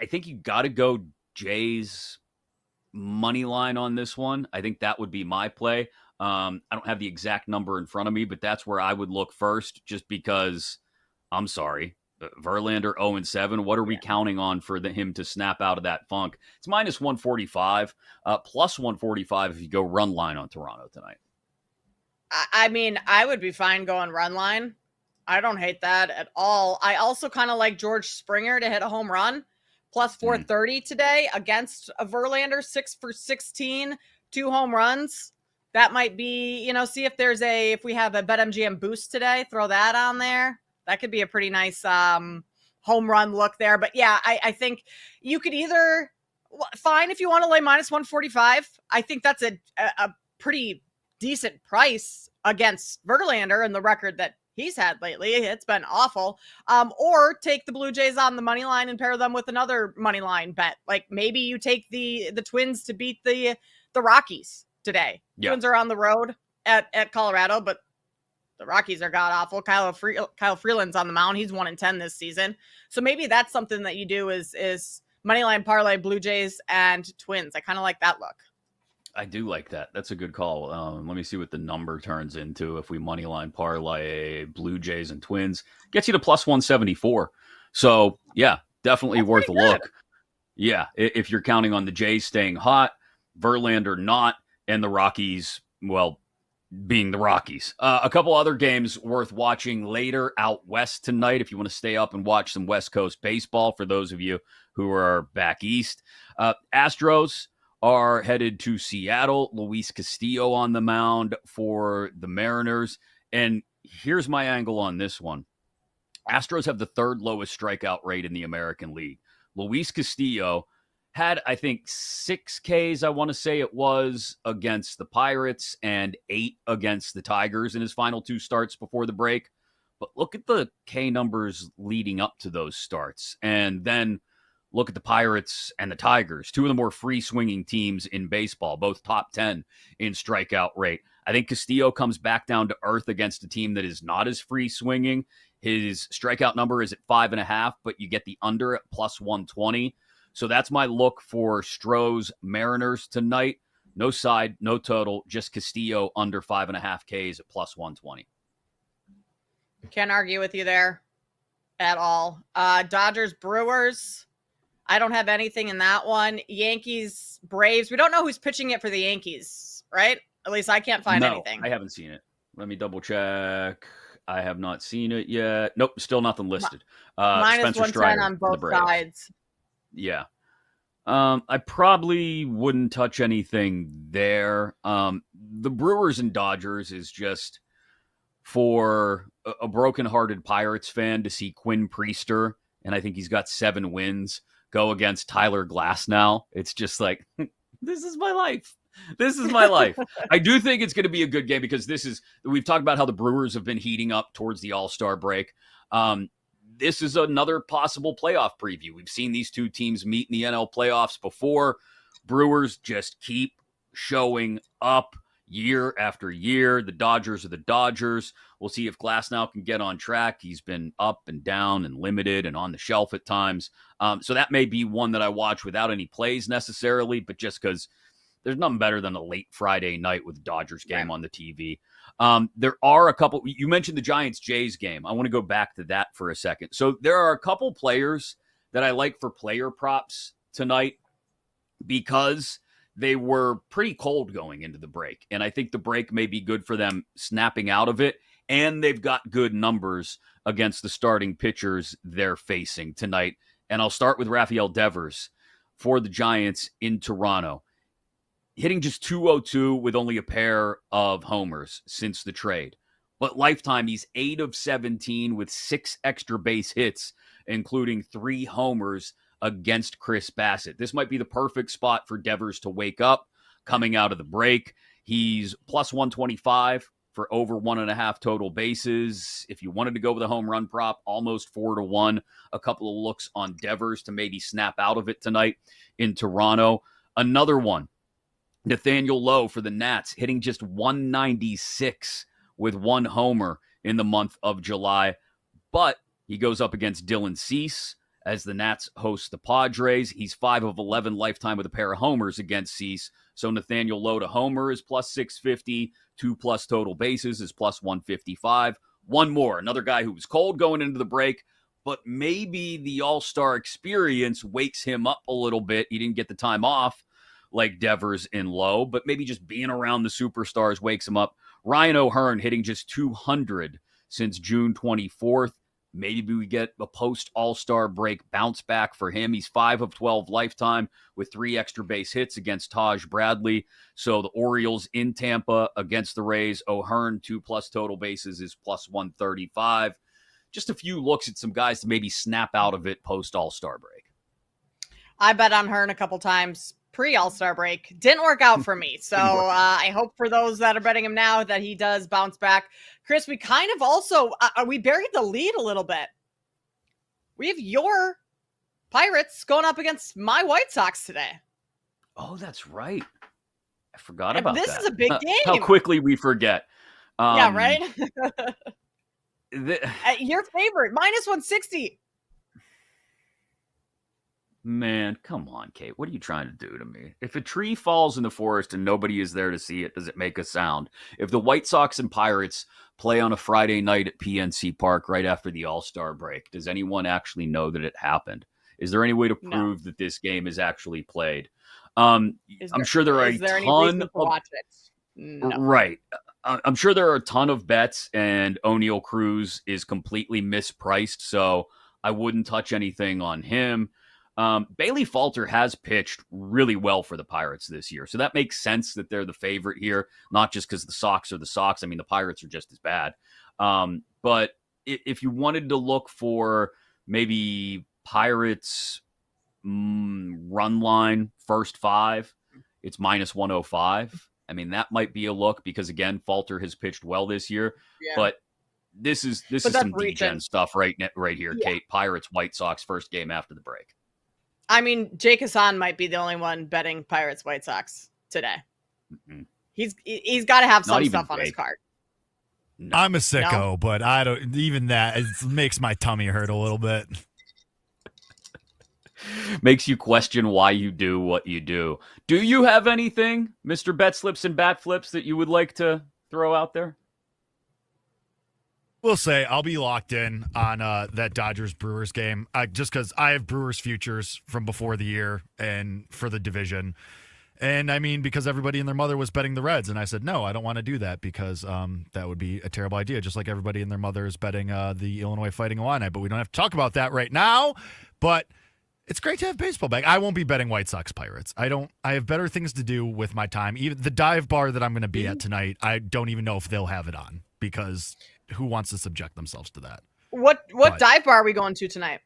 think you got to go Jays money line on this one. I think that would be my play. I don't have the exact number in front of me, but that's where I would look first, just because I'm sorry. Verlander 0-7. What are we counting on for him to snap out of that funk? It's minus 145, plus 145 if you go run line on Toronto tonight. I would be fine going run line. I don't hate that at all. I also kind of like George Springer to hit a home run. Plus 430 today against a Verlander, 6 for 16, 2 home runs. That might be, see if we have a BetMGM boost today, throw that on there. That could be a pretty nice home run look there. But yeah, I think you could either fine if you want to lay minus 145. I think that's a pretty decent price against Verlander and the record that he's had lately. It's been awful. Or take the Blue Jays on the money line and pair them with another money line bet. Like maybe you take the Twins to beat the Rockies today. Yeah. Twins are on the road at Colorado, but the Rockies are god awful. Kyle Freeland's on the mound. He's 1-10 this season. So maybe that's something that you do is moneyline parlay Blue Jays and Twins. I kind of like that look. I do like that. That's a good call. Let me see what the number turns into if we moneyline parlay Blue Jays and Twins. Gets you to plus 174. So, yeah, definitely That's worth a pretty good. look. Yeah, if you're counting on the Jays staying hot, Verlander not, and the Rockies, well, being the Rockies. A couple other games worth watching later out west tonight if you want to stay up and watch some West Coast baseball for those of you who are back east. Astros are headed to Seattle. Luis Castillo on the mound for the Mariners. And here's my angle on this one. Astros have the third lowest strikeout rate in the American League. Luis Castillo had, I think, 6 Ks, I want to say it was, against the Pirates and 8 against the Tigers in his final 2 starts before the break. But look at the K numbers leading up to those starts. And then look at the Pirates and the Tigers, 2 of the more free-swinging teams in baseball, both top 10 in strikeout rate. I think Castillo comes back down to earth against a team that is not as free-swinging. His strikeout number is at 5.5, but you get the under at plus 120. So that's my look for Stroh's Mariners tonight. No side, no total, just Castillo under 5.5 Ks at plus 120. Can't argue with you there at all. Dodgers, Brewers. I don't have anything in that one. Yankees, Braves. We don't know who's pitching it for the Yankees, right? At least I can't find anything. I haven't seen it. Let me double check. I have not seen it yet. Nope, still nothing listed. Minus Spencer 110 Strider on for the both Braves. sides. Yeah. I probably wouldn't touch anything there. The Brewers and Dodgers is just for a broken-hearted Pirates fan to see Quinn Priester, and I think he's got 7 wins, go against Tyler Glasnow. It's just like, this is my life. This is my life. I do think it's going to be a good game because we've talked about how the Brewers have been heating up towards the All-Star break. This is another possible playoff preview. We've seen these 2 teams meet in the NL playoffs before. Brewers just keep showing up year after year. The Dodgers are the Dodgers. We'll see if Glasnow can get on track. He's been up and down and limited and on the shelf at times. So that may be one that I watch without any plays necessarily, but just because there's nothing better than a late Friday night with the Dodgers game on the TV. There are a couple. You mentioned the Giants-Jays game. I want to go back to that for a second. So there are a couple players that I like for player props tonight because they were pretty cold going into the break. And I think the break may be good for them snapping out of it. And they've got good numbers against the starting pitchers they're facing tonight. And I'll start with Rafael Devers for the Giants in Toronto. Hitting just 202 with only a pair of homers since the trade. But lifetime, he's 8 of 17 with 6 extra base hits, including 3 homers against Chris Bassett. This might be the perfect spot for Devers to wake up coming out of the break. He's plus 125 for over 1.5 total bases. If you wanted to go with a home run prop, almost 4-1. A couple of looks on Devers to maybe snap out of it tonight in Toronto. Another one. Nathaniel Lowe for the Nats, hitting just 196 with 1 homer in the month of July. But he goes up against Dylan Cease as the Nats host the Padres. He's 5 of 11 lifetime with a pair of homers against Cease. So Nathaniel Lowe to homer is plus 650. 2+ total bases is plus 155. One more, another guy who was cold going into the break, but maybe the All-Star experience wakes him up a little bit. He didn't get the time off like Devers in Lowe, but maybe just being around the superstars wakes him up. Ryan O'Hearn hitting just 200 since June 24th. Maybe we get a post-All-Star break bounce back for him. He's 5 of 12 lifetime with 3 extra base hits against Taj Bradley. So the Orioles in Tampa against the Rays. O'Hearn, 2+ total bases is plus 135. Just a few looks at some guys to maybe snap out of it post-All-Star break. I bet on Hearn a couple times pre All-Star break. Didn't work out for me. So I hope for those that are betting him now that he does bounce back. Chris, we kind of also, we buried the lead a little bit. We have your Pirates going up against my White Sox today. Oh, that's right. I forgot about this that. This is a big game. How quickly we forget. Yeah, right? Your favorite, minus 160. Man, come on, Kate. What are you trying to do to me? If a tree falls in the forest and nobody is there to see it, does it make a sound? If the White Sox and Pirates play on a Friday night at PNC Park right after the All-Star break, does anyone actually know that it happened? Is there any way to prove that this game is actually played? I'm sure there are a ton of watch it. No. Right. I'm sure there are a ton of bets, and O'Neal Cruz is completely mispriced, so I wouldn't touch anything on him. Bailey Falter has pitched really well for the Pirates this year, so that makes sense that they're the favorite here, not just because the Sox are the Sox. I mean, the Pirates are just as bad. But if you wanted to look for maybe Pirates run line first five, it's minus 105. I mean, that might be a look because, again, Falter has pitched well this year. Yeah. But this is some degen stuff right here, yeah. Kate. Pirates, White Sox, first game after the break. I mean, Jake Hassan might be the only one betting Pirates, White Sox today. Mm-hmm. He's got to have some stuff on his card. No. I'm a sicko, but I don't. Even that it makes my tummy hurt a little bit. Makes you question why you do what you do. Do you have anything, Mr. Bet Slips and Bat Flips, that you would like to throw out there? We'll say I'll be locked in on that Dodgers-Brewers game just because I have Brewers futures from before the year and for the division. And I mean, because everybody and their mother was betting the Reds. And I said, no, I don't want to do that because that would be a terrible idea. Just like everybody and their mother is betting the Illinois Fighting Illini. But we don't have to talk about that right now. But it's great to have baseball back. I won't be betting White Sox Pirates. I have better things to do with my time. Even the dive bar that I'm going to be at tonight, I don't even know if they'll have it on because who wants to subject themselves to that? What dive bar are we going to tonight?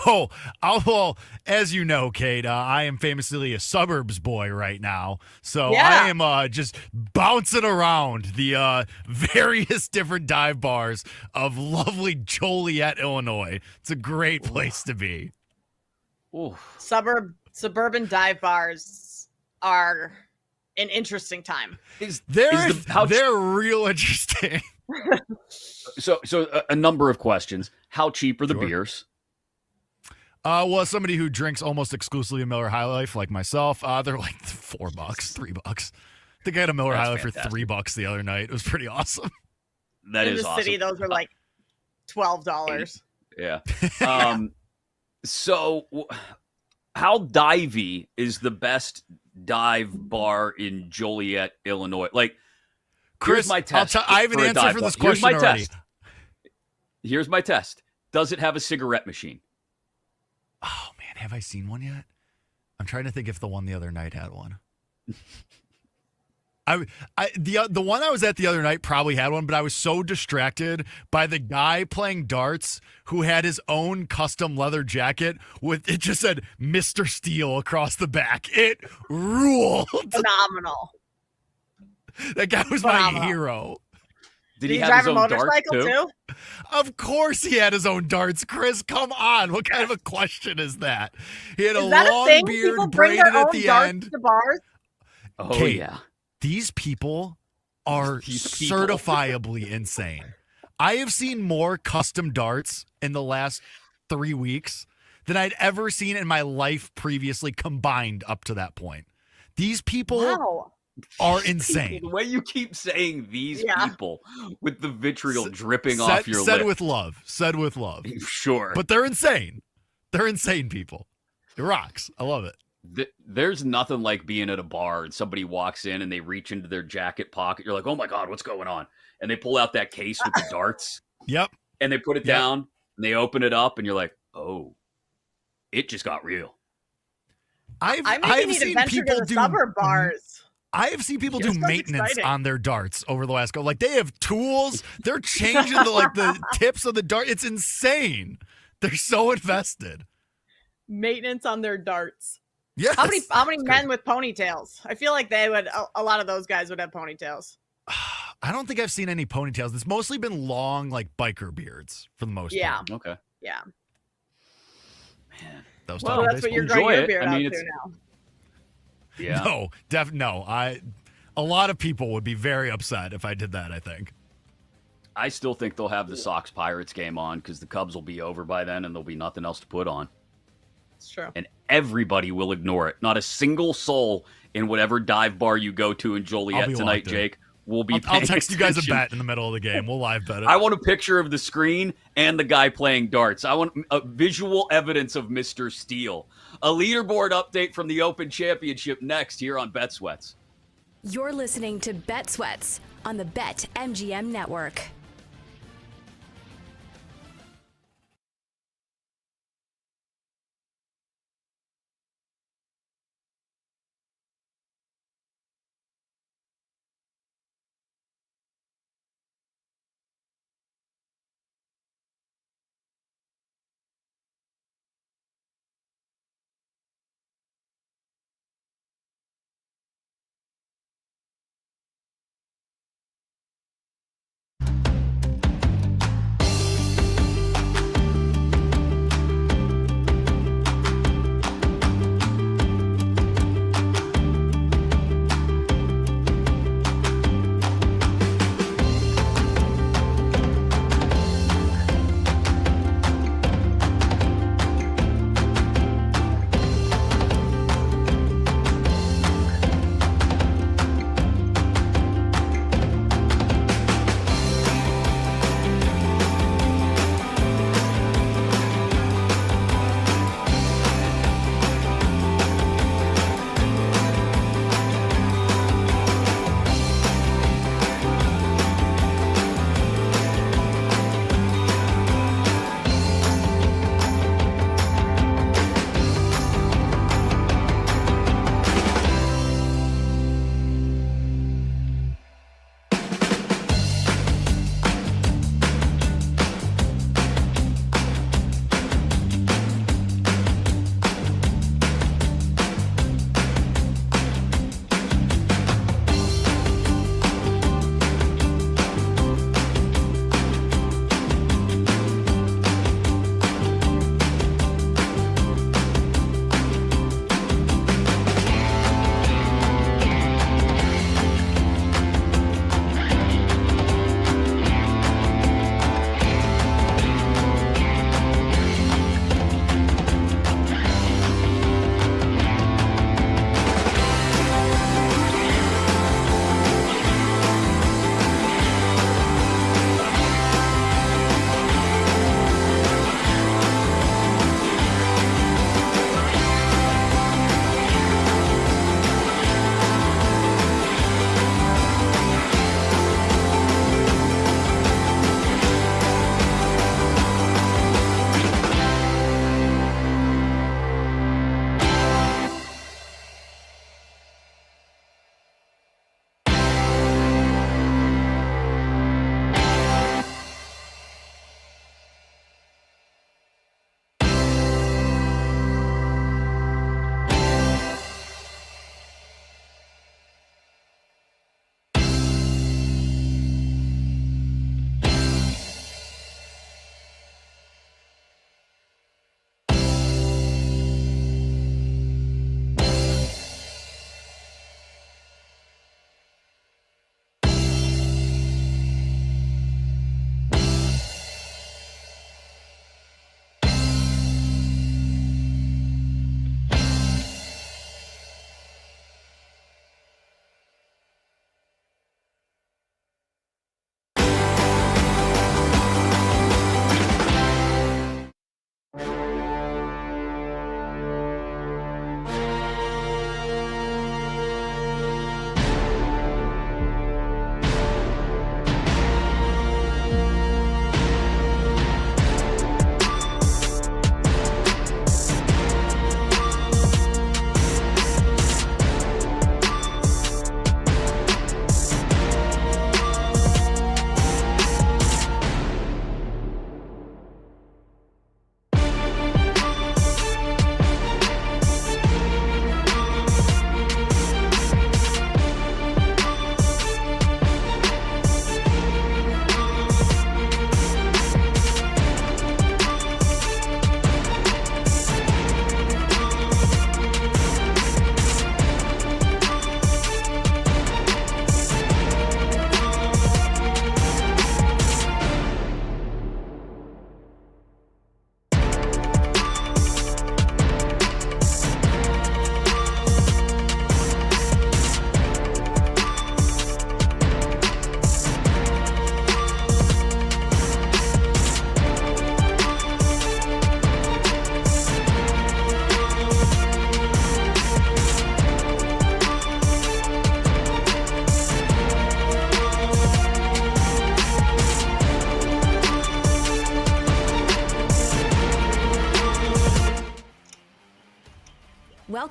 Oh, well, as you know, Kate, I am famously a suburbs boy right now. So yeah. I am just bouncing around the various different dive bars of lovely Joliet, Illinois. It's a great place to be. Ooh. Suburban dive bars are an interesting time. They're real interesting. So a number of questions. How cheap are the beers? Well, somebody who drinks almost exclusively a Miller High Life, like myself, they're like $4, $3. I think I had a Miller High Life for $3 the other night. It was pretty awesome. That is awesome. In the city, those are like $12. Yeah. So, how divey is the best dive bar in Joliet, Illinois? Like, Chris, here's my test. I have an answer for this question already. Here's my test. Does it have a cigarette machine? Oh, man, have I seen one yet? I'm trying to think if the one the other night had one. The one I was at the other night probably had one, but I was so distracted by the guy playing darts who had his own custom leather jacket with it just said Mr. Steele across the back. It ruled. Phenomenal. That guy was my hero. Did he drive his a own motorcycle too? Of course he had his own darts, Chris. Come on. What kind of a question is that? He had a long beard braided at the end. To bars? Oh, Kate, yeah. These people are certifiably insane. I have seen more custom darts in the last 3 weeks than I'd ever seen in my life previously combined up to that point. These people are insane. The way you keep saying these people with the vitriol dripping off your lip. Said with love. Said with love. Sure. But they're insane. They're insane people. It rocks. I love it. There's nothing like being at a bar and somebody walks in and they reach into their jacket pocket. You're like, oh my God, what's going on? And they pull out that case with the darts. Yep. And they put it down and they open it up and you're like, oh, it just got real. I've seen people do suburb bars. I have seen people do maintenance on their darts over the last go. Like they have tools. They're changing the tips of the dart. It's insane. They're so invested. Maintenance on their darts. Yes. How many men with ponytails? I feel like they would. A lot of those guys would have ponytails. I don't think I've seen any ponytails. It's mostly been long, like biker beards for the most Yeah. part. Okay. Yeah. Those Well, that's what you're growing your beard out to now. Yeah. No. A lot of people would be very upset if I did that, I think. I still think they'll have the Sox Pirates game on because the Cubs will be over by then and there'll be nothing else to put on. It's true. And everybody will ignore it. Not a single soul in whatever dive bar you go to in Joliet tonight, locked in. Jake, will be I'll paying text you guys a attention. bet in the middle of the game. We'll live bet it. I want a picture of the screen and the guy playing darts. I want a visual evidence of Mr. Steele. A leaderboard update from the Open Championship next here on Bet Sweats. You're listening to Bet Sweats on the BetMGM Network.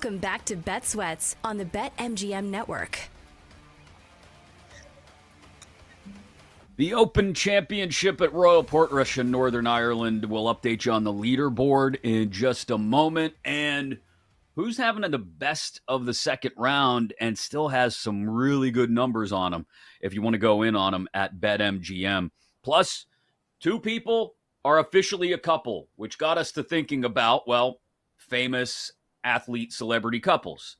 Welcome back to Bet Sweats on the BetMGM Network. The Open Championship at Royal Portrush in Northern Ireland will update you on the leaderboard in just a moment. And who's having the best of the second round and still has some really good numbers on them if you want to go in on them at BetMGM. Plus, 2 people are officially a couple, which got us to thinking about, well, famous athlete celebrity couples.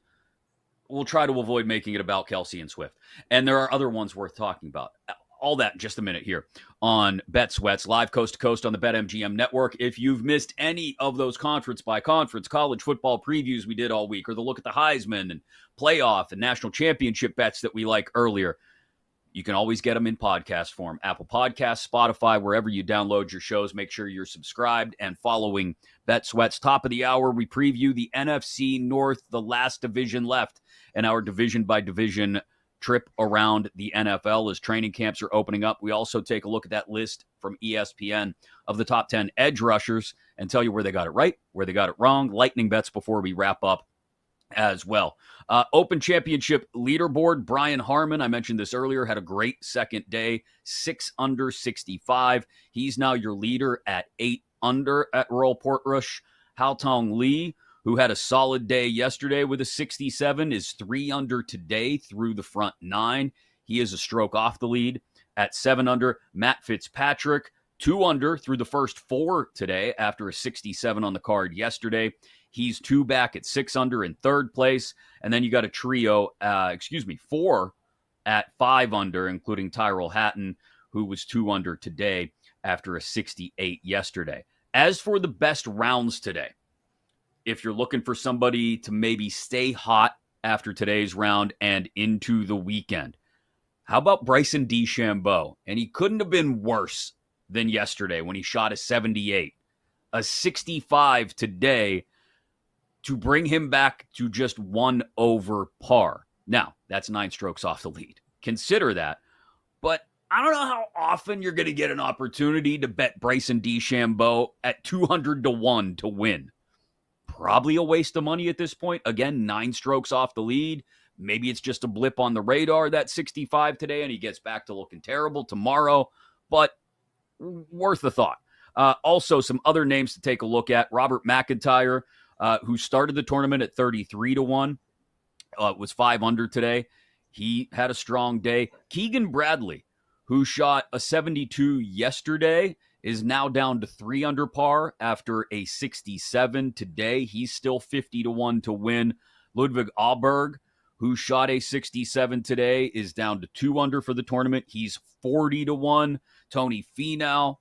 We'll try to avoid making it about Kelsey and Swift. And there are other ones worth talking about. All that in just a minute here on Bet Sweats, live coast to coast on the BetMGM network. If you've missed any of those conference by conference college football previews we did all week, or the look at the Heisman and playoff and national championship bets that we like earlier, you can always get them in podcast form. Apple Podcasts, Spotify, wherever you download your shows. Make sure you're subscribed and following Bet Sweats. Top of the hour, we preview the NFC North, the last division left, and our division by division trip around the NFL as training camps are opening up. We also take a look at that list from ESPN of the top 10 edge rushers and tell you where they got it right, where they got it wrong. Lightning bets before we wrap up as well. Open Championship leaderboard, Brian Harmon, I mentioned this earlier, had a great second day, 6 under 65. He's now your leader at 8 under at Royal Portrush. Hao Tong Lee, who had a solid day yesterday with a 67, is 3 under today through the front 9. He is a stroke off the lead at 7 under. Matt Fitzpatrick, 2 under through the first 4 today after a 67 on the card yesterday. He's 2 back at 6 under in third place. And then you got a trio, 4 at 5 under, including Tyrell Hatton, who was 2 under today after a 68 yesterday. As for the best rounds today, if you're looking for somebody to maybe stay hot after today's round and into the weekend, how about Bryson DeChambeau? And he couldn't have been worse than yesterday when he shot a 78. A 65 today to bring him back to just 1 over par. Now, that's 9 strokes off the lead. Consider that. But I don't know how often you're going to get an opportunity to bet Bryson DeChambeau at 200 to 1 to win. Probably a waste of money at this point. Again, 9 strokes off the lead. Maybe it's just a blip on the radar, that 65 today, and he gets back to looking terrible tomorrow. But worth a thought. Also, some other names to take a look at. Robert McIntyre, who started the tournament at 33 to 1, was 5 under today. He had a strong day. Keegan Bradley, who shot a 72 yesterday, is now down to 3 under par after a 67 today. He's still 50 to 1 to win. Ludwig Aberg, who shot a 67 today, is down to 2 under for the tournament. He's 40 to 1. Tony Finau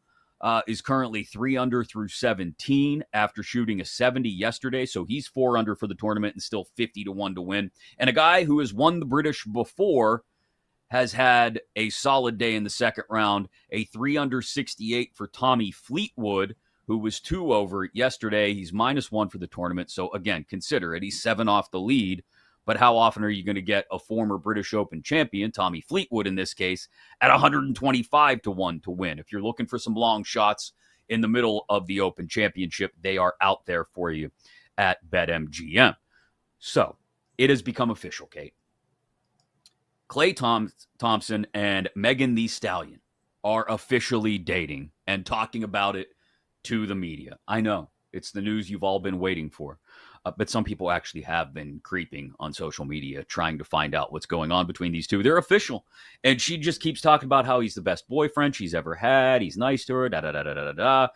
is currently 3 under through 17 after shooting a 70 yesterday. So he's 4 under for the tournament and still 50 to 1 to win. And a guy who has won the British before has had a solid day in the second round, a 3 under 68 for Tommy Fleetwood, who was 2 over yesterday. He's -1 for the tournament. So again, consider it. He's 7 off the lead. But how often are you going to get a former British Open champion, Tommy Fleetwood in this case, at 125 to 1 to win? If you're looking for some long shots in the middle of the Open Championship, they are out there for you at BetMGM. So it has become official, Kate. Klay Thompson and Megan Thee Stallion are officially dating and talking about it to the media. I know, it's the news you've all been waiting for. But some people actually have been creeping on social media trying to find out what's going on between these two. They're official. And she just keeps talking about how he's the best boyfriend she's ever had. He's nice to her, da-da-da-da-da-da.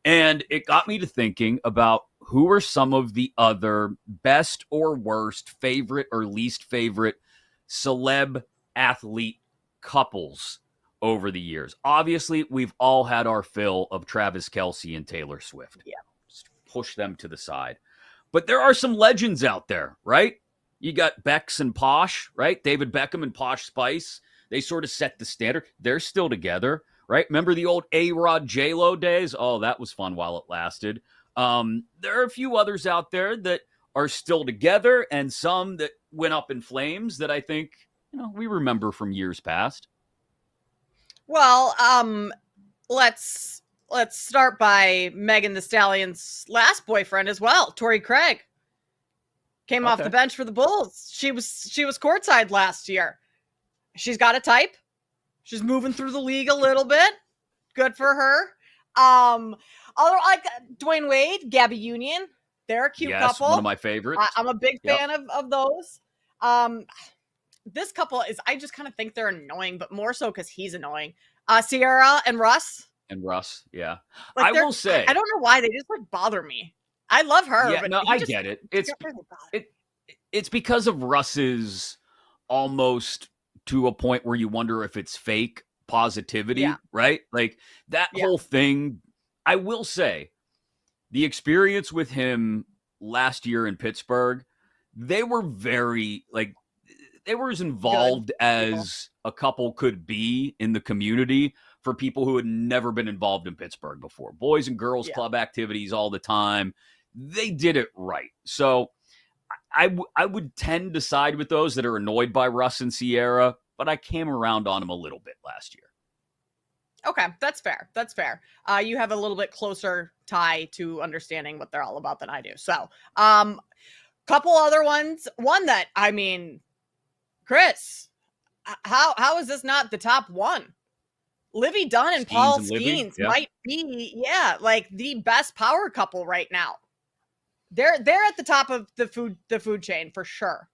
And it got me to thinking about who are some of the other best or worst, favorite or least favorite celeb athlete couples over the years. Obviously, we've all had our fill of Travis Kelce and Taylor Swift. Yeah. Just push them to the side. But there are some legends out there, right? You got Bex and Posh, right? David Beckham and Posh Spice. They sort of set the standard. They're still together, right? Remember the old A-Rod J-Lo days? Oh, that was fun while it lasted. There are a few others out there that are still together and some that went up in flames that I think, we remember from years past. Well, let's start by Megan Thee Stallion's last boyfriend as well, Torrey Craig. Came off the bench for the Bulls. She was courtside last year. She's got a type. She's moving through the league a little bit. Good for her. Other like Dwayne Wade, Gabby Union. They're a cute couple. One of my favorites. I'm a big fan of those. This couple is, I just kind of think they're annoying, but more so because he's annoying. Sierra and Russ. Yeah. Like, I will say, I don't know why they just like bother me. I love her. Yeah, but no, I get it. It's because of Russ's almost to a point where you wonder if it's fake positivity, right? Like that whole thing. I will say, the experience with him last year in Pittsburgh, they were they were as involved as a couple could be in the community for people who had never been involved in Pittsburgh before. Boys and girls club activities all the time. They did it right. So I would tend to side with those that are annoyed by Russ and Sierra, but I came around on him a little bit last year. Okay, that's fair. That's fair. You have a little bit closer tie to understanding what they're all about than I do. So, couple other ones. One that, I mean, Chris, how is this not the top one? Livy Dunn and Paul Skeens might be, like the best power couple right now. They're at the top of the food chain for sure.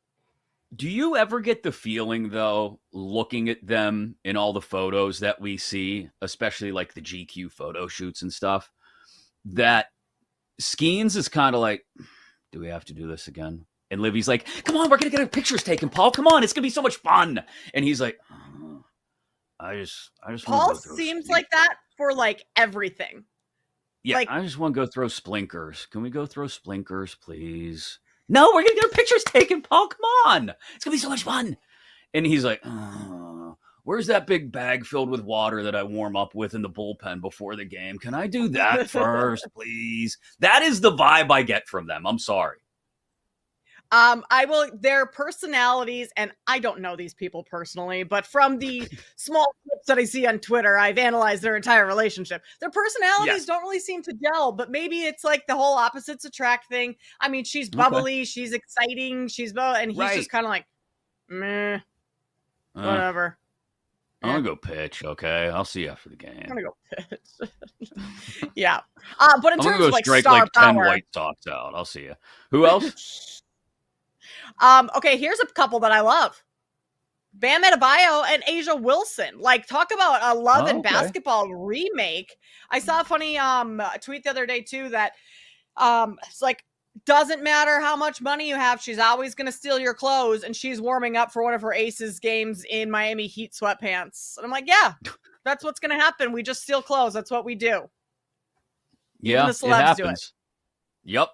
Do you ever get the feeling, though, looking at them in all the photos that we see, especially like the GQ photo shoots and stuff, that Skeens is kind of like, do we have to do this again? And Livy's like, come on, we're going to get our pictures taken, Paul. Come on, it's going to be so much fun. And he's like, I just Paul seems like that for like everything. Yeah, like, I just want to go throw splinkers. Can we go throw splinkers, please? No, we're going to get our pictures taken, Paul. Come on. It's going to be so much fun. And he's like, where's that big bag filled with water that I warm up with in the bullpen before the game? Can I do that first, please? That is the vibe I get from them. I'm sorry. Their personalities, and I don't know these people personally, but from the small clips that I see on Twitter, I've analyzed their entire relationship. Their personalities don't really seem to gel, but maybe it's like the whole opposites attract thing. I mean, she's bubbly, she's exciting, and he's just kind of like, meh, whatever. I'm going to go pitch, okay? I'll see you after the game. I'm going to go pitch. Yeah. But in terms of like strike star like 10 power, White Sox out. I'll see you. Who else? Okay, here's a couple that I love. Bam Adebayo and Asia Wilson. Like, talk about a love and basketball remake. I saw a funny tweet the other day, too, that it's like, doesn't matter how much money you have, she's always going to steal your clothes, and she's warming up for one of her Aces games in Miami Heat sweatpants. And I'm like, yeah, that's what's going to happen. We just steal clothes. That's what we do. Yeah, even the celebs do it. Yep.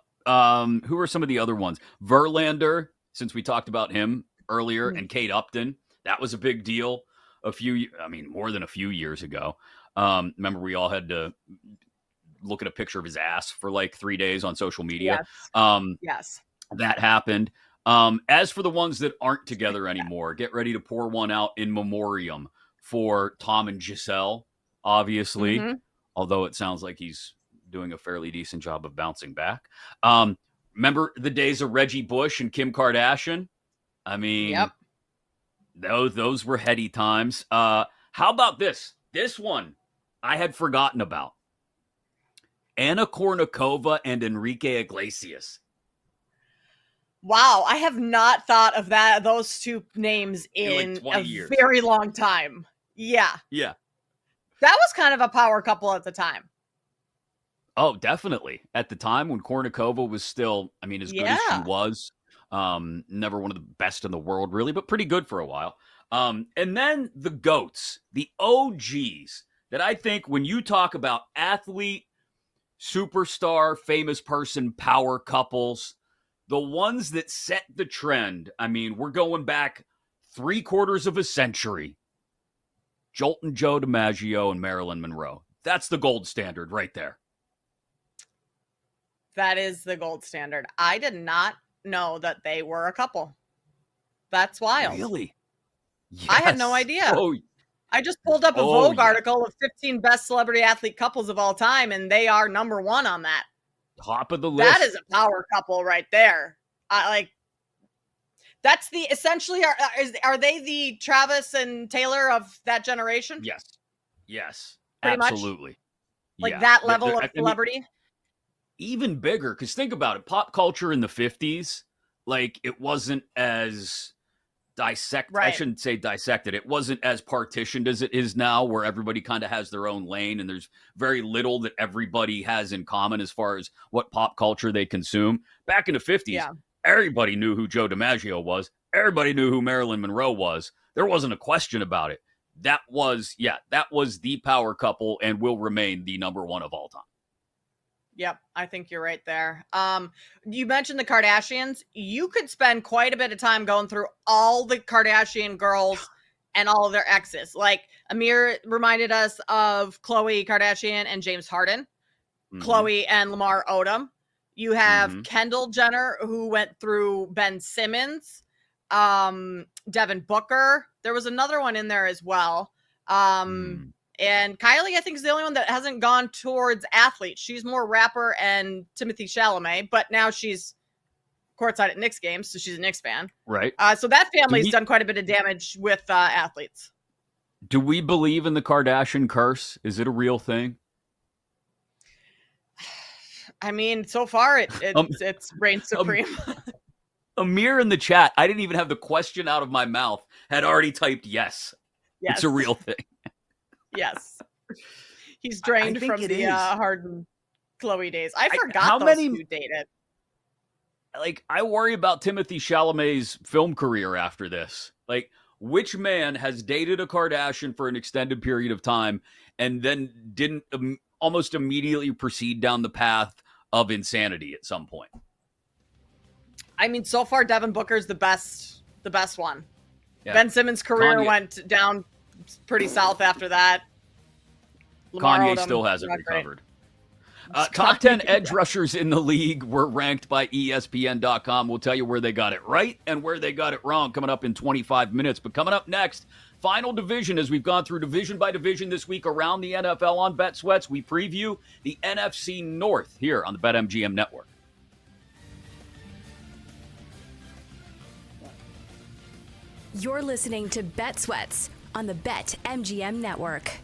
Who are some of the other ones? Verlander, since we talked about him earlier, and Kate Upton. That was a big deal more than a few years ago. Remember, we all had to look at a picture of his ass for like 3 days on social media. Yes. That happened. As for the ones that aren't together anymore, get ready to pour one out in memoriam for Tom and Giselle, obviously, although it sounds like he's doing a fairly decent job of bouncing back. Remember the days of Reggie Bush and Kim Kardashian? I mean, those were heady times. How about this? This one I had forgotten about. Anna Kournikova and Enrique Iglesias. Wow, I have not thought of those two names in like a years. very long time. Yeah. Yeah. That was kind of a power couple at the time. Oh, definitely. At the time when Kournikova was still, as good as she was, never one of the best in the world, really, but pretty good for a while. And then the GOATs, the OGs, that I think when you talk about athlete, superstar, famous person, power couples, the ones that set the trend, we're going back 3/4 of a century. Jolton Joe DiMaggio and Marilyn Monroe. That's the gold standard right there. That is the gold standard. I did not know that they were a couple. That's wild. Really? Yes. I had no idea. Oh, I just pulled up a Vogue article of 15 best celebrity athlete couples of all time, and they are number one on that. Top of the list. That is a power couple right there. That's the essentially are they the Travis and Taylor of that generation? Yes, Pretty much? absolutely. Like Yeah. that level They're- of I mean, celebrity? even bigger, because think about it, pop culture in the 50s, like it wasn't as I Right. shouldn't say dissected, it wasn't as partitioned as it is now, where everybody kind of has their own lane and there's very little that everybody has in common as far as what pop culture they consume. Back in the 50s, Yeah. everybody knew who Joe DiMaggio was, everybody knew who Marilyn Monroe was. There wasn't a question about it. That was the power couple and will remain the number one of all time. Yep, I think you're right there. You mentioned the Kardashians. You could spend quite a bit of time going through all the Kardashian girls and all of their exes. Like Amir reminded us of Khloe Kardashian and James Harden, Khloe and Lamar Odom. You have Kendall Jenner, who went through Ben Simmons, Devin Booker. There was another one in there as well. And Kylie, I think, is the only one that hasn't gone towards athletes. She's more rapper and Timothy Chalamet, but now she's courtside at Knicks games, so she's a Knicks fan. Right. So that family's done quite a bit of damage with athletes. Do we believe in the Kardashian curse? Is it a real thing? I mean, so far it's reigned supreme. Amir in the chat, I didn't even have the question out of my mouth, had already typed yes. Yes. It's a real thing. Yes. He's drained I think from it the is. Harden Khloe days. I forgot how those many- two dated. Like, I worry about Timothy Chalamet's film career after this. Like, which man has dated a Kardashian for an extended period of time and then didn't almost immediately proceed down the path of insanity at some point? I mean, so far Devin Booker's the best one. Yeah. Ben Simmons' career Kanye- went down pretty south after that. Lamar Kanye Odom, still hasn't not great. recovered. Top 10 edge rushers in the league were ranked by ESPN.com. We'll tell you where they got it right and where they got it wrong coming up in 25 minutes. But coming up next, final division, as we've gone through division by division this week around the NFL on Bet Sweats, we preview the NFC North here on the BetMGM Network. You're listening to Bet Sweats on the BetMGM Network.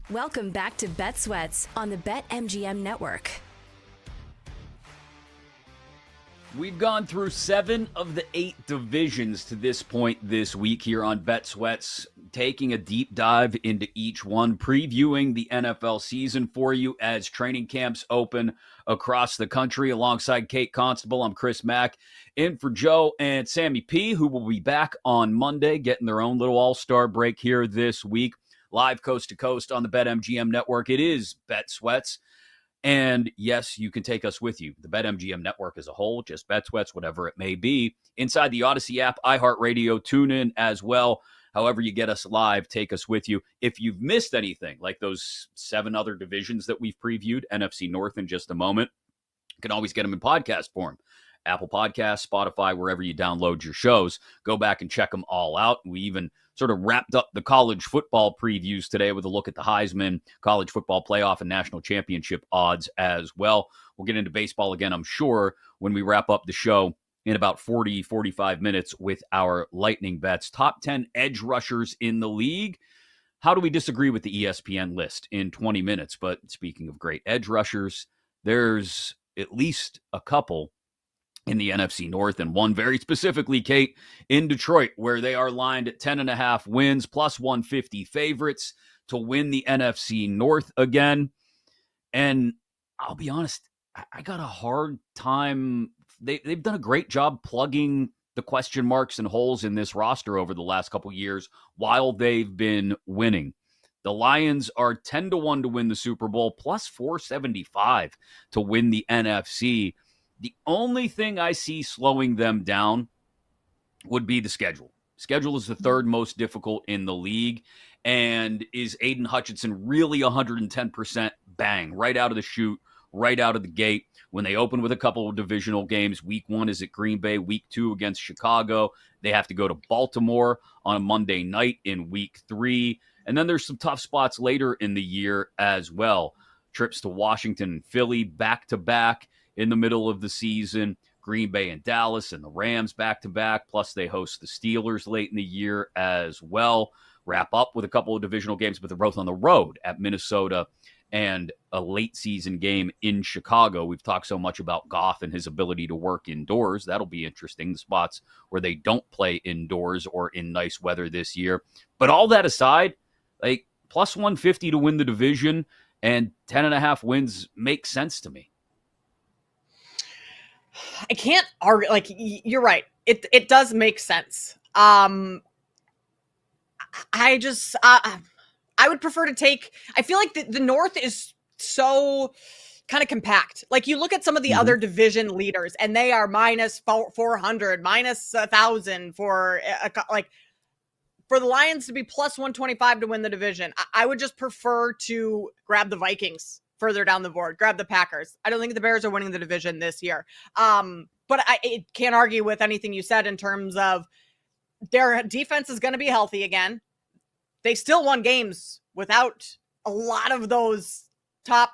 Welcome back to Bet Sweats on the BetMGM Network. We've gone through 7 of the 8 divisions to this point this week here on Bet Sweats, taking a deep dive into each one, previewing the NFL season for you as training camps open across the country. Alongside Kate Constable, I'm Chris Mack, in for Joe and Sammy P, who will be back on Monday, getting their own little all-star break here this week. Live coast to coast on the BetMGM network. It is Bet Sweats. And yes, you can take us with you. The BetMGM network as a whole, just Bet Sweats, whatever it may be. Inside the Odyssey app, iHeartRadio, tune in as well. However you get us live, take us with you. If you've missed anything, like those 7 other divisions that we've previewed, NFC North in just a moment, you can always get them in podcast form. Apple Podcasts, Spotify, wherever you download your shows. Go back and check them all out. We even sort of wrapped up the college football previews today with a look at the Heisman, college football playoff, and national championship odds as well. We'll get into baseball again, I'm sure, when we wrap up the show in about 40, 45 minutes with our lightning bets. Top 10 edge rushers in the league. How do we disagree with the ESPN list in 20 minutes? But speaking of great edge rushers, there's at least a couple in the NFC North, and one very specifically, Kate, in Detroit, where they are lined at 10.5 wins, plus 150 favorites to win the NFC North again. And I'll be honest, I got a hard time. They've done a great job plugging the question marks and holes in this roster over the last couple years while they've been winning. The Lions are 10-1 to win the Super Bowl, plus 475 to win the NFC. The only thing I see slowing them down would be the schedule. Schedule is the 3rd most difficult in the league. And is Aiden Hutchinson really 110% bang right out of the chute, right out of the gate? When they open with a couple of divisional games, week 1 is at Green Bay, week 2 against Chicago. They have to go to Baltimore on a Monday night in week 3. And then there's some tough spots later in the year as well. Trips to Washington and Philly back-to-back in the middle of the season, Green Bay and Dallas and the Rams back-to-back, plus they host the Steelers late in the year as well. Wrap up with a couple of divisional games, but they're both on the road at Minnesota and a late season game in Chicago. We've talked so much about Goff and his ability to work indoors. That'll be interesting, the spots where they don't play indoors or in nice weather this year. But all that aside, like plus 150 to win the division and 10.5 wins make sense to me. I can't argue. Like, you're right. It does make sense. I would prefer to take. I feel like the North is so kind of compact. Like, you look at some of the other division leaders, and they are minus 400, minus 1,000 for for the Lions to be plus 125 to win the division. I would just prefer to grab the Vikings further down the board, grab the Packers. I don't think the Bears are winning the division this year. But I can't argue with anything you said in terms of their defense is going to be healthy again. They still won games without a lot of those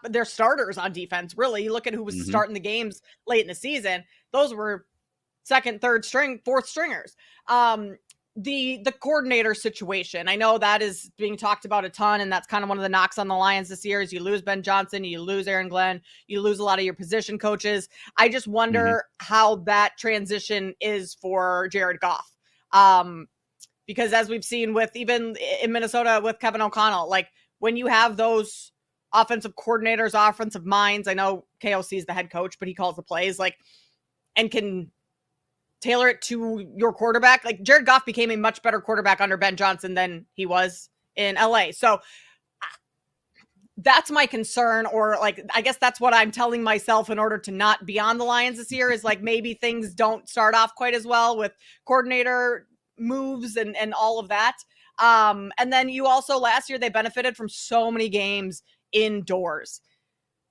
their starters on defense. Really, you look at who was starting the games late in the season. Those were second, third string, fourth stringers. the coordinator situation. I know that is being talked about a ton, and that's kind of one of the knocks on the Lions this year is you lose Ben Johnson, you lose Aaron Glenn, you lose a lot of your position coaches. I just wonder how that transition is for Jared Goff. Because as we've seen with even in Minnesota with Kevin O'Connell, like when you have those offensive coordinators, offensive minds, I know KOC is the head coach, but he calls the plays, like, and can tailor it to your quarterback. Like Jared Goff became a much better quarterback under Ben Johnson than he was in LA. So that's my concern, or like, I guess that's what I'm telling myself in order to not be on the Lions this year is like, maybe things don't start off quite as well with coordinator moves and all of that. And then you also last year, they benefited from so many games indoors.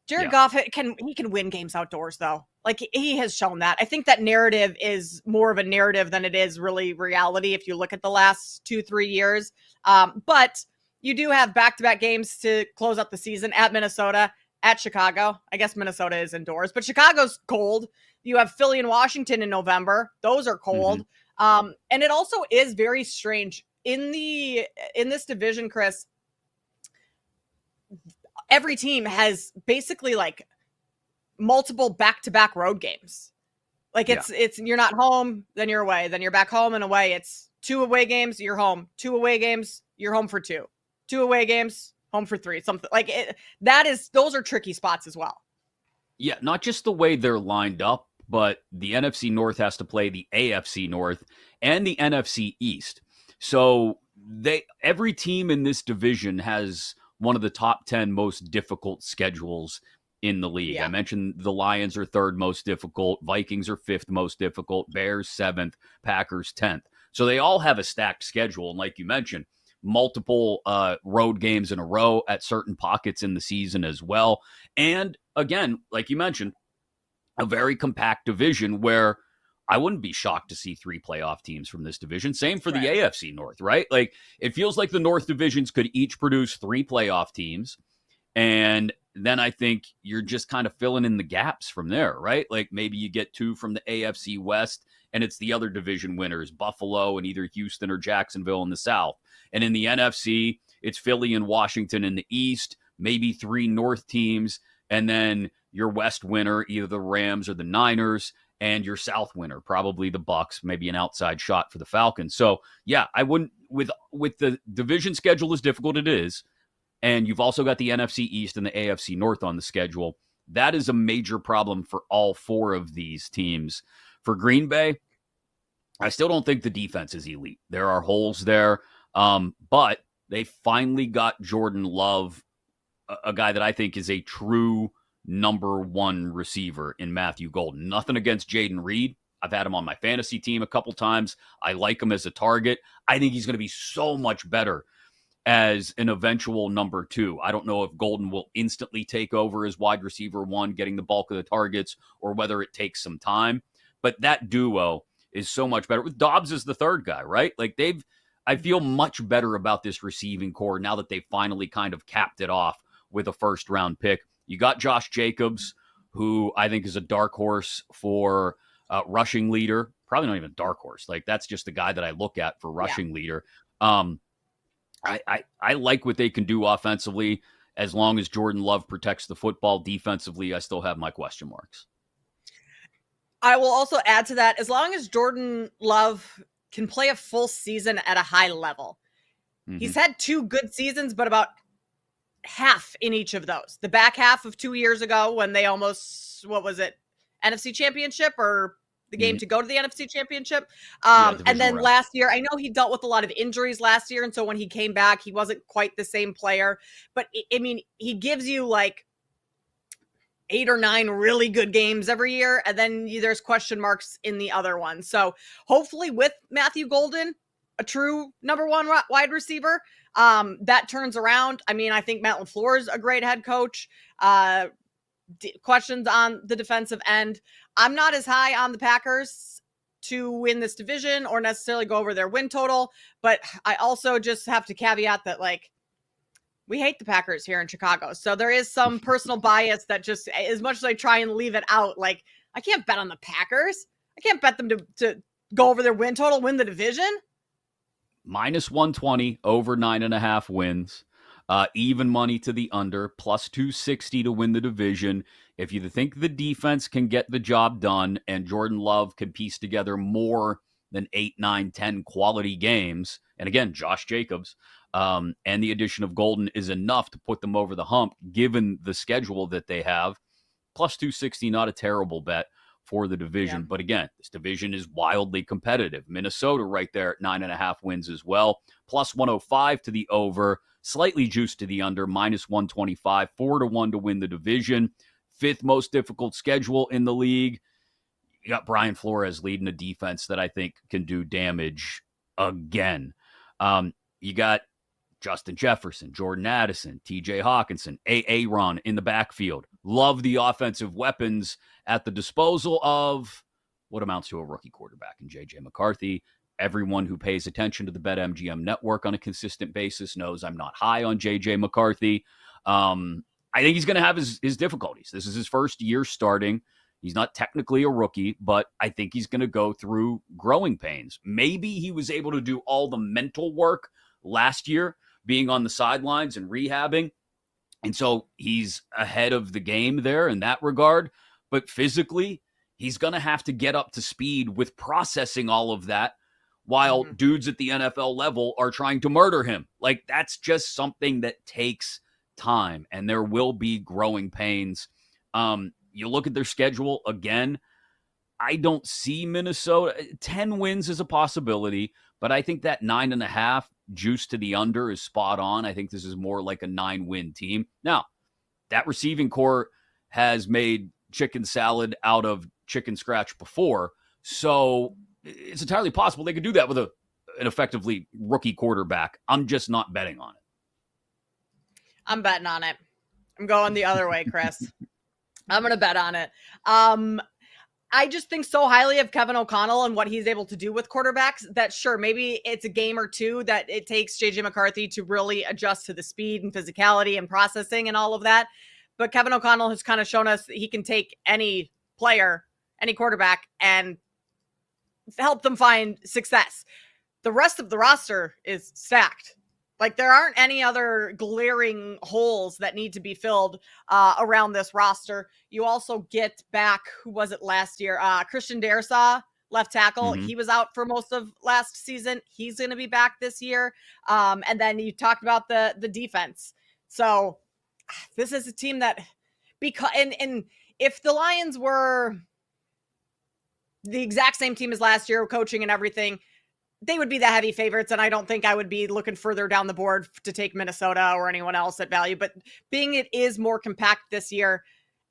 Jared Goff can win games outdoors though. Like he has shown that. I think that narrative is more of a narrative than it is really reality. If you look at the last 2-3 years, but you do have back-to-back games to close out the season at Minnesota, at Chicago. I guess Minnesota is indoors, but Chicago's cold. You have Philly and Washington in November. Those are cold. And it also is very strange in this division, Chris. Every team has basically like multiple back-to-back road games. Like it's you're not home, then you're away, then you're back home and away. It's 2 away games, you're home. 2 away games, you're home for 2. 2 away games, home for 3. Something like it. Those are tricky spots as well. Yeah, not just the way they're lined up, but the NFC North has to play the AFC North and the NFC East. So every team in this division has one of the top 10 most difficult schedules in the league. I mentioned the Lions are 3rd most difficult, Vikings are 5th most difficult, Bears 7th, Packers 10th. So they all have a stacked schedule. And like you mentioned, multiple road games in a row at certain pockets in the season as well. And again, like you mentioned, a very compact division where I wouldn't be shocked to see 3 playoff teams from this division. Same for the AFC North, right? Like it feels like the North divisions could each produce 3 playoff teams. And then I think you're just kind of filling in the gaps from there, right? Like maybe you get 2 from the AFC West and it's the other division winners, Buffalo and either Houston or Jacksonville in the South. And in the NFC, it's Philly and Washington in the East, maybe 3 North teams, and then your West winner, either the Rams or the Niners, and your South winner, probably the Bucks, maybe an outside shot for the Falcons. So yeah, I wouldn't with the division schedule as difficult it is, and you've also got the NFC East and the AFC North on the schedule. That is a major problem for all 4 of these teams. For Green Bay, I still don't think the defense is elite. There are holes there, but they finally got Jordan Love, a guy that I think is a true number 1 receiver in Matthew Golden. Nothing against Jaden Reed. I've had him on my fantasy team a couple times. I like him as a target. I think he's going to be so much better as an eventual number 2. I don't know if Golden will instantly take over as wide receiver 1, getting the bulk of the targets, or whether it takes some time. But that duo is so much better. With Dobbs as the 3rd guy, right? Like I feel much better about this receiving core now that they finally kind of capped it off with a 1st-round pick. You got Josh Jacobs, who I think is a dark horse for rushing leader. Probably not even a dark horse. Like that's just the guy that I look at for rushing leader. I like what they can do offensively as long as Jordan Love protects the football. Defensively, I still have my question marks. I will also add to that, as long as Jordan Love can play a full season at a high level. He's had 2 good seasons, but about half in each of those. The back half of 2 years ago when they almost, what was it, NFC Championship or the game to go to the NFC Championship. And then last year, I know he dealt with a lot of injuries last year. And so when he came back, he wasn't quite the same player. But I mean, he gives you like 8 or 9 really good games every year. And then there's question marks in the other one. So hopefully with Matthew Golden, a true number 1 wide receiver, that turns around. I mean, I think Matt LaFleur is a great head coach. Questions on the defensive end. I'm not as high on the Packers to win this division or necessarily go over their win total, but I also just have to caveat that, like, we hate the Packers here in Chicago. So there is some personal bias that just, as much as I try and leave it out, like, I can't bet on the Packers. I can't bet them to go over their win total, win the division. minus 120 over 9.5 wins. Even money to the under, plus 260 to win the division. If you think the defense can get the job done and Jordan Love can piece together more than 8, 9, 10 quality games, and again, Josh Jacobs, and the addition of Golden is enough to put them over the hump, given the schedule that they have. Plus 260, not a terrible bet for the division. Yeah. But again, this division is wildly competitive. Minnesota right there at 9.5 wins as well. Plus 105 to the over, slightly juiced to the under, minus 125, 4-1 to win the division. 5th most difficult schedule in the league. You got Brian Flores leading a defense that I think can do damage again. You got Justin Jefferson, Jordan Addison, TJ Hawkinson, Ron in the backfield. Love the offensive weapons at the disposal of what amounts to a rookie quarterback in J.J. McCarthy. Everyone who pays attention to the BetMGM network on a consistent basis knows I'm not high on J.J. McCarthy. I think he's going to have his difficulties. This is his first year starting. He's not technically a rookie, but I think he's going to go through growing pains. Maybe he was able to do all the mental work last year, being on the sidelines and rehabbing. And so he's ahead of the game there in that regard. But physically, he's going to have to get up to speed with processing all of that while dudes at the NFL level are trying to murder him. Like, that's just something that takes time, and there will be growing pains. You look at their schedule again, I don't see Minnesota. 10 wins is a possibility, but I think that 9.5 juice to the under is spot on. I think this is more like a 9-win team. Now, that receiving core has made chicken salad out of chicken scratch before, so it's entirely possible they could do that with an effectively rookie quarterback. I'm just not betting on it. I'm betting on it. I'm going the other way, Chris. I'm going to bet on it. I just think so highly of Kevin O'Connell and what he's able to do with quarterbacks that sure, maybe it's a game or two that it takes JJ McCarthy to really adjust to the speed and physicality and processing and all of that. But Kevin O'Connell has kind of shown us that he can take any player, any quarterback, and help them find success. The rest of the roster is stacked. Like, there aren't any other glaring holes that need to be filled around this roster. You also get back, who was it last year? Christian Darrisaw, left tackle. He was out for most of last season. He's going to be back this year. And then you talked about the defense. So this is a team that, because and if the Lions were the exact same team as last year, coaching and everything, they would be the heavy favorites, and I don't think I would be looking further down the board to take Minnesota or anyone else at value. But being it is more compact this year,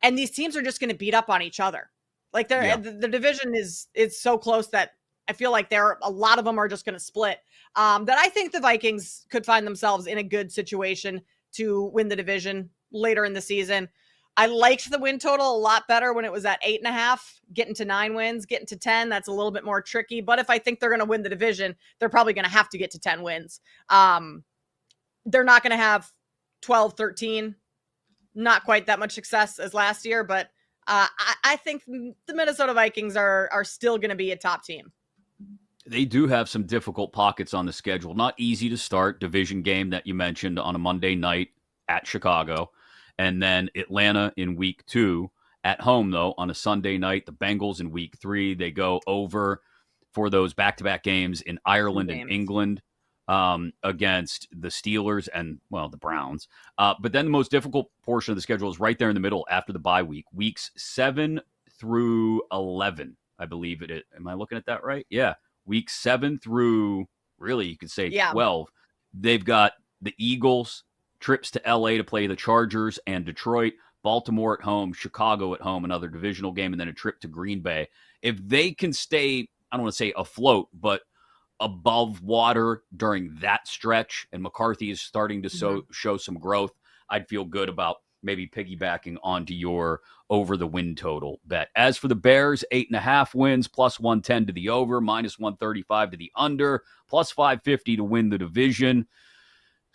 and these teams are just going to beat up on each other. Like, the division is so close that I feel like a lot of them are just going to split. That I think the Vikings could find themselves in a good situation to win the division later in the season. I liked the win total a lot better when it was at 8.5, getting to 9 wins, getting to 10. That's a little bit more tricky. But if I think they're going to win the division, they're probably going to have to get to 10 wins. They're not going to have 12, 13, not quite that much success as last year. But I think the Minnesota Vikings are still going to be a top team. They do have some difficult pockets on the schedule. Not easy to start. Division game that you mentioned on a Monday night at Chicago. And then Atlanta in week 2 at home, though, on a Sunday night. The Bengals in week 3. They go over for those back-to-back games in Ireland and England against the Steelers and, well, the Browns. But then the most difficult portion of the schedule is right there in the middle after the bye week. Weeks 7 through 11, I believe it is. Am I looking at that right? Yeah. Weeks 7 through, really, you could say 12. They've got the Eagles, trips to LA to play the Chargers and Detroit, Baltimore at home, Chicago at home, another divisional game, and then a trip to Green Bay. If they can stay, I don't want to say afloat, but above water during that stretch, and McCarthy is starting to show some growth, I'd feel good about maybe piggybacking onto your over the win total bet. As for the Bears, 8.5 wins, plus 110 to the over, minus 135 to the under, plus 550 to win the division.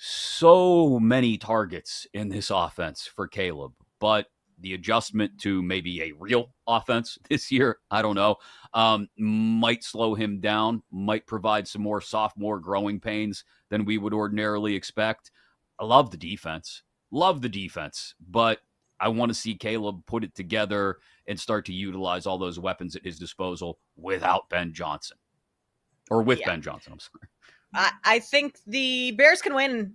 So many targets in this offense for Caleb, but the adjustment to maybe a real offense this year, I don't know, might slow him down, might provide some more sophomore growing pains than we would ordinarily expect. I love the defense, but I want to see Caleb put it together and start to utilize all those weapons at his disposal without Ben Johnson. Or with Ben Johnson, I'm sorry. I think the Bears can win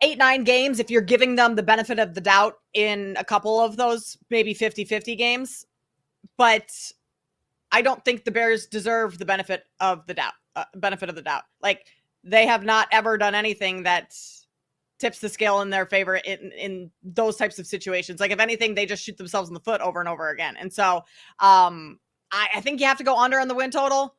8-9 games if you're giving them the benefit of the doubt in a couple of those, maybe 50-50 games. But I don't think the Bears deserve the benefit of the doubt. Like, they have not ever done anything that tips the scale in their favor in those types of situations. Like, if anything, they just shoot themselves in the foot over and over again. And so I think you have to go under on the win total.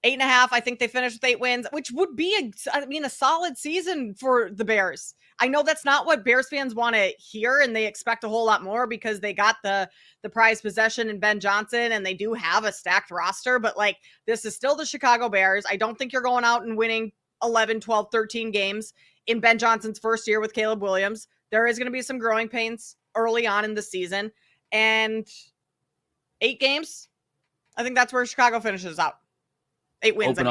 8.5. I think they finished with 8 wins, which would be a solid season for the Bears. I know that's not what Bears fans want to hear, and they expect a whole lot more because they got the prized possession in Ben Johnson, and they do have a stacked roster. But like, this is still the Chicago Bears. I don't think you're going out and winning 11, 12, 13 games in Ben Johnson's first year with Caleb Williams. There is going to be some growing pains early on in the season, and 8 games, I think that's where Chicago finishes out. 8 wins. They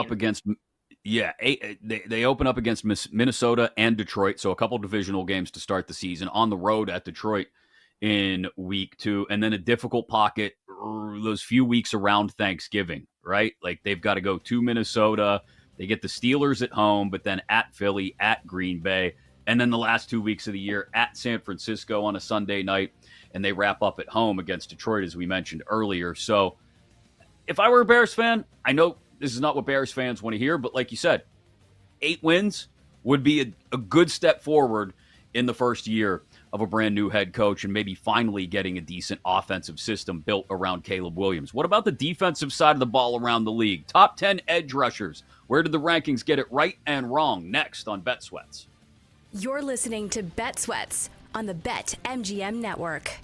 open up against Minnesota and Detroit, so a couple divisional games to start the season, on the road at Detroit in week 2, and then a difficult pocket those few weeks around Thanksgiving, right? Like, they've got to go to Minnesota, they get the Steelers at home, but then at Philly, at Green Bay, and then the last 2 weeks of the year at San Francisco on a Sunday night, and they wrap up at home against Detroit, as we mentioned earlier. So if I were a Bears fan, I know this is not what Bears fans want to hear, but like you said, 8 wins would be a good step forward in the first year of a brand new head coach and maybe finally getting a decent offensive system built around Caleb Williams. What about the defensive side of the ball around the league? Top 10 edge rushers. Where did the rankings get it right and wrong? Next on Bet Sweats. You're listening to Bet Sweats on the BetMGM Network.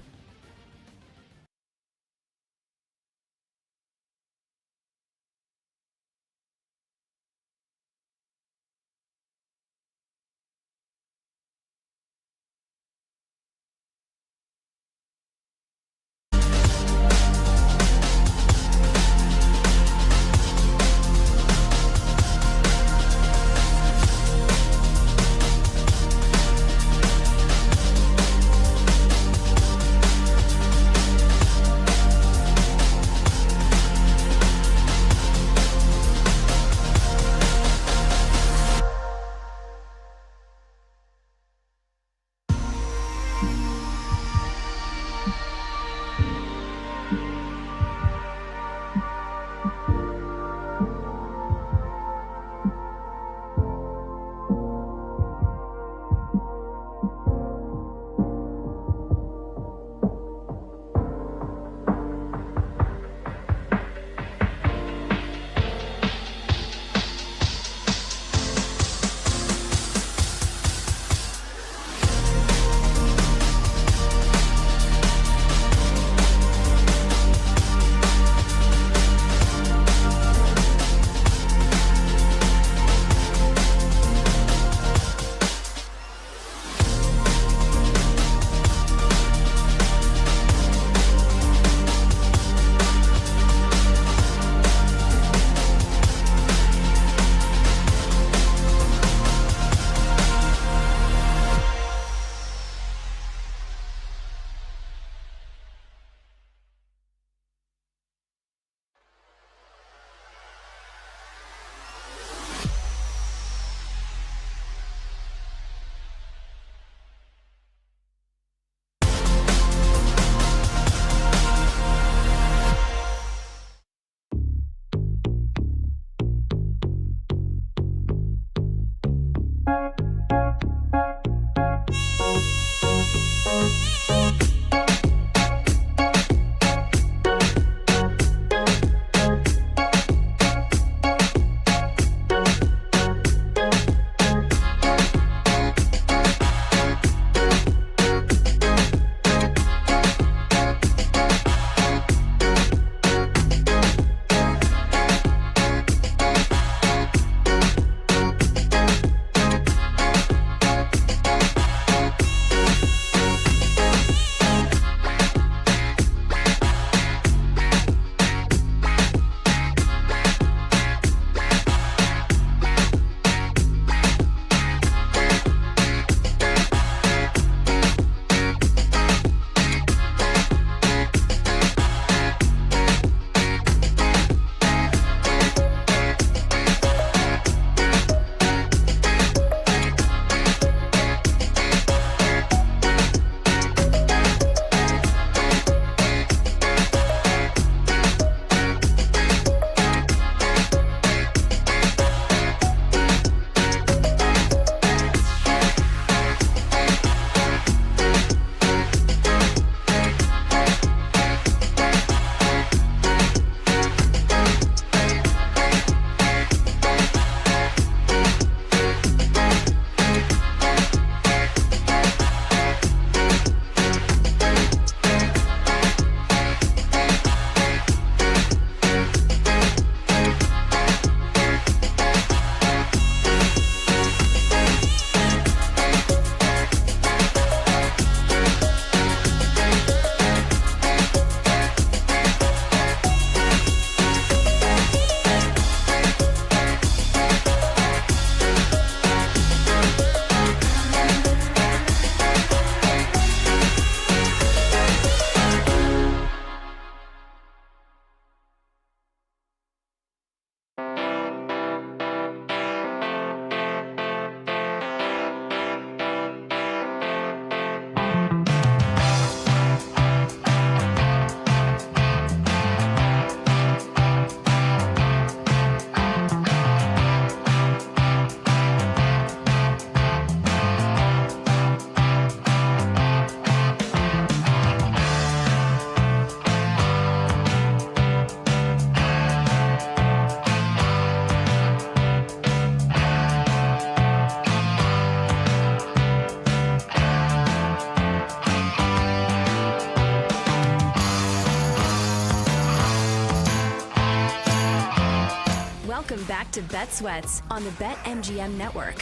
Welcome back to Bet Sweats on the BetMGM Network.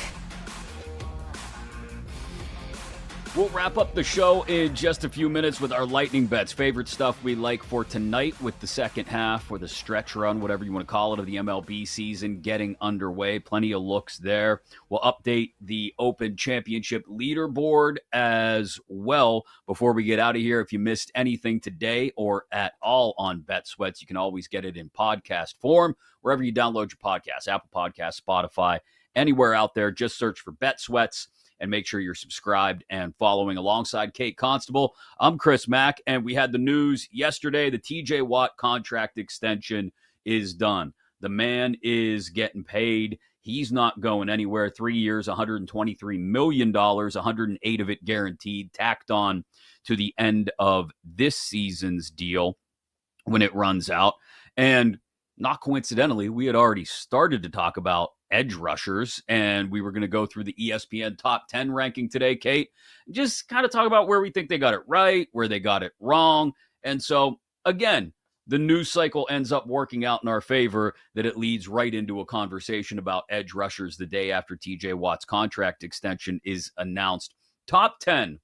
We'll wrap up the show in just a few minutes with our lightning bets. Favorite stuff we like for tonight with the second half or the stretch run, whatever you want to call it, of the MLB season getting underway. Plenty of looks there. We'll update the Open Championship leaderboard as well. Before we get out of here, if you missed anything today or at all on Bet Sweats, you can always get it in podcast form wherever you download your podcasts, Apple Podcasts, Spotify, anywhere out there. Just search for Bet Sweats and make sure you're subscribed and following. Alongside Kate Constable, I'm Chris Mack, and we had the news yesterday. The TJ Watt contract extension is done. The man is getting paid. He's not going anywhere. 3 years, $123 million, 108 of it guaranteed, tacked on to the end of this season's deal when it runs out. And not coincidentally, we had already started to talk about edge rushers, and we were going to go through the ESPN top 10 ranking today, Kate, just kind of talk about where we think they got it right, where they got it wrong. And so, again, the news cycle ends up working out in our favor, that it leads right into a conversation about edge rushers the day after TJ Watt's contract extension is announced. Top 10,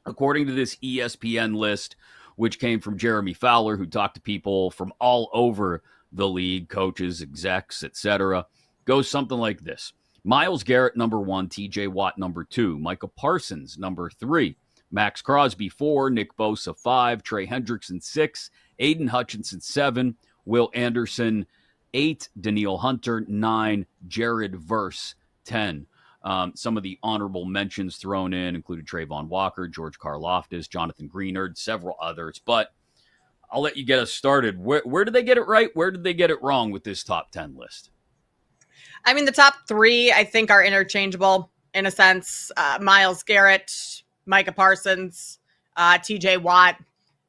according to this ESPN list, which came from Jeremy Fowler, who talked to people from all over the league, coaches, execs, etc., goes something like this. Myles Garrett, number 1. TJ Watt, number 2. Micah Parsons, number 3. Max Crosby, 4. Nick Bosa, 5. Trey Hendrickson, 6. Aiden Hutchinson, 7. Will Anderson, 8. Daniil Hunter, 9. Jared Verse, 10. Some of the honorable mentions thrown in included Trayvon Walker, George Karlaftis, Jonathan Greenard, several others. But I'll let you get us started. Where did they get it right? Where did they get it wrong with this top 10 list? I mean, the top 3, I think, are interchangeable in a sense. Myles Garrett, Micah Parsons, TJ Watt.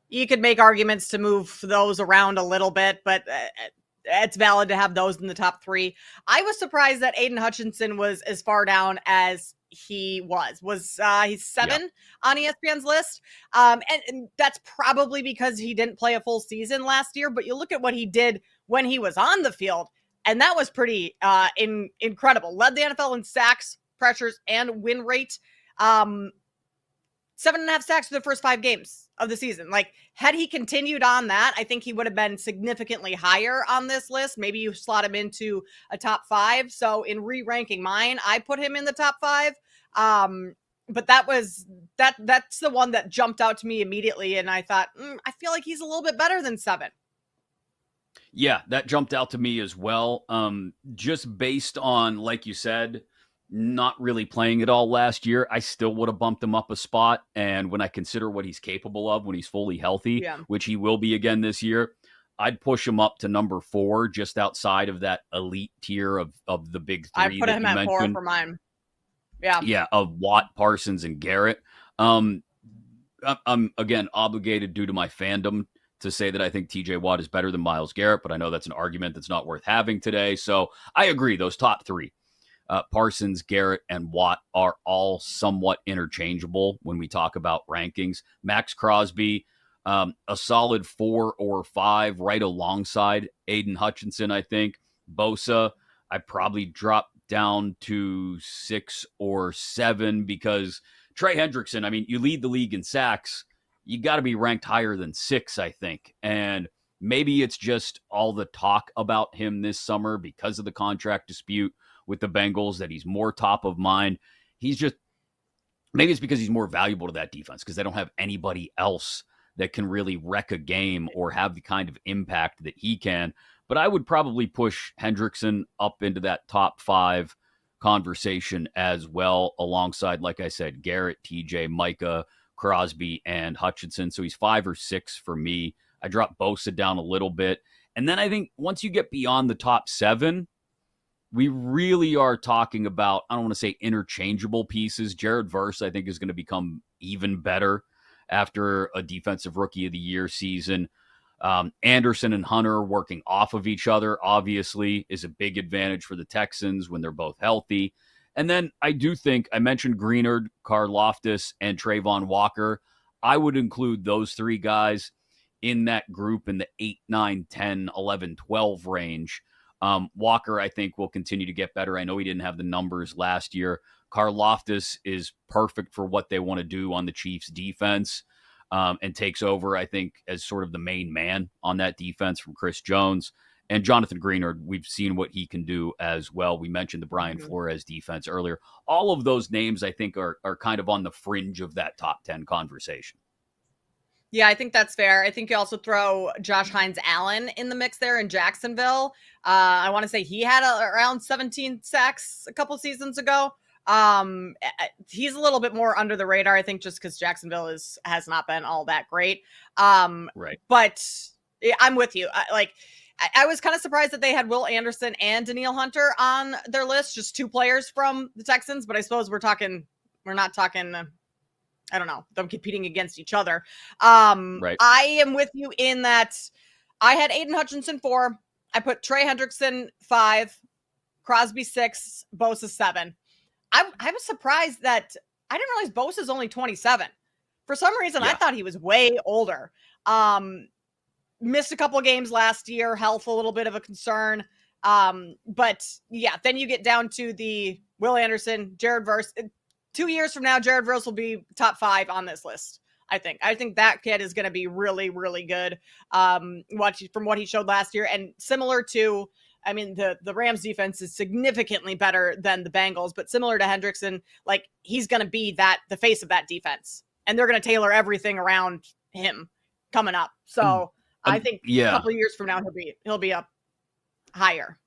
You could make arguments to move those around a little bit, but it's valid to have those in the top 3. I was surprised that Aiden Hutchinson was as far down as he was. He's 7 on ESPN's list. And that's probably because he didn't play a full season last year, but you look at what he did when he was on the field, and that was pretty incredible. Led the NFL in sacks, pressures, and win rate. 7.5 sacks for the first 5 games of the season. Like, had he continued on that, I think he would have been significantly higher on this list. Maybe you slot him into a top 5. So in re-ranking mine, I put him in the top 5. But that's the one that jumped out to me immediately. And I thought, I feel like he's a little bit better than 7. Yeah, that jumped out to me as well. Just based on, like you said, not really playing at all last year, I still would have bumped him up a spot. And when I consider what he's capable of when he's fully healthy, which he will be again this year, I'd push him up to number 4, just outside of that elite tier of the big 3. I put him at 4 for mine. Yeah, of Watt, Parsons, and Garrett. I'm again obligated due to my fandom to say that I think TJ Watt is better than Myles Garrett, but I know that's an argument that's not worth having today. So I agree, those top 3, Parsons, Garrett, and Watt, are all somewhat interchangeable when we talk about rankings. Max Crosby, a solid 4 or 5 right alongside Aiden Hutchinson, I think. Bosa, I probably dropped down to 6 or 7 because Trey Hendrickson, I mean, you lead the league in sacks. You got to be ranked higher than 6, I think. And maybe it's just all the talk about him this summer because of the contract dispute with the Bengals that he's more top of mind. Maybe it's because he's more valuable to that defense because they don't have anybody else that can really wreck a game or have the kind of impact that he can. But I would probably push Hendrickson up into that top 5 conversation as well, alongside, like I said, Garrett, TJ, Micah, Crosby, and Hutchinson. So he's 5 or 6 for me. I dropped Bosa down a little bit. And then I think once you get beyond the top 7, we really are talking about, I don't want to say interchangeable pieces. Jared Verse, I think, is going to become even better after a Defensive Rookie of the Year season. Anderson and Hunter working off of each other, obviously, is a big advantage for the Texans when they're both healthy. And then I do think, I mentioned Greenard, Karlaftis, and Trayvon Walker. I would include those 3 guys in that group in the 8, 9, 10, 11, 12 range Walker, I think, will continue to get better. I know he didn't have the numbers last year. Karlaftis is perfect for what they want to do on the Chiefs defense, and takes over, I think, as sort of the main man on that defense from Chris Jones. And Jonathan Greenard, we've seen what he can do as well. We mentioned the Brian Flores defense earlier. All of those names, I think, are kind of on the fringe of that top 10 conversation. Yeah, I think that's fair. I think you also throw Josh Hines-Allen in the mix there in Jacksonville. I want to say he had around 17 sacks a couple seasons ago. He's a little bit more under the radar, I think, just because Jacksonville has not been all that great. Right. But I'm with you. I was kind of surprised that they had Will Anderson and Danielle Hunter on their list, just two players from the Texans. But I suppose we're not talking, I don't know, them competing against each other. Right. I am with you in that I had Aiden Hutchinson 4. I put Trey Hendrickson 5, Crosby 6, Bosa 7. I was surprised that I didn't realize Bosa's only 27. For some reason, I thought he was way older. Missed a couple of games last year, health a little bit of a concern. But yeah, then you get down to the Will Anderson, Jared Verse. 2 years from now, Jared Verse will be top 5 on this list. I think that kid is going to be really, really good. From what he showed last year, and similar to, I mean, the Rams defense is significantly better than the Bengals, but similar to Hendrickson, like he's going to be the face of that defense, and they're going to tailor everything around him coming up. So I think a couple of years from now he'll be up higher.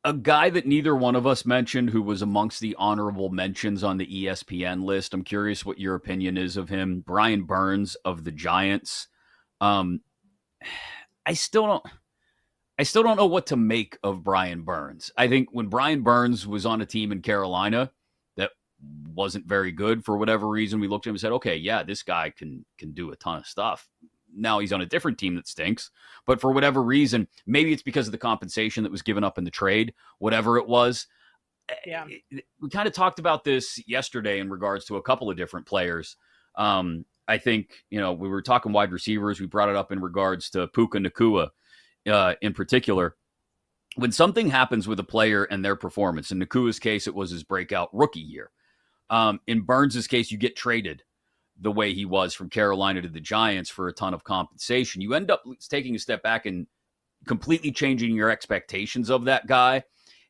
A guy that neither one of us mentioned, who was amongst the honorable mentions on the ESPN list. I'm curious what your opinion is of him. Brian Burns of the Giants. I still don't know what to make of Brian Burns. I think when Brian Burns was on a team in Carolina that wasn't very good for whatever reason, we looked at him and said, okay, yeah, this guy can do a ton of stuff. Now he's on a different team that stinks, but for whatever reason, maybe it's because of the compensation that was given up in the trade, whatever it was. Yeah. We kind of talked about this yesterday in regards to a couple of different players. I think, we were talking wide receivers. We brought it up in regards to Puka Nacua in particular. When something happens with a player and their performance, in Nakua's case, it was his breakout rookie year. In Burns' case, you get traded the way he was from Carolina to the Giants for a ton of compensation. You end up taking a step back and completely changing your expectations of that guy.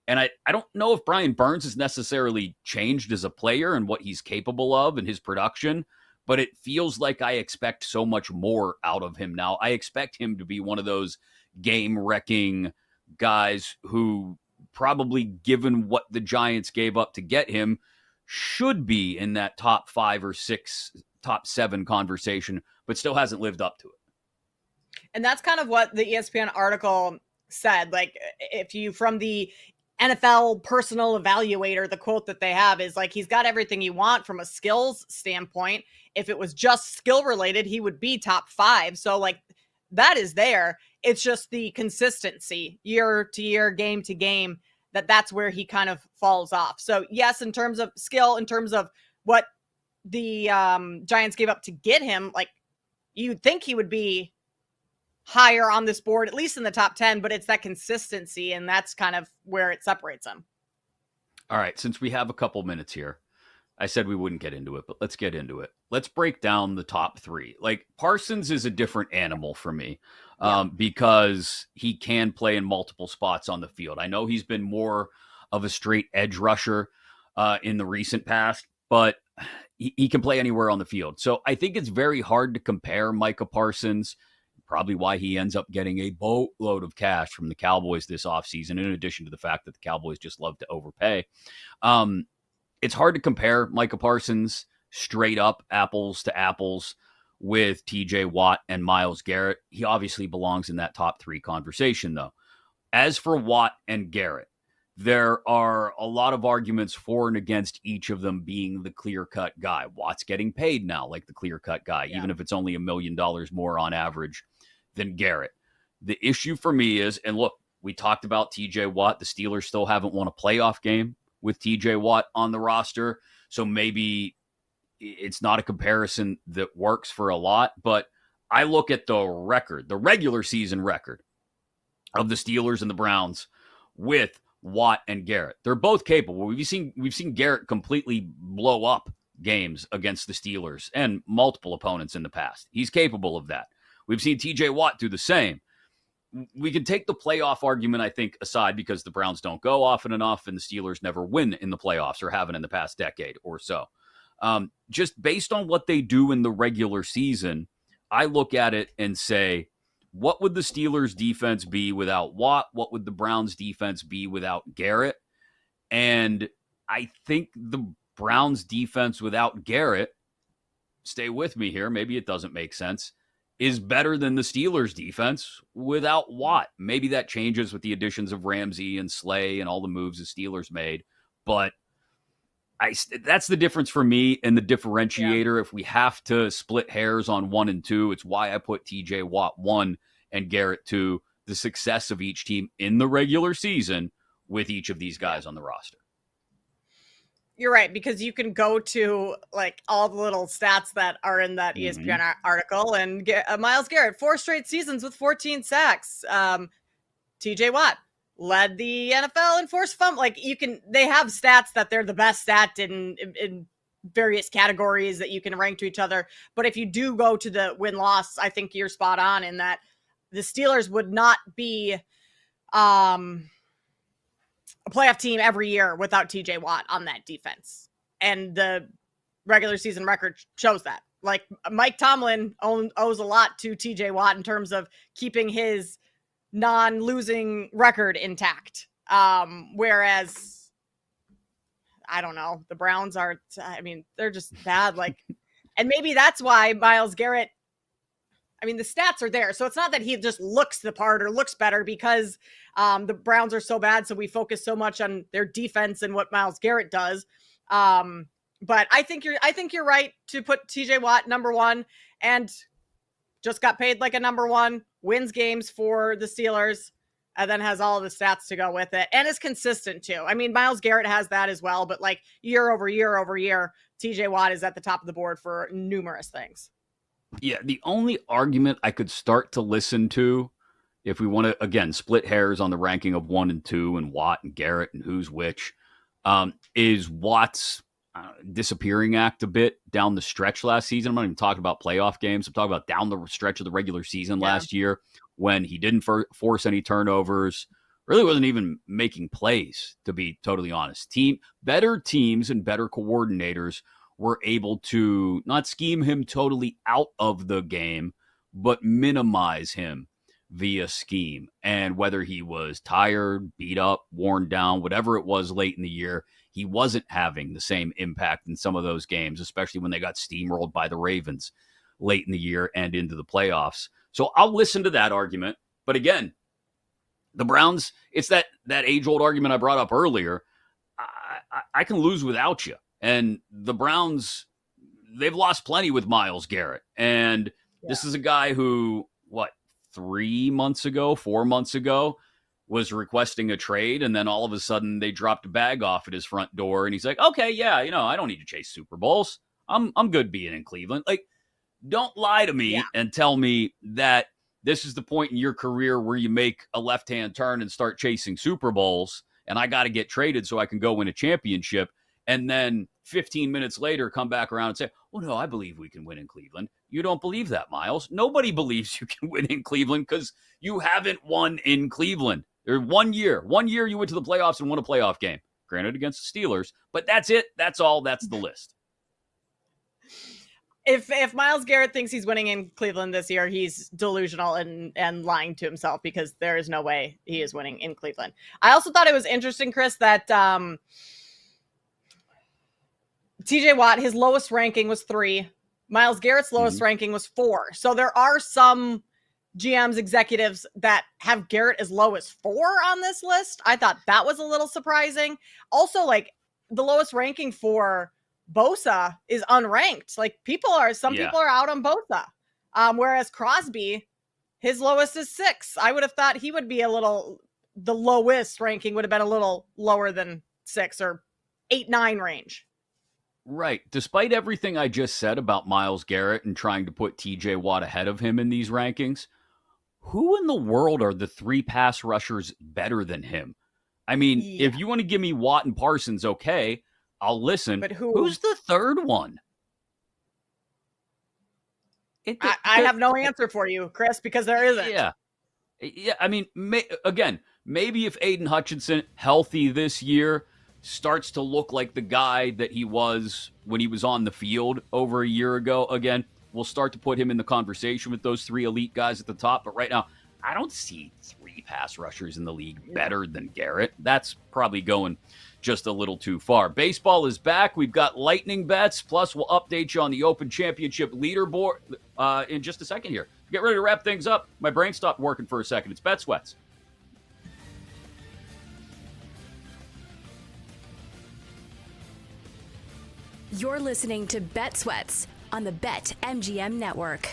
And I don't know if Brian Burns has necessarily changed as a player and what he's capable of and his production, but it feels like I expect so much more out of him now. I expect him to be one of those game-wrecking guys who, probably given what the Giants gave up to get him, should be in that top 5 or 6, top 7 conversation, but still hasn't lived up to it. And that's kind of what the ESPN article said. Like, if you, from the NFL personal evaluator, the quote that they have is like, he's got everything you want from a skills standpoint. If it was just skill related, he would be top 5. So like, that is there. It's just the consistency year to year, game to game, that's where he kind of falls off. So yes, in terms of skill, in terms of what the Giants gave up to get him, like, you'd think he would be higher on this board, at least in the top 10, but it's that consistency, and that's kind of where it separates him. All right, since we have a couple minutes here, I said we wouldn't get into it, but let's get into it. Let's break down the top 3. Like, Parsons is a different animal for me because he can play in multiple spots on the field. I know he's been more of a straight edge rusher in the recent past, but he can play anywhere on the field. So I think it's very hard to compare Micah Parsons, probably why he ends up getting a boatload of cash from the Cowboys this offseason, in addition to the fact that the Cowboys just love to overpay. It's hard to compare Micah Parsons straight up, apples to apples, with TJ Watt and Myles Garrett. He obviously belongs in that top 3 conversation, though. As for Watt and Garrett, there are a lot of arguments for and against each of them being the clear-cut guy. Watt's getting paid now like the clear-cut guy, even if it's only $1 million more on average than Garrett. The issue for me is, and look, we talked about TJ Watt. The Steelers still haven't won a playoff game with TJ Watt on the roster, so maybe it's not a comparison that works for a lot, but I look at the record, the regular season record of the Steelers and the Browns with Watt and Garrett. They're both capable. We've seen Garrett completely blow up games against the Steelers and multiple opponents in the past. He's capable of that. We've seen TJ Watt do the same. We can take the playoff argument, I think, aside because the Browns don't go often enough and the Steelers never win in the playoffs or haven't in the past decade or so. Just based on what they do in the regular season, I look at it and say, what would the Steelers defense be without Watt? What would the Browns defense be without Garrett? And I think the Browns defense without Garrett, stay with me here, maybe it doesn't make sense, is better than the Steelers defense without Watt. Maybe that changes with the additions of Ramsey and Slay and all the moves the Steelers made. But that's the difference for me and the differentiator. Yeah. If we have to split hairs on 1 and 2, it's why I put TJ Watt 1 and Garrett 2, the success of each team in the regular season with each of these guys on the roster. You're right, because you can go to like all the little stats that are in that ESPN article and get Myles Garrett, 4 straight seasons with 14 sacks. TJ Watt led the NFL in forced fumble. Like they have stats that they're the best stat in various categories that you can rank to each other. But if you do go to the win-loss, I think you're spot on in that the Steelers would not be a playoff team every year without TJ Watt on that defense. And the regular season record shows that. Like Mike Tomlin owes a lot to TJ Watt in terms of keeping his non-losing record intact. Whereas, I don't know, the Browns are, they're just bad. Like, and maybe that's why Myles Garrett, the stats are there. So it's not that he just looks the part or looks better because the Browns are so bad. So we focus so much on their defense and what Myles Garrett does. But I think you're right to put TJ Watt number 1 and just got paid like a number 1, wins games for the Steelers, and then has all the stats to go with it. And is consistent too. Myles Garrett has that as well, but like year over year, TJ Watt is at the top of the board for numerous things. Yeah, the only argument I could start to listen to, if we want to, again, split hairs on the ranking of 1 and 2 and Watt and Garrett and who's which, is Watt's disappearing act a bit down the stretch last season. I'm not even talking about playoff games. I'm talking about down the stretch of the regular season last year when he didn't force any turnovers, really wasn't even making plays, to be totally honest. Better teams and better coordinators were able to not scheme him totally out of the game, but minimize him via scheme. And whether he was tired, beat up, worn down, whatever it was late in the year, he wasn't having the same impact in some of those games, especially when they got steamrolled by the Ravens late in the year and into the playoffs. So I'll listen to that argument. But again, the Browns, it's that age-old argument I brought up earlier. I can lose without you. And the Browns, they've lost plenty with Myles Garrett. And this is a guy who, 4 months ago, was requesting a trade. And then all of a sudden they dropped a bag off at his front door. And he's like, okay, yeah, I don't need to chase Super Bowls. I'm good being in Cleveland. Like, don't lie to me and tell me that this is the point in your career where you make a left-hand turn and start chasing Super Bowls. And I got to get traded so I can go win a championship. And then 15 minutes later, come back around and say, oh, no, I believe we can win in Cleveland. You don't believe that, Myles. Nobody believes you can win in Cleveland because you haven't won in Cleveland. There's 1 year. 1 year you went to the playoffs and won a playoff game. Granted, against the Steelers. But that's it. That's all. That's the list. If Myles Garrett thinks he's winning in Cleveland this year, he's delusional and lying to himself because there is no way he is winning in Cleveland. I also thought it was interesting, Chris, that TJ Watt, his lowest ranking was 3. Myles Garrett's lowest ranking was 4. So there are some GMs, executives that have Garrett as low as 4 on this list. I thought that was a little surprising. Also, like, the lowest ranking for Bosa is unranked. Like, some people are out on Bosa. Whereas Crosby, his lowest is 6. I would have thought he would be the lowest ranking would have been a little lower than 6 or 8-9 range. Right. Despite everything I just said about Myles Garrett and trying to put TJ Watt ahead of him in these rankings, who in the world are the 3 pass rushers better than him? I mean, if you want to give me Watt and Parsons, okay, I'll listen. But who's the third one? I have no answer for you, Chris, because there isn't. Yeah. I mean, maybe if Aiden Hutchinson, healthy this year, starts to look like the guy that he was when he was on the field over a year ago, again, we'll start to put him in the conversation with those three elite guys at the top. But right now, I don't see three pass rushers in the league better than Garrett. That's probably going just a little too far. Baseball is back. We've got lightning bets. Plus, we'll update you on the Open Championship leaderboard in just a second here. Get ready to wrap things up. My brain stopped working for a second. It's Bet Sweats. You're listening to Bet Sweats on the BetMGM Network.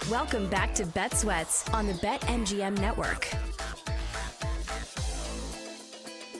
Welcome back to Bet Sweats on the BetMGM Network.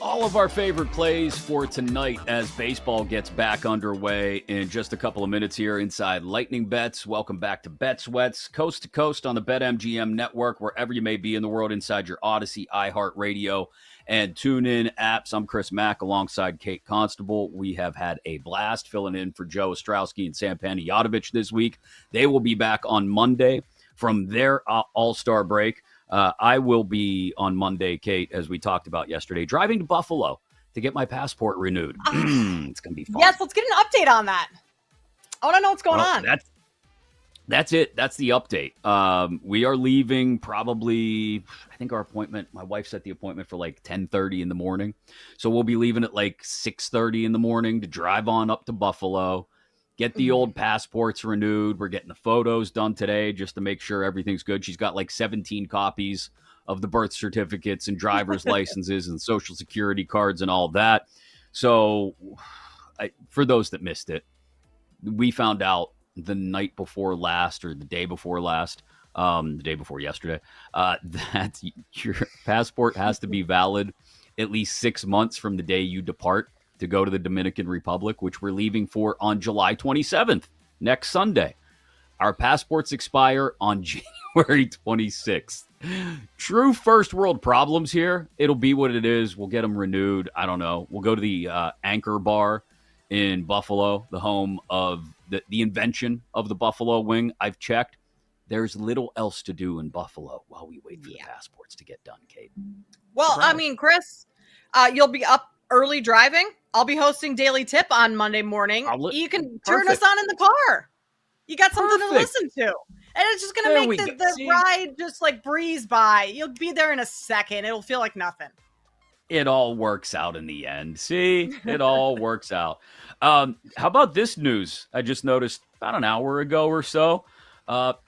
All of our favorite plays for tonight as baseball gets back underway in just a couple of minutes here inside Lightning Bets. Welcome back to Bet Sweats, coast to coast on the BetMGM Network, wherever you may be in the world, inside your Odyssey, iHeartRadio, and TuneIn apps. I'm Chris Mack alongside Kate Constable. We have had a blast filling in for Joe Ostrowski and Sam Panayotovich this week. They will be back on Monday from their All-Star break. I will be on Monday, Kate, as we talked about yesterday, driving to Buffalo to get my passport renewed. It's going to be fun. Yes, let's get an update on that. I want to know what's going on. That's it. That's the update. We are leaving probably, I think our appointment, my wife set the appointment for like 10:30 in the morning. So we'll be leaving at like 6:30 in the morning to drive on up to Buffalo, get the old passports renewed. We're getting the photos done today just to make sure everything's good. She's got like 17 copies of the birth certificates and driver's licenses and social security cards and all that. So for those that missed it, we found out the night before last or the day before last, the day before yesterday, that your passport has to be valid at least 6 months from the day you depart to go to the Dominican Republic, which we're leaving for on July 27th, next Sunday. Our passports expire on January 26th. True first world problems here. It'll be what it is. We'll get them renewed. I don't know. We'll go to the Anchor Bar in Buffalo, the home of the invention of the Buffalo Wing. I've checked. There's little else to do in Buffalo while we wait for the passports to get done, Kate. Well, I mean, Chris, you'll be up early driving. I'll be hosting Daily Tip on Monday morning. You can turn us on in the car. You got something to listen to. And it's just going to make the ride just like breeze by. You'll be there in a second. It'll feel like nothing. It all works out in the end. See, it all works out. How about this news? I just noticed about an hour ago or so.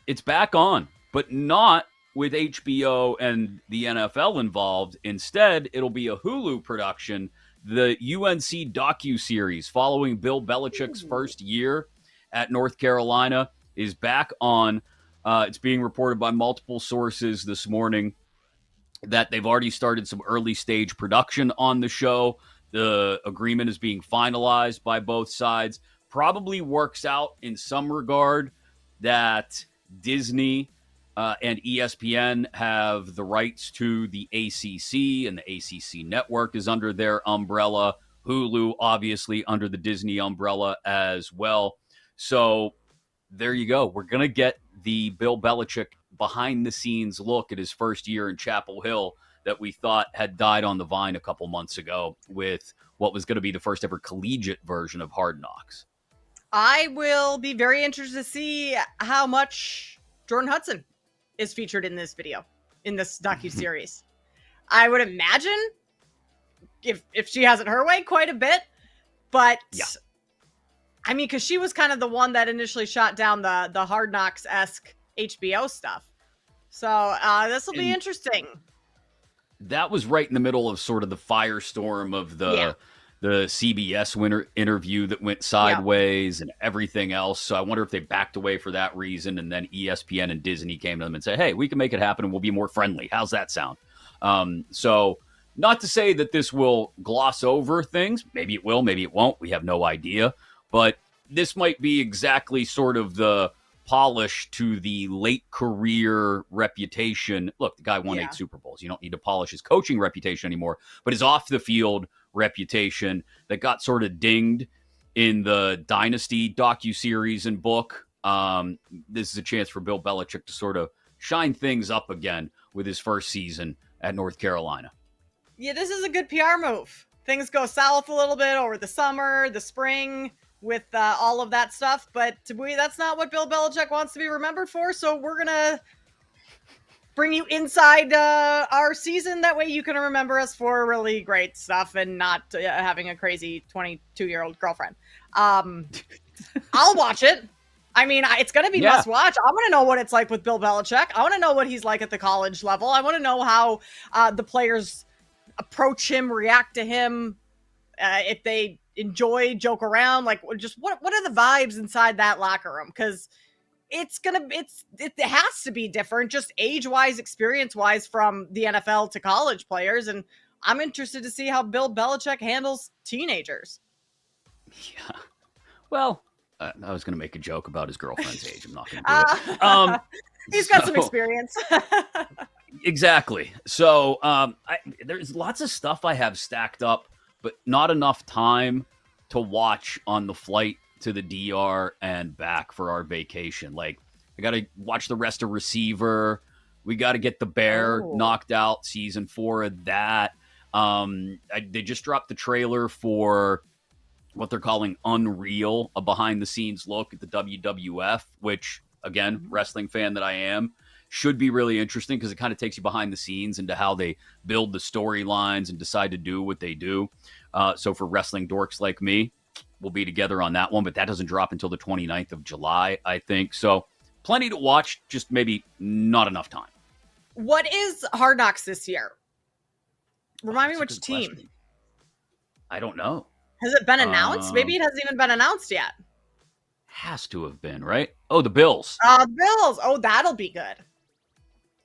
It's back on, but not with HBO and the NFL involved. Instead, it'll be a Hulu production. The UNC docuseries following Bill Belichick's first year at North Carolina is back on. It's being reported by multiple sources this morning that they've already started some early stage production on the show. The agreement is being finalized by both sides. Probably works out in some regard that Disney and ESPN have the rights to the ACC, and the ACC network is under their umbrella. Hulu, obviously, under the Disney umbrella as well. So there you go. We're going to get the Bill Belichick behind-the-scenes look at his first year in Chapel Hill that we thought had died on the vine a couple months ago with what was going to be the first ever collegiate version of Hard Knocks. I will be very interested to see how much Jordan Hudson is featured in this video, in this docuseries. I would imagine, if she has it her way, quite a bit. But, yeah. I mean, because she was kind of the one that initially shot down the Hard Knocks-esque HBO stuff. So this will be interesting. That was right in the middle of sort of the firestorm of the CBS interview that went sideways and everything else. So I wonder if they backed away for that reason, and then ESPN and Disney came to them and said, hey, we can make it happen and we'll be more friendly. How's that sound? So not to say that this will gloss over things. Maybe it will, maybe it won't. We have no idea. But this might be exactly sort of the polish to the late career reputation. Look, the guy won 8 Super Bowls. You don't need to polish his coaching reputation anymore, but his off the field reputation that got sort of dinged in the Dynasty docuseries and book. This is a chance for Bill Belichick to sort of shine things up again with his first season at North Carolina. Yeah, this is a good PR move. Things go south a little bit over the summer, the spring, with all of that stuff, but that's not what Bill Belichick wants to be remembered for, so we're going to bring you inside our season. That way you can remember us for really great stuff and not having a crazy 22-year-old girlfriend. I'll watch it. I mean, it's going to be must watch. I want to know what it's like with Bill Belichick. I want to know what he's like at the college level. I want to know how the players approach him, react to him, if they enjoy, joke around, like just what are the vibes inside that locker room? Because it has to be different, just age-wise, experience-wise, from the NFL to college players. And I'm interested to see how Bill Belichick handles teenagers. Yeah. Well, I was going to make a joke about his girlfriend's age. I'm not going to do it. He's got some experience. Exactly. So there's lots of stuff I have stacked up, but not enough time to watch on the flight to the DR and back for our vacation. Like, I got to watch the rest of Receiver. We got to get The Bear knocked out, season 4 of that. They just dropped the trailer for what they're calling Unreal, a behind-the-scenes look at the WWF, which, again, wrestling fan that I am, should be really interesting because it kind of takes you behind the scenes into how they build the storylines and decide to do what they do. So for wrestling dorks like me, we'll be together on that one, but that doesn't drop until the 29th of July, I think. So plenty to watch, just maybe not enough time. What is Hard Knocks this year? Remind me which team. Question. I don't know. Has it been announced? Maybe it hasn't even been announced yet. Has to have been, right? Oh, the Bills. Bills. Oh, that'll be good.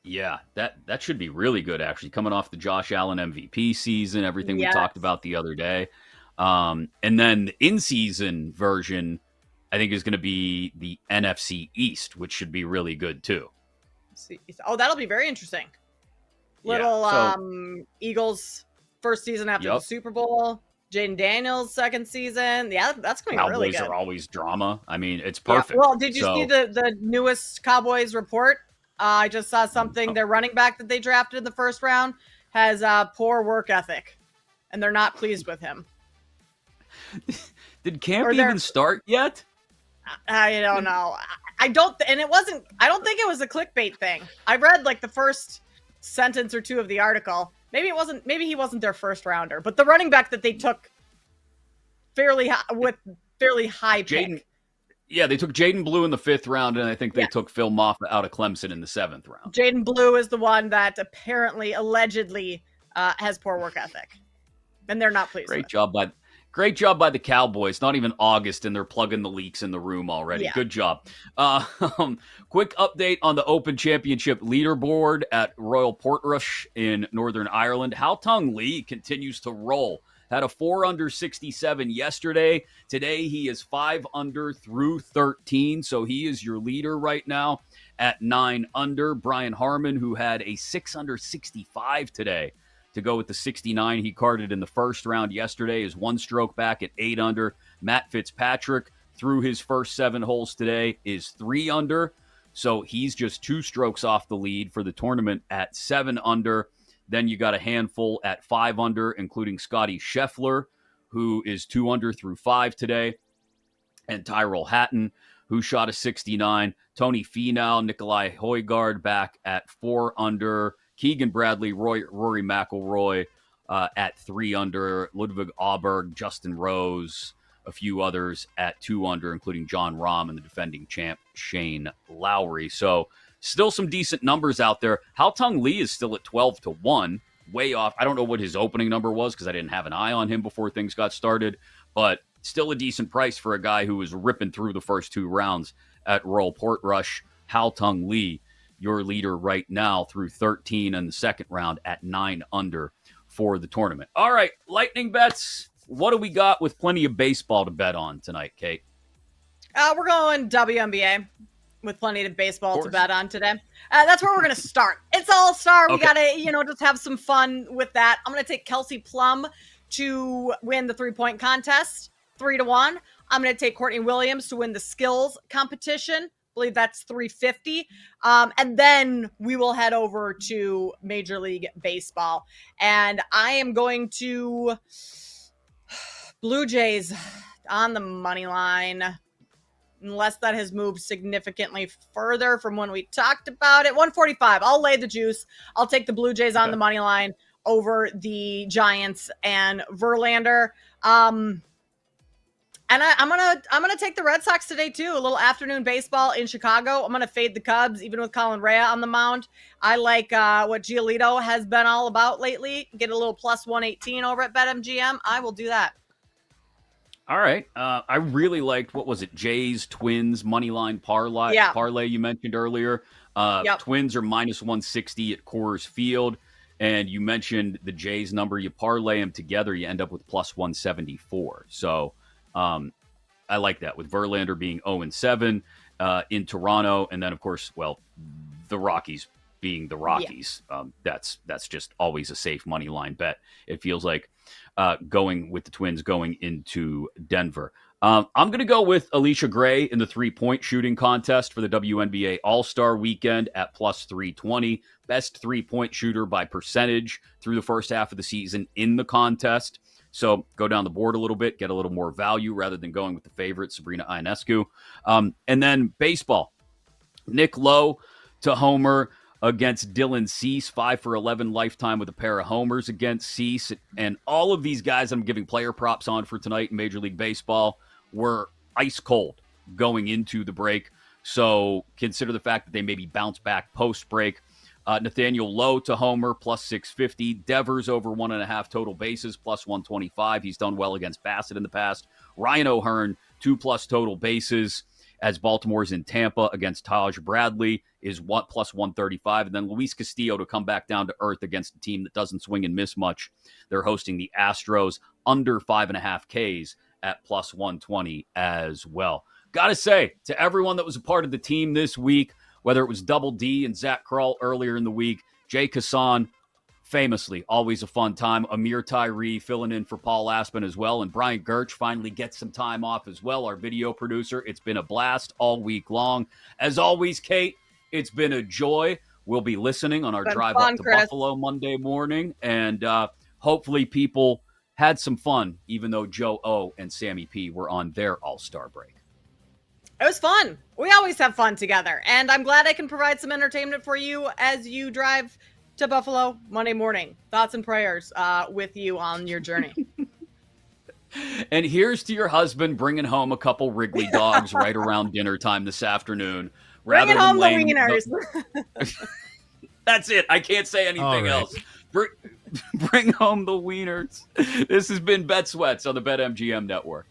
Yeah, that should be really good, actually, coming off the Josh Allen MVP season, everything we talked about the other day. And then the in-season version, I think, is going to be the NFC East, which should be really good, too. Oh, that'll be very interesting. Eagles first season after the Super Bowl. Jaden Daniels second season. Yeah, that's going to be really good. Cowboys are always drama. I mean, it's perfect. Yeah. Well, did you see the newest Cowboys report? I just saw something. Their running back that they drafted in the first round has poor work ethic, and they're not pleased with him. Did camp even start yet? I don't know. I don't think it was a clickbait thing. I read like the first sentence or two of the article. Maybe he wasn't their first rounder, but the running back that they took fairly high pick. Yeah, they took Jaden Blue in the 5th round, and I think they took Phil Moffitt out of Clemson in the 7th round. Jaden Blue is the one that allegedly has poor work ethic, and they're not pleased. Great job by the Cowboys. Not even August, and they're plugging the leaks in the room already. Yeah. Good job. Quick update on the Open Championship leaderboard at Royal Portrush in Northern Ireland. Haotong Lee continues to roll. Had a 4 under 67 yesterday. Today he is 5 under through 13, so he is your leader right now at 9 under. Brian Harmon, who had a 6 under 65 today, to go with the 69 he carded in the first round yesterday, is 1 stroke back at 8 under. Matt Fitzpatrick, through his first 7 holes today, is 3 under. So he's just 2 strokes off the lead for the tournament at 7 under. Then you got a handful at 5 under, including Scotty Scheffler, who is 2 under through 5 today, and Tyrell Hatton, who shot a 69. Tony Finau, Nikolai Højgaard back at 4 under. Keegan Bradley, Rory McIlroy at 3 under. Ludwig Auberg, Justin Rose, a few others at 2 under, including John Rahm and the defending champ Shane Lowry. So still some decent numbers out there. Haotong Lee is still at 12-1, way off. I don't know what his opening number was because I didn't have an eye on him before things got started, but still a decent price for a guy who was ripping through the first 2 rounds at Royal Portrush. Haotong Lee, your leader right now through 13 in the second round at 9 under for the tournament. All right, lightning bets. What do we got with plenty of baseball to bet on tonight, Kate? We're going WNBA with plenty of baseball to bet on today. That's where we're going to start. It's All-Star. We got to, just have some fun with that. I'm going to take Kelsey Plum to win the 3-point contest, 3-1. I'm going to take Courtney Williams to win the skills competition. I believe that's 350. And then we will head over to Major League Baseball. And I am going to Blue Jays on the money line, unless that has moved significantly further from when we talked about it. 145. I'll lay the juice. I'll take the Blue Jays on the money line over the Giants and Verlander. And I'm gonna take the Red Sox today too. A little afternoon baseball in Chicago. I'm gonna fade the Cubs, even with Colin Rea on the mound. I like what Giolito has been all about lately. Get a little plus 118 over at BetMGM. I will do that. All right. I really liked, what was it, Jays Twins moneyline parlay. Yeah. Parlay you mentioned earlier. Yep. Twins are minus 160 at Coors Field. And you mentioned the Jays number. You parlay them together, you end up with plus 174. So I like that, with Verlander being 0-7 in Toronto. And then, of course, well, the Rockies being the Rockies. Yeah. That's just always a safe money line bet. It feels like going with the Twins going into Denver. I'm going to go with Alicia Gray in the 3-point shooting contest for the WNBA All-Star Weekend at plus 320. Best 3-point shooter by percentage through the first half of the season in the contest. So go down the board a little bit, get a little more value rather than going with the favorite, Sabrina Ionescu. And then baseball. Nick Lowe to homer against Dylan Cease, 5 for 11 lifetime with a pair of homers against Cease. And all of these guys I'm giving player props on for tonight in Major League Baseball were ice cold going into the break. So consider the fact that they maybe bounce back post-break. Nathaniel Lowe to homer, plus 650. Devers over 1.5 total bases, plus 125. He's done well against Bassett in the past. Ryan O'Hearn, 2+ total bases, as Baltimore's in Tampa against Taj Bradley, is plus 135. And then Luis Castillo to come back down to earth against a team that doesn't swing and miss much. They're hosting the Astros, under 5.5 Ks at plus 120 as well. Gotta say, to everyone that was a part of the team this week, whether it was Double D and Zach Kroll earlier in the week, Jay Kassan, famously, always a fun time. Amir Tyree filling in for Paul Aspen as well. And Brian Gertch finally gets some time off as well, our video producer. It's been a blast all week long. As always, Kate, it's been a joy. We'll be listening on our drive up to Buffalo Monday morning. And hopefully people had some fun, even though Joe O and Sammy P were on their All-Star break. It was fun. We always have fun together. And I'm glad I can provide some entertainment for you as you drive to Buffalo Monday morning. Thoughts and prayers with you on your journey. And here's to your husband bringing home a couple Wrigley dogs right around dinner time this afternoon. Bringing home the wieners. That's it. I can't say anything else. Bring home the wieners. This has been Bet Sweats on the BetMGM Network.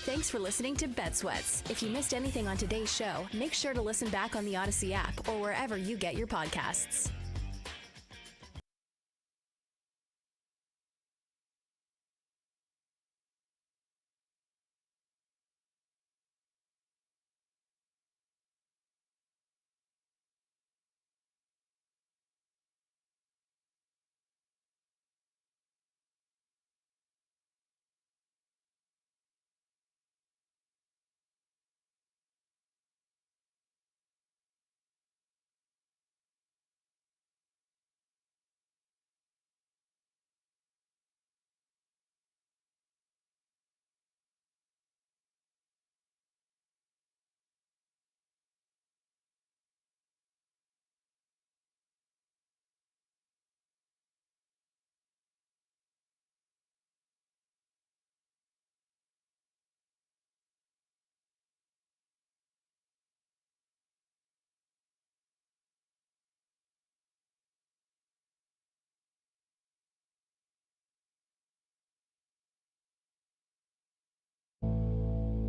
Thanks for listening to Bet Sweats. If you missed anything on today's show, make sure to listen back on the Odyssey app or wherever you get your podcasts.